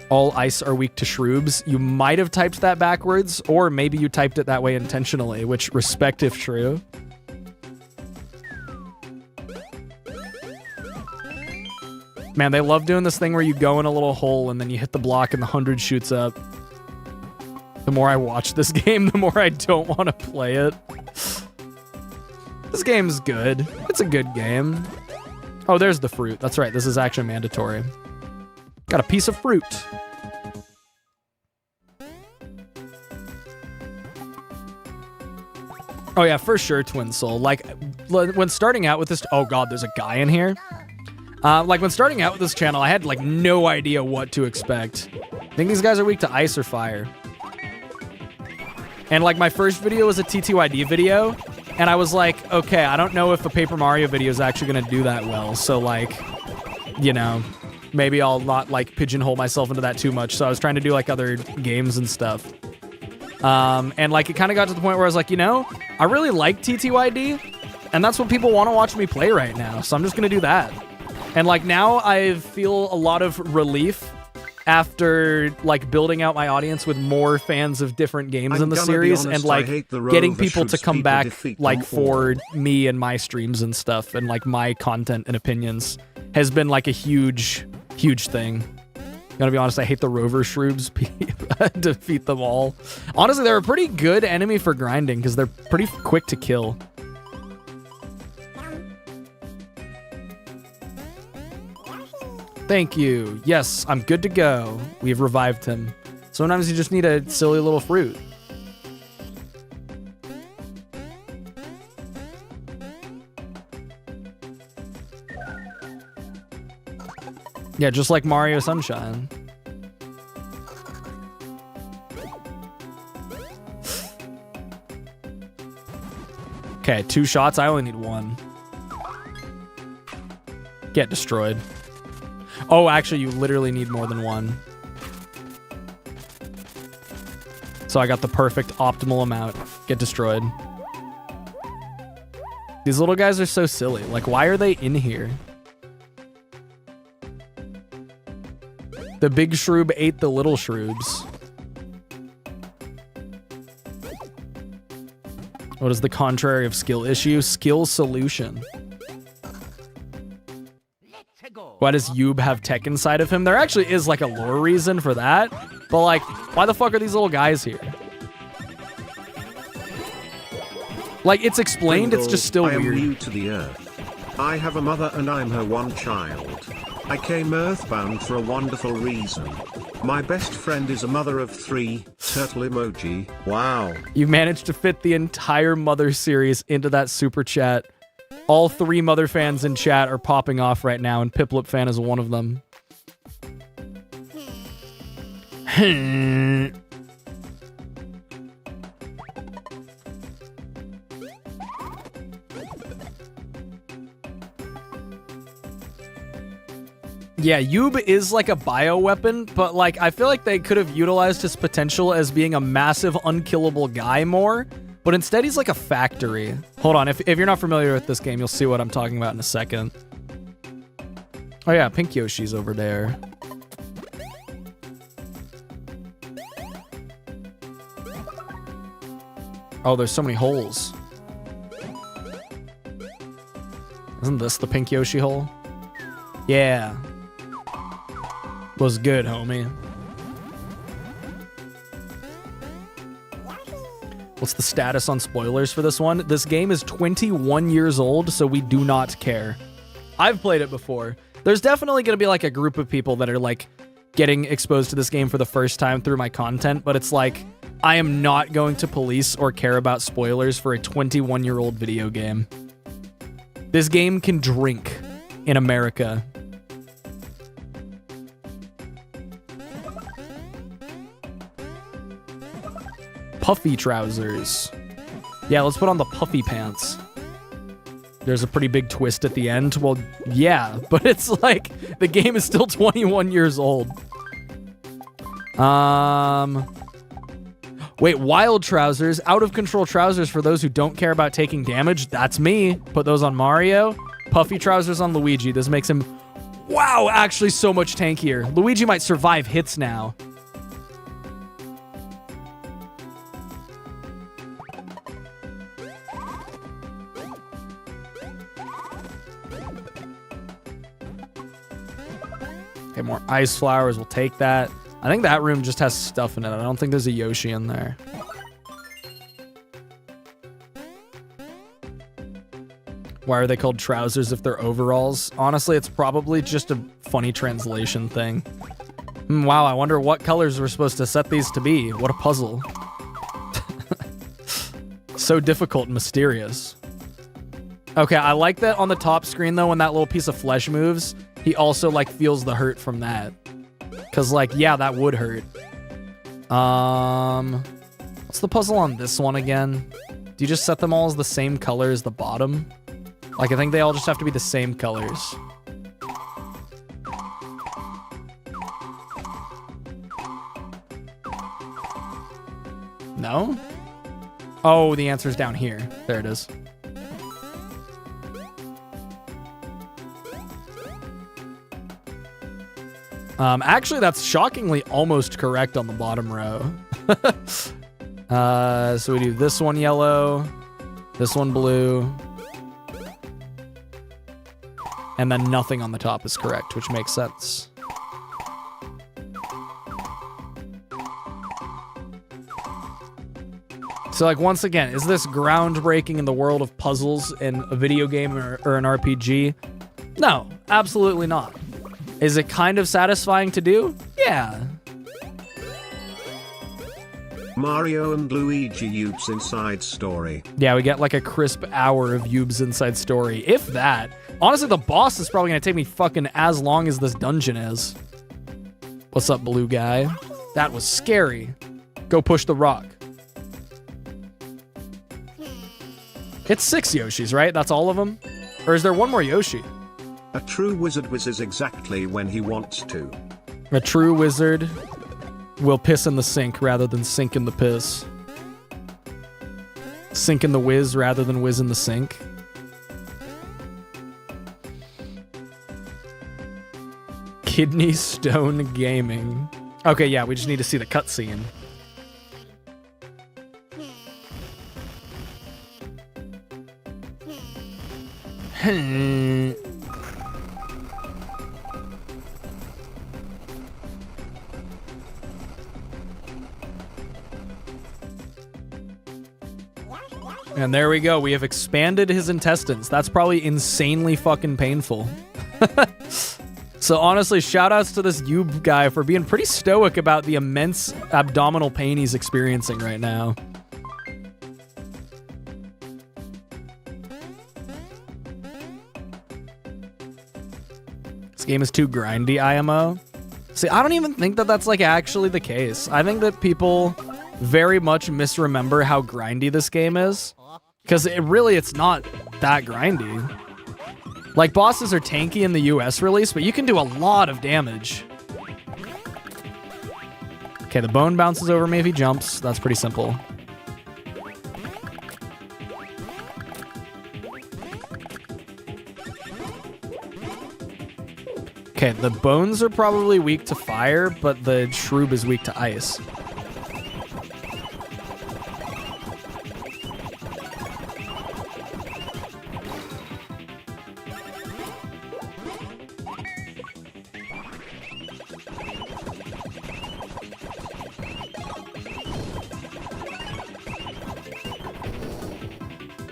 All ice are weak to Shroobs. You might have typed that backwards, or maybe you typed it that way intentionally, which respect if true. Man, they love doing this thing where you go in a little hole and then you hit the block and the 100 shoots up. The more I watch this game, the more I don't want to play it. This game's good. It's a good game. Oh, there's the fruit. That's right. This is actually mandatory. Got a piece of fruit. Oh yeah, for sure, Twin Soul. Like, when starting out with this... Oh god, there's a guy in here. Like, when starting out with this channel, I had, like, no idea what to expect. I think these guys are weak to ice or fire. And, like, my first video was a TTYD video, and I was like, okay, I don't know if a Paper Mario video is actually going to do that well, so, like, you know, maybe I'll not, like, pigeonhole myself into that too much, so I was trying to do, like, other games and stuff. And, like, it kind of got to the point where I was like, you know, I really like TTYD, and that's what people want to watch me play right now, so I'm just going to do that. And, like, now I feel a lot of relief after, like, building out my audience with more fans of different games in the series, and, like, getting people to come back, like, for me and my streams and stuff, and, like, my content and opinions has been, like, a huge, huge thing. Gotta be honest, I hate the rover Shroobs. Defeat them all. Honestly, they're a pretty good enemy for grinding, because they're pretty quick to kill. Thank you. Yes, I'm good to go. We've revived him. Sometimes you just need a silly little fruit. Yeah, just like Mario Sunshine. Okay, 2 shots. I only need 1. Get destroyed. Oh, actually, you literally need more than 1. So I got the perfect optimal amount. Get destroyed. These little guys are so silly. Like, why are they in here? The big Shroob ate the little Shroobs. What is the contrary of skill issue? Skill solution. Why does Yub have tech inside of him? There actually is, like, a lore reason for that. But, like, why the fuck are these little guys here? Like, it's explained, it's just still weird. I am new to the earth. I have a mother and I'm her one child. I came earthbound for a wonderful reason. My best friend is a mother of 3, turtle emoji. Wow. You managed to fit the entire Mother series into that super chat. All 3 Mother fans in chat are popping off right now, and Piplup fan is one of them. Yeah, Yub is like a bioweapon, but like I feel like they could have utilized his potential as being a massive unkillable guy more, but instead he's like a factory. Hold on, if you're not familiar with this game, you'll see what I'm talking about in a second. Oh yeah, Pink Yoshi's over there. Oh, there's so many holes. Isn't this the Pink Yoshi hole? Yeah. Was good, homie. What's the status on spoilers for this one? This game is 21 years old, so we do not care. I've played it before. There's definitely going to be like a group of people that are like getting exposed to this game for the first time through my content, but it's like I am not going to police or care about spoilers for a 21-year-old video game. This game can drink in America. Puffy trousers. Yeah, let's put on the puffy pants. There's a pretty big twist at the end. Well, yeah, but it's like the game is still 21 years old. Wait, wild trousers, out of control trousers for those who don't care about taking damage. That's me. Put those on Mario. Puffy trousers on Luigi. This makes him, wow, actually so much tankier. Luigi might survive hits now. Okay, more ice flowers. We'll take that. I think that room just has stuff in it. I don't think there's a Yoshi in there. Why are they called trousers if they're overalls? Honestly, it's probably just a funny translation thing. Wow, I wonder what colors we're supposed to set these to be. What a puzzle. So difficult and mysterious. Okay, I like that on the top screen, though, when that little piece of flesh moves, he also, like, feels the hurt from that. Because, like, yeah, that would hurt. What's the puzzle on this one again? Do you just set them all as the same color as the bottom? Like, I think they all just have to be the same colors. No? Oh, the answer's down here. There it is. Actually, that's shockingly almost correct on the bottom row. So we do this one yellow, this one blue, and then nothing on the top is correct, which makes sense. So, like, once again, is this groundbreaking in the world of puzzles in a video game or an RPG? No, absolutely not. Is it kind of satisfying to do? Yeah. Mario and Luigi Yube's Inside Story. Yeah, we get like a crisp hour of Yube's Inside Story, if that. Honestly, the boss is probably gonna take me fucking as long as this dungeon is. What's up, blue guy? That was scary. Go push the rock. It's 6 Yoshis, right? That's all of them? Or is there one more Yoshi? A true wizard whizzes exactly when he wants to. A true wizard will piss in the sink rather than sink in the piss. Sink in the whiz rather than whiz in the sink. Kidney Stone Gaming. Okay, yeah, we just need to see the cutscene. And there we go. We have expanded his intestines. That's probably insanely fucking painful. So honestly, shout outs to this Yube guy for being pretty stoic about the immense abdominal pain he's experiencing right now. This game is too grindy, IMO. See, I don't even think that that's like actually the case. I think that people very much misremember how grindy this game is. Because it's not that grindy. Like, bosses are tanky in the US release, but you can do a lot of damage. Okay, the bone bounces over me if he jumps. That's pretty simple. Okay, the bones are probably weak to fire, but the Shroob is weak to ice.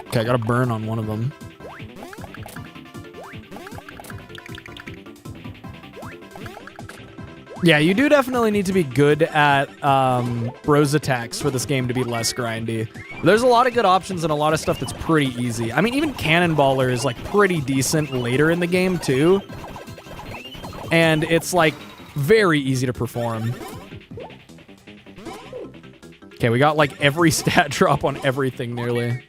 Okay, I got a burn on one of them. Yeah, you do definitely need to be good at bros attacks for this game to be less grindy. There's a lot of good options and a lot of stuff that's pretty easy. I mean, even Cannonballer is like pretty decent later in the game too. And it's like very easy to perform. Okay, we got like every stat drop on everything nearly.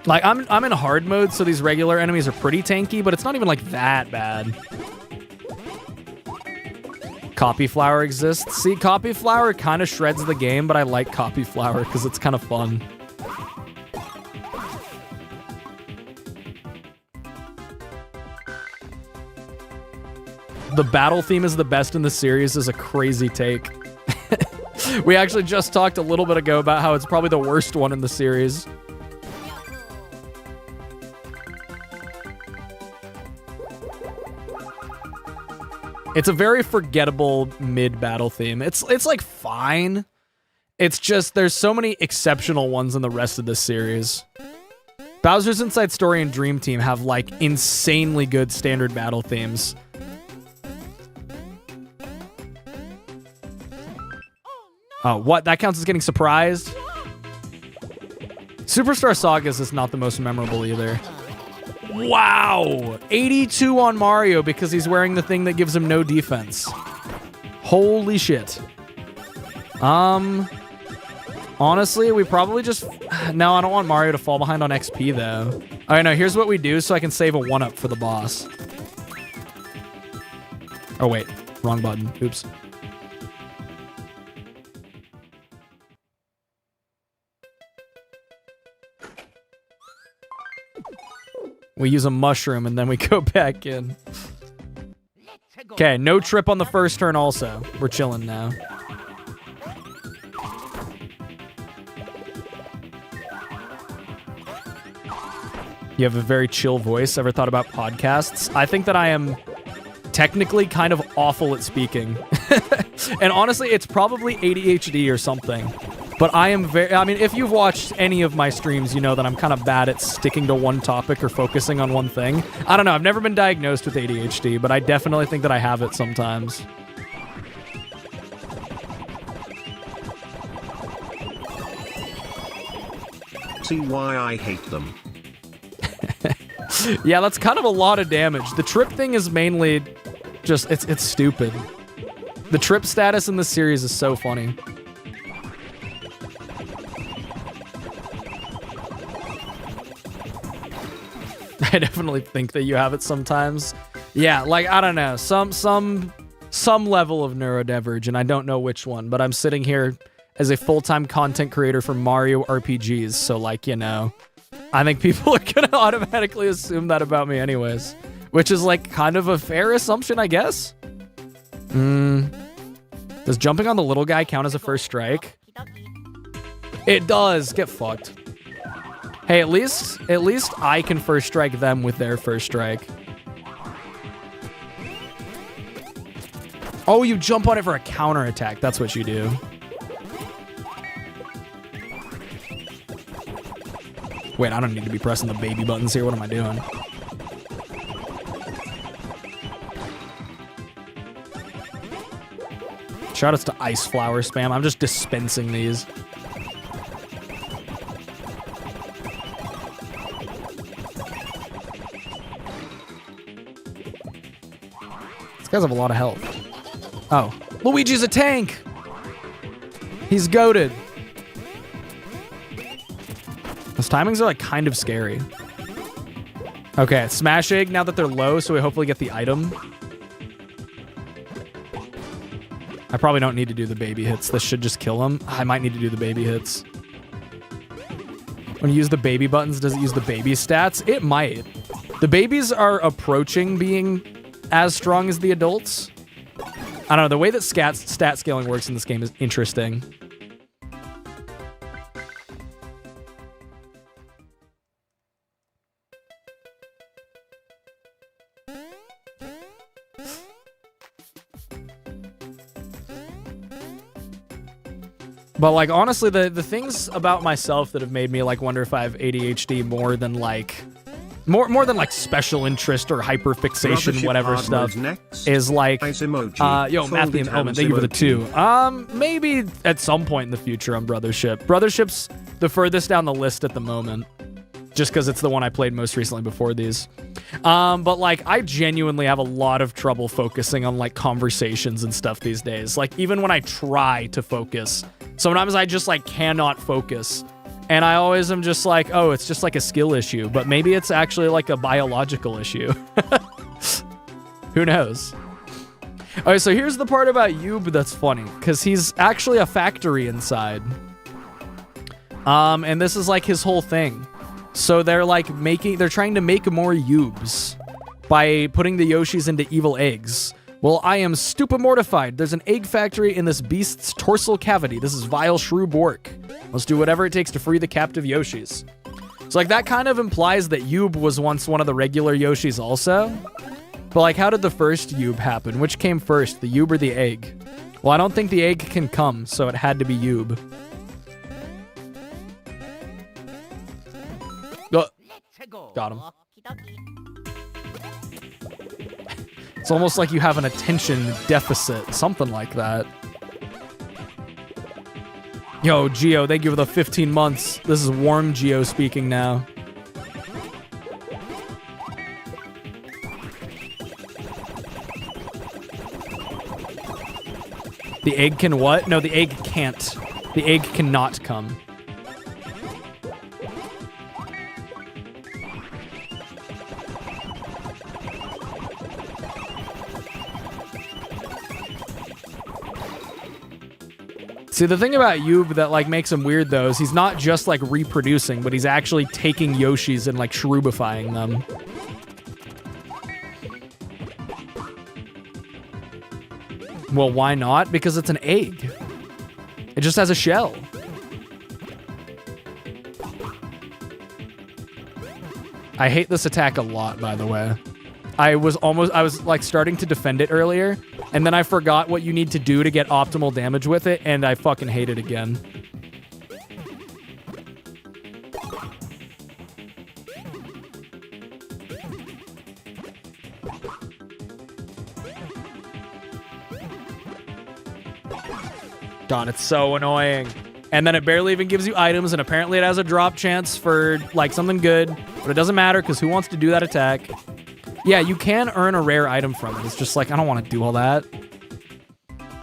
Like, I'm in hard mode, so these regular enemies are pretty tanky, but it's not even, like, that bad. Copy Flower exists. See, Copy Flower kind of shreds the game, but I like Copy Flower because it's kind of fun. The battle theme is the best in the series is a crazy take. We actually just talked a little bit ago about how it's probably the worst one in the series. It's a very forgettable mid-battle theme. It's like fine. It's just there's so many exceptional ones in the rest of this series. Bowser's Inside Story and Dream Team have like insanely good standard battle themes. Oh, what? That counts as getting surprised? Superstar Sagas is not the most memorable either. Wow! 82 on Mario because he's wearing the thing that gives him no defense. Holy shit. Honestly, we probably just... No, I don't want Mario to fall behind on XP, though. Alright, no, here's what we do so I can save a 1-up for the boss. Oh, wait. Wrong button. Oops. We use a mushroom and then we go back in. Okay, no trip on the first turn also. We're chilling now. You have a very chill voice. Ever thought about podcasts? I think that I am technically kind of awful at speaking. And honestly, it's probably ADHD or something. But I am I mean, if you've watched any of my streams, you know that I'm kind of bad at sticking to one topic or focusing on one thing. I don't know. I've never been diagnosed with ADHD, but I definitely think that I have it sometimes. See why I hate them. Yeah, that's kind of a lot of damage. The trip thing is mainly just, it's stupid. The trip status in this series is so funny. I definitely think that you have it sometimes. Yeah, like, I don't know, some level of neurodivergent. I don't know which one, but I'm sitting here as a full-time content creator for Mario RPGs, so, like, you know, I think people are gonna automatically assume that about me anyways, which is, like, kind of a fair assumption, I guess. Does jumping on the little guy count as a first strike? It does. Get fucked. Hey, at least I can first strike them with their first strike. Oh, you jump on it for a counter attack. That's what you do. Wait, I don't need to be pressing the baby buttons here. What am I doing? Shoutouts to Ice Flower spam. I'm just dispensing these. These guys have a lot of health. Oh, Luigi's a tank. He's goated. Those timings are like kind of scary. Okay, Smash Egg now that they're low, so we hopefully get the item. I probably don't need to do the baby hits. This should just kill him. I might need to do the baby hits. When you use the baby buttons, does it use the baby stats? It might. The babies are approaching being as strong as the adults. I don't know. The way that stat scaling works in this game is interesting. But like honestly, the things about myself that have made me like wonder if I have ADHD more than like special interest or hyperfixation, whatever stuff is like yo, Matthew Element, thank you for the 2. Maybe at some point in the future on Brothership. Brothership's the furthest down the list at the moment. Just because it's the one I played most recently before these. But like I genuinely have a lot of trouble focusing on like conversations and stuff these days. Like even when I try to focus, sometimes I just like cannot focus. And I always am just like, oh, it's just like a skill issue. But maybe it's actually like a biological issue. Who knows? All right, so here's the part about Yub that's funny. Because he's actually a factory inside. And this is like his whole thing. So they're like they're trying to make more Yubs by putting the Yoshis into evil eggs. Well, I am stupid mortified. There's an egg factory in this beast's torsal cavity. This is vile Shroob work. Let's do whatever it takes to free the captive Yoshis. So like that kind of implies that Yub was once one of the regular Yoshis also. But like how did the first Yub happen? Which came first, the Yub or the egg? Well, I don't think the egg can come, so it had to be Yub. Got him. It's almost like you have an attention deficit, something like that. Yo, Geo, thank you for the 15 months. This is Warm Geo speaking now. The egg can what? No, the egg can't. The egg cannot come. See, the thing about Yub that like makes him weird though is he's not just like reproducing, but he's actually taking Yoshis and like Shroobifying them. Well, why not? Because it's an egg. It just has a shell. I hate this attack a lot, by the way. I was like starting to defend it earlier, and then I forgot what you need to do to get optimal damage with it, and I fucking hate it again. God, it's so annoying. And then it barely even gives you items, and apparently it has a drop chance for like something good, but it doesn't matter because who wants to do that attack? Yeah, you can earn a rare item from it. It's just like, I don't want to do all that.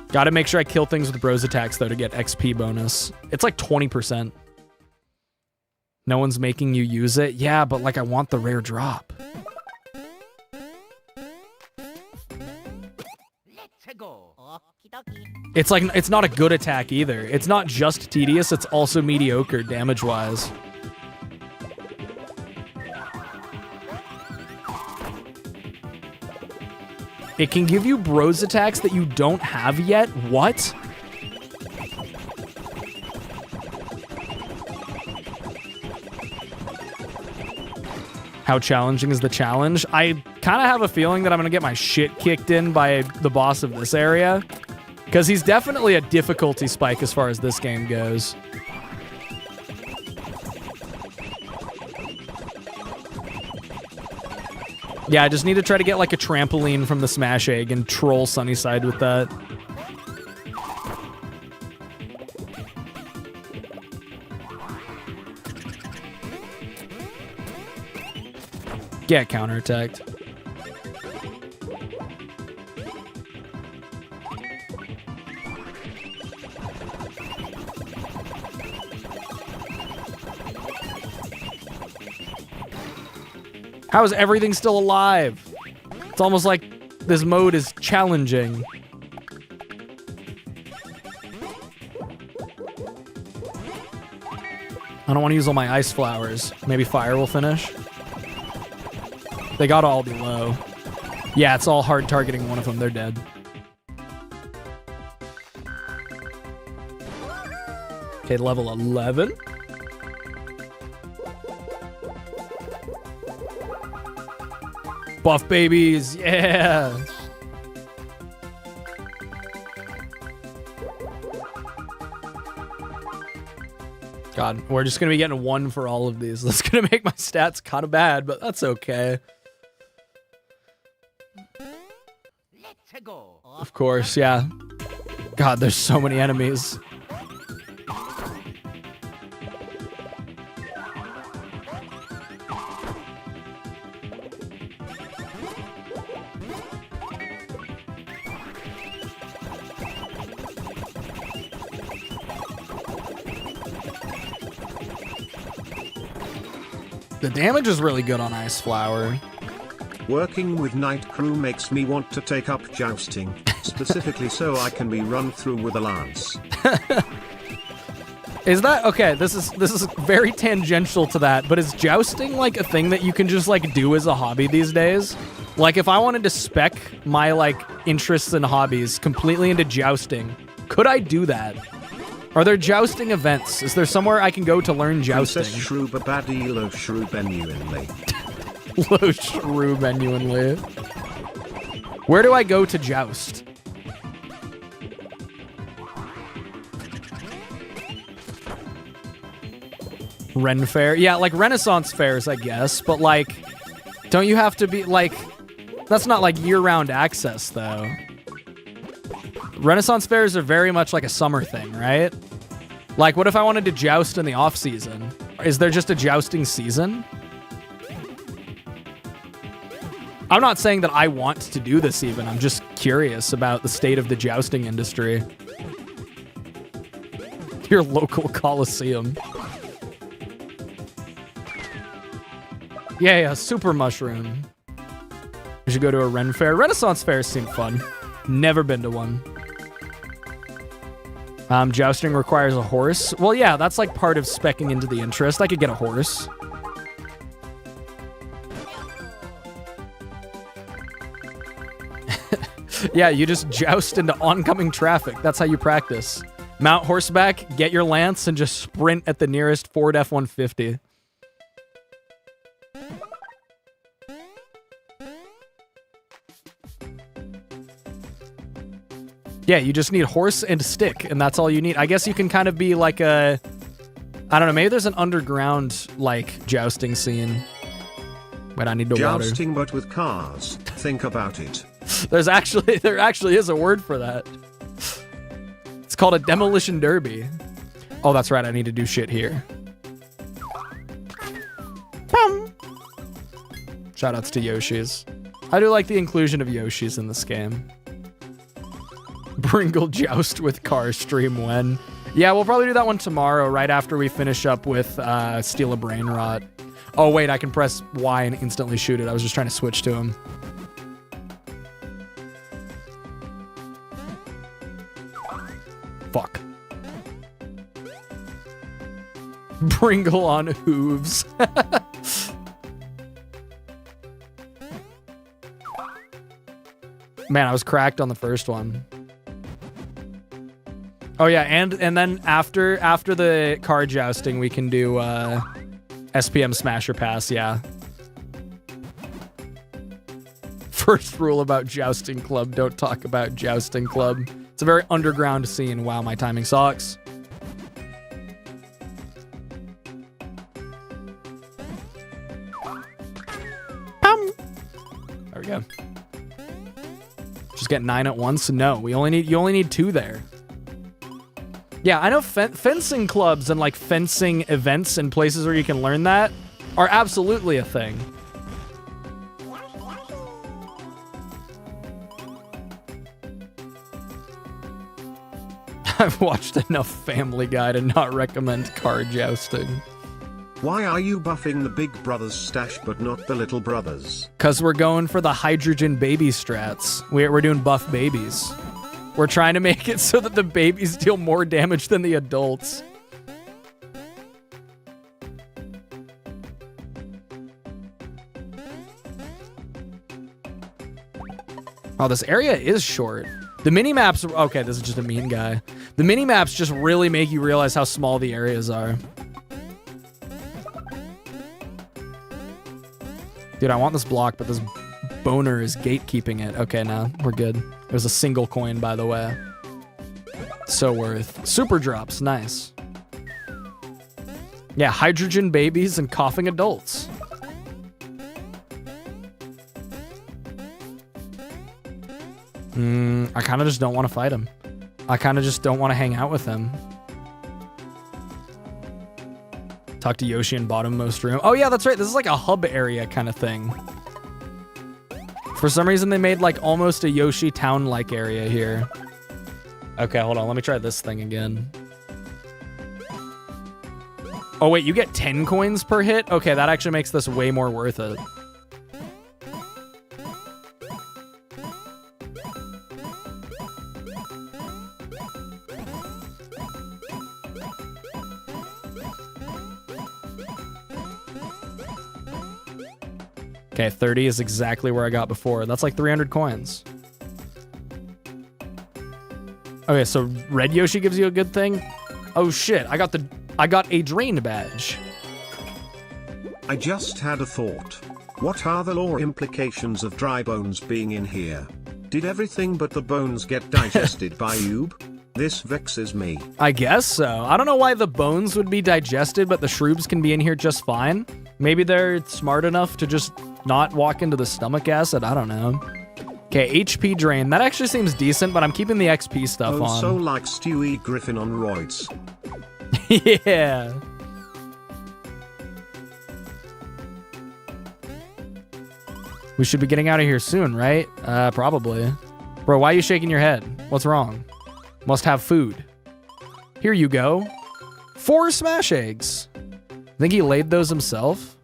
Gotta make sure I kill things with bros attacks, though, to get XP bonus. It's like 20%. No one's making you use it? Yeah, but like, I want the rare drop. It's like, it's not a good attack either. It's not just tedious, it's also mediocre damage-wise. It can give you bros attacks that you don't have yet? What? How challenging is the challenge? I kind of have a feeling that I'm going to get my shit kicked in by the boss of this area. Because he's definitely a difficulty spike as far as this game goes. Yeah, I just need to try to get like a trampoline from the Smash Egg and troll Sunnyside with that. Get counterattacked. How is everything still alive? It's almost like this mode is challenging. I don't want to use all my ice flowers. Maybe fire will finish. They gotta all be low. Yeah, it's all hard targeting one of them. They're dead. Okay, level 11. Buff babies, yeah. God, we're just gonna be getting 1 for all of these. That's gonna make my stats kind of bad, but that's okay. Let's go. Of course, yeah. God, there's so many enemies. The damage is really good on Ice Flower. Working with night crew makes me want to take up jousting, specifically so I can be run through with a lance. Is that okay? This is very tangential to that, but is jousting like a thing that you can just like do as a hobby these days? Like if I wanted to spec my like interests and hobbies completely into jousting, could I do that? Are there jousting events? Is there somewhere I can go to learn jousting? Princess Shroob a baddie lo Shroob genuinely. Lo Shroob genuinely. Where do I go to joust? Ren Fair? Yeah, like Renaissance fairs, I guess, but like, don't you have to be like, that's not like year-round access though. Renaissance fairs are very much like a summer thing, right? Like, what if I wanted to joust in the off-season? Is there just a jousting season? I'm not saying that I want to do this even. I'm just curious about the state of the jousting industry. Your local coliseum. Yeah, super mushroom. We should go to a Ren Fair. Renaissance fairs seem fun. Never been to one. Jousting requires a horse. Well, yeah, that's like part of speccing into the interest. I could get a horse. Yeah, you just joust into oncoming traffic. That's how you practice. Mount horseback, get your lance, and just sprint at the nearest Ford F-150. Yeah, you just need horse and stick, and that's all you need. I guess you can kind of be like a... I don't know, maybe there's an underground, like, jousting scene. Wait, I need to water. Jousting, but with cars. Think about it. There actually is a word for that. It's called a demolition derby. Oh, that's right, I need to do shit here. Shoutouts to Yoshi's. I do like the inclusion of Yoshi's in this game. Bringle joust with car stream when. Yeah, we'll probably do that one tomorrow, right after we finish up with Steal a Brain Rot. Oh, wait, I can press Y and instantly shoot it. I was just trying to switch to him. Fuck. Bringle on hooves. Man, I was cracked on the first one. Oh yeah, and then after the car jousting, we can do SPM Smasher Pass, yeah. First rule about Jousting Club, don't talk about Jousting Club. It's a very underground scene. Wow, my timing sucks. There we go. Just get 9 at once? No, you only need 2 there. Yeah, I know fencing clubs and like fencing events and places where you can learn that are absolutely a thing. I've watched enough Family Guy to not recommend car jousting. Why are you buffing the big brother's stash but not the little brothers? Because we're going for the hydrogen baby strats. We're doing buff babies. We're trying to make it so that the babies deal more damage than the adults. Oh, this area is short. The mini-maps... Okay, this is just a mean guy. The mini-maps just really make you realize how small the areas are. Dude, I want this block, but this boner is gatekeeping it. Okay, now we're good. It was a single coin, by the way. So worth. Super drops, nice. Yeah, hydrogen babies and coughing adults. I kind of just don't want to fight him. I kind of just don't want to hang out with him. Talk to Yoshi in bottommost room. Oh yeah, that's right. This is like a hub area kind of thing. For some reason, they made like almost a Yoshi town-like area here. Okay, hold on. Let me try this thing again. Oh wait, you get 10 coins per hit? Okay, that actually makes this way more worth it. Okay, 30 is exactly where I got before. That's like 300 coins. Okay, so red Yoshi gives you a good thing. Oh shit, I got a drain badge. I just had a thought. What are the lore implications of dry bones being in here? Did everything but the bones get digested by Oob? This vexes me. I guess so. I don't know why the bones would be digested, but the Shroobs can be in here just fine. Maybe they're smart enough to just not walk into the stomach acid. I don't know. Okay, HP drain. That actually seems decent, but I'm keeping the XP stuff on. So like Stewie Griffin on roids. Yeah. We should be getting out of here soon, right? Probably. Bro, why are you shaking your head? What's wrong? Must have food. Here you go. 4 smash eggs. Think he laid those himself?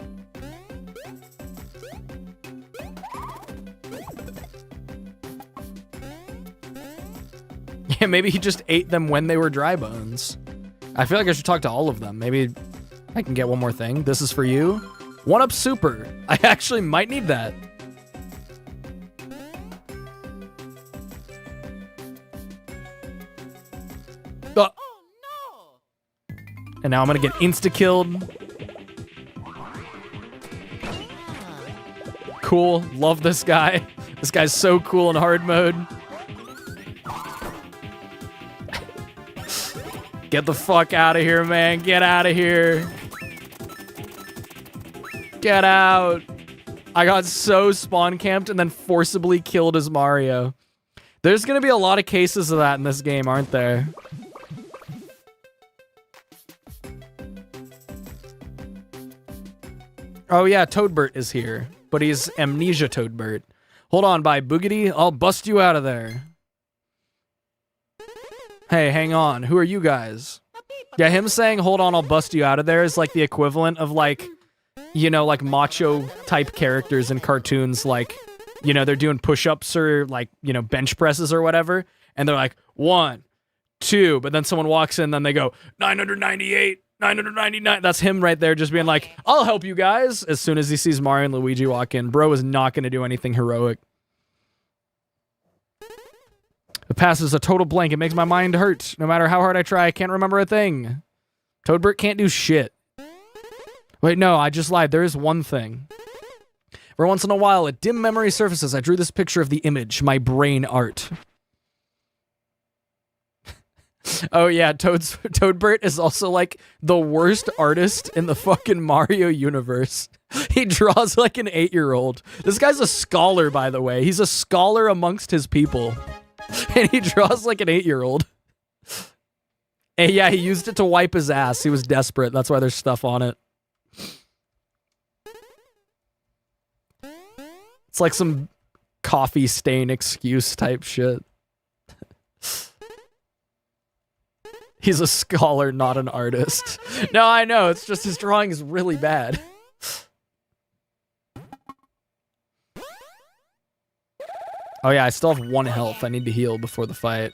Yeah, maybe he just ate them when they were dry bones. I feel like I should talk to all of them. Maybe I can get one more thing. This is for you. 1-up super. I actually might need that. Oh no! And now I'm gonna get insta-killed. Cool. Love this guy. This guy's so cool in hard mode. Get the fuck out of here, man. Get out of here. Get out. I got so spawn camped and then forcibly killed as Mario. There's going to be a lot of cases of that in this game, aren't there? Oh yeah, Toadbert is here, but he's Amnesia Toadbert. Hold on, bye, Boogity. I'll bust you out of there. Hey, hang on. Who are you guys? Yeah, him saying, hold on, I'll bust you out of there is like the equivalent of like, you know, like macho type characters in cartoons. Like, you know, they're doing push-ups or like, you know, bench presses or whatever. And they're like, 1, 2, but then someone walks in, then they go, 998, 999. That's him right there just being like, I'll help you guys. As soon as he sees Mario and Luigi walk in, bro is not going to do anything heroic. It passes a total blank. It makes my mind hurt. No matter how hard I try, I can't remember a thing. Toadbert can't do shit. Wait, no, I just lied. There is one thing. Every once in a while, a dim memory surfaces. I drew this picture of the image, my brain art. Oh yeah, Toadbert is also like the worst artist in the fucking Mario universe. He draws like an 8-year-old. This guy's a scholar, by the way. He's a scholar amongst his people. And he draws like an 8-year-old. And yeah, he used it to wipe his ass. He was desperate. That's why there's stuff on it. It's like some coffee stain excuse type shit. He's a scholar, not an artist. No, I know. It's just his drawing is really bad. Oh yeah, I still have 1 health. I need to heal before the fight.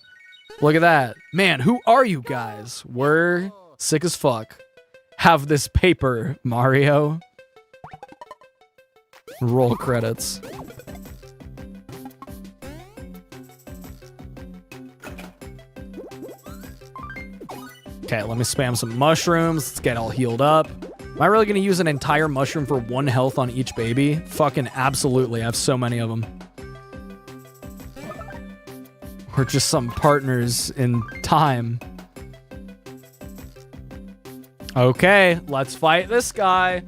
Look at that. Man, who are you guys? We're sick as fuck. Have this paper, Mario. Roll credits. Okay, let me spam some mushrooms. Let's get all healed up. Am I really going to use an entire mushroom for 1 health on each baby? Fucking absolutely. I have so many of them. We're just some partners in time. Okay, let's fight this guy.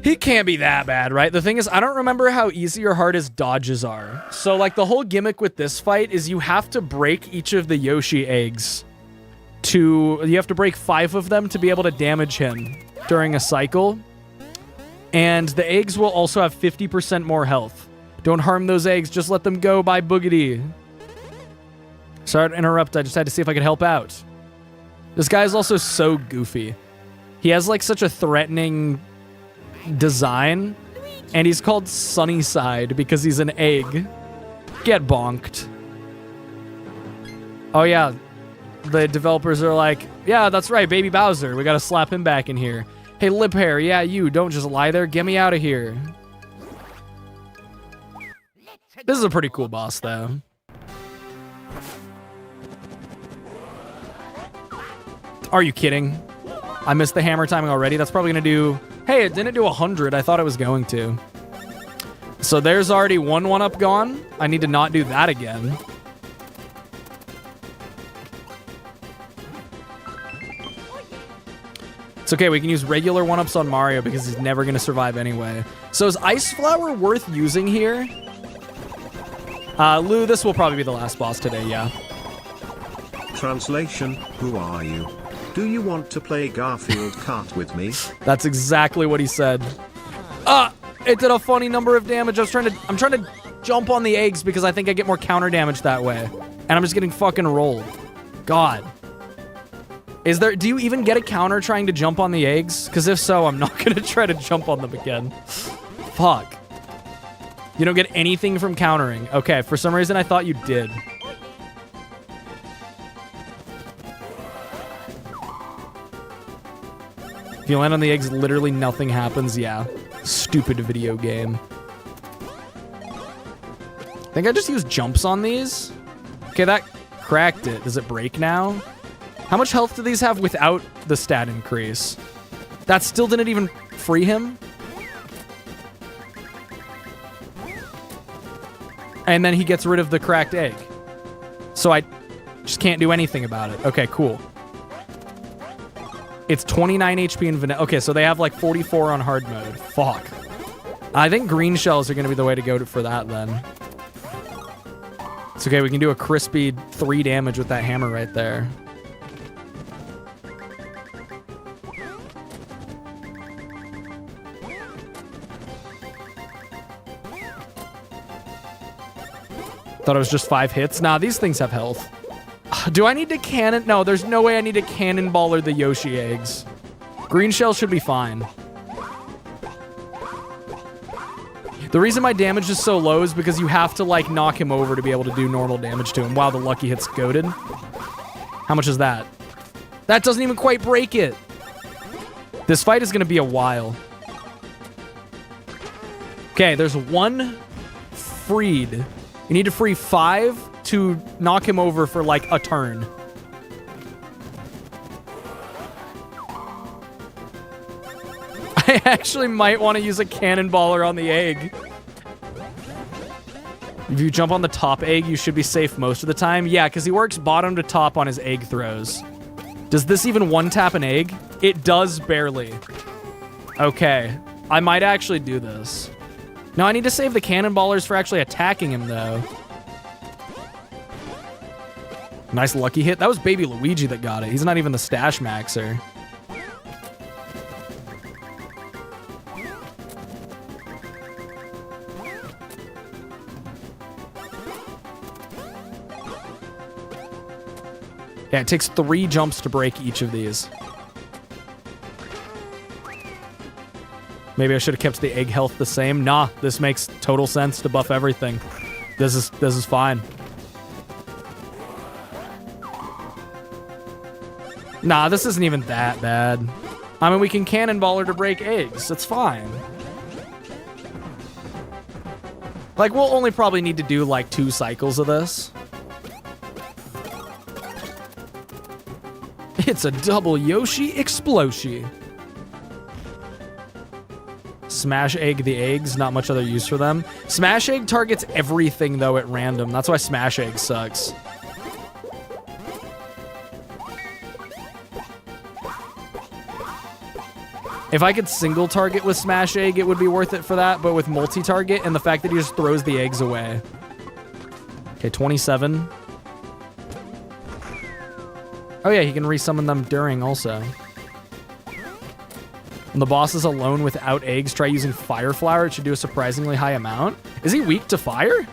He can't be that bad, right? The thing is, I don't remember how easy or hard his dodges are. So, like, the whole gimmick with this fight is you have to break each of the Yoshi eggs. You have to break 5 of them to be able to damage him during a cycle. And the eggs will also have 50% more health. Don't harm those eggs, just let them go. Bye, boogity. Sorry to interrupt, I just had to see if I could help out. This guy is also so goofy. He has like such a threatening design, and he's called Sunnyside because he's an egg. Get bonked. Oh yeah, the developers are like, yeah, that's right, Baby Bowser. We gotta slap him back in here. Hey, Lip Hair, yeah, you, don't just lie there. Get me out of here. This is a pretty cool boss, though. Are you kidding? I missed the hammer timing already. That's probably gonna do... Hey, it didn't do 100. I thought it was going to. So there's already 1 1-up gone. I need to not do that again. It's okay, we can use regular 1-ups on Mario because he's never gonna survive anyway. So is Ice Flower worth using here? Lou, this will probably be the last boss today, yeah. Translation, who are you? Do you want to play Garfield Kart with me? That's exactly what he said. It did a funny number of damage. I'm trying to jump on the eggs because I think I get more counter damage that way. And I'm just getting fucking rolled. God. Do you even get a counter trying to jump on the eggs? Because if so, I'm not gonna try to jump on them again. Fuck. You don't get anything from countering. Okay, for some reason I thought you did. If you land on the eggs, literally nothing happens. Yeah. Stupid video game. I think I just used jumps on these. Okay, that cracked it. Does it break now? How much health do these have without the stat increase? That still didn't even free him? And then he gets rid of the cracked egg. So I just can't do anything about it. Okay, cool. It's 29 HP in vanilla. Okay, so they have like 44 on hard mode. Fuck. I think green shells are going to be the way to go for that then. It's okay, we can do a crispy 3 damage with that hammer right there. Thought it was just 5 hits. Nah, these things have health. Do I need to cannon? No, there's no way I need to cannonballer the Yoshi eggs. Green shell should be fine. The reason my damage is so low is because you have to, like, knock him over to be able to do normal damage to him. Wow, the lucky hit's goated. How much is that? That doesn't even quite break it. This fight is going to be a while. Okay, there's 1 freed. You need to free 5 to knock him over for, like, a turn. I actually might want to use a cannonballer on the egg. If you jump on the top egg, you should be safe most of the time. Yeah, because he works bottom to top on his egg throws. Does this even one-tap an egg? It does barely. Okay. I might actually do this. No, I need to save the cannonballers for actually attacking him, though. Nice lucky hit. That was Baby Luigi that got it. He's not even the stash maxer. Yeah, it takes 3 jumps to break each of these. Maybe I should have kept the egg health the same. Nah, this makes total sense to buff everything. This is fine. Nah, this isn't even that bad. I mean, we can cannonball her to break eggs. It's fine. Like, we'll only probably need to do, like, 2 cycles of this. It's a double Yoshi explosion. Smash egg the eggs, not much other use for them. Smash egg targets everything, though, at random. That's why smash egg sucks. If I could single target with smash egg, it would be worth it for that, but with multi-target and the fact that he just throws the eggs away. Okay, 27. Oh yeah, he can resummon them during also. When the boss is alone without eggs, try using fire flower. It should do a surprisingly high amount. Is he weak to fire?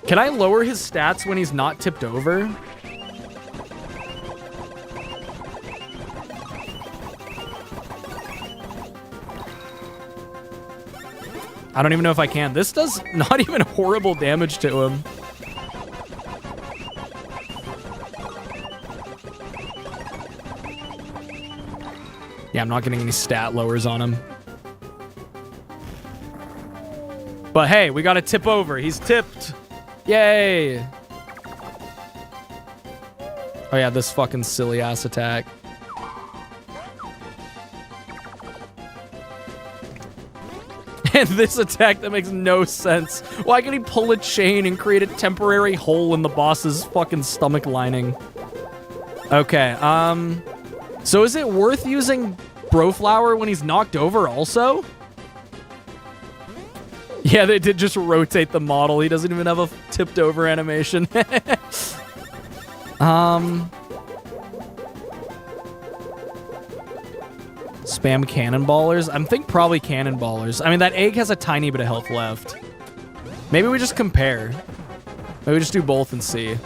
Can I lower his stats when he's not tipped over? I don't even know if I can. This does not even horrible damage to him. Yeah, I'm not getting any stat lowers on him. But hey, we got to tip over. He's tipped. Yay. Oh yeah, this fucking silly ass attack. And this attack that makes no sense. Why can he pull a chain and create a temporary hole in the boss's fucking stomach lining? Okay, so is it worth using Bro Flower when he's knocked over also? Yeah, they did just rotate the model. He doesn't even have a tipped over animation. Spam cannonballers? I think probably cannonballers. I mean, that egg has a tiny bit of health left. Maybe we just compare. Maybe we just do both and see.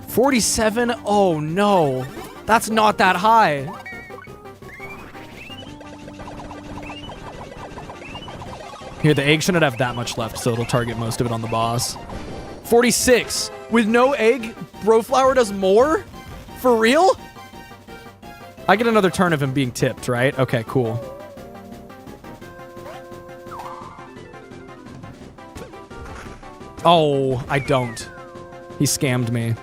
$47? Oh no. That's not that high. Here, the egg shouldn't have that much left, so it'll target most of it on the boss. 46. With no egg, Bro Flower does more? For real? I get another turn of him being tipped, right? Okay, cool. Oh, I don't. He scammed me.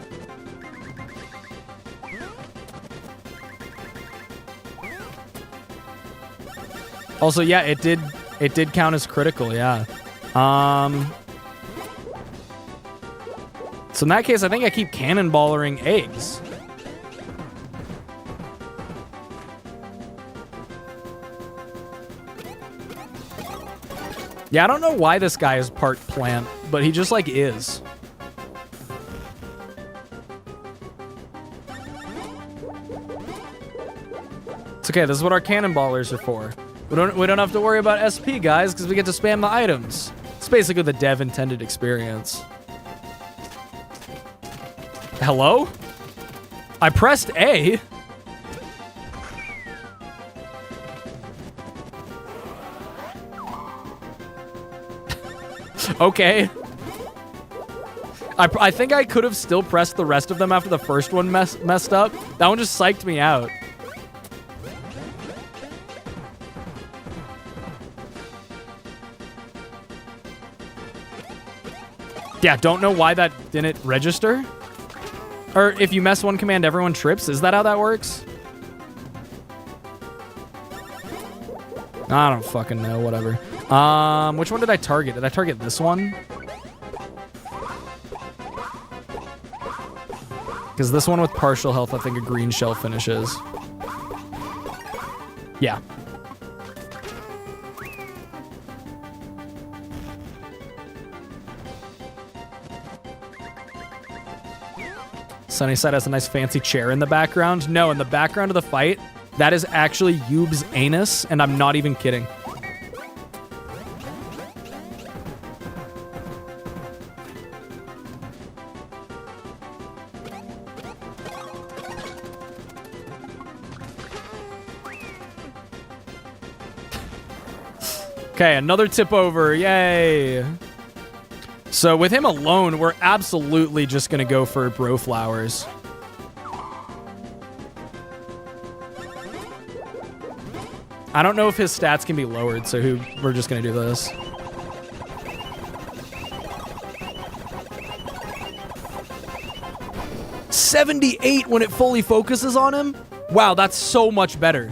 Also, yeah, it did count as critical, yeah. So in that case, I think I keep cannonballering eggs. Yeah, I don't know why this guy is part plant, but he just, like, is. It's okay, this is what our cannonballers are for. We don't have to worry about SP, guys, because we get to spam the items. It's basically the dev intended experience. Hello? I pressed A. Okay. I think I could have still pressed the rest of them after the first one messed up. That one just psyched me out. Yeah, don't know why that didn't register. Or if you mess one command, everyone trips. Is that how that works? I don't fucking know. Whatever. Which one did I target? Did I target this one? Because this one with partial health, I think a green shell finishes. Yeah. Sunnyside has a nice fancy chair in the background. No, in the background of the fight, that is actually Yoob's anus, and I'm not even kidding. Okay, another tip over. Yay. So with him alone, we're absolutely just going to go for bro flowers. I don't know if his stats can be lowered, so we're just going to do this. $78 when it fully focuses on him? Wow, that's so much better.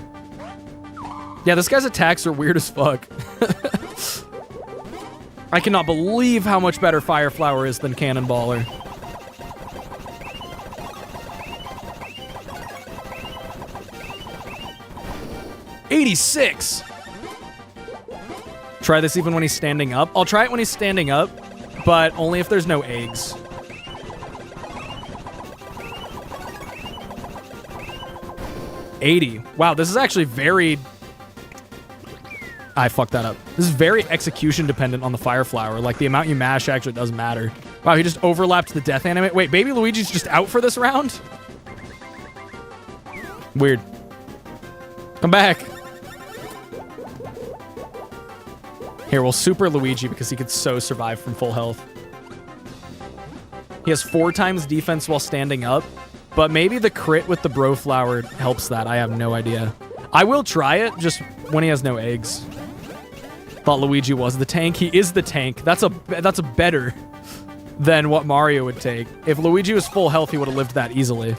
Yeah, this guy's attacks are weird as fuck. I cannot believe how much better Fire Flower is than Cannonballer. $86. Try this even when he's standing up. I'll try it when he's standing up, but only if there's no eggs. $80. Wow, this is actually very... I fucked that up. This is very execution dependent on the Fire Flower. Like, the amount you mash actually does matter. Wow, he just overlapped the death animate. Wait, Baby Luigi's just out for this round? Weird. Come back. Here, we'll super Luigi because he could so survive from full health. He has 4 times defense while standing up, but maybe the crit with the Bro Flower helps that. I have no idea. I will try it just when he has no eggs. Thought Luigi was the tank. He is the tank. That's a better than what Mario would take. If Luigi was full health, he would have lived that easily.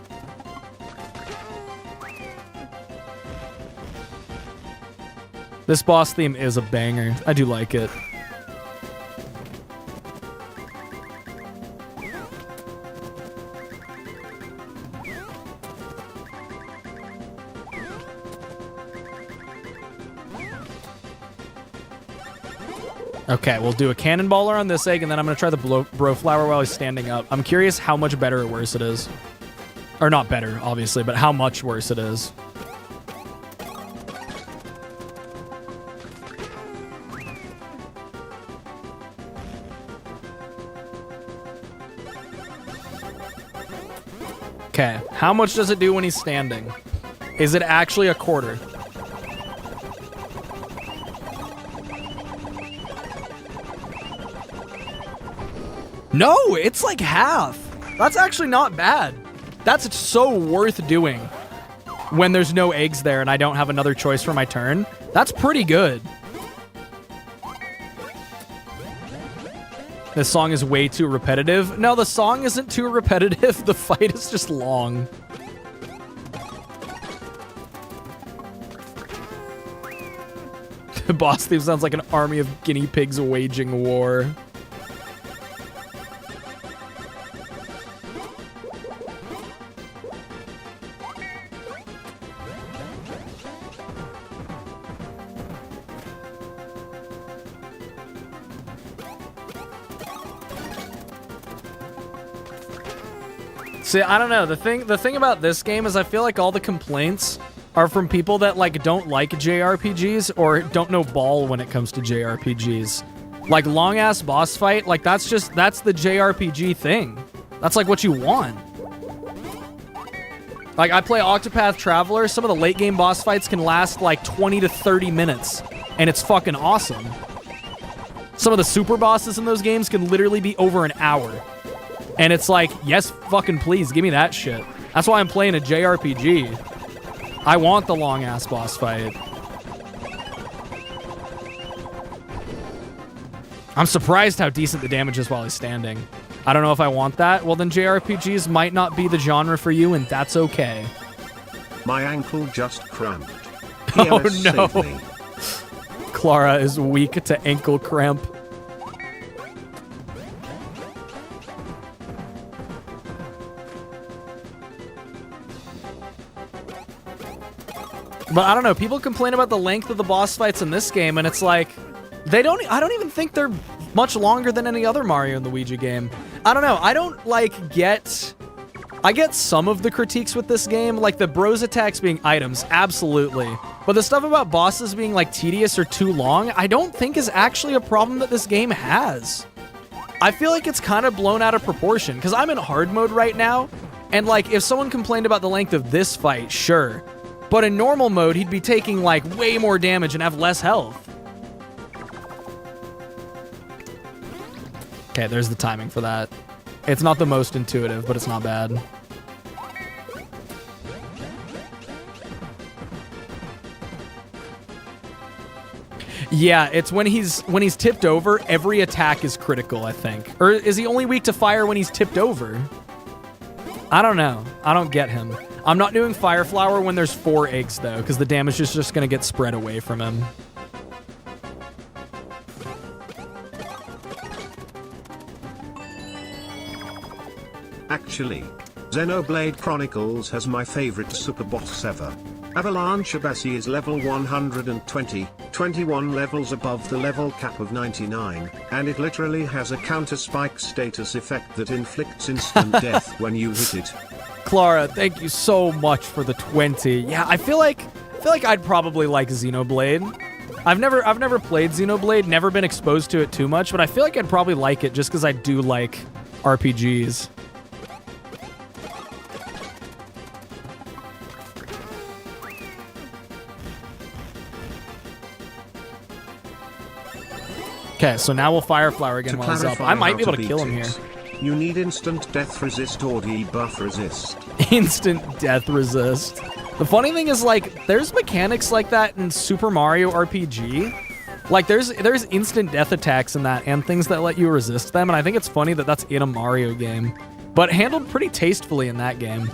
This boss theme is a banger. I do like it. Okay, we'll do a Cannonballer on this egg, and then I'm going to try the Bro Flower while he's standing up. I'm curious how much better or worse it is. Or not better, obviously, but how much worse it is. Okay, how much does it do when he's standing? Is it actually a quarter? No, it's like half. That's actually not bad. That's so worth doing when there's no eggs there and I don't have another choice for my turn. That's pretty good. This song is way too repetitive. No, the song isn't too repetitive. The fight is just long. The boss theme sounds like an army of guinea pigs waging war. See, I don't know. The thing about this game is I feel like all the complaints are from people that like don't like JRPGs or don't know ball when it comes to JRPGs. Like long ass boss fight, like that's the JRPG thing. That's like what you want. Like I play Octopath Traveler, some of the late game boss fights can last like 20 to 30 minutes and it's fucking awesome. Some of the super bosses in those games can literally be over an hour. And it's like, yes, fucking please, give me that shit. That's why I'm playing a JRPG. I want the long-ass boss fight. I'm surprised how decent the damage is while he's standing. I don't know if I want that. Well, then JRPGs might not be the genre for you, and that's okay. My ankle just cramped. Oh, PLS no. save me. Clara is weak to ankle cramp. But I don't know, people complain about the length of the boss fights in this game, and it's like, I don't even think they're much longer than any other Mario and Luigi game. I don't know, I don't, like, I get some of the critiques with this game, like the bros attacks being items, absolutely. But the stuff about bosses being, like, tedious or too long, I don't think is actually a problem that this game has. I feel like it's kind of blown out of proportion, because I'm in hard mode right now, and, like, if someone complained about the length of this fight, sure. But in normal mode, he'd be taking, like, way more damage and have less health. Okay, there's the timing for that. It's not the most intuitive, but it's not bad. Yeah, it's when he's tipped over, every attack is critical, I think. Or is he only weak to fire when he's tipped over? I don't know. I don't get him. I'm not doing Fire Flower when there's 4 eggs, though, because the damage is just going to get spread away from him. Actually, Xenoblade Chronicles has my favorite super boss ever. Avalanche Abassi is level 120, 21 levels above the level cap of 99, and it literally has a counter-spike status effect that inflicts instant death when you hit it. Clara, thank you so much for the 20. Yeah, I feel like I'd probably like Xenoblade. I've never played Xenoblade, never been exposed to it too much, but I feel like I'd probably like it just because I do like RPGs. Okay, so now we'll Fire Flower again while he's up. I might be able to kill him here. You need instant death resist or debuff resist. Instant death resist. The funny thing is, like, there's mechanics like that in Super Mario RPG. Like, there's instant death attacks in that and things that let you resist them, and I think it's funny that that's in a Mario game. But handled pretty tastefully in that game.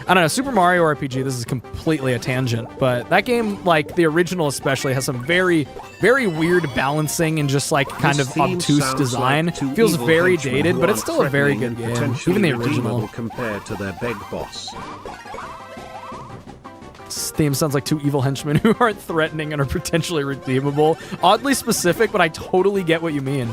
I don't know, Super Mario RPG, this is completely a tangent, but that game, like, the original especially, has some very, very weird balancing and just, like, kind of obtuse design. Like feels very dated, but it's still a very good game, even the original. Compared to their big boss. This theme sounds like 2 evil henchmen who aren't threatening and are potentially redeemable. Oddly specific, but I totally get what you mean.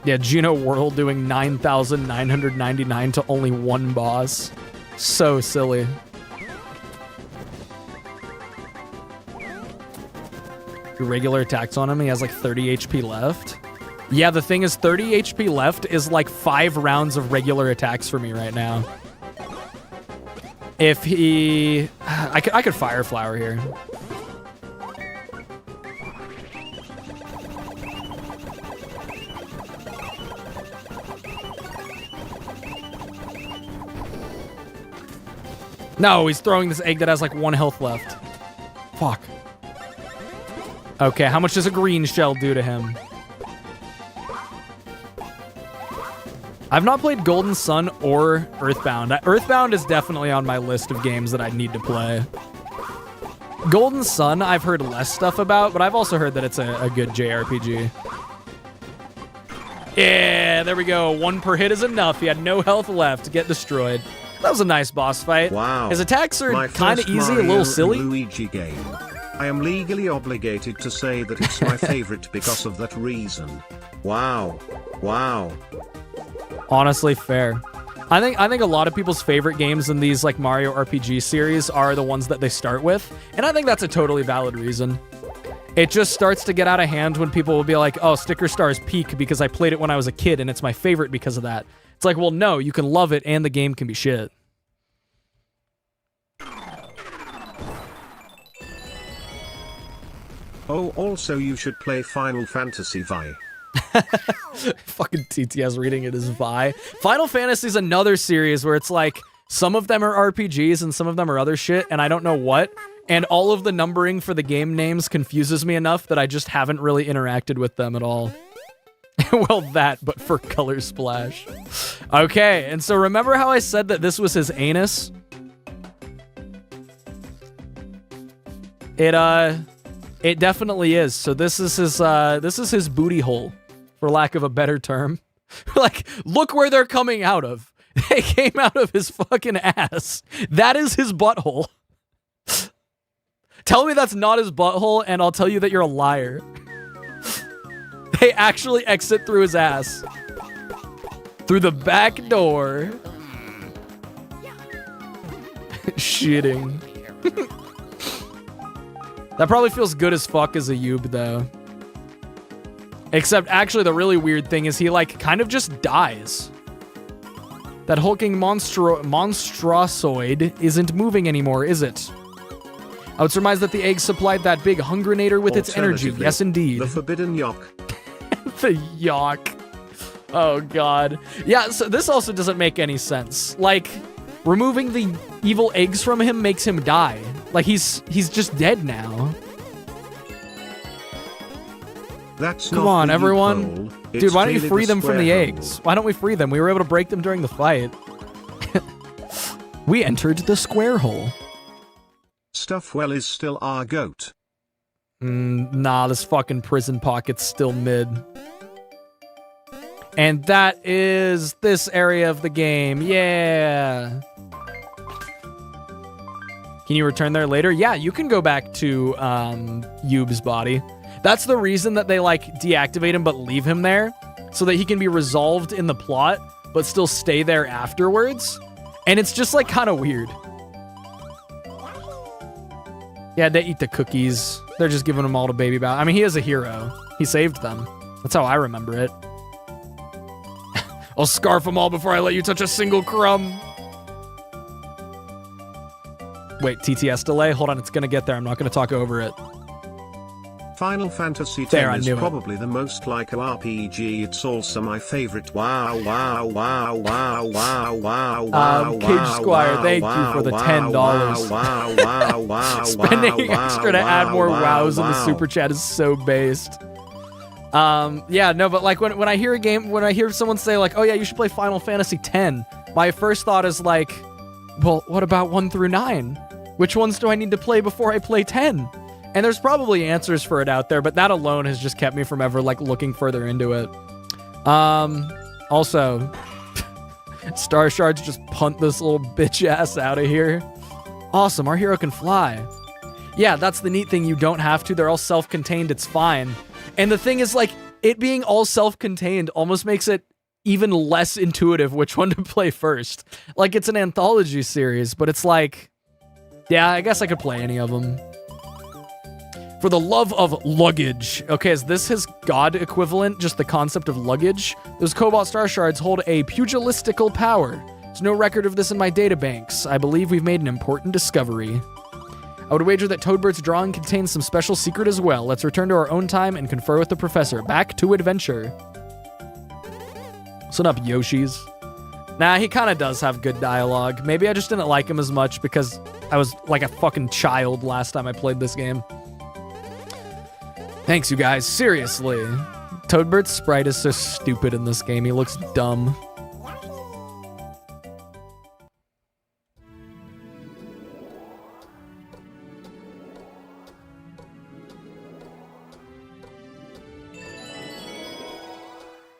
Yeah, Geno World doing 9,999 to only 1 boss. So silly. Regular attacks on him, he has like 30 HP left. Yeah, the thing is 30 HP left is like 5 rounds of regular attacks for me right now. If he... I could Fire Flower here. No, he's throwing this egg that has like 1 health left. Fuck. Okay, how much does a green shell do to him? I've not played Golden Sun or Earthbound. Earthbound is definitely on my list of games that I need to play. Golden Sun, I've heard less stuff about, but I've also heard that it's a good JRPG. Yeah, there we go. 1 per hit is enough. He had no health left to get destroyed. That was a nice boss fight. Wow. His attacks are kind of easy, Mario a little silly. Luigi game. I am legally obligated to say that it's my favorite because of that reason. Wow. Wow. Honestly, fair. I think a lot of people's favorite games in these like Mario RPG series are the ones that they start with, and I think that's a totally valid reason. It just starts to get out of hand when people will be like, oh, Sticker Stars peak because I played it when I was a kid and it's my favorite because of that. It's like, well, no, you can love it and the game can be shit. Oh, also you should play Final Fantasy Vi. Fucking TTS reading it as Vi. Final Fantasy is another series where it's like, some of them are RPGs and some of them are other shit, and I don't know what. And all of the numbering for the game names confuses me enough that I just haven't really interacted with them at all. Well, that, but for Color Splash. Okay, and so remember how I said that this was his anus? It definitely is. So this is his booty hole, for lack of a better term. Like, look where they're coming out of. They came out of his fucking ass. That is his butthole. Tell me that's not his butthole, and I'll tell you that you're a liar. They actually exit through his ass. Through the back door. Shitting. That probably feels good as fuck as a Yub, though. Except, actually, the really weird thing is he, like, kind of just dies. That hulking monstrosoid isn't moving anymore, is it? I would surmise that the egg supplied that big hungrinator with its energy. Yes, indeed. The forbidden yolk. The yolk. Oh, God. Yeah, so this also doesn't make any sense. Like, removing the evil eggs from him makes him die. Like, he's just dead now. That's Come on, everyone. Dude, why don't you free them from the eggs? Why don't we free them? We were able to break them during the fight. We entered the square hole. Stuffwell is still our goat. Nah, this fucking prison pocket's still mid. And that is this area of the game. Yeah. Can you return there later? Yeah, you can go back to Yube's body. That's the reason that they, like, deactivate him but leave him there, so that he can be resolved in the plot, but still stay there afterwards. And it's just, like, kind of weird. Yeah, they eat the cookies. They're just giving them all to Baby Bow. I mean, he is a hero. He saved them. That's how I remember it. I'll scarf them all before I let you touch a single crumb. Wait, TTS delay? Hold on, it's gonna get there. I'm not gonna talk over it. Final Fantasy X is probably the most like a RPG. It's also my favorite. Wow, wow, wow, wow, wow, wow, wow. Cage Squire, thank you for the $10. Wow, wow, wow, Spending extra to add more wows in the super chat is so based. Yeah, no, but like when I hear a game, when I hear someone say like, oh yeah, you should play Final Fantasy X, my first thought is like, well, what about 1 through 9? Which ones do I need to play before I play 10? And there's probably answers for it out there, but that alone has just kept me from ever, like, looking further into it. Also, Star Shards just punt this little bitch ass out of here. Awesome, our hero can fly. Yeah, that's the neat thing, you don't have to. They're all self-contained, it's fine. And the thing is, like, it being all self-contained almost makes it even less intuitive which one to play first. Like, it's an anthology series, but it's like, yeah, I guess I could play any of them. For the love of luggage. Okay, is this his god equivalent? Just the concept of luggage? Those Cobalt Star Shards hold a pugilistical power. There's no record of this in my databanks. I believe we've made an important discovery. I would wager that Toadbert's drawing contains some special secret as well. Let's return to our own time and confer with the professor. Back to adventure. What's up, Yoshis? Nah, he kind of does have good dialogue. Maybe I just didn't like him as much because I was like a fucking child last time I played this game. Thanks, you guys. Seriously. Toadbert's sprite is so stupid in this game. He looks dumb.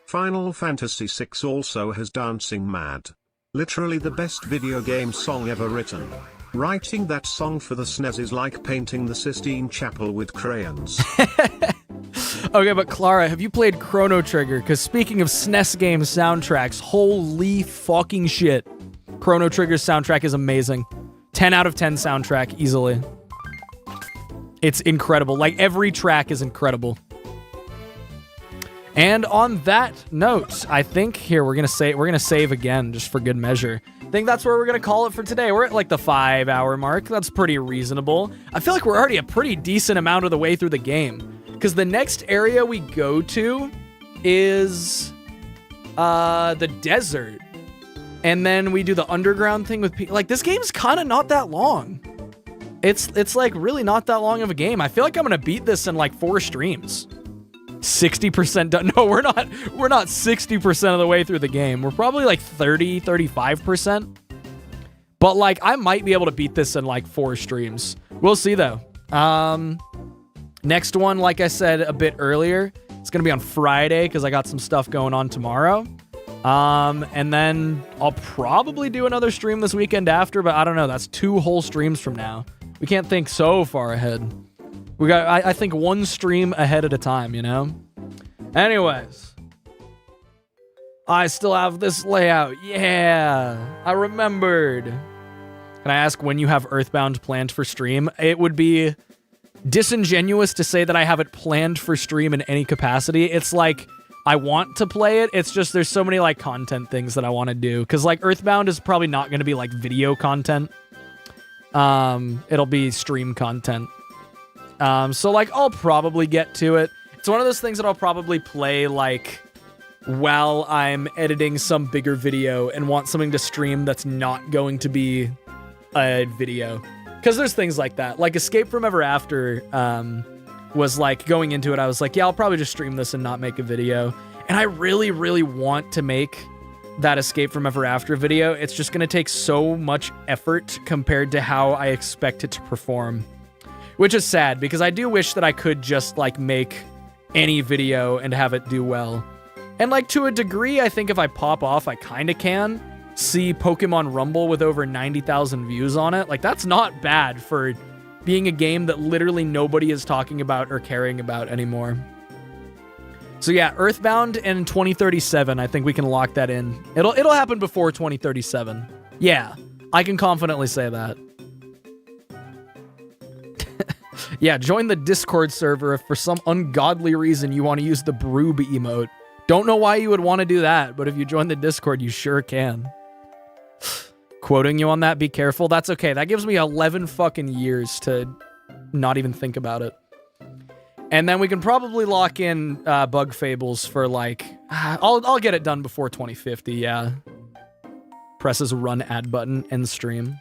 Final Fantasy VI also has Dancing Mad. Literally the best video game song ever written. Writing that song for the SNES is like painting the Sistine Chapel with crayons. Okay, but Clara, have you played Chrono Trigger? Because speaking of SNES game soundtracks, holy fucking shit. Chrono Trigger's soundtrack is amazing. 10 out of 10 soundtrack, easily. It's incredible. Like, every track is incredible. And on that note, I think here we're gonna save again just for good measure. I think that's where we're gonna call it for today. We're at like the 5-hour mark. That's pretty reasonable. I feel like we're already a pretty decent amount of the way through the game, because the next area we go to is the desert, and then we do the underground thing with people. Like, this game's kind of not that long. It's like really not that long of a game. I feel like I'm gonna beat this in like 4 streams. 60% done. No, we're not 60% of the way through the game. We're probably like 35%. But like, I might be able to beat this in like 4 streams. We'll see though. Next one, like I said a bit earlier, it's gonna be on Friday because I got some stuff going on tomorrow. And then I'll probably do another stream this weekend after, but I don't know. That's 2 whole streams from now. We can't think so far ahead. We got, I think, 1 stream ahead at a time, you know? Anyways. I still have this layout. Yeah, I remembered. Can I ask when you have Earthbound planned for stream? It would be disingenuous to say that I have it planned for stream in any capacity. It's like, I want to play it. It's just there's so many, like, content things that I want to do. Because, like, Earthbound is probably not going to be, like, video content. It'll be stream content. So like I'll probably get to it. It's one of those things that I'll probably play like while I'm editing some bigger video and want something to stream that's not going to be a video. Because there's things like that. Like Escape from Ever After was like, going into it, I was like, yeah, I'll probably just stream this and not make a video. And I really, really want to make that Escape from Ever After video. It's just going to take so much effort compared to how I expect it to perform. Which is sad, because I do wish that I could just like make any video and have it do well. And like to a degree, I think if I pop off, I kind of can. See Pokemon Rumble with over 90,000 views on it. Like, that's not bad for being a game that literally nobody is talking about or caring about anymore. So yeah, Earthbound in 2037, I think we can lock that in. It'll happen before 2037. Yeah, I can confidently say that. Yeah, join the Discord server if for some ungodly reason you want to use the Shroob emote. Don't know why you would want to do that, but if you join the Discord, you sure can. Quoting you on that, be careful. That's okay. That gives me 11 fucking years to not even think about it. And then we can probably lock in Bug Fables for like... I'll get it done before 2050, yeah. Presses run ad button, end stream.